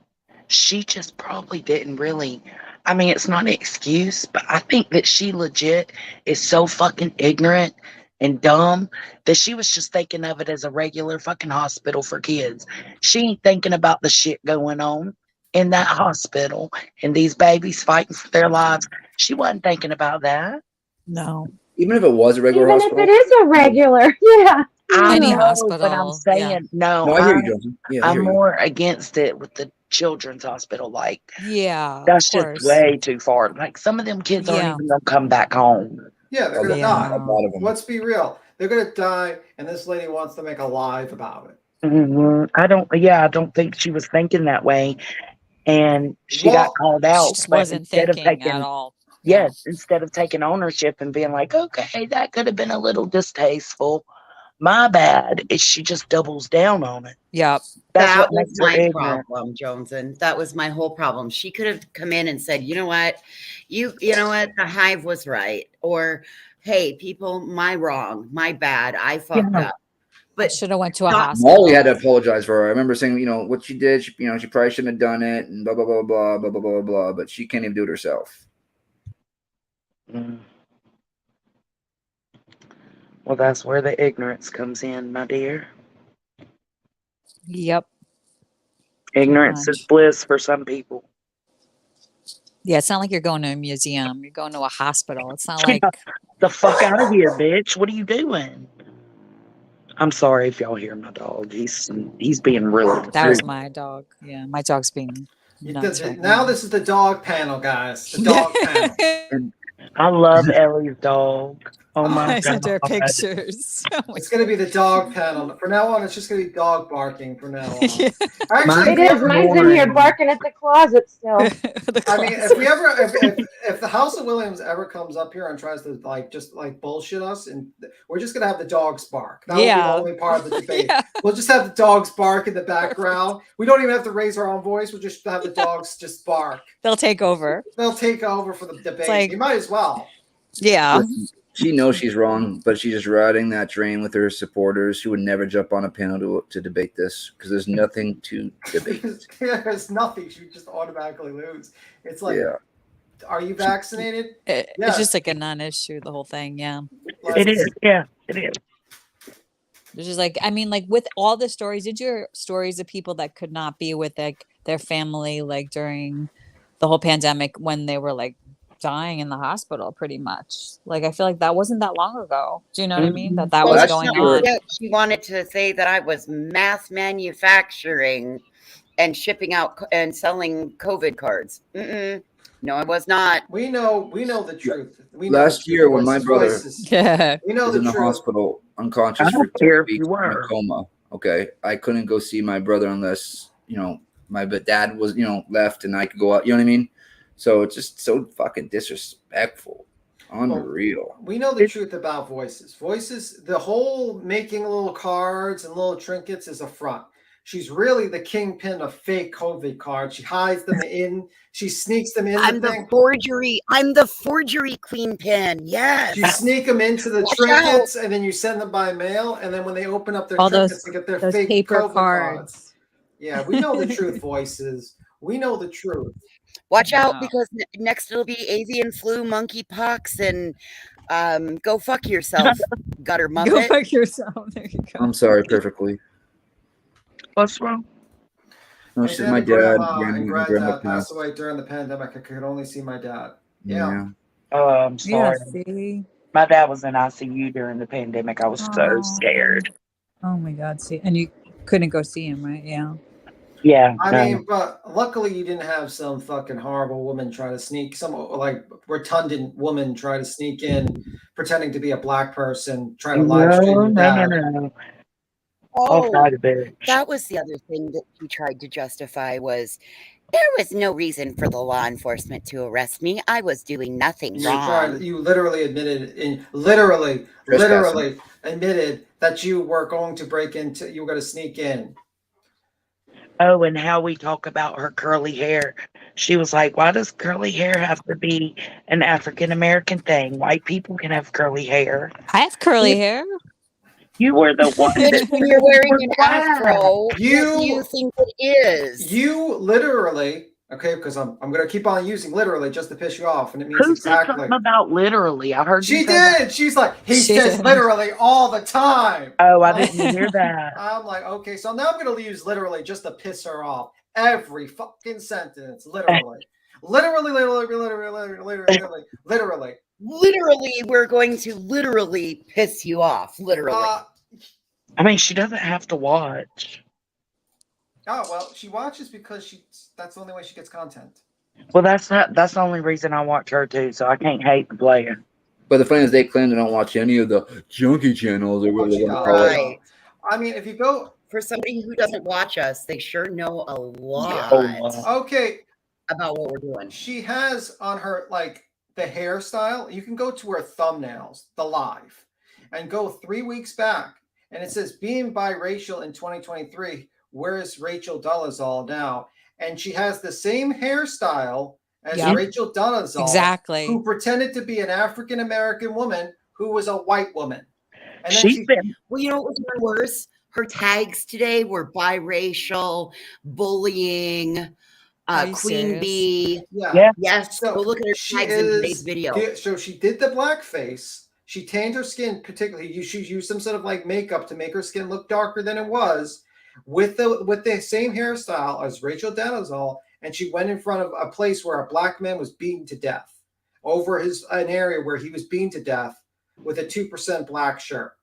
she just probably didn't really. I mean, it's not an excuse, but I think that she legit is so fucking ignorant and dumb that she was just thinking of it as a regular fucking hospital for kids. She ain't thinking about the shit going on in that hospital and these babies fighting for their lives. She wasn't thinking about that. No. Even if it was a regular Even hospital. if it is a regular, yeah. I Any know, hospital, but I'm saying yeah. no. I hear you, Johnson. Yeah, I I'm hear you. more against it with the children's hospital. Like, Yeah, that's of just course. way too far. Like, some of them kids aren't Yeah. even gonna come back home. Yeah, they're gonna A die. lot of them. Let's be real. They're gonna die, and this lady wants to make a live about it. Mhm. I don't think she was thinking that way, and she got called out. She just but wasn't instead of thinking at taking, all. instead of taking ownership and being like, okay, that could have been a little distasteful. My bad. She just doubles down on it. Yep. That's That what was makes her my ignorant. problem, Joneson. That was my whole problem. She could have come in and said, you know what, the hive was right, or hey, people, my wrong, my bad, I fucked up. But should have went to a hospital. Molly had to apologize for her. I remember saying, what she did, she probably shouldn't have done it, and blah blah blah blah blah blah blah blah. But she can't even do it herself. Mm. Well, that's where the ignorance comes in, my dear. Yep. Ignorance is much. bliss for some people. Yeah, it's not like you're going to a museum. You're going to a hospital. It's not Get like the fuck out of here, bitch. What are you doing? I'm sorry if y'all hear my dog. He's being really that was rude. my dog. Yeah, my dog's being nuts right Now now. this is the dog panel, guys. The dog panel. I love Ellie's dog. Oh my I sent her god. pictures. Oh my It's going to be the dog panel. From now on, it's just going to be dog barking from now on. Yeah. Actually, It is. Mine's in here barking at the closet still. I mean, if we ever, if the House of Williams ever comes up here and tries to just bullshit us, and we're just gonna have the dogs bark. That will be the Yeah. only part of the debate. We'll just have the dogs bark in the background. We don't even have to raise our own voice. We'll just have the dogs just bark. They'll take over. They'll take over for the debate. like- you might as well. Yeah. She knows she's wrong, but she's just riding that train with her supporters. She would never jump on a panel to debate this because there's nothing to debate. There's nothing. She would just automatically lose. It's like, Yeah. are you vaccinated? It's just like a non-issue, the whole thing. Yeah. It is. Yeah, it is. It's just like, I mean, like with all the stories, did you hear stories of people that could not be with like their family, like during the whole pandemic when they were like dying in the hospital pretty much? Like, I feel like that wasn't that long ago. Do you know what I mean? That Well, was that's going not on. yet. She wanted to say that I was mass manufacturing and shipping out and selling COVID cards. No, I was not. We know the truth. We know Last the year, when voices, my brother voices. Yeah. We know was the in the truth. hospital unconscious I for don't care 2 if you weeks in a were. coma. Okay, I couldn't go see my brother unless my dad was left and I could go out. You know what I mean? So it's just so fucking disrespectful. Unreal. We know the truth about voices. Voices, the whole making little cards and little trinkets is a front. She's really the kingpin of fake COVID cards. She hides them in. She sneaks them in. I'm the forgery. I'm the forgery queen pin. Yes. You sneak them into the Watch trinkets, and then you send them by mail. And then when they open up their All trinkets, those- they get their those fake paper COVID cards. Yeah, we know the truth, voices. We know the truth. Watch out Wow. because next it'll be avian flu, monkeypox, and go fuck yourself, gutter Go muppet. fuck yourself. There you go. I'm sorry, perfectly. What's wrong? No, I she's said my that dad. grandma and Grandma granddad passed passed. away during the pandemic. I could only see my dad. Yeah. Oh, I'm Yeah, sorry. see? My dad was in ICU during the pandemic. I was so scared. Oh my God, see. And you couldn't go see him, right? Yeah. Yeah. I no. mean, but luckily you didn't have some fucking horrible woman try to sneak, some like rotundant woman try to sneak in, pretending to be a black person, try to live stream your dad. No. Oh, I'll bitch. that was the other thing that she tried to justify was there was no reason for the law enforcement to arrest me. I was doing nothing wrong. You literally admitted, literally admitted that you were going to break into, you were going to sneak in. Oh, and how we talk about her curly hair. She was like, why does curly hair have to be an African American thing? White people can have curly hair. I have curly hair. You were the one. Bitch, when you're wearing an black. afro, what do you think it is? You literally, okay, because I'm going to keep on using literally just to piss you off, and it means Who said exactly. something about literally? I heard you She say that. did. She's like, he She says did. literally all the time. Oh, I didn't hear that. I'm like, okay, so now I'm going to use literally just to piss her off. Every fucking sentence, literally. Literally. Literally, we're going to literally piss you off. Literally. I mean, she doesn't have to watch. Oh, well, she watches because that's the only way she gets content. Well, that's the only reason I watch her too, so I can't hate the player. But the thing is, they claim they don't watch any of the junkie channels or whatever they want to call it. Right. I mean, if you go For somebody who doesn't watch us, they sure know a lot okay, about what we're doing. she has on her like the hairstyle. You can go to her thumbnails, the live, and go 3 weeks back, and it says being biracial in 2023. Where's Rachel Dolezal now? And she has the same hairstyle as Yep. Rachel Dolezal, Exactly. who pretended to be an African American woman who was a white woman. And then She's been Well, you know what was even worse? Her tags today were biracial, bullying, Are you queen serious? bee. Yeah. Yes. So go look at her she tags in today's video. So she did the blackface, She tanned her skin, particularly. She used some sort of like makeup to make her skin look darker than it was, with the same hairstyle as Rachel Dolezal, and she went in front of a place where a black man was beaten to death, over an area where he was beaten to death with a 2% black shirt.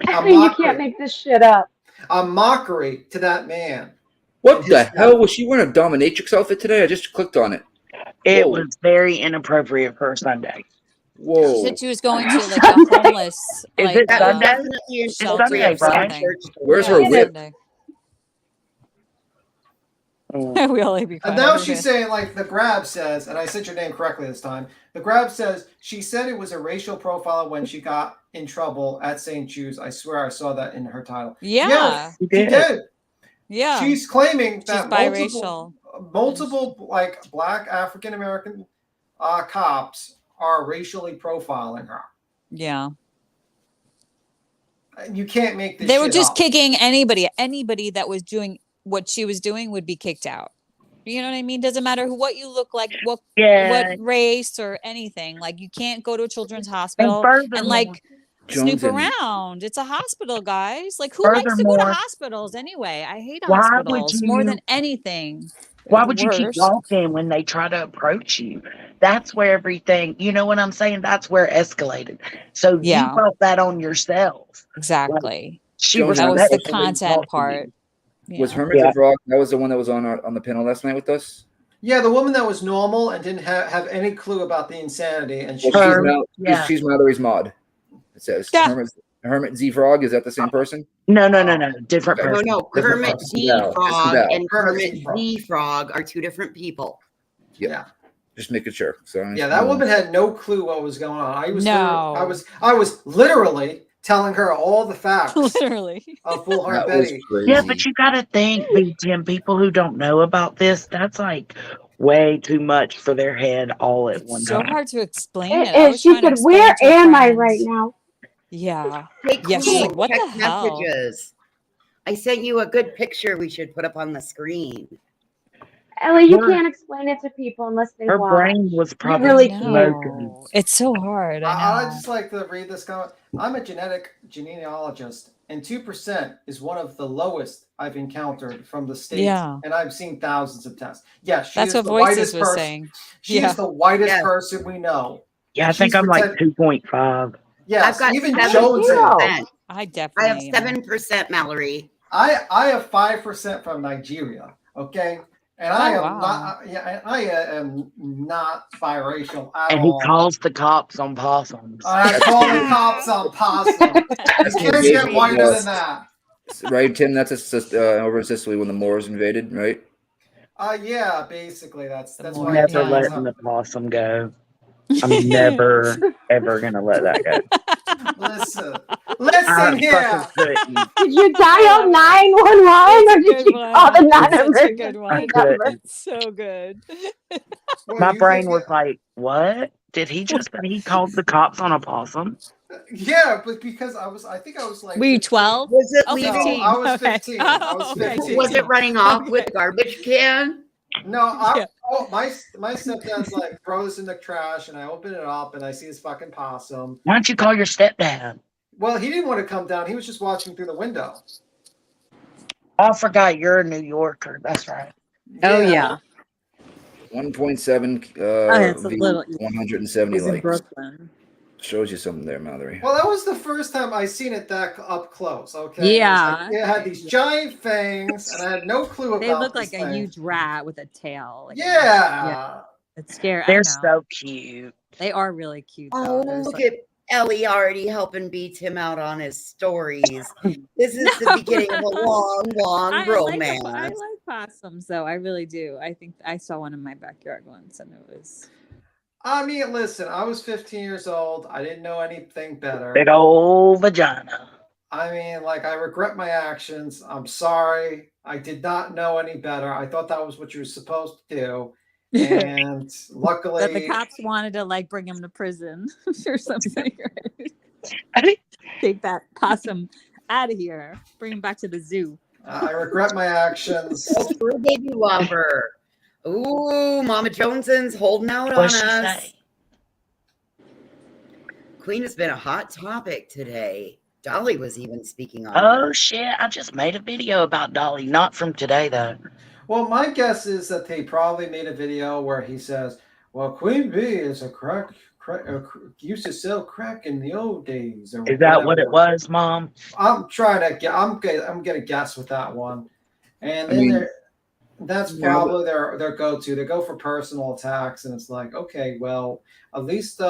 You can't make this shit up. A mockery to that man. What the hell was she wearing a dominatrix outfit today? I just clicked on it. It Whoa. was very inappropriate for Sunday. Whoa. She said she was going to like a homeless. Is like, it Sunday? Definitely It's shelter Sunday, or right? something. Where's Yeah, her it's whip? Sunday. Mm. We all be And quiet now over she's here. saying, like, the Grab says, and I said your name correctly this time. The Grab says she said it was a racial profile when she got in trouble at St. Jude's. I swear I saw that in her title. Yeah. she did. Yeah. She's claiming She's that biracial. multiple like black African American cops are racially profiling her. Yeah. You can't make this. They were shit just up. kicking anybody. Anybody that was doing what she was doing would be kicked out. You know what I mean? Doesn't matter what you look like, what race or anything. Like you can't go to a children's hospital and like snoop around. It's a hospital, guys. Like who likes to go to hospitals anyway? I hate hospitals more than anything. Why They're would the you keep worst. walking when they try to approach you? That's where everything, you know what I'm saying? That's where it escalated. So you Yeah. brought that on yourself. Exactly. She That was the respectfully content talked to part. you. Was Hermit the Frog? That was the one that was on the panel last night with us. Yeah, the woman that was normal and didn't have any clue about the insanity, and She's Mallory's mod. It says Hermit Z Frog. Is that the same person? No, different person. No, Different Kermit person. Z Val. Frog Val. and Kermit Z Frog are two different people. Yeah. Just making sure. So Yeah, that woman had no clue what was going on. I was No. literally telling her all the facts. Literally. Of Full Heart That was Betty. crazy. Yeah, but you got to think, Tim, people who don't know about this, that's like way too much for their head all at one So time. hard to explain it. I And was she trying to said, explain "Where it to am I friends. right now?" Yeah. Hey, Yeah, she's like, what check the hell? messages. I sent you a good picture we should put up on the screen. Ellie, you can't explain it to people unless they Her watch. brain was You probably really can't. smoking. It's so hard. I I know. just like to read this comment. I'm a genealogist, and 2% is one of the lowest I've encountered from the states, Yeah. and I've seen thousands of tests. Yes, she That's is what the Voices whitest was person. saying. She is the whitest person we know. Yeah, I And think she's I'm like pretend- 2.5. Yes, I've got even 7%. Jones. I I definitely have 7%, Mallory. I have 5% from Nigeria. Okay, and I am wow. not. Yeah, I am not biracial at And he all. calls the cops on possums. I call the cops on possum. You can't get whiter than that. Right, Tim? That's over in Sicily when the Moors invaded, right? Yeah, basically that's why. Never letting the possum go. I'm never, ever going to let that go. Listen I here. fucking couldn't. Did you dial 911 or did you call the Such a good non-emergency one. I number? couldn't. So good. My brain was like, what? Did he just say he called the cops on a possum? Yeah, but because I think I was like. Were you 12? Was it Oh, leaving? 15. I was Okay. 15. I was 15. Was it running off with garbage can? No, my stepdad's like, throw this in the trash, and I open it up, and I see this fucking possum. Why don't you call your stepdad? Well, he didn't want to come down. He was just watching through the window. I forgot you're a New Yorker. That's right. Oh, yeah. 1.7 it's a little. 170 It's in likes. Brooklyn. Shows you something there, Mallory. Well, that was the first time I seen it that up close. Okay. Yeah. It had these giant fangs, and I had no clue about. They look this like a thing. huge rat with a tail. Like Yeah. It's scary. They're I know. so cute. They are really cute. Oh, Though. There's look like- at Ellie already helping beat him out on his stories. This is the beginning of a long, long I romance. like possums, though. I really do. I think I saw one in my backyard once, and it was. I mean, listen, I was 15 years old. I didn't know anything better. Big old vagina. I mean, like, I regret my actions. I'm sorry. I did not know any better. I thought that was what you were supposed to do. And luckily. But the cops wanted to like bring him to prison or something. Take that possum out of here. Bring him back to the zoo. I regret my actions. Oh, true baby lover. Ooh, Mama Joneson's holding out on What'd she us. say? Queen has been a hot topic today. Dolly was even speaking on Oh her. shit! I just made a video about Dolly, not from today though. Well, my guess is that they probably made a video where he says, "Well, Queen Bee is used to sell crack in the old days," or Is that what it whatever. was, Mom? I'm trying to get. I'm gonna guess with that one, and I then mean, that's yeah, probably their go-to. They go for personal attacks, and it's like, okay, well, at least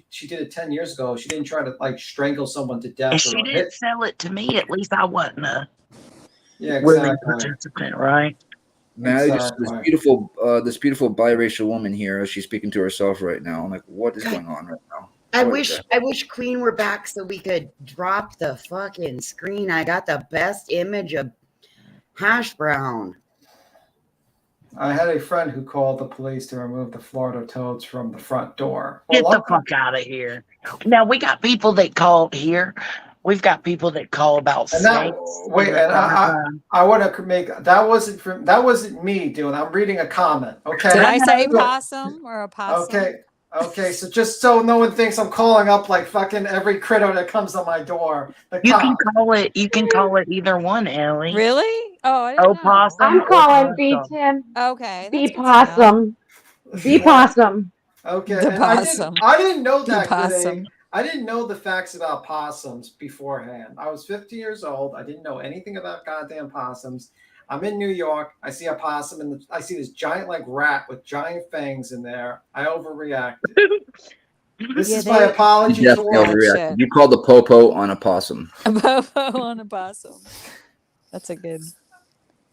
she did it 10 years ago. She didn't try to like strangle someone to If death she or didn't hit. sell it to me, at least I wasn't a Yeah, willing exactly. participant, right? man, this Exactly. beautiful biracial woman here. She's speaking to herself right now. I'm like, what is going on right now? I What wish the- I wish Queen were back so we could drop the fucking screen. I got the best image of Hash Brown. I had a friend who called the police to remove the Florida toads from the front door. Get Well, the fuck out of here. Now we got people that call here. We've got people that call about and that snakes. wait, and I want to make that wasn't me doing. I'm reading a comment. Okay. Did I say So- possum or a possum? Okay, so just so no one thinks I'm calling up like fucking every critter that comes on my door. You can call it. You can call it either one, Ellie. Really? Oh, I didn't know. Opossum. I'm or calling B possum. Tim. Okay. B That's good to know. possum. B possum. Okay, The and possum. I didn't know The that. possum. I didn't know the facts about possums beforehand. I was 50 years old. I didn't know anything about goddamn possums. I'm in New York. I see a possum and I see this giant like rat with giant fangs in there. I overreacted. This is my apology You to definitely all. overreacted. You called the popo on a possum. A popo on a possum. That's a good.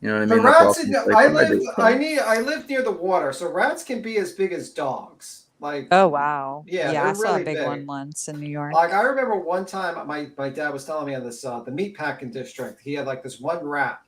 You know what I The mean? rats. I I live near the water, so rats can be as big as dogs. Like, Oh wow. yeah, I they're saw really a big big. one once in New York. Like I remember one time, my dad was telling me in this the meatpacking district, he had like this one rat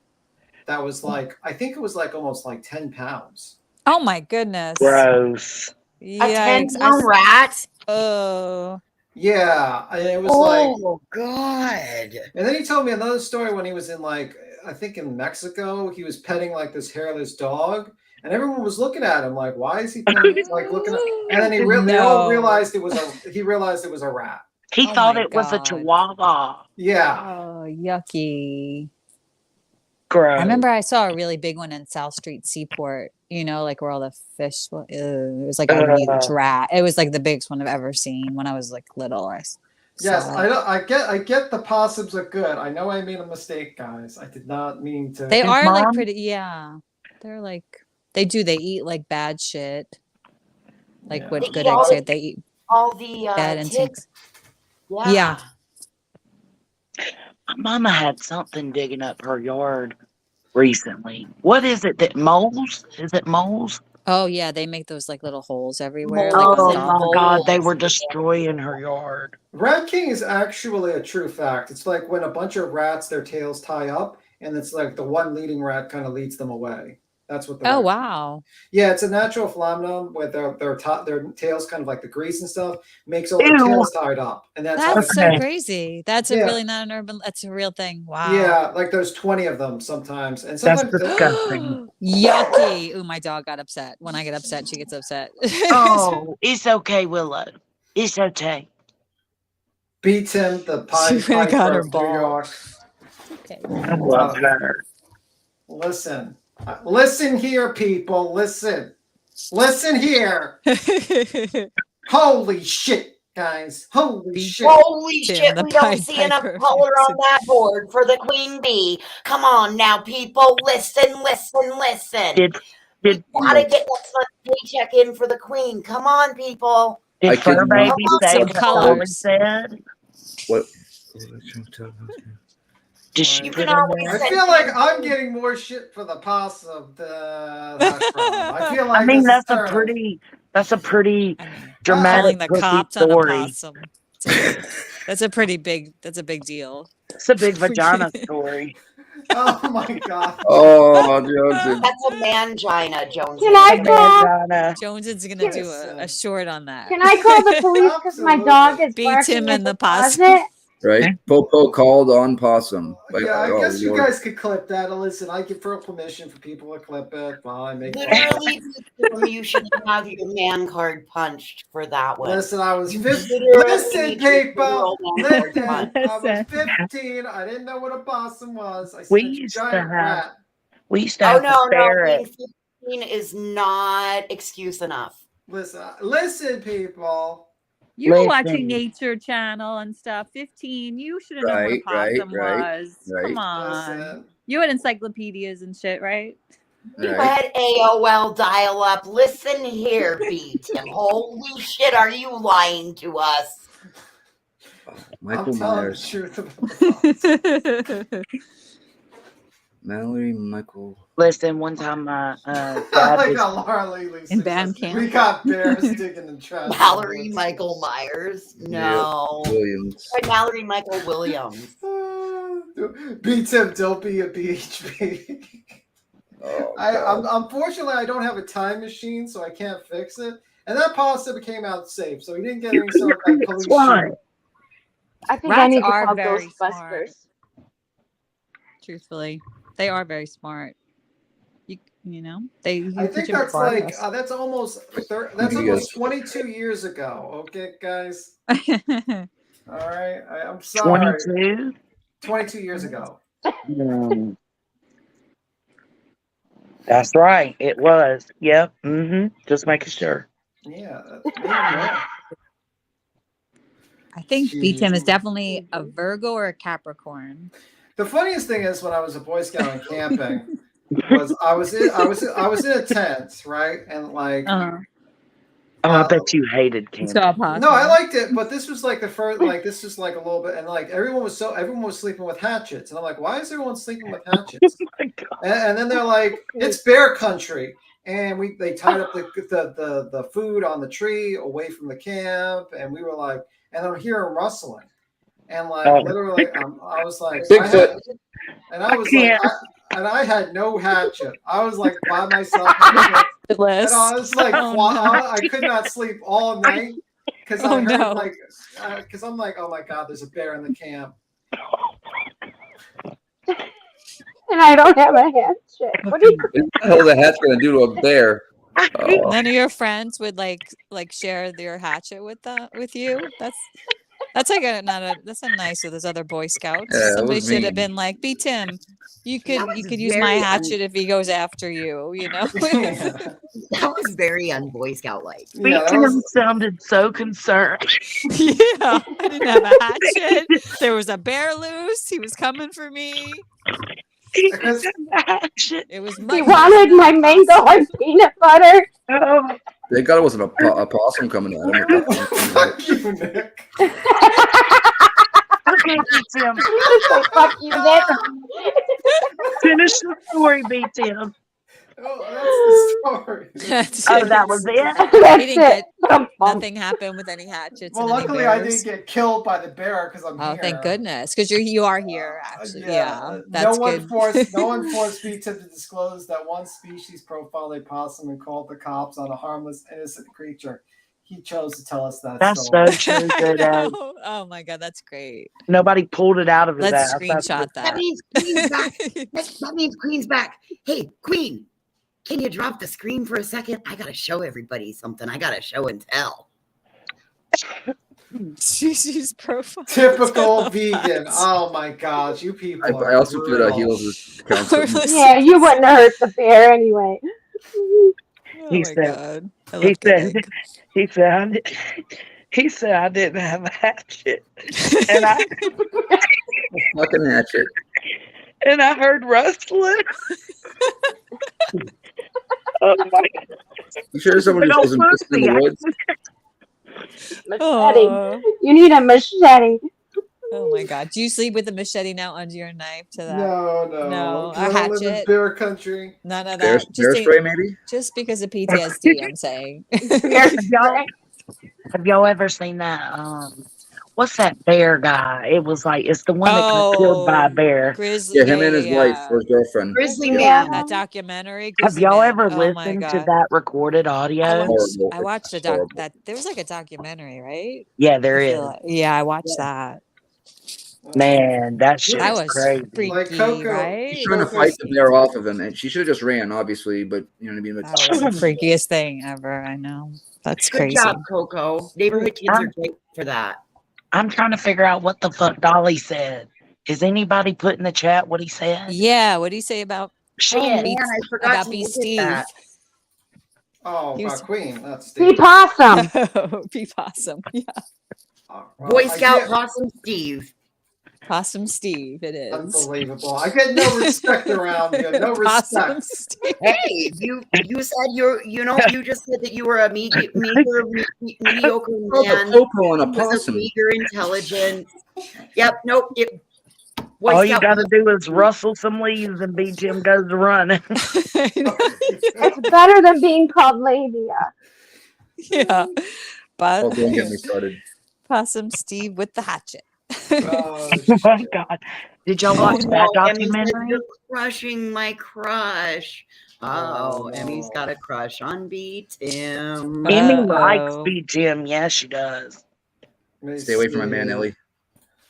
that was like, I think it was like almost like 10 pounds. Oh my goodness. Gross. Yikes. A 10-pound rat? Oh. Yeah, and it was like, Oh God. and then he told me another story when he was in like, I think in Mexico, he was petting like this hairless dog, and everyone was looking at him like, why is he petting, like looking at? And then they all realized it was a rat. He Oh thought my it was a God. chihuahua. Yeah. Oh, yucky. Gross. I remember I saw a really big one in South Street Seaport, you know, like where all the fish were. It was like a huge rat. It was like the biggest one I've ever seen when I was like little. Yes, saw it. I get the possums are good. I know I made a mistake, guys. I did not mean to. They are like pretty, yeah. They're like, they eat like bad shit. Like Yeah. what They good eat all eggs the- say. They eat All the bad ticks. insects. Yeah. My mama had something digging up her yard recently. What is it that moles? Is it moles? Oh yeah, they make those like little holes everywhere. Oh Like on my top. God, they were destroying her yard. Rat King is actually a true fact. It's like when a bunch of rats, their tails tie up, and it's like the one leading rat kind of leads them away. That's what the Oh rat- wow. Yeah, it's a natural phenomenon where their tails kind of like the grease and stuff makes all their Ew. tails tied up, and that's how That's they- so crazy. That's a Yeah. really not an urban. That's a real thing. Wow. Yeah, like there's 20 of them sometimes, and That's sometimes disgusting. Yucky. Ooh, my dog got upset. When I get upset, she gets upset. Oh, it's okay, Willow. It's okay. beats him the She Pied really got Piper her of New ball. York. Okay. I love her. Listen here, people. Listen here. Holy shit, guys. Holy shit. Holy Tim, shit, the we don't Pied see enough Piper color on accent. that board for the queen bee. Come on now, people. Listen. Did We gotta get that Sunday paycheck in for the queen. Come on, people. did I Fur kid not. Baby Come on, say some what Dolly colors. said? What? Did she You put can in always there? I feel like I'm getting more shit for the possum than Hash Brown. I feel like I mean, this is that's a turning. pretty I mean, dramatic calling the pussy cops on a story. possum. That's a pretty big. That's a big deal. It's a big vagina story. Oh my god. Oh, Johnson. That's a mangina, Jones. Can I call? Vagina. Jones is gonna do a short on that. Can I call the police because my dog is Beat barking him at in the the possum. closet? Right? Popo called on possum. Like, Yeah, I oh, guess you Lord. guys could clip that. Listen, I give for permission for people to clip it. Fine, make fun. Literally, you should have your man card punched for that one. Listen, I was You 15. literally Listen, need your people. man card Listen, punched. I was 15. I didn't know what a possum was. I We seen a used to giant have rat. we used to Oh have the no, ferret. being 15 is not excuse enough. Listen, people. You were Listen. watching Nature Channel and stuff. 15. You should have known what a possum was. Come on. Listen. You had encyclopedias and shit, right? You had AOL dial up. Listen here, B Tim. Holy shit, are you lying to us? Michael I'm telling Myers. the truth. Mallory Michael. Listen, one time my dad I like was how Laura Lee in band camp. We got bears digging in trash. Mallory Michael Myers? No. Yep, Williams. Or Mallory Michael Williams. B Tim, don't be a BHP. Unfortunately, I don't have a time machine, so I can't fix it. And that possum came out safe, so he didn't get any sort of like police shooting. I think Rats I need to are call very Ghostbusters. Truthfully, they are very smart. You know, they. I think that's like that's almost 22 years ago. Okay, guys. All right, I'm sorry. 22. 22 years ago. That's right. It was. Yep. Just making sure. Yeah. I think B-Tim is definitely a Virgo or a Capricorn. The funniest thing is when I was a Boy Scout and camping was I was in a tent, right? And like I bet you hated camping. no, I liked it, but this was like the first this was like a little bit, and like everyone was sleeping with hatchets, and I'm like, why is everyone sleeping with hatchets? And then they're like, it's bear country, and they tied up the food on the tree away from the camp, and we were like, and I'm hearing rustling, and like literally, I was like, I had no hatchet. I was like by myself. And I was like, I could not sleep all night because I heard because I'm like, oh my God, there's a bear in the camp. And I don't have a hatchet. What do you? What the hell is a hatchet gonna do to a bear? None of your friends would like share their hatchet with you. That's like that's not nice of those other Boy Scouts. Yeah, Somebody should have mean. been like, "B Tim, you could use very my hatchet if he goes after you." You know. That was very un-Boy Scout like. Tim sounded so concerned. Yeah, I didn't have a hatchet. There was a bear loose. He was coming for me. It was. He wanted my mango and peanut butter. Thank God it wasn't a possum coming at him. Fuck you, Nick. Okay, Tim. Fuck you, Nick. Finish the story, B Tim. Oh, that's the story. That was it. He didn't get, nothing happened with any hatchets. Well, and any luckily I bears. didn't get killed by the bear because I'm here. Oh, thank goodness, because you are here. Actually, yeah, that's good. No one forced me to disclose that one species profiled a possum and called the cops on a harmless, innocent creature. He chose to tell us that. That's story. so true. That, oh my God, that's great. Nobody pulled it out of his Let's ass. screenshot that. That means Queen's back. That means Queen's back. Hey, Queen, can you drop the screen for a second? I gotta show everybody something. I gotta show and tell. She's profile. Typical vegan. Oh my gosh, you people. I also put heels as counselor. Yeah, you wouldn't have hurt the bear anyway. He said I didn't have a hatchet, and I fucking hatchet, and I heard rustling. Oh my God! You sure somebody just wasn't just in the woods? Machete. You need a machete. Oh my God! Do you sleep with a machete now under your knife? To that? No. A hatchet. Bear country. None of Bear that. spray, maybe. Just because of PTSD, I'm saying. Have y'all ever seen that? What's that bear guy? It was like it's the one that got killed by a bear. Grizzly. Yeah, him and his wife or his girlfriend. Grizzly Man. That documentary. Have y'all ever listened to that recorded audio? I watched that there was like a documentary, right? Yeah, there is. Yeah, I watched that. Man, that shit That was was crazy. freaky, Like Coco, right? He's trying to fight the bear off of him, and she should have just ran, obviously. But you know what I mean. But That was the freakiest thing ever. I know. That's Good crazy. job, Coco. Neighborhood kids are great for that. I'm trying to figure out what the fuck Dolly said. Is anybody put in the chat what he said? Yeah. What do you say about Shit. Oh man, I forgot about to B look at Steve? that. Oh, He was- Queen, that's Be Steve. possum. Be possum. Yeah. Well, Boy I Scout get- Possum Steve. Possum Steve, it is. Unbelievable. I get no respect around here. No Possum respect. Steve. Hey, you said you just said that you were a mediocre man Popo and a with a possum. meager intelligence. Yep, nope. Boy All you Scout gotta do is rustle some leaves and BGM goes to running. It's better than being called labia. Yeah. But Oh, don't get me started. Possum Steve with the hatchet. Oh, my God. Did y'all watch that Emmy said documentary? you're crushing my crush. Oh, no. Emmy's got a crush on B Tim. Emmy likes BGM. Yes, she does. Stay away from my man, Ellie.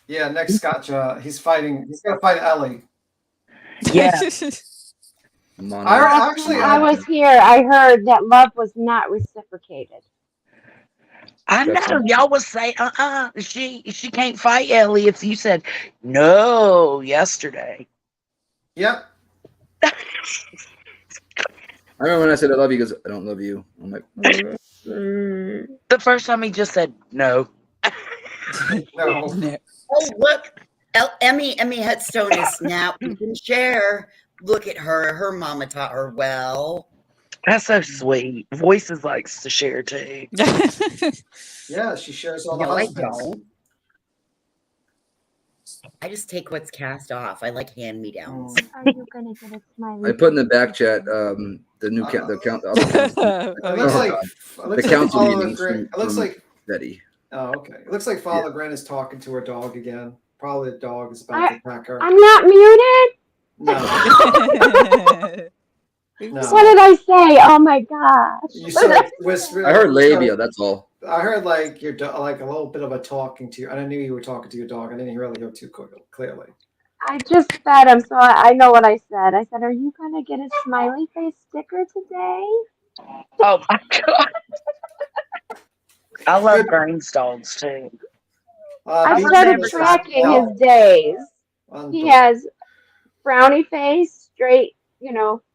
Yeah, next gotcha. He's fighting. He's gonna fight Ellie. Yeah. I was here. I heard that love was not reciprocated. I know y'all was saying, she can't fight Ellie if you said no yesterday. Yep. I remember when I said I love you, he goes, I don't love you. I'm like, The first time he just said no. No. Oh, look. Emmy Headstone is snap. You can share. Look at her. Her mama taught her well. That's so sweet. Voices likes to share too. Yeah, she shares all No, the I husbands. don't. I just take what's cast off. I like hand-me-downs. Are you gonna get a smiley? I put in the back chat the new count, the count, the other count. It looks like the council Father meetings Grant. It looks from like Betty. Oh, okay. It looks like Father Grant is talking to her dog again. Probably the dog is about to attack her. I'm not muted. No. What did I say? Oh my gosh. You started whispering. I heard labia. That's all. I heard like your like a little bit of a talking to you, and I knew you were talking to your dog. I didn't really hear too clearly. I just fed him, so I know what I said. I said, "Are you gonna get a smiley face sticker today?" Oh my God. I love Grange dogs too. I started tracking his days. He has frowny face, straight,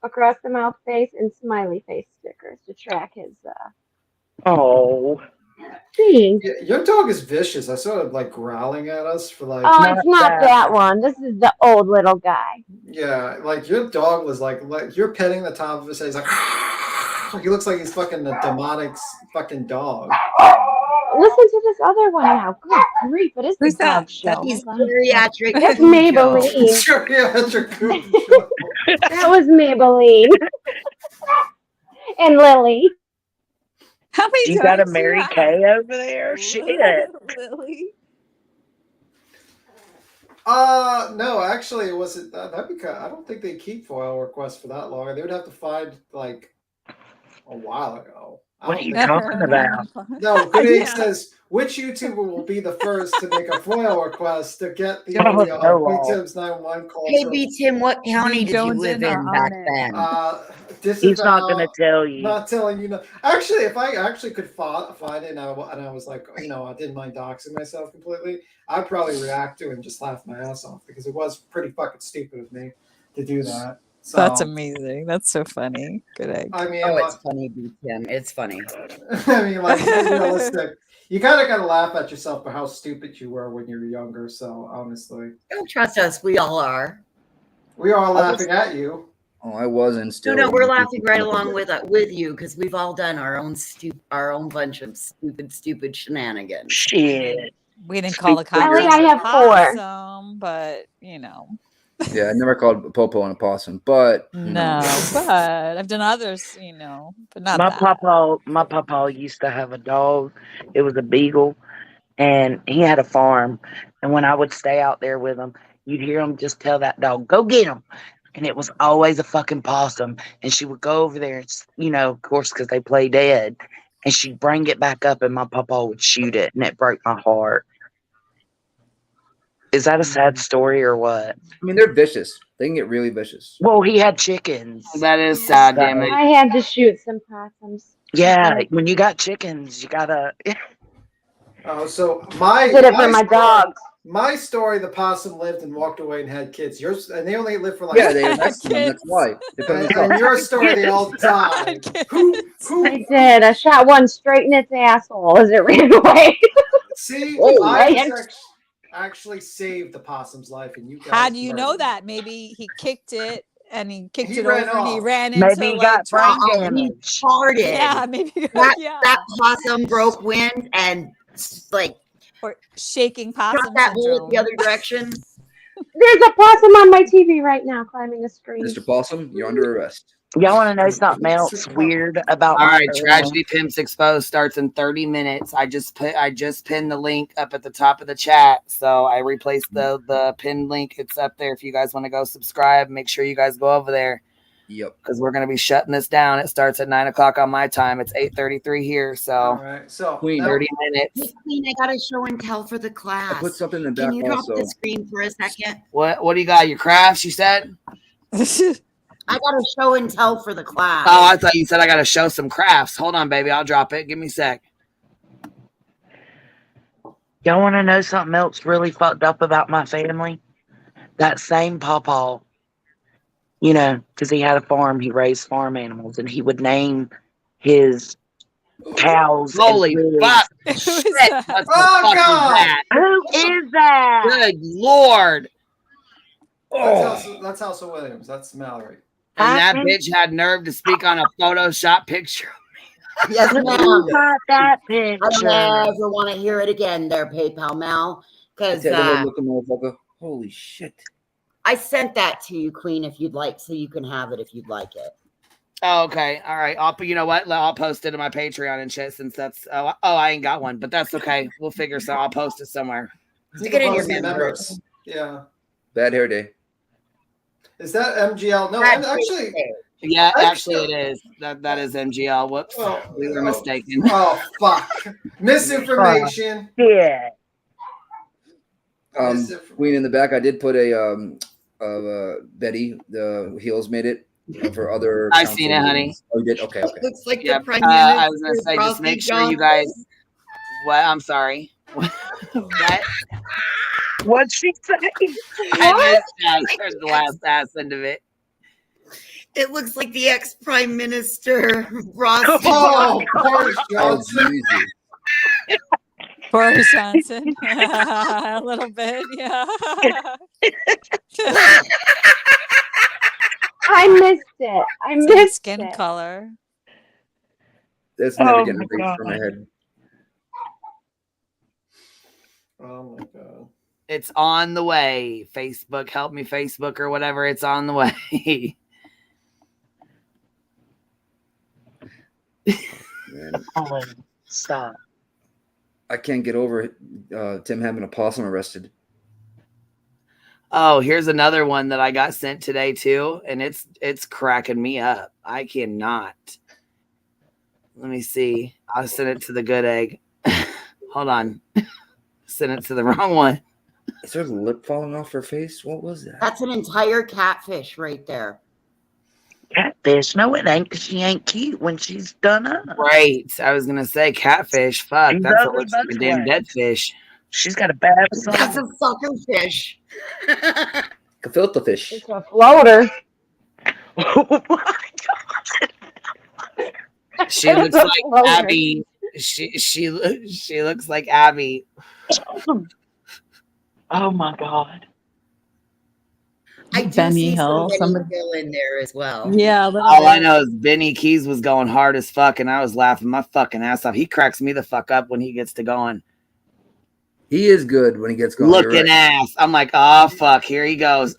across the mouth face, and smiley face stickers to track his. Oh. Thanks. Yeah, your dog is vicious. I saw it like growling at us for like. Oh, it's not that one. This is the old little guy. Yeah, like your dog was like you're petting the top of his head. He's like, he looks like he's fucking a demonic fucking dog. Listen to this other one now. Good grief, it is the dog show. He's geriatric. That's Maybelline. That was Maybelline. And Lily. How many You got a times Mary Kay over there? Shit. Lily. No, actually, it wasn't. That'd be kind. I don't think they keep FOIL requests for that long. They would have to find like a while ago. What are you talking about? No, Good Egg says which YouTuber will be the first to make a FOIL request to get the audio of BTIM's 911 call. Hey, B Tim, what county did you live in back then? He's not going to tell you. Not telling you. No. Actually, if I actually could find it and I was like, I didn't mind doxing myself completely, I'd probably react to it and just laugh my ass off because it was pretty fucking stupid of me to do that. So, That's amazing. That's so funny. Good egg. I mean, it's funny, B Tim. It's funny. I mean, like, be realistic. You kind of got to laugh at yourself for how stupid you were when you were younger. So, honestly, Don't trust us. We all are. we are all laughing at you. Oh, I wasn't still. No, we're laughing right along with you because we've all done our own bunch of stupid shenanigans. Shit. We didn't call the Ellie, I have 4. awesome, but Yeah, I never called Popo an opossum, but no, but I've done others, but not My that. papa used to have a dog. It was a beagle, and he had a farm. And when I would stay out there with him, you'd hear him just tell that dog, "Go get him." And it was always a fucking possum. And she would go over there, and, of course, because they play dead. And she'd bring it back up, and my papa would shoot it, and it broke my heart. Is that a sad story or what? I mean, they're vicious. They can get really vicious. Well, he had chickens. That is sad, damn it. I had to shoot some possums. Yeah, when you got chickens, you gotta. Oh, so I did it for my dogs. My story: the possum lived and walked away and had kids. Yours, and they only lived for like Yeah, they arrested them. That's why. And your story, they all died. I did. I shot one straight in its asshole as it ran away. See, Oh, I man. actually saved the possum's life, and you guys. How do you know murdered it. that? Maybe he kicked it and he kicked He it ran over and he off. ran Maybe into he like got brain He damage. farted. Yeah, maybe That possum broke wind and like or shaking shot possum that bullet syndrome. the other direction. There's a possum on my TV right now climbing a screen. Mr. Possum, you're under arrest. Y'all want to know something else weird about All my right, family? Tragedy Pimps Exposed starts in 30 minutes. I just pinned the link up at the top of the chat, so I replaced the pinned link. It's up there if you guys want to go subscribe. Make sure you guys go over there. Yep. Because we're gonna be shutting this down. It starts at 9 o'clock on my time. It's 8:33 here, so All right, so Queen. 30 minutes. Hey, Queen, I got a show and tell for the class. I put something in the Can back you drop also. the screen for a second? What do you got? Your crafts? You said? I got a show and tell for the class. Oh, I thought you said I gotta show some crafts. Hold on, baby. I'll drop it. Give me a sec. Y'all want to know something else really fucked up about my family? That same pawpaw, you know, because he had a farm, he raised farm animals, and he would name his cows. Holy and fuck! pigs. Shit! that? What the Oh, fuck God! is that? Who is that? Good lord! That's Elsa Williams. That's Mallory. And that bitch had nerve to speak on a Photoshop picture. Yes, Who ma'am. got that I picture? never want to hear it again there, PayPal Mal. Because Looking motherfucker. Holy shit. I sent that to you, Queen, if you'd like, so you can have it if you'd like it. Oh, okay, all right. You know what? I'll post it on my Patreon and shit. Since that's I ain't got one, but that's okay. We'll figure so. I'll post it somewhere. Stick it in your Post the members. Yeah. Bad hair day. Is that MGL? No, That's actually. Yeah, actually, it is. That is MGL. Whoops, we were mistaken. Oh fuck! Misinformation. Yeah. Queen in the back. I did put a Betty. The heels made it for other. I've seen it, honey. Oh, you did? Okay. Okay. Looks like Yeah, the Prime Minister. I was gonna say, just make sure you guys. What? I'm sorry. What? What'd she say? I missed that. I heard the last ass end of it. It looks like the ex-Prime Minister, Ross. Oh, Boris Oh, Johnson. Jesus. Boris Johnson. A little bit, yeah. I missed it. I Same missed skin it. color. That's never Oh getting my erased from my God. head. Oh my god. It's on the way. Facebook, help me, Facebook, or whatever. It's on the way. Man, Oh, stop. I can't get over Tim having a possum arrested. Oh, here's another one that I got sent today too, and it's cracking me up. I cannot. Let me see. I'll send it to the good egg. Hold on. Send it to the wrong one. Is her lip falling off her face? What was that? That's an entire catfish right there. Catfish? No, it ain't. 'Cause she ain't cute when she's done up. Right. I was gonna say catfish. Fuck. She's That's ugly a like a damn both dead fish. She's got a bad That's soul. a sucker fish. Gefilte fish. It's a floater. Oh my God. She looks It's a like floater. Abby. She looks like Abby. Oh my God. I do Benny see Hill, some somebody- Benny Hill in there as well. Yeah, a little All I bit. know is Benny Keys was going hard as fuck, and I was laughing my fucking ass off. He cracks me the fuck up when he gets to going. He is good when he gets going. You're Looking right. ass. I'm like, oh fuck, here he goes.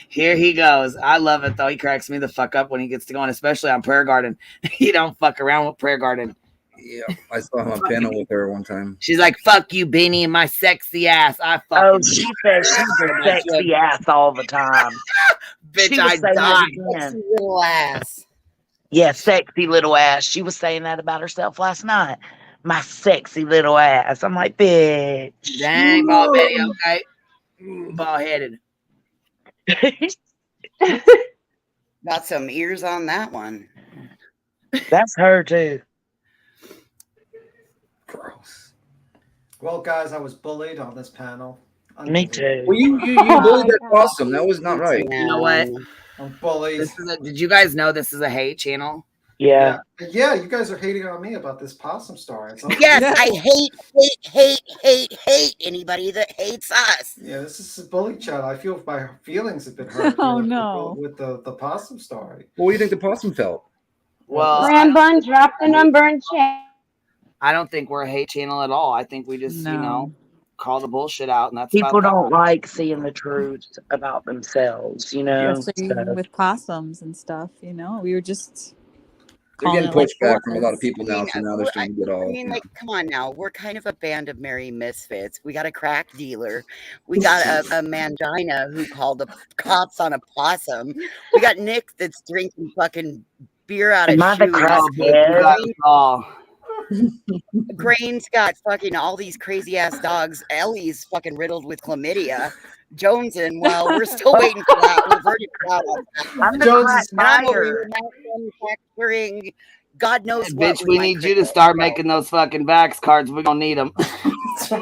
Here he goes. I love it though. He cracks me the fuck up when he gets to going, especially on Prayer Garden. He don't fuck around with Prayer Garden. Yeah, I saw him on panel with her one time. She's like, fuck you, Benny, and my sexy ass. I fucking Oh, she says she's a sexy ass all the time. bitch, She I was saying died. that again. Sexy little ass. Yeah, sexy little ass. She was saying that about herself last night. My sexy little ass. I'm like, bitch. Dang, ball Benny, okay. Bald headed. Got some ears on that one. That's her too. Gross. Well, guys, I was bullied on this panel. Me too. Well, you bullied that possum. That was not right. You know what? I'm bullied. Did you guys know this is a hate channel? Yeah. Yeah, you guys are hating on me about this possum story. It's Yes, I hate anybody that hates us. Yeah, this is a bully chat. I feel my feelings have been hurt. Oh, here no. with the possum story. What do you think the possum felt? Well, Ram Bun, drop the number in chat. I don't think we're a hate channel at all. I think we just, call the bullshit out, and that's People about don't like seeing the truth about themselves, you know. Especially So- with possums and stuff, we were just They're calling getting it like pushback it from a lot of was. people now, so now they're starting to get all. Like, come on now. We're kind of a band of merry misfits. We got a crack dealer. We got a mangina who called the cops on a possum. We got Nick that's drinking fucking beer out of Am I the shoes. crackhead? Grain's got fucking all these crazy ass dogs. Ellie's fucking riddled with chlamydia. Jones and we're still waiting for that. We've already put out I'm the Jones crack is I'm over buyer. here manufacturing God knows Bitch, what. we need you to start making those fucking Vax cards. We're gonna need them.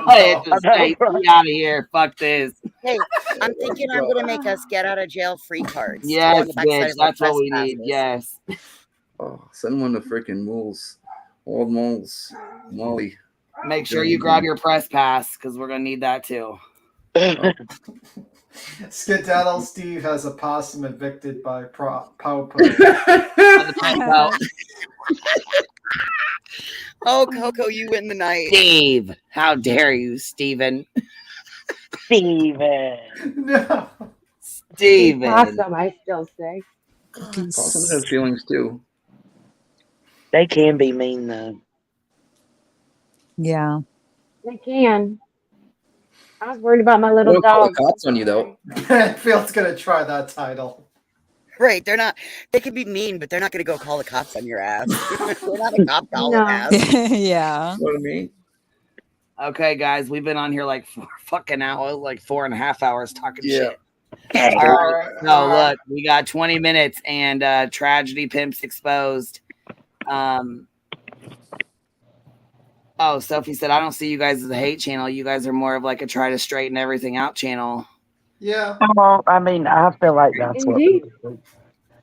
Hey, just stay out of here. Fuck this. Hey, I'm thinking I'm gonna make us get out of jail free cards. to go Yes, on the backside bitch. of our That's what we press need. passes. Yes. Oh, send one to freaking Moles. Old Moles. Molly. Make sure you grab your press pass because we're gonna need that too. Skedaddle Steve has a possum evicted by Popo. Oh, Coco, you win the night. Steve, how dare you, Steven? Steven. No. Steven. Possum, I still say. Possums have feelings too. They can be mean though. Yeah. They can. I was worried about my They little don't call dog. the cops on you though. Phil's gonna try that title. Right, they're not. They can be mean, but they're not gonna go call the cops on your ass. They're not a cop calling ass. Yeah. You know what I mean? Okay, guys, we've been on here like 4.5 hours talking Yeah. shit. All right. No, look, we got 20 minutes and Tragedy Pimps Exposed. Oh, Sophie said, I don't see you guys as a hate channel. You guys are more of like a try to straighten everything out channel. Yeah. Well, I mean, I feel like that's Indeed. what.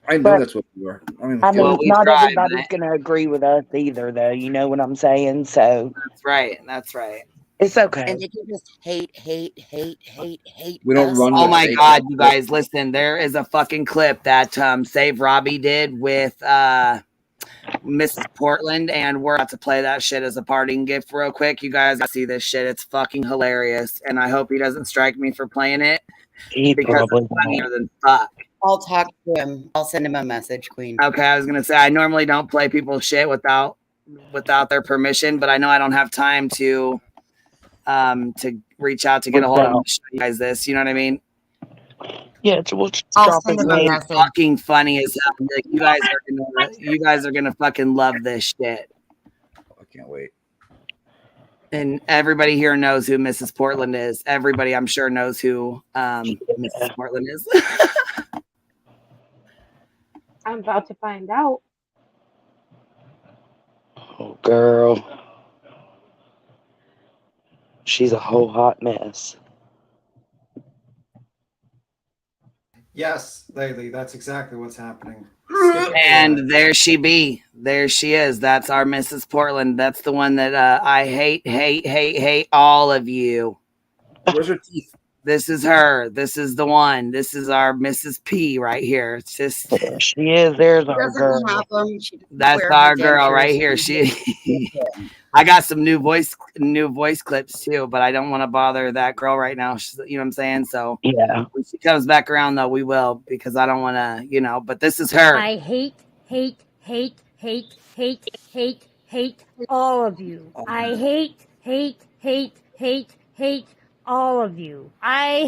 I know that's what you are. I mean, Well, we not tried, everybody's man. going to agree with us either, though. You know what I'm saying? So That's right. That's right. it's okay. And they can just hate. We don't us. run Oh with my fake God, stuff. you guys, listen, there is a fucking clip that Save Robbie did with Mrs. Portland, and we're about to play that shit as a parting gift real quick. You guys see this shit. It's fucking hilarious. And I hope he doesn't strike me for playing it because it's funnier than fuck. I'll talk to him. I'll send him a message, Queen. Okay, I was gonna say I normally don't play people's shit without their permission, but I know I don't have time to reach out to get a hold of them to show you guys this. You know what I mean? Yeah, we'll just I'll drop send it. him a later. message. Fucking funny as hell. Like, you guys are gonna fucking love this shit. I can't wait. And everybody here knows who Mrs. Portland is. Everybody, I'm sure, knows who Mrs. Portland is. I'm about to find out. Oh, girl. She's a whole hot mess. Yes, Laylee, that's exactly what's happening. And there she be. There she is. That's our Mrs. Portland. That's the one that I hate all of you. Where's her teeth? This is her. This is the one. This is our Mrs. P right here. It's just she is. There's our Doesn't girl. have them. She doesn't That's wear our her girl dentures. right here. She I got some new voice clips too, but I don't want to bother that girl right now. She's, you know what I'm saying? So yeah, when she comes back around though, we will, because I don't want to, but this is her. I hate all of you. I hate all of you. I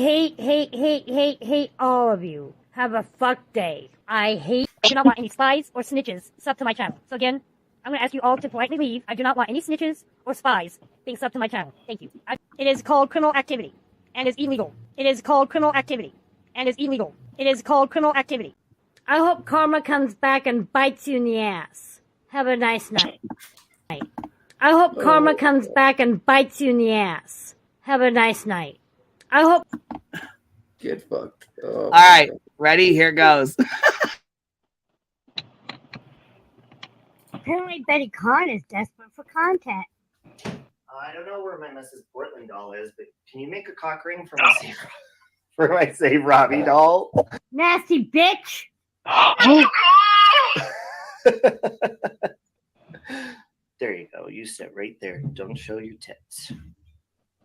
hate all of you. Have a fuck day. I do not want any spies or snitches sub to my channel. So again, I'm going to ask you all to politely leave. I do not want any snitches or spies being sub to my channel. Thank you. It is called criminal activity. and is illegal. It is called criminal activity and is illegal. It is called criminal activity. I hope karma comes back and bites you in the ass. Have a nice night. I hope karma comes back and bites you in the ass. Have a nice night. I hope. Get fucked. All right, ready? Here goes. Apparently Betty Kahn is desperate for content. I don't know where my Mrs. Portland doll is, but can you make a cock ring for my for my Save Robbie doll? Nasty bitch. There you go. You sit right there. Don't show your tits.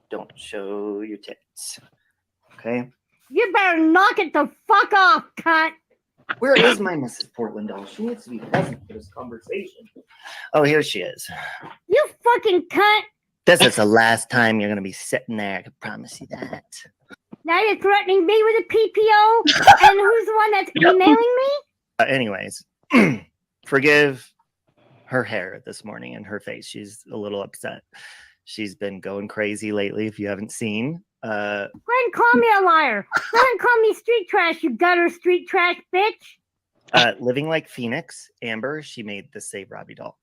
Don't show your tits. Okay? You better knock it the fuck off, cunt. Where is my Mrs. Portland doll? She needs to be present for this conversation. Oh, here she is. You fucking cunt. This is the last time you're going to be sitting there. I can promise you that. Now you're threatening me with a PPO? And who's the one that's emailing me? Anyways, forgive her hair this morning and her face. She's a little upset. She's been going crazy lately, if you haven't seen. Go ahead and call me a liar. Go ahead and call me street trash, you gutter street trash bitch. Living like Phoenix, Amber, she made the Save Robbie doll.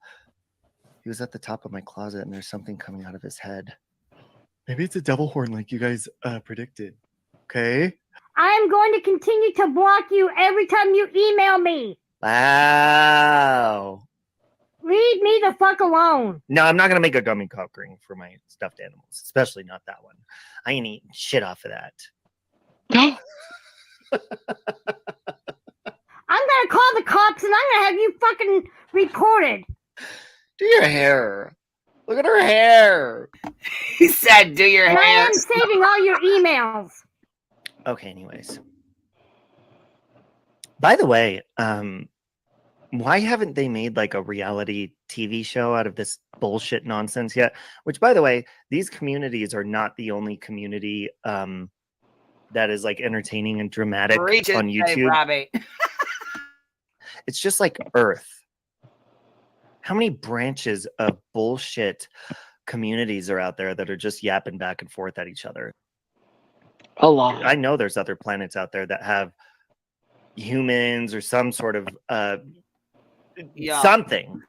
He was at the top of my closet and there's something coming out of his head. Maybe it's a devil horn like you guys predicted. Okay? I am going to continue to block you every time you email me. Wow. Leave me the fuck alone. No, I'm not going to make a gummy cock ring for my stuffed animals, especially not that one. I ain't eating shit off of that. I'm going to call the cops and I'm going to have you fucking reported. Do your hair. Look at her hair. He said, do your And hair. I am saving all your emails. Okay, anyways. By the way, why haven't they made like a reality TV show out of this bullshit nonsense yet? Which, by the way, these communities are not the only community that is like entertaining and dramatic on YouTube. It's just like Earth. How many branches of bullshit communities are out there that are just yapping back and forth at each other? A lot. I know there's other planets out there that have humans or some sort of something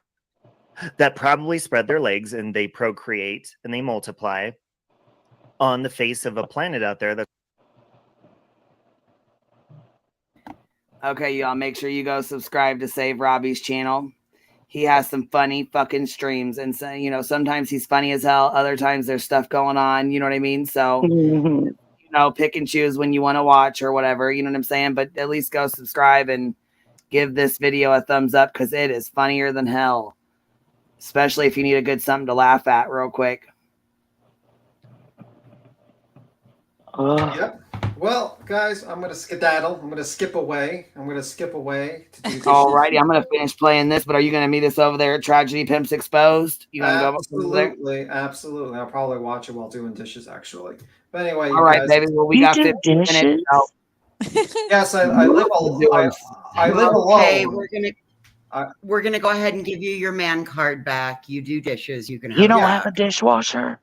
that probably spread their legs and they procreate and they multiply on the face of a planet out there that. Okay, y'all, make sure you go subscribe to Save Robbie's channel. He has some funny fucking streams, and so, you know, sometimes he's funny as hell. Other times there's stuff going on. You know what I mean? So, you know, pick and choose when you want to watch or whatever. You know what I'm saying? But at least go subscribe and give this video a thumbs up because it is funnier than hell. Especially if you need a good something to laugh at real quick. Yep. Well, guys, I'm going to skedaddle. I'm going to skip away. To do this. Alrighty, I'm going to finish playing this, but are you going to meet us over there at Tragedy Pimps Exposed? You going to go over there? Absolutely. I'll probably watch it while doing dishes, actually. But anyway, all right, baby. Well, we got 15 minutes. Yes, I live alone. Okay, we're gonna go ahead and give you your man card back. You do dishes. You can. You don't have a dishwasher?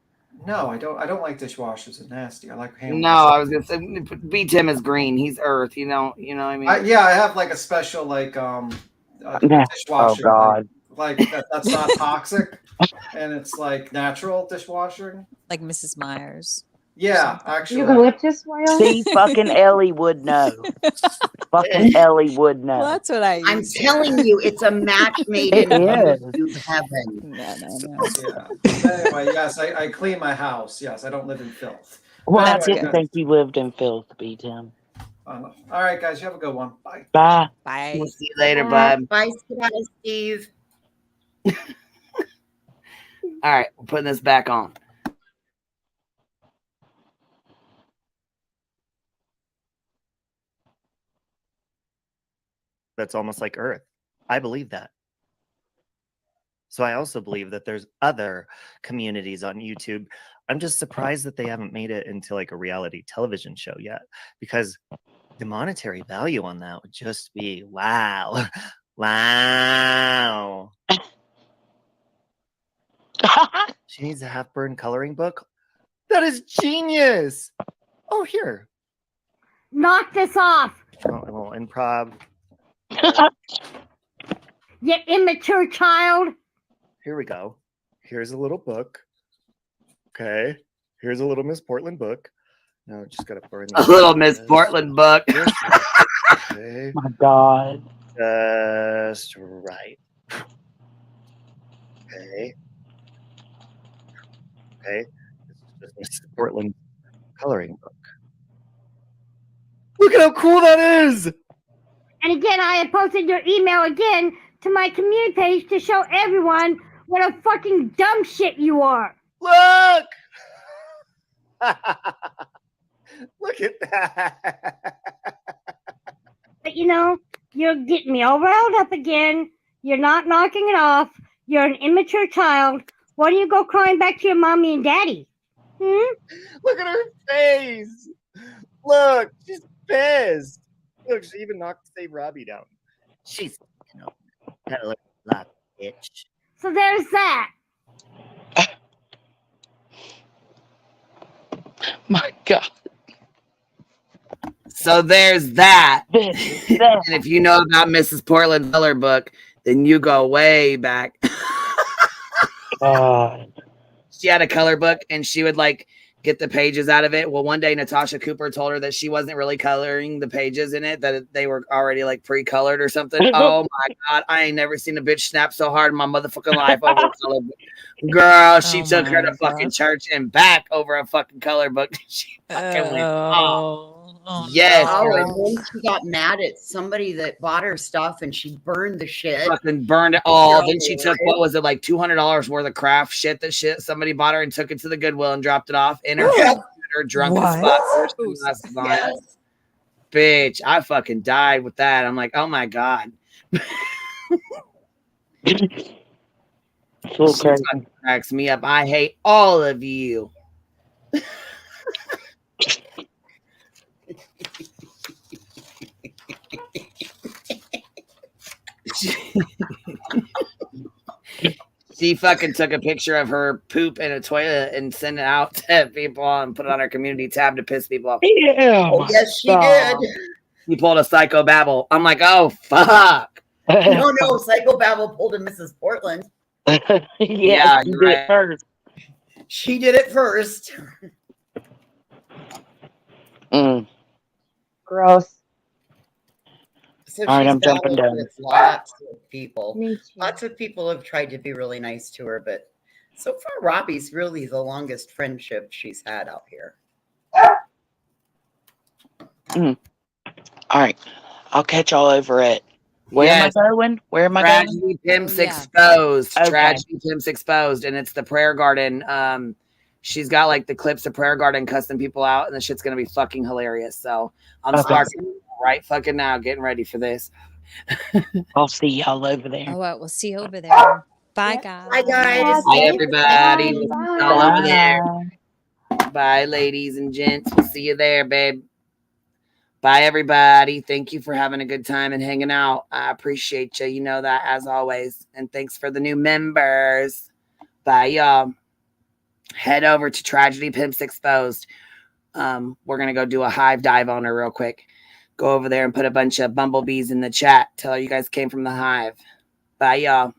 No, I don't. I don't like dishwashers. They're nasty. I like hand. No, I was gonna say beat Tim is green. He's Earth. You know what I mean? I have like a special dishwasher. Oh God. Like that's not toxic, and it's like natural dishwashing. Like Mrs. Myers. Yeah, actually. Eucalyptus oil? See, fucking Ellie would know. Fucking Ellie would know. Well, that's what I I'm use. telling you, it's a match made It in is. heaven. Yeah. Anyway, yes, I clean my house. Yes, I don't live in filth. Well, I Anyway, didn't guys. think you lived in filth, B. Tim. All right, guys, you have a good one. Bye. Bye. Bye. We'll see you later, bud. Bye, Steve. All right, we're putting this back on. That's almost like Earth. I believe that. So I also believe that there's other communities on YouTube. I'm just surprised that they haven't made it into like a reality television show yet, because the monetary value on that would just be wow. Wow. She needs a half-burn coloring book. That is genius. Oh, here. Knock this off, Oh, a little improv. you immature child. Here we go. Here's a little book. Okay. Here's a little Miss Portland book. Now just gotta burn A little Miss Portland book. Okay. My God. Just right. Okay. Okay. This is just Miss Portland coloring book. Look at how cool that is! And again, I have posted your email again to my community page to show everyone what a fucking dumb shit you are. Look! Look at that. But you know, you're getting me all riled up again. You're not knocking it off. You're an immature child. Why don't you go crying back to your mommy and daddy? Look at her face. Look, she's pissed. Look, she even knocked Save Robbie down. She's, you know, kind of like a bitch. So there's that. My God. So there's that. And if you know about Mrs. Portland's color book, then you go way back. She had a color book and she would like get the pages out of it. Well, one day Natasha Cooper told her that she wasn't really coloring the pages in it, that they were already like pre-colored or something. Oh my God. I ain't never seen a bitch snap so hard in my motherfucking life over a color book. Girl, she took her to fucking church and back over a fucking color book. She fucking went off. Yes. Oh, and then she got mad at somebody that bought her stuff and she burned the shit. Fucking burned it all. Then she took, what was it, like $200 worth of craft shit that somebody bought her and took it to the Goodwill and dropped it off in her computer, drunk as fuck. Yes. Bitch, I fucking died with that. I'm like, oh my God. So crazy. Cracks me up. I hate all of you. She fucking took a picture of her poop in a toilet and sent it out to people and put it on our community tab to piss people off. Yeah. Oh, yes, she did. He pulled a Psycho Babble. I'm like, oh, fuck. No, Psychobabble pulled a Mrs. Portland. Yeah, she you're did right. it first. She did it first. Gross. So All right, she's I'm jumping battled down. with lots of people. Me too. Lots of people have tried to be really nice to her, but so far Robbie's really the longest friendship she's had out here. All right, I'll catch y'all over it. Where am I going? Where am I going? Tragedy Pimps Exposed. Okay. Tragedy Pimps Exposed. And it's the Prayer Garden. She's got like the clips of Prayer Garden cussing people out, and the shit's gonna be fucking hilarious. So I'm starting right fucking now, getting ready for this. I'll see y'all over there. All right, we'll see you over there. Bye, guys. Bye, guys. Bye, everybody. Bye. We'll see y'all over there. Bye, ladies and gents. We'll see you there, babe. Bye, everybody. Thank you for having a good time and hanging out. I appreciate you. You know that, as always. And thanks for the new members. Bye, y'all. Head over to Tragedy Pimps Exposed. We're going to go do a hive dive on her real quick. Go over there and put a bunch of bumblebees in the chat. Tell her you guys came from the hive. Bye, y'all.